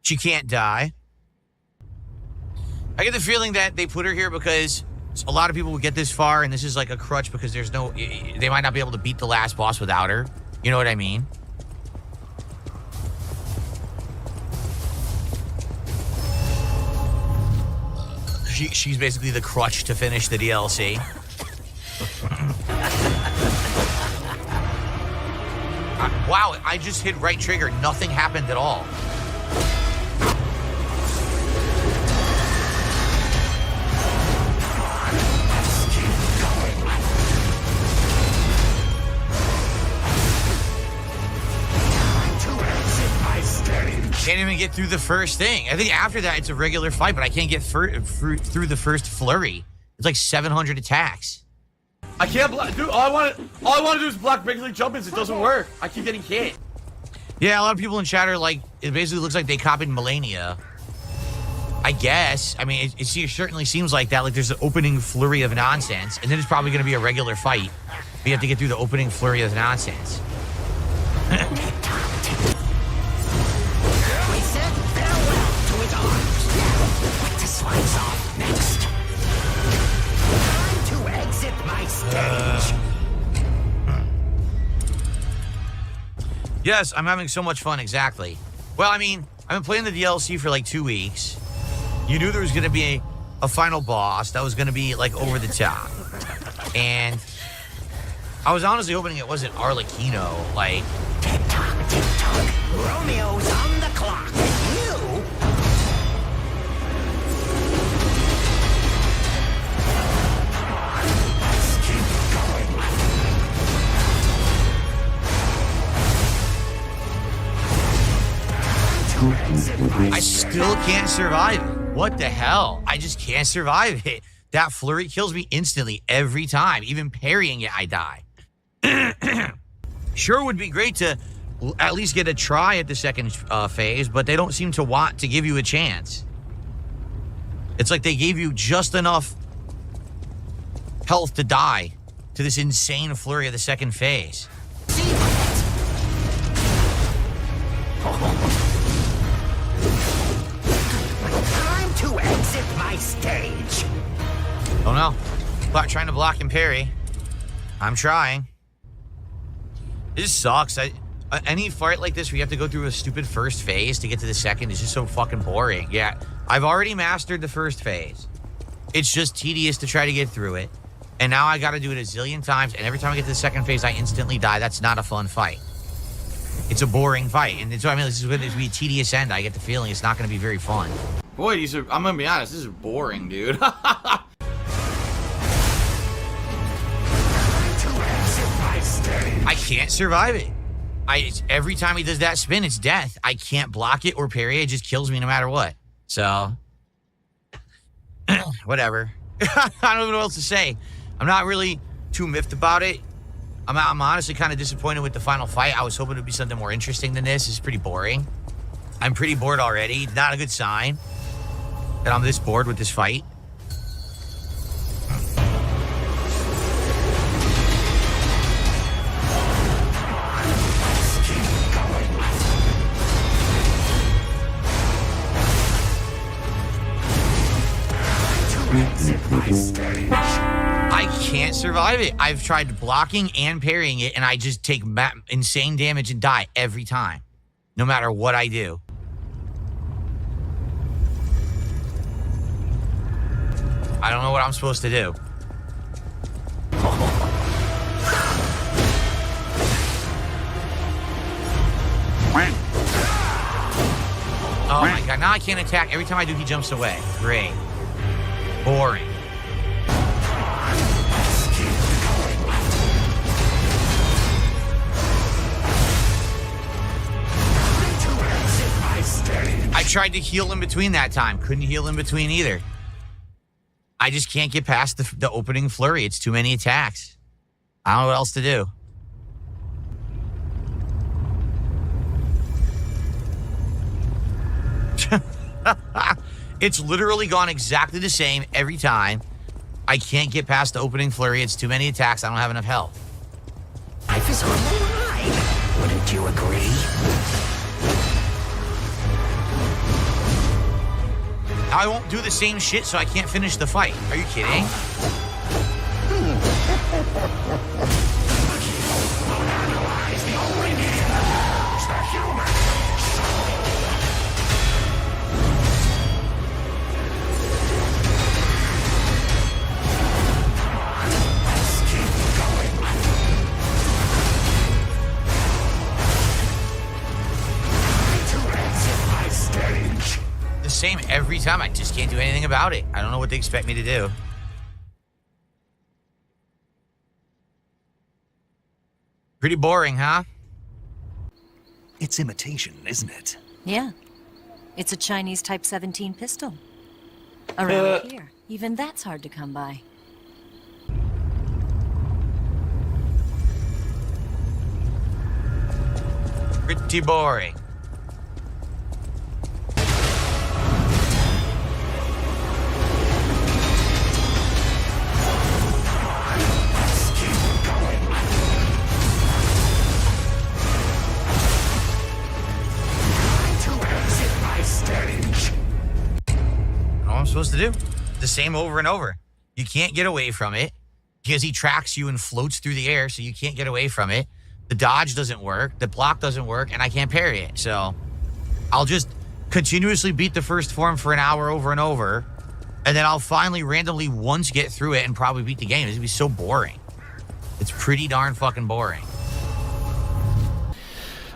She can't die. I get the feeling that they put her here because a lot of people will get this far, and this is like a crutch because there's no... They might not be able to beat the last boss without her. You know what I mean? She's basically the crutch to finish the DLC. Wow, I just hit right trigger. Nothing happened at all. Can't even get through the first thing. I think after that, it's a regular fight, but I can't get through the first flurry. It's like 700 attacks. I can't block, dude. All I want to do is block regular jump-ins. It doesn't work. I keep getting hit. Yeah, a lot of people in chat are like, it basically looks like they copied Millennia. I guess. I mean, it certainly seems like that. Like there's an opening flurry of nonsense, and then it's probably going to be a regular fight. But you have to get through the opening flurry of nonsense. Slice off next. Time to exit my stage. Yes, I'm having so much fun, exactly. Well, I mean, I've been playing the DLC for like 2 weeks. You knew there was going to be a final boss that was going to be like over the top. And I was honestly hoping it wasn't Arlecchino, like... Tick-tock, tick-tock. Romeo's on the clock. I still can't survive it. What the hell? I just can't survive it. That flurry kills me instantly every time. Even parrying it, I die. Sure would be great to at least get a try at the second phase, but they don't seem to want to give you a chance. It's like they gave you just enough health to die to this insane flurry of the second phase. Time to exit my stage. Oh no. Trying to block and parry. I'm trying. This sucks. Any fight like this where you have to go through a stupid first phase to get to the second is just so fucking boring. Yeah, I've already mastered the first phase. It's just tedious to try to get through it. And now I gotta do it a zillion times, and every time I get to the second phase, I instantly die. That's not a fun fight. It's a boring fight. And so, I mean, this is going to be a tedious end. I get the feeling it's not going to be very fun. Boy, these are, I'm going to be honest, this is boring, dude. I can't survive it. Every time he does that spin, it's death. I can't block it or parry it. It just kills me no matter what. So, whatever. I don't even know what else to say. I'm not really too miffed about it. I'm honestly kind of disappointed with the final fight. I was hoping it would be something more interesting than this. It's pretty boring. I'm pretty bored already. Not a good sign that I'm this bored with this fight. I I can't survive it. I've tried blocking and parrying it, and I just take insane damage and die every time, no matter what I do. I don't know what I'm supposed to do. Oh my god, now I can't attack. Every time I do, he jumps away. Great. Boring. I tried to heal in between that time. Couldn't heal in between either. I just can't get past the opening flurry. It's too many attacks. I don't know what else to do. It's literally gone exactly the same every time. I can't get past the opening flurry. It's too many attacks. I don't have enough health. Life is on the line. Wouldn't you agree? I won't do the same shit, so I can't finish the fight. Are you kidding? The same every time. I just can't do anything about it. I don't know what they expect me to do. Pretty boring, huh? It's imitation, isn't it? Yeah. It's a Chinese Type 17 pistol. Around here, even that's hard to come by. Pretty boring. What I'm supposed to do? The same over and over. You can't get away from it because he tracks you and floats through the air, so you can't get away from it. The dodge doesn't work, the block doesn't work, and I can't parry it. So I'll just continuously beat the first form for an hour over and over, and then I'll finally randomly once get through it and probably beat the game. It's gonna be so boring. It's pretty darn fucking boring.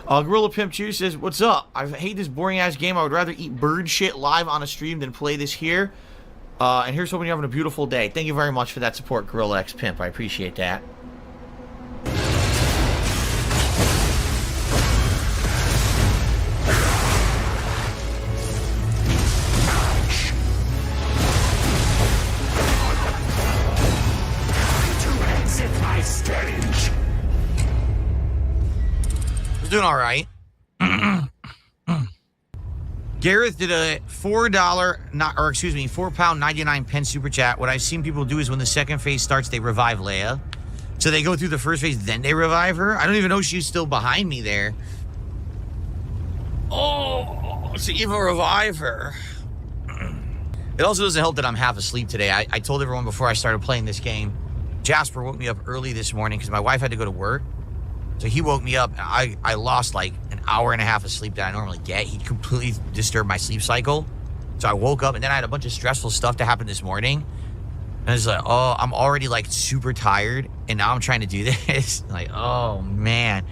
Gorilla Pimp 2 says, what's up? I hate this boring ass game. I would rather eat bird shit live on a stream than play this here. And here's hoping you're having a beautiful day. Thank you very much for that support, Gorilla X Pimp. I appreciate that. Doing all right. Gareth did a £4.99 super chat. What I've seen people do is when the second phase starts, they revive Leia. So they go through the first phase, then they revive her. I don't even know she's still behind me there. Oh, to even revive her. It also doesn't help that I'm half asleep today. I told everyone before I started playing this game, Jasper woke me up early this morning because my wife had to go to work. So he woke me up, and I lost like an hour and a half of sleep that I normally get. He completely disturbed my sleep cycle. So I woke up, and then I had a bunch of stressful stuff to happen this morning. And I was like, oh, I'm already like super tired, and now I'm trying to do this. Like, oh, man.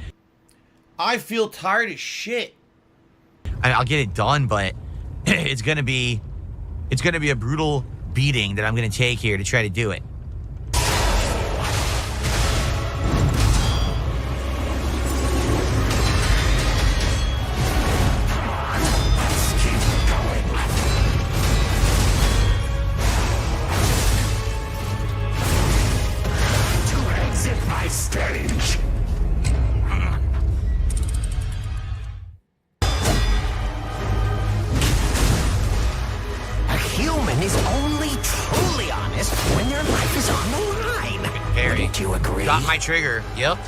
I feel tired as shit. I mean, I'll get it done, but it's gonna be a brutal beating that I'm gonna take here to try to do it. Got my trigger. Yep.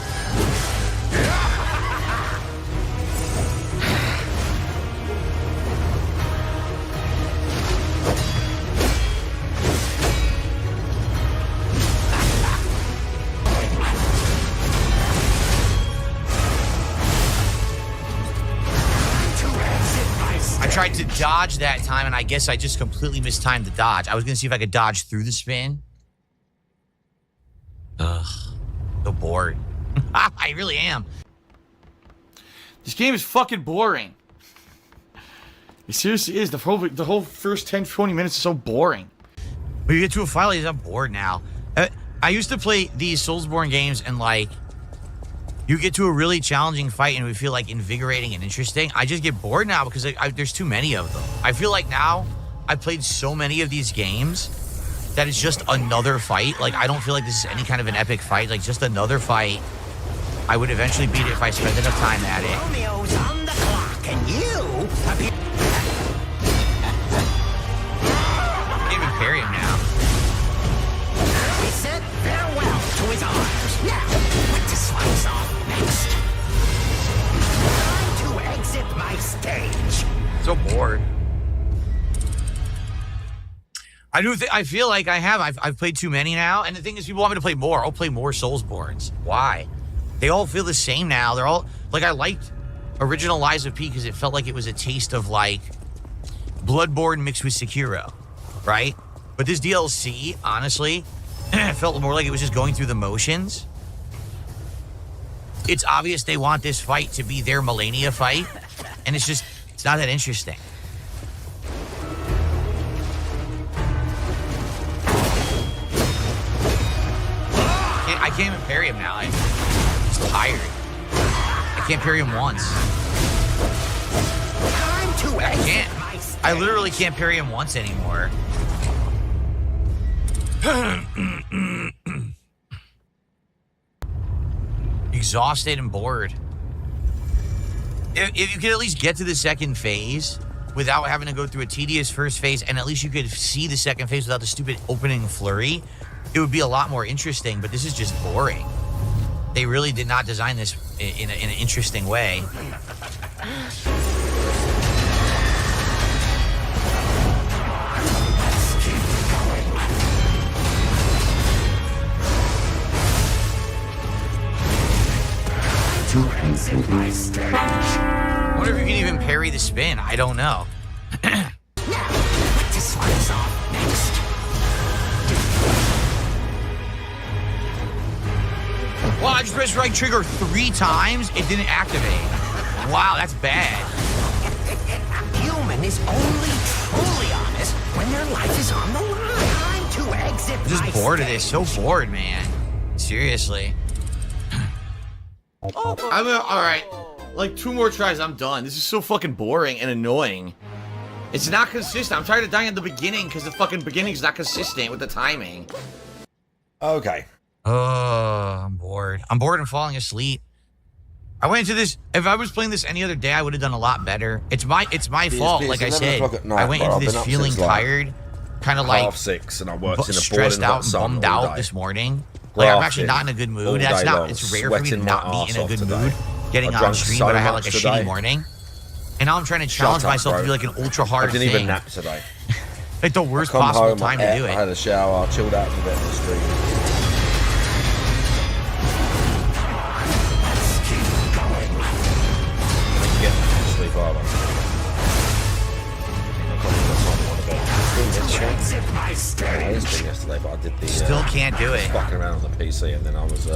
I tried to dodge that time, and I guess I just completely mistimed the dodge. I was going to see if I could dodge through the spin. Ugh. So bored. I really am. This game is fucking boring. It seriously is. The whole first 10, 20 minutes is so boring. When you get to a fight like this, I'm bored now. I used to play these Soulsborne games, and like, you get to a really challenging fight and it would feel like invigorating and interesting. I just get bored now because there's too many of them. I feel like now I've played so many of these games that it's just another fight. Like, I don't feel like this is any kind of an epic fight. Like, just another fight. I would eventually beat it if I spent enough time at it. Romeo's on the clock, and you appear. Can't even parry him now. He said farewell to his arms. Now, what to slice off next? Time to exit my stage. So bored. I feel like I've played too many now, and the thing is, people want me to play more. I'll play more Soulsborns. Why? They all feel the same now. They're all like, I liked original Lies of P because it felt like it was a taste of like Bloodborne mixed with Sekiro, right? But this DLC, honestly, felt more like it was just going through the motions. It's obvious they want this fight to be their Melania fight, and it's not that interesting. I can't even parry him now. I'm just tired. I can't parry him once. I can't. I literally can't parry him once anymore. Exhausted and bored. If you could at least get to the second phase without having to go through a tedious first phase, and at least you could see the second phase without the stupid opening flurry, it would be a lot more interesting, but this is just boring. They really did not design this in an interesting way. I wonder if you can even parry the spin. I don't know. What to slice off next? Well, I just pressed right trigger 3 times. It didn't activate. Wow, that's bad. A human is only truly honest when their life is on the line. Time to exit. I'm just bored of this. So bored, man. Seriously. All right. Like 2 more tries, I'm done. This is so fucking boring and annoying. It's not consistent. I'm tired of dying at the beginning because the fucking beginning's not consistent with the timing. Okay. Oh, I'm bored. I'm bored and falling asleep. I went into this. If I was playing this any other day, I would have done a lot better. It's my fault. Like I said, I went into this feeling tired, kind of like 6:30, and I worked in a stressed out, and bummed out this morning. Like, I'm actually not in a good mood. That's not. It's rare for me to not be in a good mood getting on stream, but I had like a shitty morning, and now I'm trying to challenge myself to be like an ultra hard thing. I didn't even nap today. Like the worst possible time to do it. I had a shower, chilled out for a bit of the stream. Yesterday, but I did the still can't do it. Fucking around on the PC, and then I was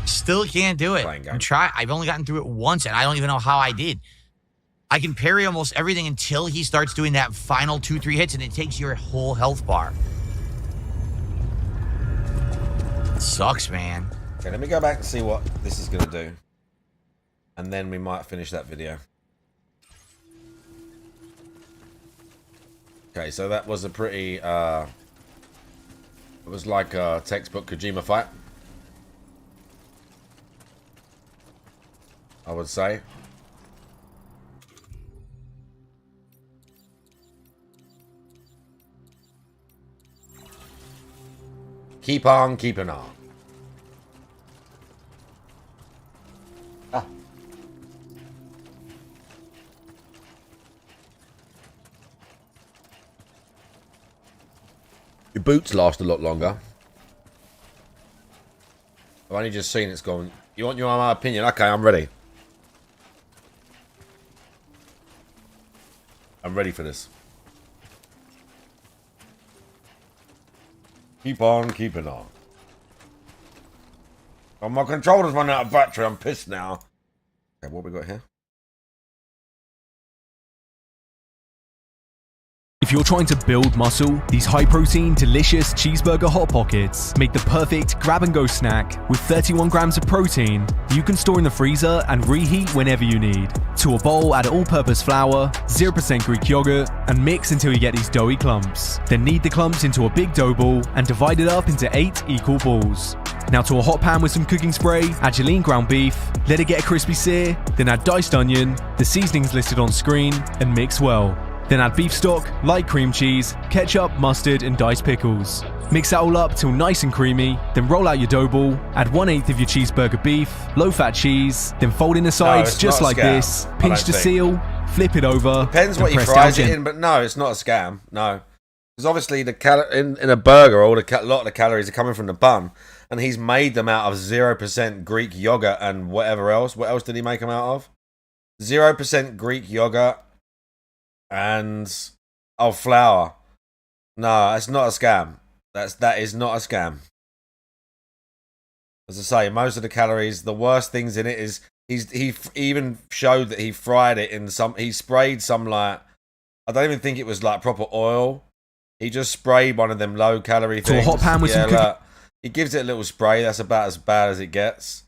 still can't do it. I've only gotten through it once, and I don't even know how I did. I can parry almost everything until he starts doing that final 2-3 hits, and it takes your whole health bar. It sucks, man. Okay, let me go back and see what this is gonna do, and then we might finish that video. Okay, so that was a pretty, it was like a textbook Kojima fight, I would say. Keep on keeping on. Your boots last a lot longer. I've only just seen it's gone. You want my opinion? Okay, I'm ready. I'm ready for this. Keep on keeping on. Oh, my controller's running out of battery. I'm pissed now. Okay, what we got here? If you're trying to build muscle, these high-protein, delicious cheeseburger Hot Pockets make the perfect grab-and-go snack with 31 grams of protein you can store in the freezer and reheat whenever you need. To a bowl, add all-purpose flour, 0% Greek yogurt, and mix until you get these doughy clumps. Then knead the clumps into a big dough ball and divide it up into 8 equal balls. Now to a hot pan with some cooking spray, add your lean ground beef, let it get a crispy sear, then add diced onion, the seasonings listed on screen, and mix well. Then add beef stock, light cream cheese, ketchup, mustard, and diced pickles. Mix that all up till nice and creamy, then roll out your dough ball, add 1/8 of your cheeseburger beef, low-fat cheese, then fold in the sides just like this, pinch to seal, flip it over. Depends what you fries it in, but no, it's not a scam. No. Because obviously in a burger, a lot of the calories are coming from the bun, and he's made them out of 0% Greek yogurt and whatever else. What else did he make them out of? 0% Greek yogurt and flour. No, it's not a scam. That is not a scam. As I say, most of the calories, the worst things in it is he even showed that he fried it in some. He sprayed some like, I don't even think it was like proper oil. He just sprayed one of them low calorie things. To a hot pan with some cooking. He gives it a little spray. That's about as bad as it gets.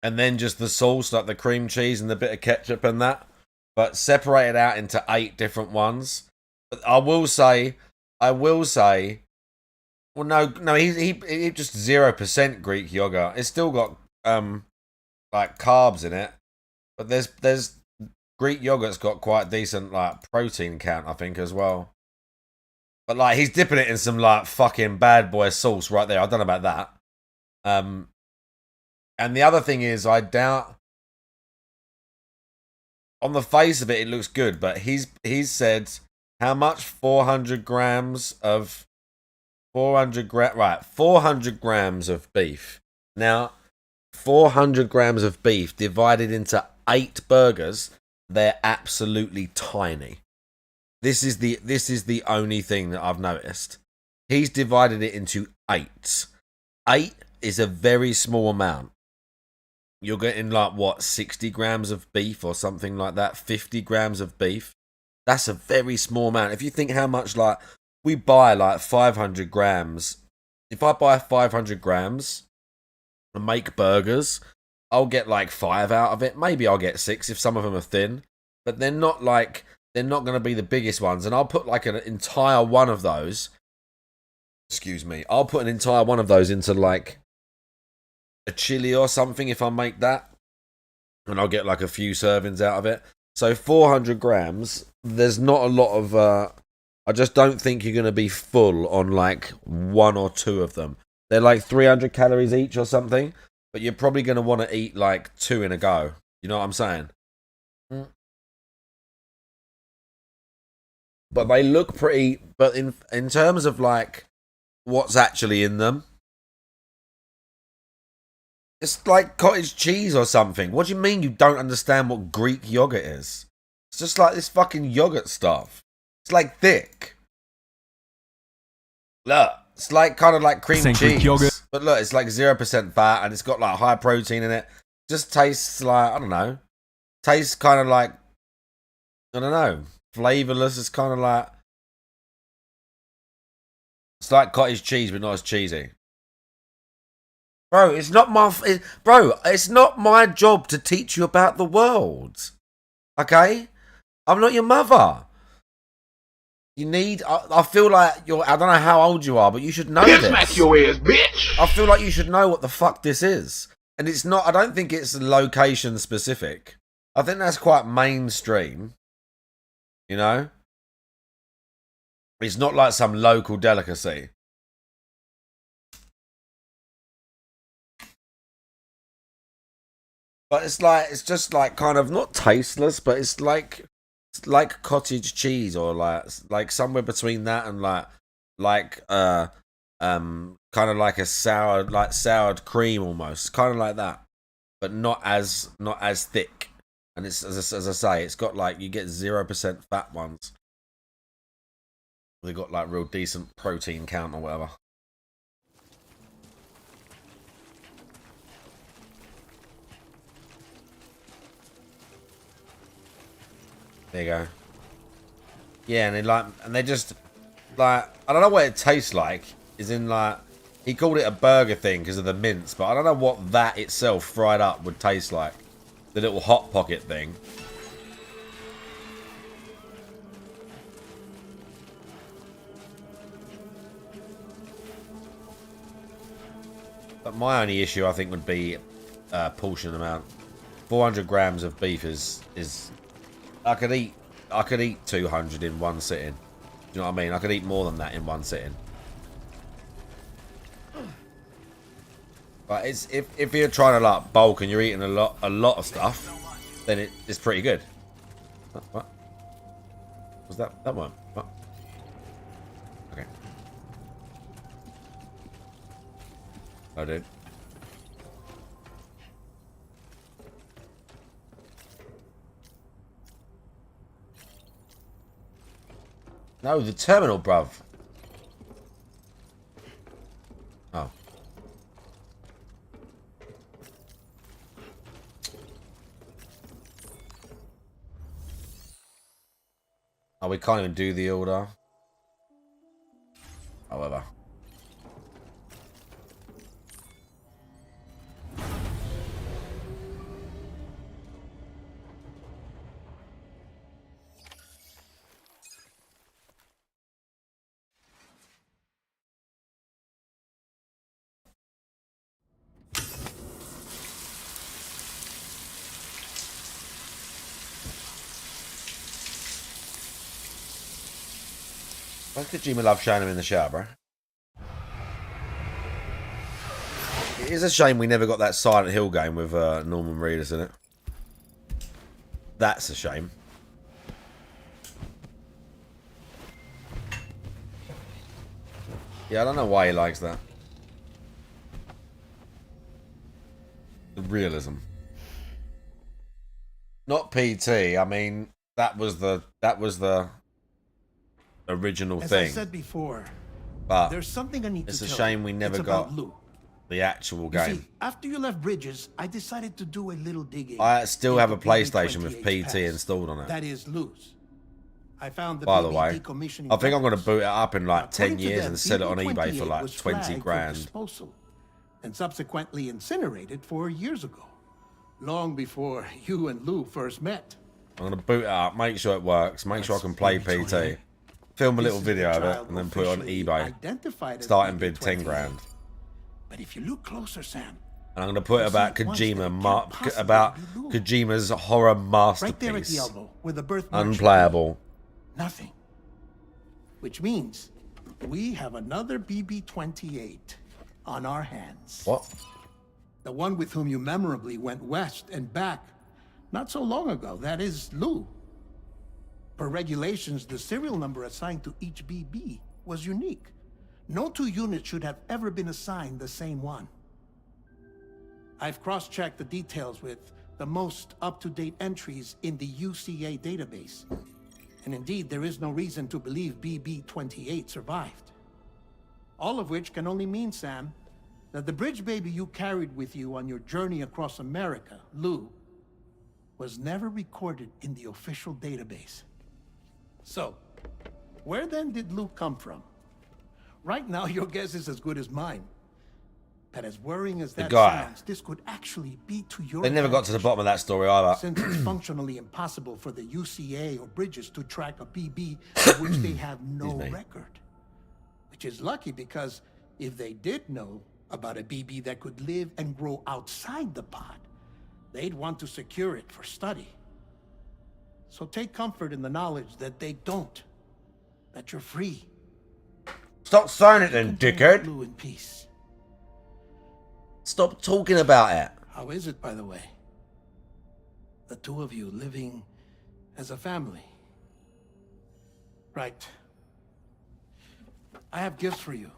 And then just the sauce, like the cream cheese and the bit of ketchup and that. But separate it out into 8 different ones. But I will say, well, no, he just 0% Greek yogurt. It's still got like carbs in it, but there's Greek yogurt's got quite decent like protein count, I think, as well. But like he's dipping it in some like fucking bad boy sauce right there. I don't know about that. And the other thing is, I doubt. On the face of it, it looks good, but he's said how much? 400 grams of 400 grams of beef. Now, 400 grams of beef divided into 8 burgers, they're absolutely tiny. This is the only thing that I've noticed. He's divided it into 8. 8 is a very small amount. You're getting like, what, 60 grams of beef or something like that? 50 grams of beef? That's a very small amount. If you think how much, like, we buy like 500 grams. If I buy 500 grams and make burgers, I'll get like 5 out of it. Maybe I'll get 6 if some of them are thin. But they're not going to be the biggest ones. And I'll put like an entire one of those. Excuse me. I'll put an entire one of those into like a chili or something if I make that, and I'll get like a few servings out of it. So 400 grams, there's not a lot of I just don't think you're going to be full on like 1 or 2 of them. They're like 300 calories each or something, but you're probably going to want to eat like 2 in a go. You know what I'm saying? But they look pretty, but in terms of like what's actually in them, it's like cottage cheese or something. What do you mean you don't understand what Greek yogurt is? It's just like this fucking yogurt stuff. It's like thick. Look, it's like kind of like cream cheese. Greek yogurt. But look, it's like 0% fat and it's got like high protein in it. Just tastes like, I don't know. Tastes kind of like, I don't know. Flavorless. It's kind of like, it's like cottage cheese but not as cheesy. Bro, it's not my job to teach you about the world. Okay? I'm not your mother. You need, I feel like I don't know how old you are, but you should know this. Smack your ass, bitch! I feel like you should know what the fuck this is. And it's not, I don't think it's location specific. I think that's quite mainstream. You know? It's not like some local delicacy. But it's just like kind of not tasteless, but it's like cottage cheese or like somewhere between that and kind of like a soured cream almost, kind of like that, but not as thick. And it's, as I say, it's got like, you get 0% fat ones. They've got like real decent protein count or whatever. There you go. Yeah, and they just, like, I don't know what it tastes like. Is in like, he called it a burger thing because of the mince, but I don't know what that itself fried up would taste like. The little hot pocket thing. But my only issue, I think, would be portion amount. 400 grams of beef is I could eat 200 in one sitting. Do you know what I mean? I could eat more than that in one sitting. But it's if you're trying to like bulk and you're eating a lot of stuff, then it's pretty good. What? Was that one? What? Okay. I do. No, the terminal, bruv. Oh. Oh, we can't even do the order. However. Why could Kojima love showing him in the shower, bro? It is a shame we never got that Silent Hill game with Norman Reedus in it. That's a shame. Yeah, I don't know why he likes that. The realism. Not PT. I mean, that was the original thing. As I said before, but there's something I need it's to a tell shame you. we never It's got about Lou. the actual You game. see, after you left Bridges, I decided to do a little digging. I still have a into PlayStation with BB-28's PT past. installed on it. That is Lou's. I found the By the BB way, decommissioning I think I'm going to records. boot it up in like 10 According to years them, and sell it on eBay for BB-28 like was 20 flagged for grand. disposal and subsequently incinerated 4 years ago, long before you and Lou first met. I'm going to boot it up, make sure it works, make sure I can play PT, film a little video of it, and then put it on eBay. Starting bid 10 grand. But if you look closer, Sam, And I'm going to put it about Kojima's horror right there at the masterpiece. elbow, where the birthmark should be. Unplayable. Nothing. Which means we have another BB-28 on our hands. What? The one with whom you memorably went west and back not so long ago. That is Lou. Per regulations, the serial number assigned to each BB was unique. No two units should have ever been assigned the same one. I've cross-checked the details with the most up-to-date entries in the UCA database. And indeed, there is no reason to believe BB-28 survived. All of which can only mean, Sam, that the bridge baby you carried with you on your journey across America, Lou, was never recorded in the official database. So, where then did Lou come from? Right now, your guess is as good as mine. But as worrying as that guy. sounds, this could actually be to your They never got to the bottom of that story either. since it's functionally impossible for the UCA or Bridges to track a BB of which they have no record. Which is lucky because if they did know about a BB that could live and grow outside the pod, they'd want to secure it for study. So take comfort in the knowledge that they don't. That you're free. Stop saying it then, dickhead. Lou in peace. Stop talking about it. How is it, by the way? The two of you living as a family. Right. I have gifts for you.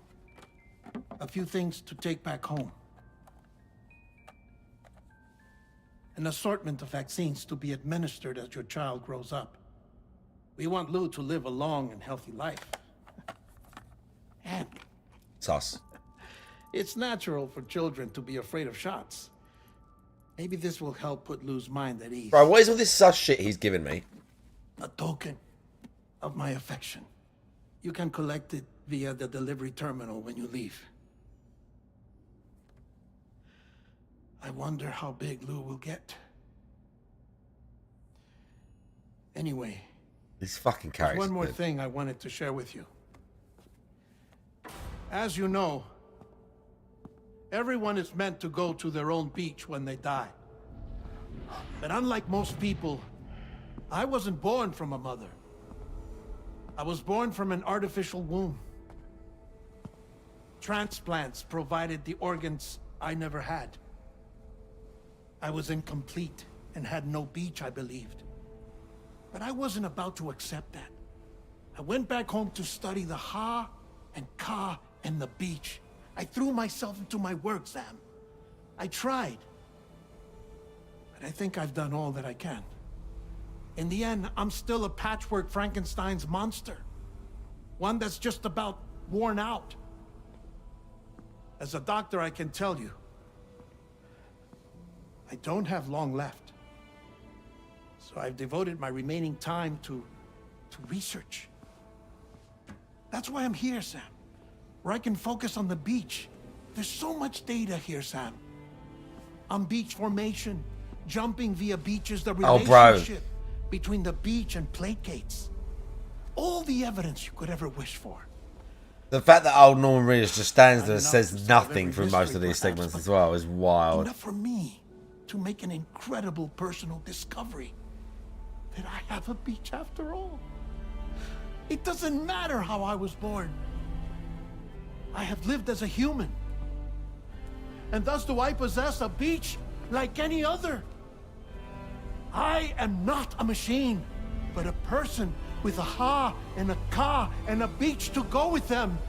A few things to take back home. an assortment of vaccines to be administered as your child grows up. We want Lou to live a long and healthy life. And sus. It's natural for children to be afraid of shots. Maybe this will help put Lou's mind at ease. Bro, what is all this sus shit he's giving me? A token of my affection. You can collect it via the delivery terminal when you leave. I wonder how big Lou will get. Anyway, These fucking there's characters. one more dude. thing I wanted to share with you. As you know, everyone is meant to go to their own beach when they die. But unlike most people, I wasn't born from a mother. I was born from an artificial womb. Transplants provided the organs I never had. I was incomplete and had no beach, I believed. But I wasn't about to accept that. I went back home to study the Ha and Ka and the beach. I threw myself into my work, Sam. I tried. But I think I've done all that I can. In the end, I'm still a patchwork Frankenstein's monster. One that's just about worn out. As a doctor, I can tell you, I don't have long left. So I've devoted my remaining time to research. That's why I'm here, Sam. Where I can focus on the beach. There's so much data here, Sam. On beach formation, jumping via beaches, the relationship between the beach and placates. All the evidence you could ever wish for. The fact that old Norman Reedus just stands there and says nothing through most of these segments as well is wild. Enough for me to make an incredible personal discovery. That I have a beach after all. It doesn't matter how I was born. I have lived as a human. And thus do I possess a beach like any other. I am not a machine, but a person with a Ha and a Ka and a beach to go with them.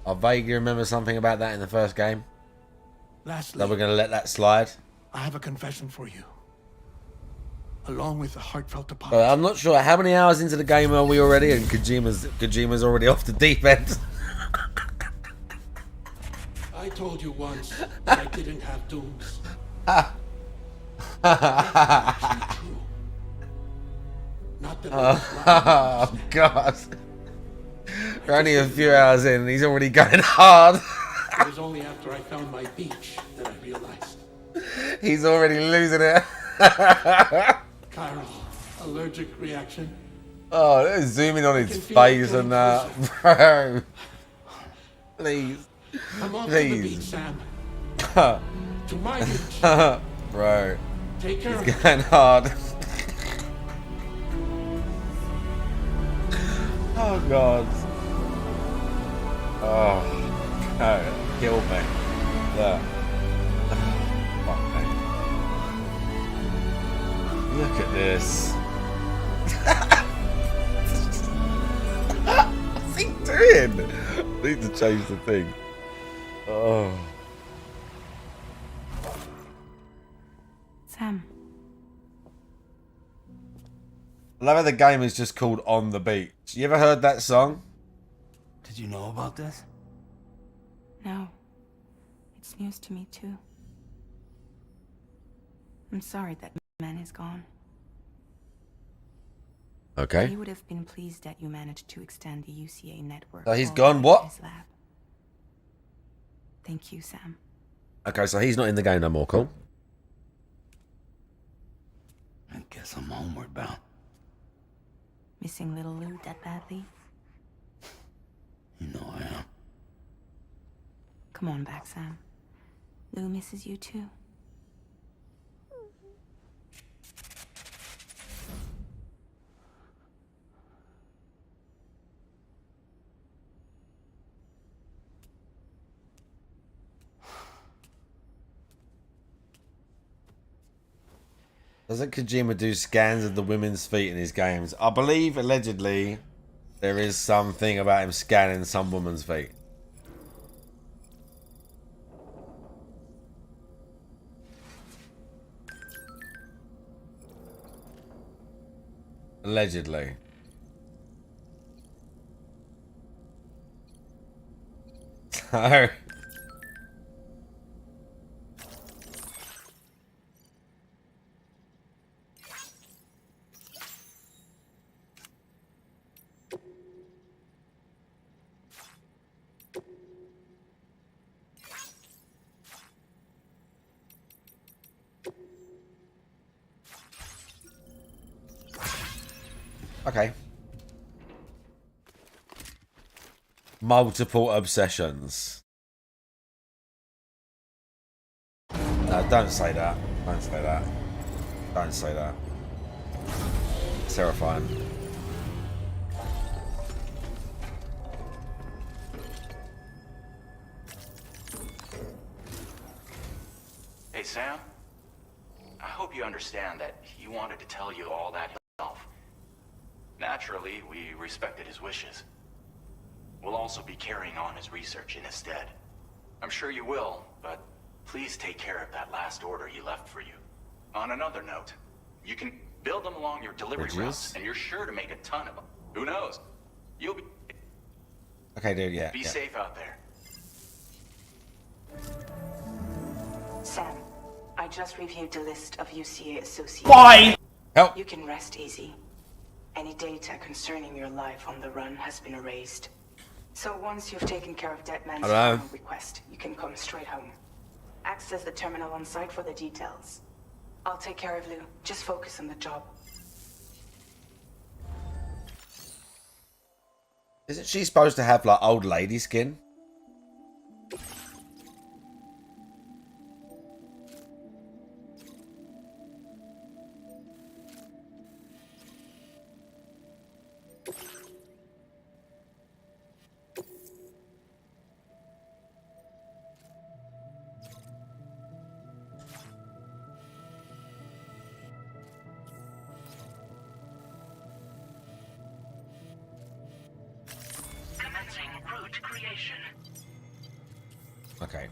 I vaguely remember something about that in the first game. Lastly, That we're going to let that slide. I have a confession for you. Along with a heartfelt apology. But I'm not sure how many hours into the game are we already, and Kojima's already off the deep end. I told you once that I didn't have dooms. Not that I was lying. Oh God! We're only a few hours in, and he's already going hard. It was only after I found my beach that I realized. He's already losing it. Chiral, allergic reaction. Oh, let's zoom in on his face and that, bro. Please, I'm off to the beach, please. Sam. To my beach. Bro, Take care. he's going hard. Oh God. Oh, no, kill me. Look. Fuck me. Look at this. What's he doing? I need to change the thing. Oh. Sam. I love how the game is just called On the Beach. You ever heard that song? Did you know about this? No. It's news to me, too. I'm sorry that man is gone. Okay. He would have been pleased that you managed to extend the UCA network. So he's all gone the way what? to his lab. Thank you, Sam. Okay, so he's not in the game no more, cool. I guess I'm homeward bound. Missing little Lou that badly? You know I am. Come on back, Sam. Lou misses you too. Doesn't Kojima do scans of the women's feet in his games? I believe, allegedly, there is something about him scanning some woman's feet. Allegedly. So... Okay. Multiple obsessions. No, don't say that. Don't say that. Don't say that. It's terrifying. Hey, Sam. I hope you understand that he wanted to tell you all that himself. Naturally, we respected his wishes. We'll also be carrying on his research in his stead. I'm sure you will, but please take care of that last order he left for you. On another note, you can build them along your delivery routes, and you're sure to make a ton of them. Who knows? You'll be... Okay, dude, yeah. Be safe out there. Sam, I just reviewed the list of UCA associates. Why? Help. You can rest easy. Any data concerning your life on the run has been erased. So once you've taken care of Deadman's final request, you can come straight home. Access the terminal on site for the details. I'll take care of Lou. Just focus on the job. Isn't she supposed to have, like, old lady skin? Okay.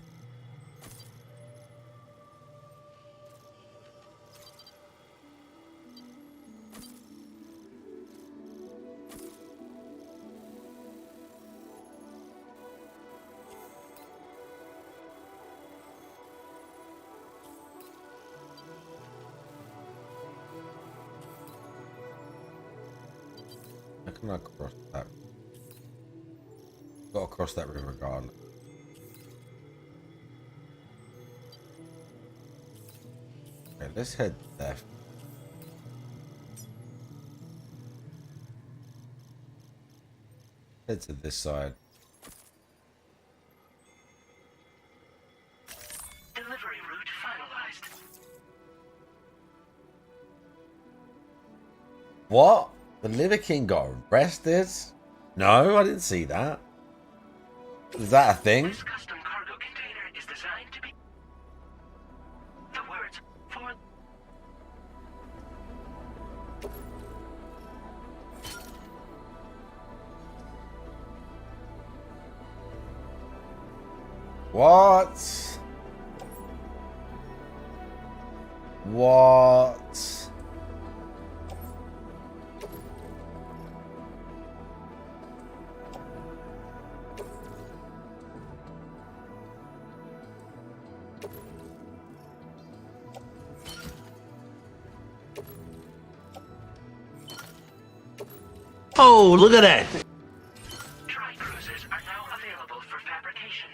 I cannot cross that. Got to cross that river regardless. Okay, let's head left. Head to this side. Delivery route finalized. What? The Liver King got arrested? No, I didn't see that. Is that a thing? This custom cargo container is designed to be... The words for... What? What? Oh, look at that. Tri-cruisers are now available for fabrication.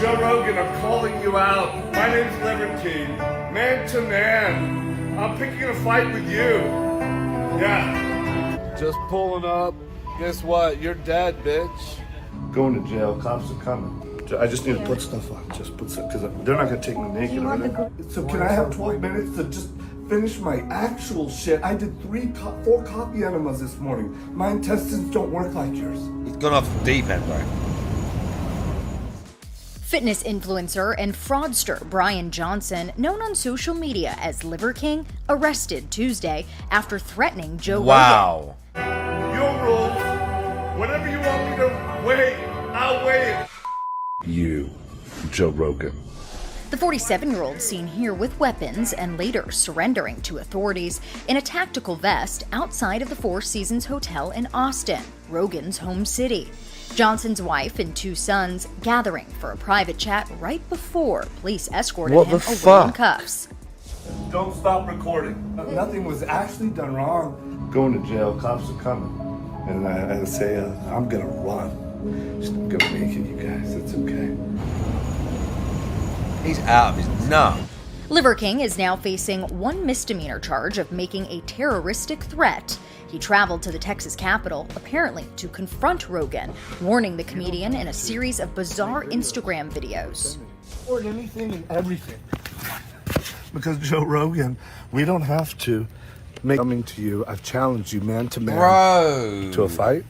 Joe Rogan, I'm calling you out. My name's Libertine. Man to man. I'm picking a fight with you. Yeah. Just pulling up. Guess what? You're dead, bitch. Going to jail. Cops are coming. I just need to put stuff on. Just put stuff, because they're not going to take me naked. So can I have 12 minutes to just finish my actual shit? I did 4 coffee enemas this morning. My intestines don't work like yours. He's gone off the deep end, bro. Fitness influencer and fraudster Brian Johnson, known on social media as Liver King, arrested Tuesday after threatening Joe Rogan. Wow. Your rules. Whatever you want me to weigh, I'll weigh it. You, Joe Rogan. The 47-year-old seen here with weapons and later surrendering to authorities in a tactical vest outside of the Four Seasons Hotel in Austin, Rogan's home city. Johnson's wife and 2 sons gathering for a private chat right before police escorted him away in cuffs. Don't stop recording. Nothing was actually done wrong. Going to jail, cops are coming. And I say, I'm gonna run. Just gonna make it, you guys. It's okay. He's out of his nut. Liver King is now facing 1 misdemeanor charge of making a terroristic threat. He traveled to the Texas Capitol, apparently to confront Rogan, warning the comedian in a series of bizarre Instagram videos. Or anything and everything. Because Joe Rogan, we don't have to make coming to you. I've challenged you man to man. Bro. To a fight.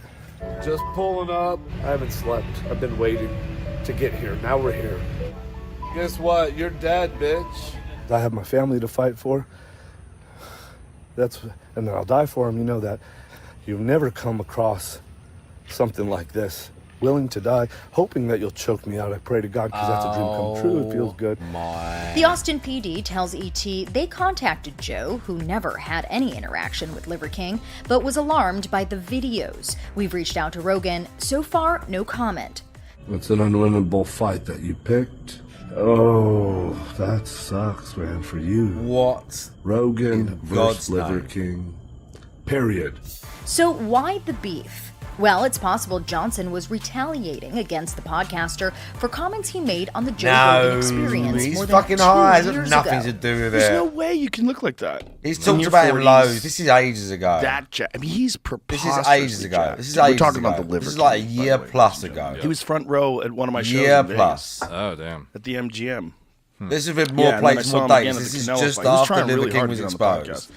Just pulling up. I haven't slept. I've been waiting to get here. Now we're here. Guess what? You're dead, bitch. I have my family to fight for. And then I'll die for them. You know that. You've never come across something like this. Willing to die, hoping that you'll choke me out. I pray to God, because that's a dream come true. It feels good. The Austin PD tells ET they contacted Joe, who never had any interaction with Liver King, but was alarmed by the videos. We've reached out to Rogan. So far, no comment. It's an unwinnable fight that you picked. Oh, that sucks, man, for you. What? Rogan versus God's Liver name. King. Period. So why the beef? Well, it's possible Johnson was retaliating against the podcaster for comments he made on the Joe Rogan Experience he's more than fucking 2 high. It's years got nothing ago. to do with There's it. no way you can look like that. He's In talked your about him 40s. loads. This is ages ago. I mean, he's This preposterous. is ages ago. This is We're ages talking ago. about the Liver This is like a King, by year the way. plus ago. He was front row at one of my shows. Year in Vegas. plus. Oh, damn. At the MGM. This is with more Yeah, and then I plates, saw more him again dates. at This the is Canelo just fight. He was after trying Liver really King hard was to get on the exposed.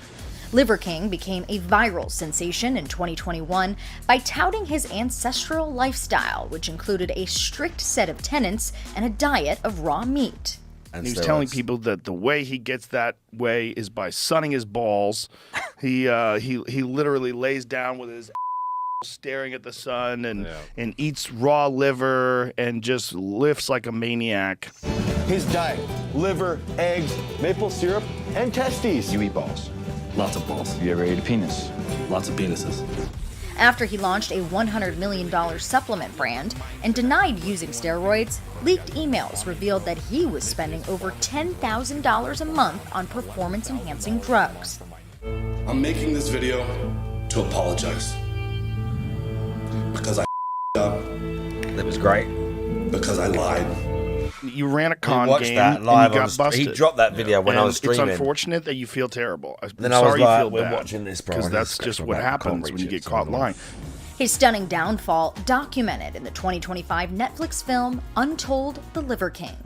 Liver King became a viral sensation in 2021 by touting his ancestral lifestyle, which included a strict set of tenets and a diet of raw meat. And he was telling people that the way he gets that way is by sunning his balls. He literally lays down with his staring at the sun and eats raw liver and just lifts like a maniac. His diet: liver, eggs, maple syrup, and testes. You eat balls. Lots of balls. You ever ate a penis? Lots of penises. After he launched a $100 million supplement brand and denied using steroids, leaked emails revealed that he was spending over $10,000 a month on performance-enhancing drugs. I'm making this video to apologize. Because I up. That was great. Because I lied. You ran a con watched game that and live you on got the busted. He dropped that video when I And was streaming. It's unfortunate that you feel terrible. Then I'm I was sorry you like, feel we're bad, watching this, bro. because I need that's to scratch just my what back. I can't happens when reach you it, get so caught I'm like- lying. His stunning downfall documented in the 2025 Netflix film Untold: The Liver King.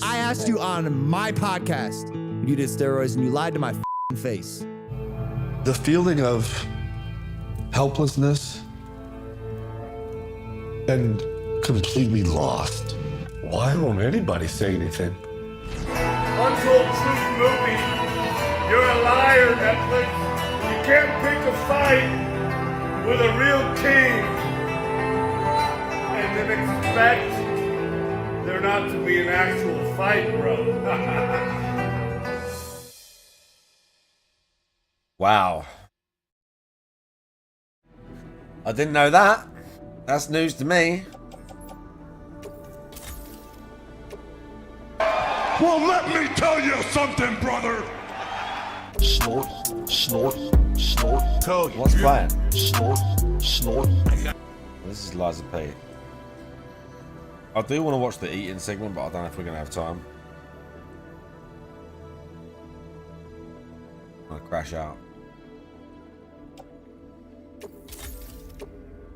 I asked you on my podcast. You did steroids and you lied to my face. The feeling of helplessness and completely lost. Why won't anybody say anything? Untold truth movie. You're a liar, Netflix. You can't pick a fight with a real king and then expect there not to be an actual fight, bro. Wow. I didn't know that. That's news to me. Well, let me tell you something, brother. Snort, snort, snort. Cody. What's playing? Snort, snort. This is Liza P. I do want to watch the eating segment, but I don't know if we're going to have time. I'm going to crash out.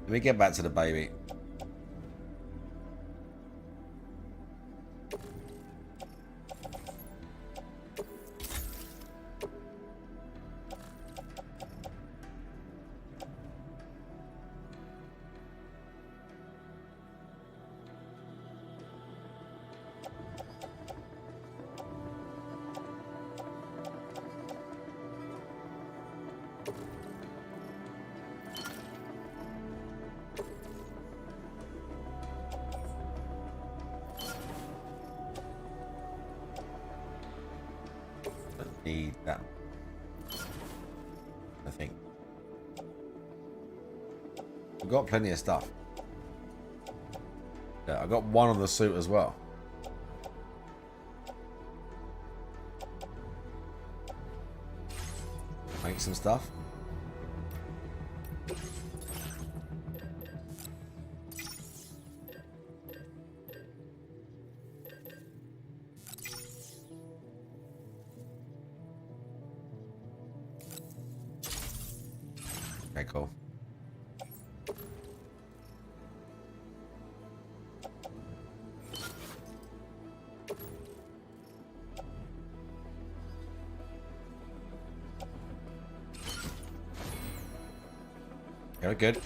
Let me get back to the baby. Don't need that. I think. We've got plenty of stuff. Yeah, I got one on the suit as well. Make some stuff. Okay, cool. Yeah, good.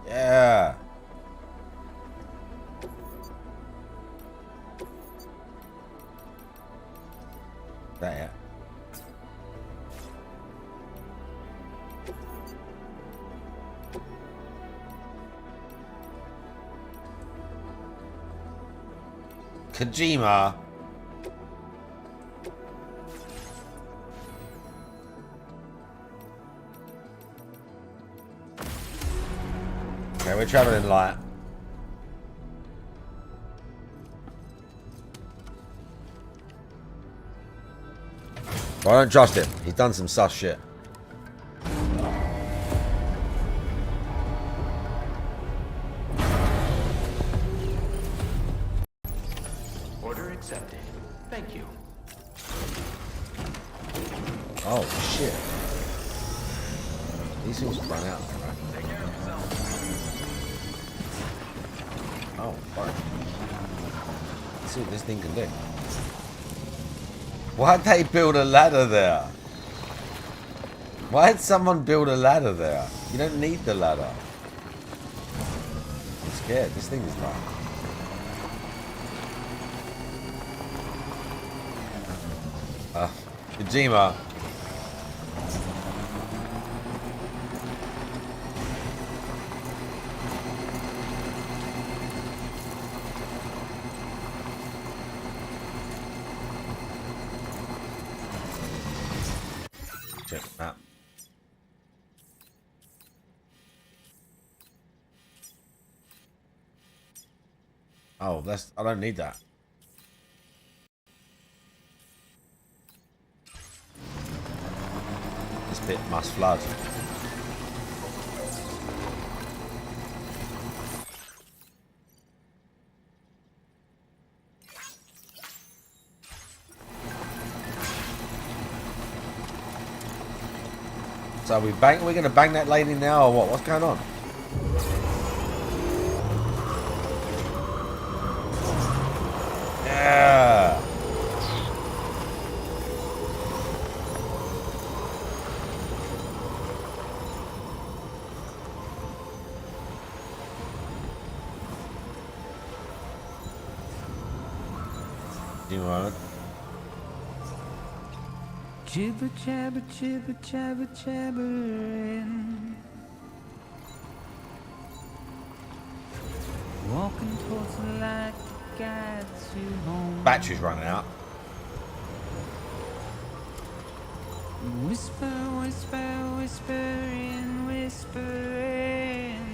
Yeah. There. Kojima. Okay, we're traveling light. Well, I don't trust him. He's done some sus shit. Order accepted. Thank you. Oh shit. These things run out, right? Take care of yourself. Oh, fuck. Let's see what this thing can do. Why'd they build a ladder there? Why'd someone build a ladder there? You don't need the ladder. I'm scared. This thing is like... Kojima. Check that. Oh, that's... I don't need that. This bit must flood. So are we gonna bang that lady now or what? What's going on? Yeah. You want it? Jibber jabber jibber jabber jabbering. Walking towards the light that guides you home. Battery's running out. Whisper, whisper, whispering, whispering.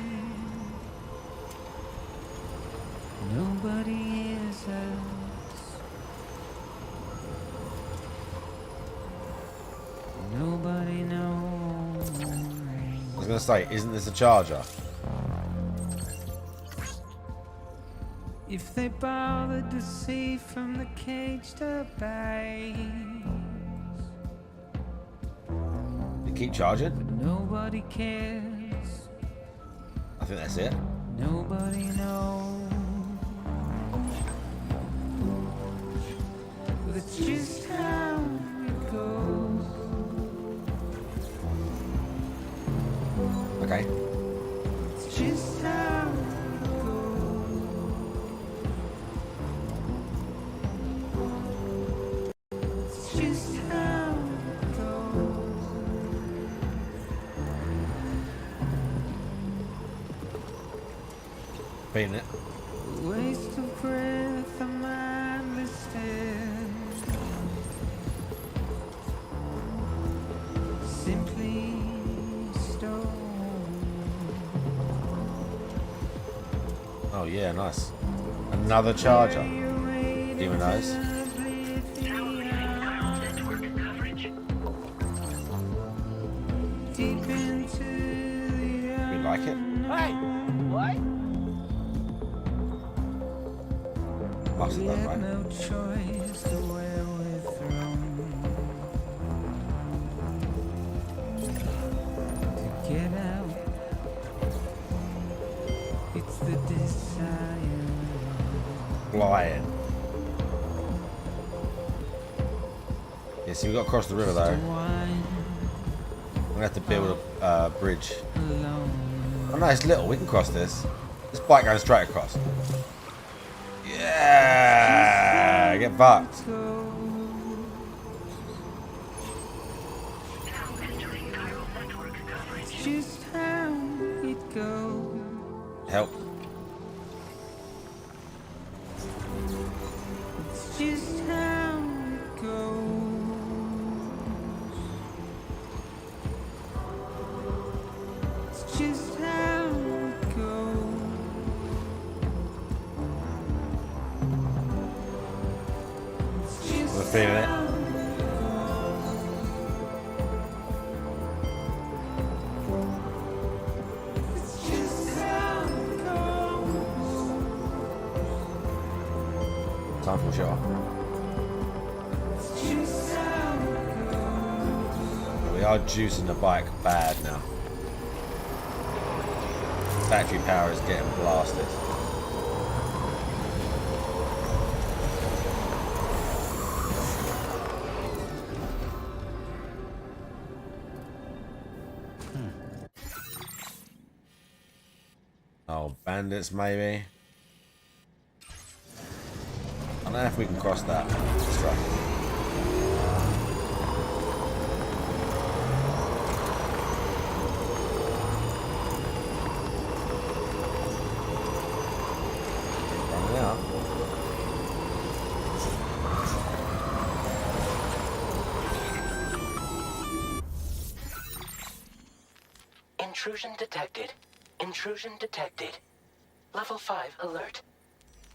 Nobody hears us. Nobody knows. I was gonna say, isn't this a charger? If they bothered to see from the caged up eyes. You keep charging? But nobody cares. I think that's it. Nobody knows. But it's just how it goes. Okay. It's just how it goes. repeating it. Waste of breath, a mindless stare. Simply stone. Oh yeah, nice. Another charger. Demon Eyes. We like it. Hey, what? Must have done, right? No choice to where we're thrown. To get out, it's the desire. Flying. Yeah, see, we got to cross the river though. I'm gonna have to build a bridge. Oh no, it's little. We can cross this. This bike going straight across. Yeah, get fucked. Just how it goes. Help. It's just how it goes. It's just how it goes. It's just We're feeling it. Time for a shot. We are juicing the bike bad now. Battery power is getting blasted. Oh, bandits maybe. I don't know if we can cross that. Let's try. Running out. Intrusion detected. Intrusion detected. Level 5 alert.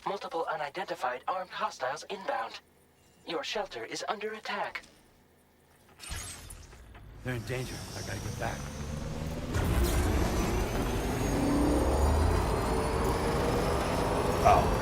Multiple unidentified armed hostiles inbound. Your shelter is under attack. They're in danger. I gotta get back. Oh.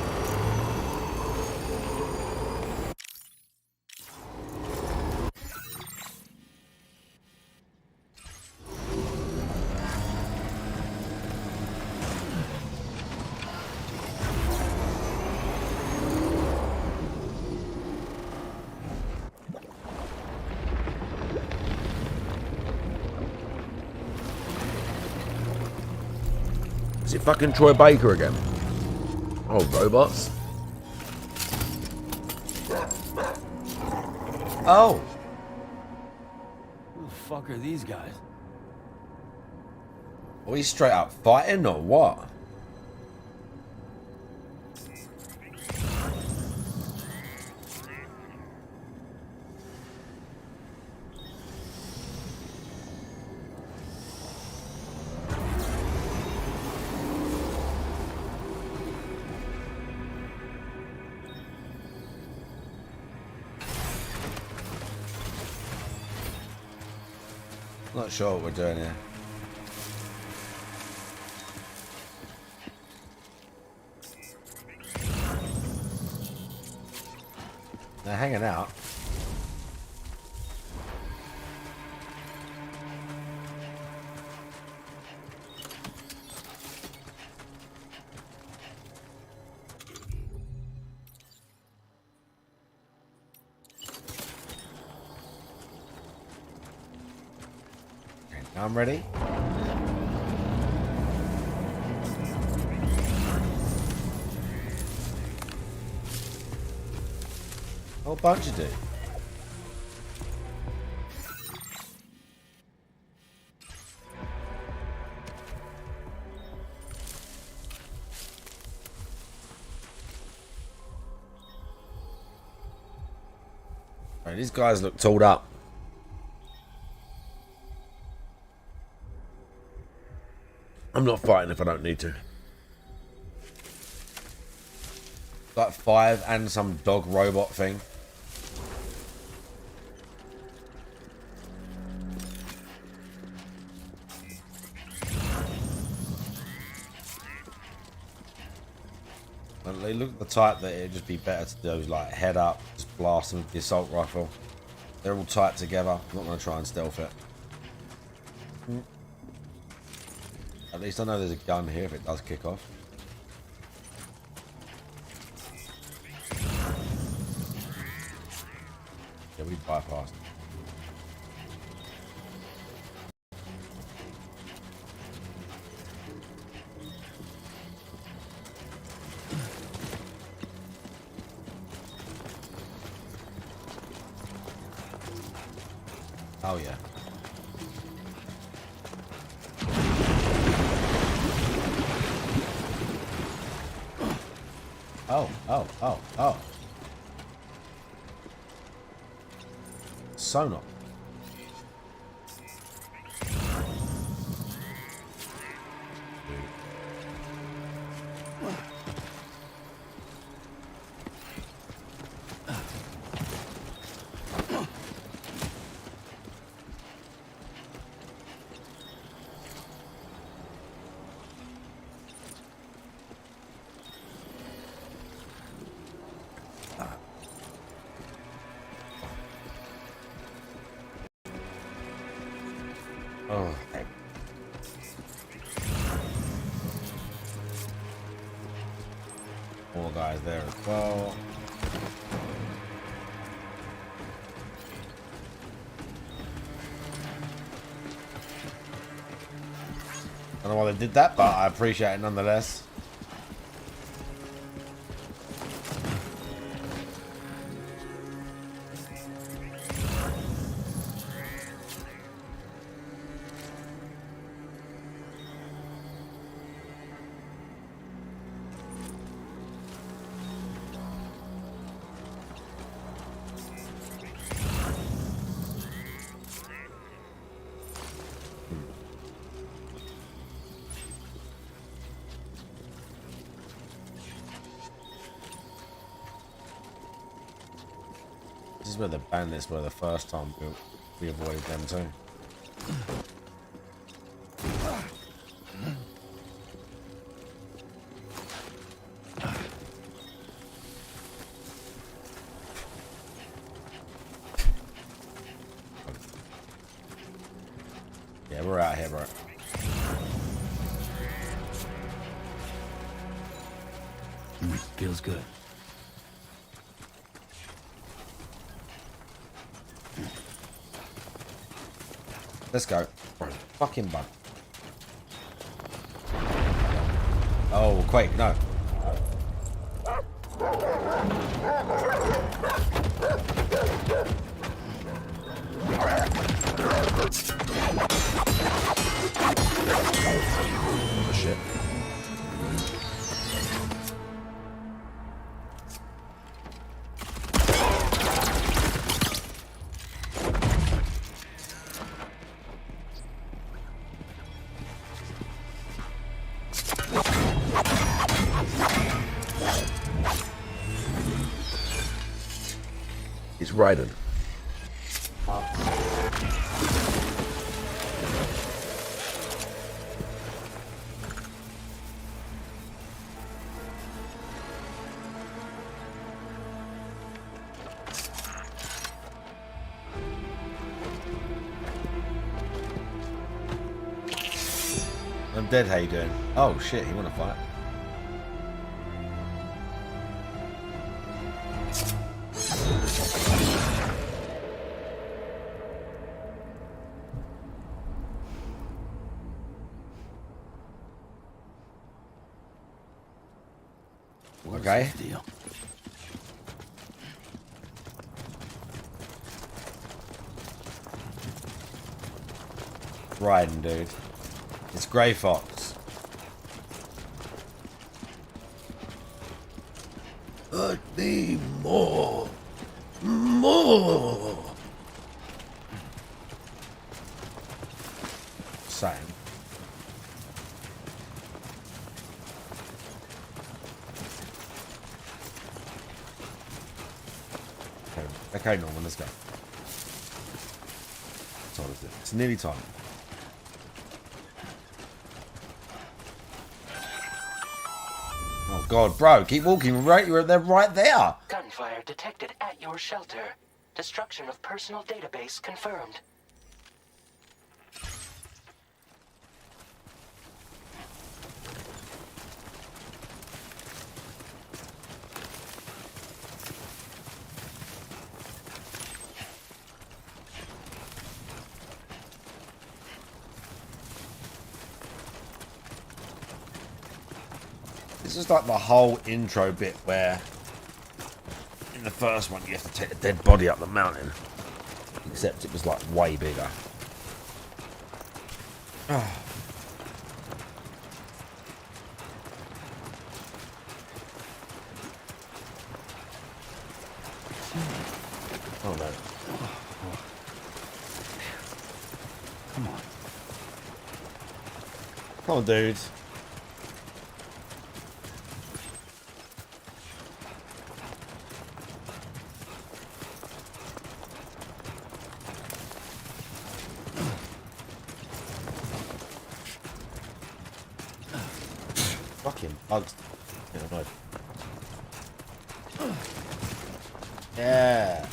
Is it fucking Troy Baker again? Oh, robots. Oh. Who the fuck are these guys? Are we straight up fighting or what? Not sure what we're doing here. They're hanging out. Okay, now I'm ready. Whole bunch of dudes. Right, these guys look tooled up. I'm not fighting if I don't need to. Like 5 and some dog robot thing. They look the type that it'd just be better to do like head up, just blast them with the assault rifle. They're all tight together. I'm not going to try and stealth it. At least I know there's a gun here if it does kick off. Yeah, we bypassed. Oh yeah. Oh. Sonar. Oh. More guys there as well. I don't know why they did that, but I appreciate it nonetheless. This is where the bandits were the first time we avoided them too. Yeah, we're out here, bro. Feels good. Let's go. Fucking bug. Oh, Quake, no. Oh, shit. He's riding. I'm dead, how you doing? Oh shit, he wanna fight. Okay. Deal. Riding, dude. It's Grey Fox. I need more. More. Same. Okay, Norman, let's go. Time is it? It's nearly time. Oh God, bro, keep walking. Right, they're right there. Gunfire detected at your shelter. Destruction of personal database confirmed. This is like the whole intro bit where in the first one you have to take a dead body up the mountain. Except it was like way bigger. Oh. Oh no. Come on. Come on, dudes. Fucking bugs. Yeah, no. Yeah.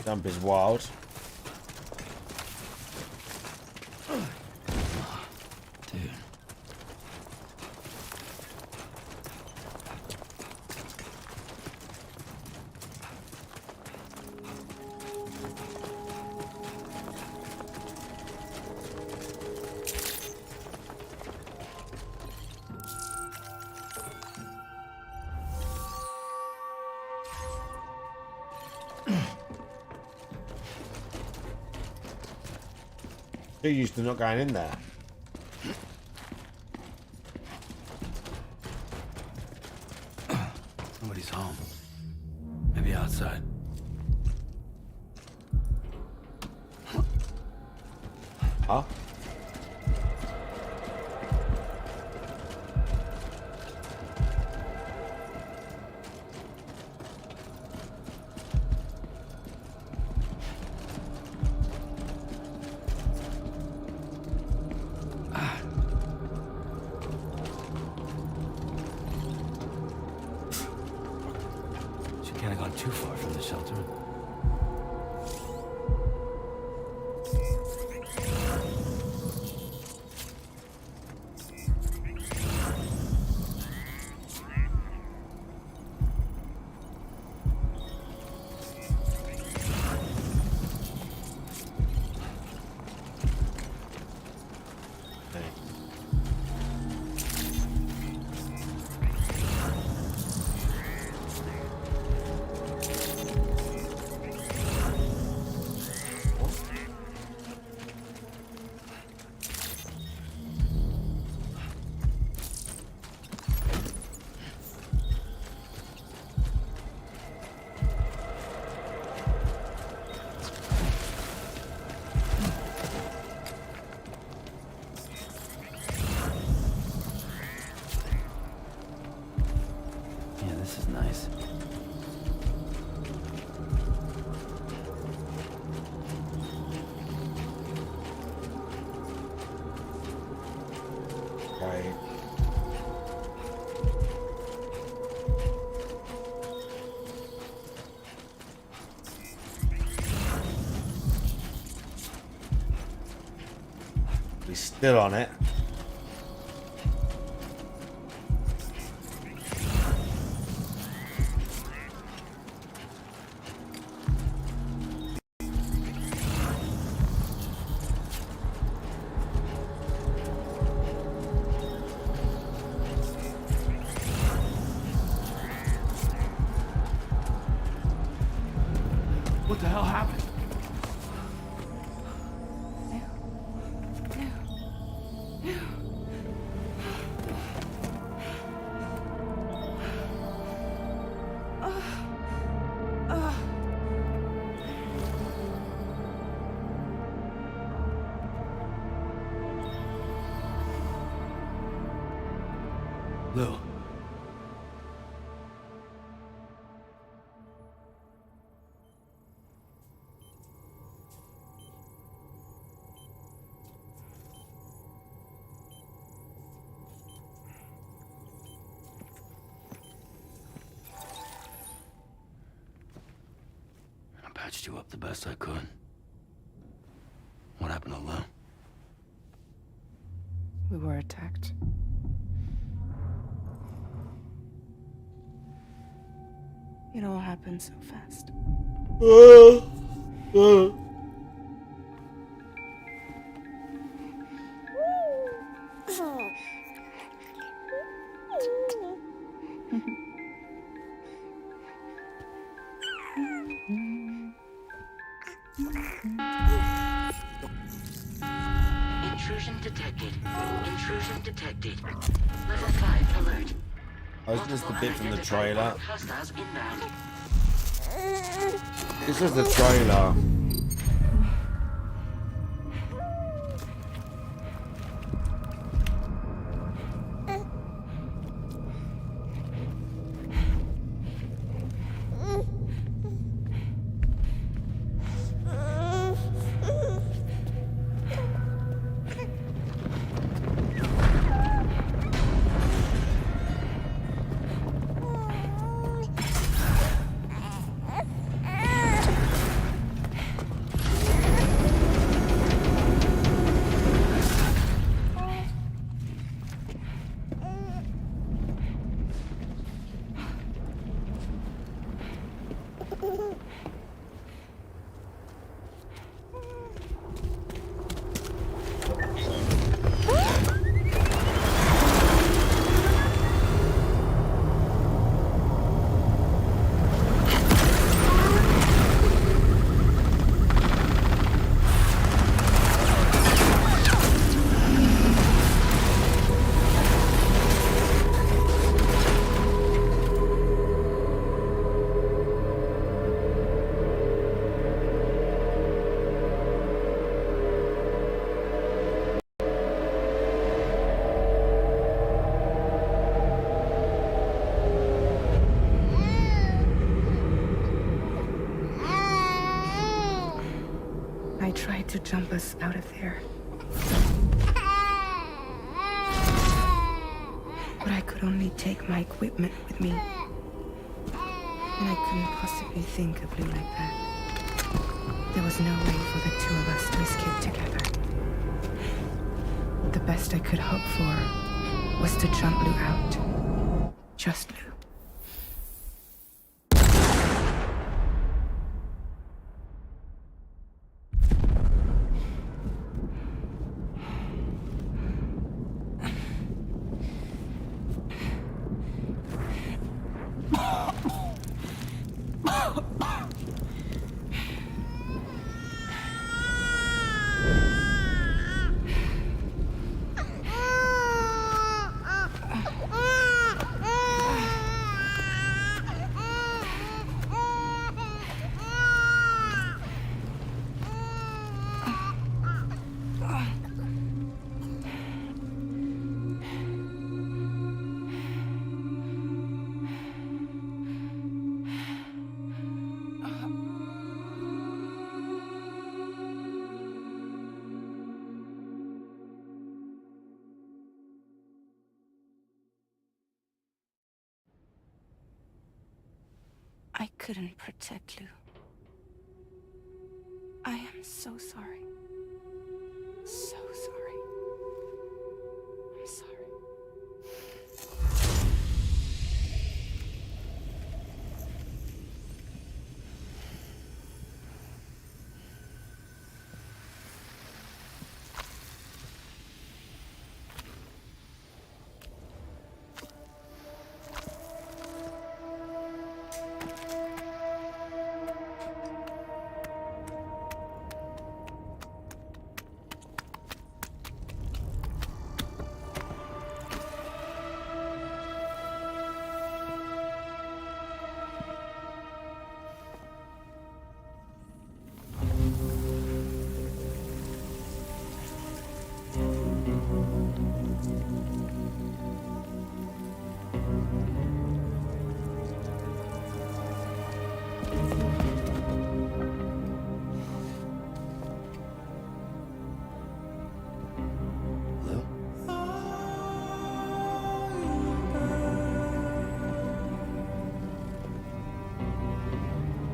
Dump is wild. Dude. You're used to not going in there. Nobody's home. Maybe outside. Huh? She can't have gone too far from the shelter. Yeah, this is nice. Right. He's still on it. Lou. I patched you up the best I could. What happened to Lou? We were attacked. It all happened so fast. Intrusion detected. Intrusion detected. Level 5 alert. Oh, isn't this the bit from the trailer? Hostiles inbound. This is the trailer. I tried to jump us out of there. But I could only take my equipment with me. And I couldn't possibly think of Lou like that. There was no way for the two of us to escape together. The best I could hope for was to jump Lou out. Just Lou. I couldn't protect Lou. I am so sorry. So sorry. I'm sorry.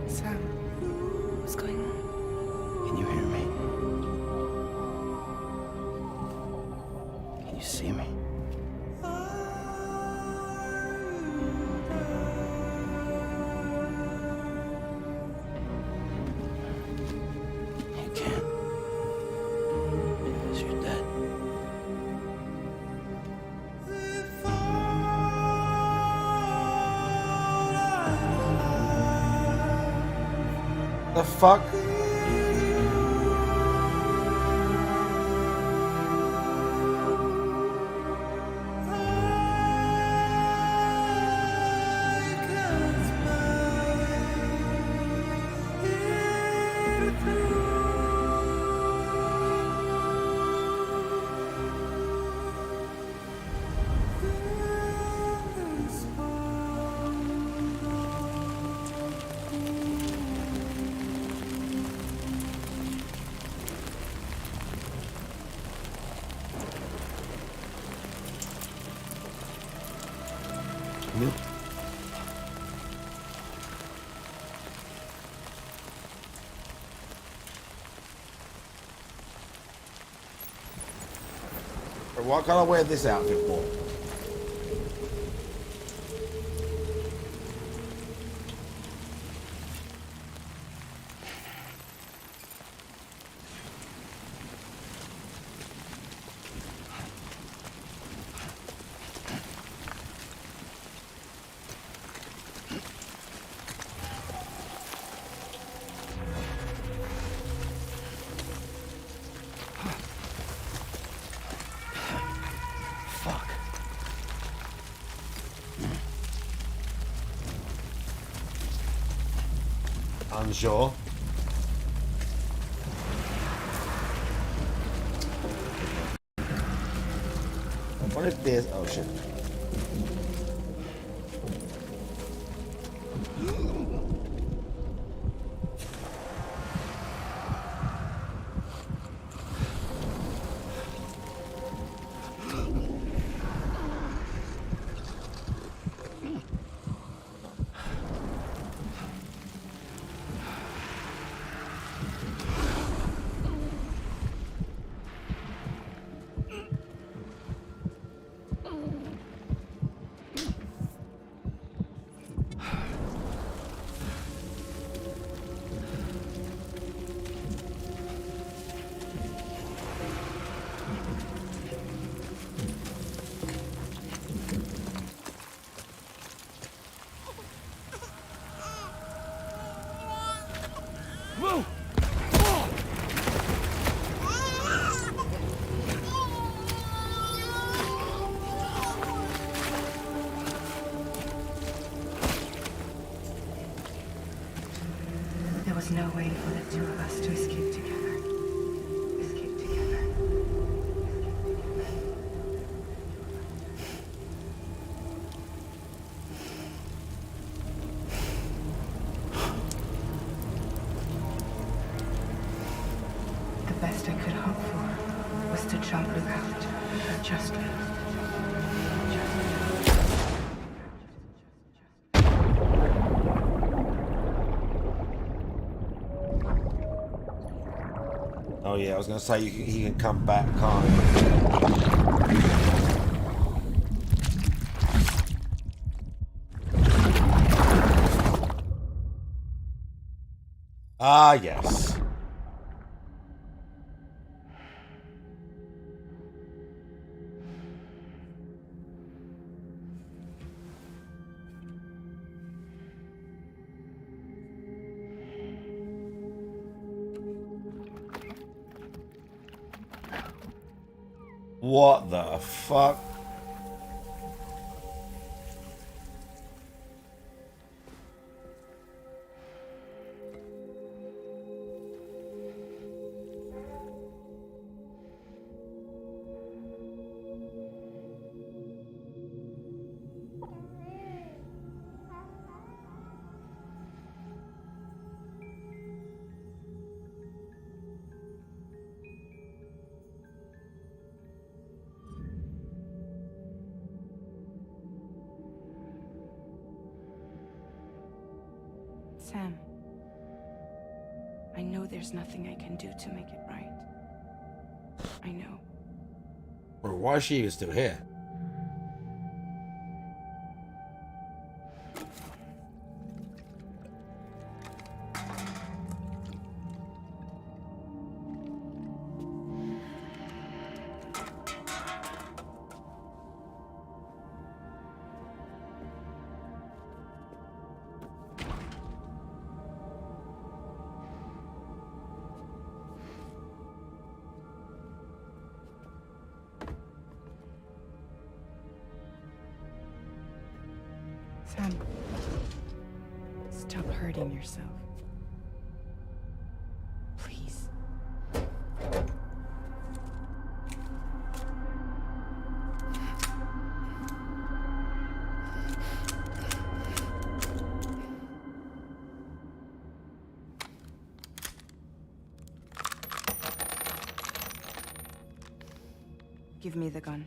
Sam, what's going on? Can you hear me? Can you see me? You can't. Because you're dead. The fuck? You? What can I wear this outfit for? Fuck. Unsure. What if there's... Oh, shit. Move! There was no way for the two of us to escape together. Escape together. The best I could hope for was to jump without just Oh yeah, I was gonna say he can come back, can't he? Ah yes. What the fuck? Sam, I know there's nothing I can do to make it right. I know. Well, why is she even still here? Sam, stop hurting yourself. Please. Give me the gun.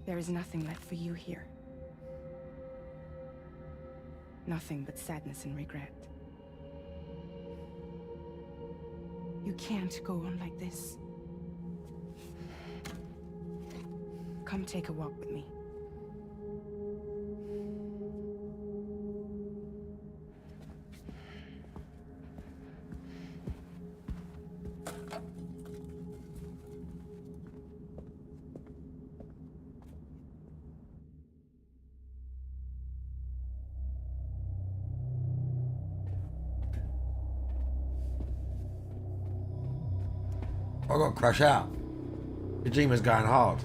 There is nothing left for you here. Nothing but sadness and regret. You can't go on like this. Come take a walk with me. I got to crash out. Kojima's going hard.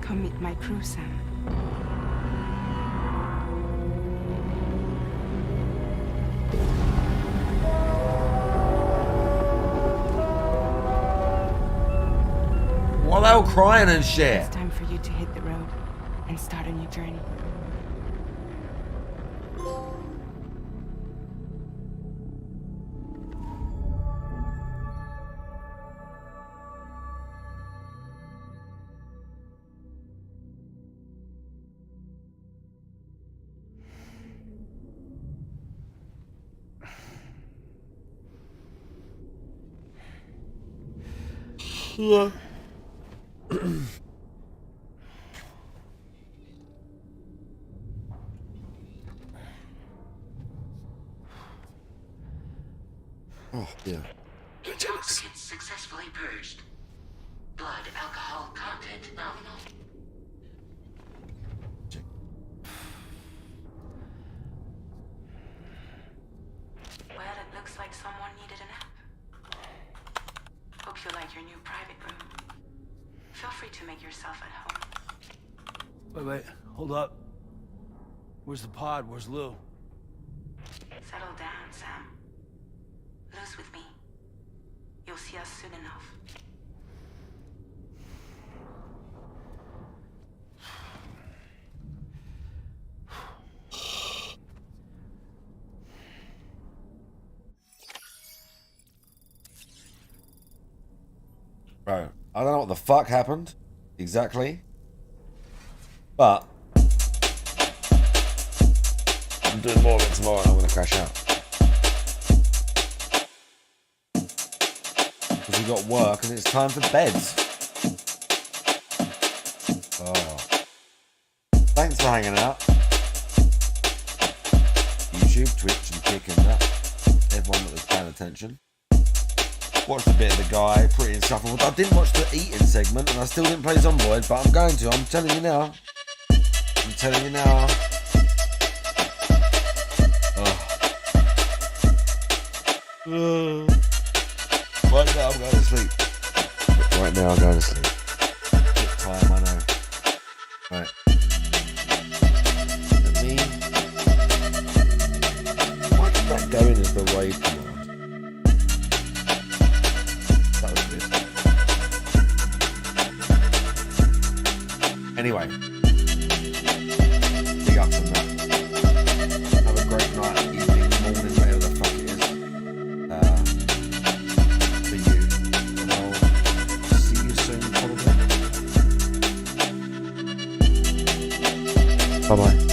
Come meet my crew, Sam. Why are they all crying and shit? It's time for you to hit the road and start a new journey. Yeah. Oh, yeah. Intoxicants successfully purged. Blood alcohol content nominal. Well, it looks like someone needed a nap. Hope you like your new private room. Feel free to make yourself at home. Wait, hold up. Where's the pod? Where's Lou? Settle down, Sam. Lose with me. You'll see us soon enough. Bro, I don't know what the fuck happened exactly, but I'm doing more of it tomorrow and I'm gonna crash out. Because we got work and it's time for beds. Oh. Thanks for hanging out. YouTube, Twitch and Kick and that. Everyone that was paying attention. Watched a bit of the guy, pretty insufferable. I didn't watch the eating segment and I still didn't play Zomboid, but I'm going to. I'm telling you now. I'm telling you now. Right now I'm going to sleep. Right now I'm going to sleep. Bit time, I know. Right. Why did that go in as the raid command? That was weird. Anyway. Big ups on that. Have a great night, evening, morning, whatever the fuck it is. For you. And I'll see you soon, probably. Bye-bye.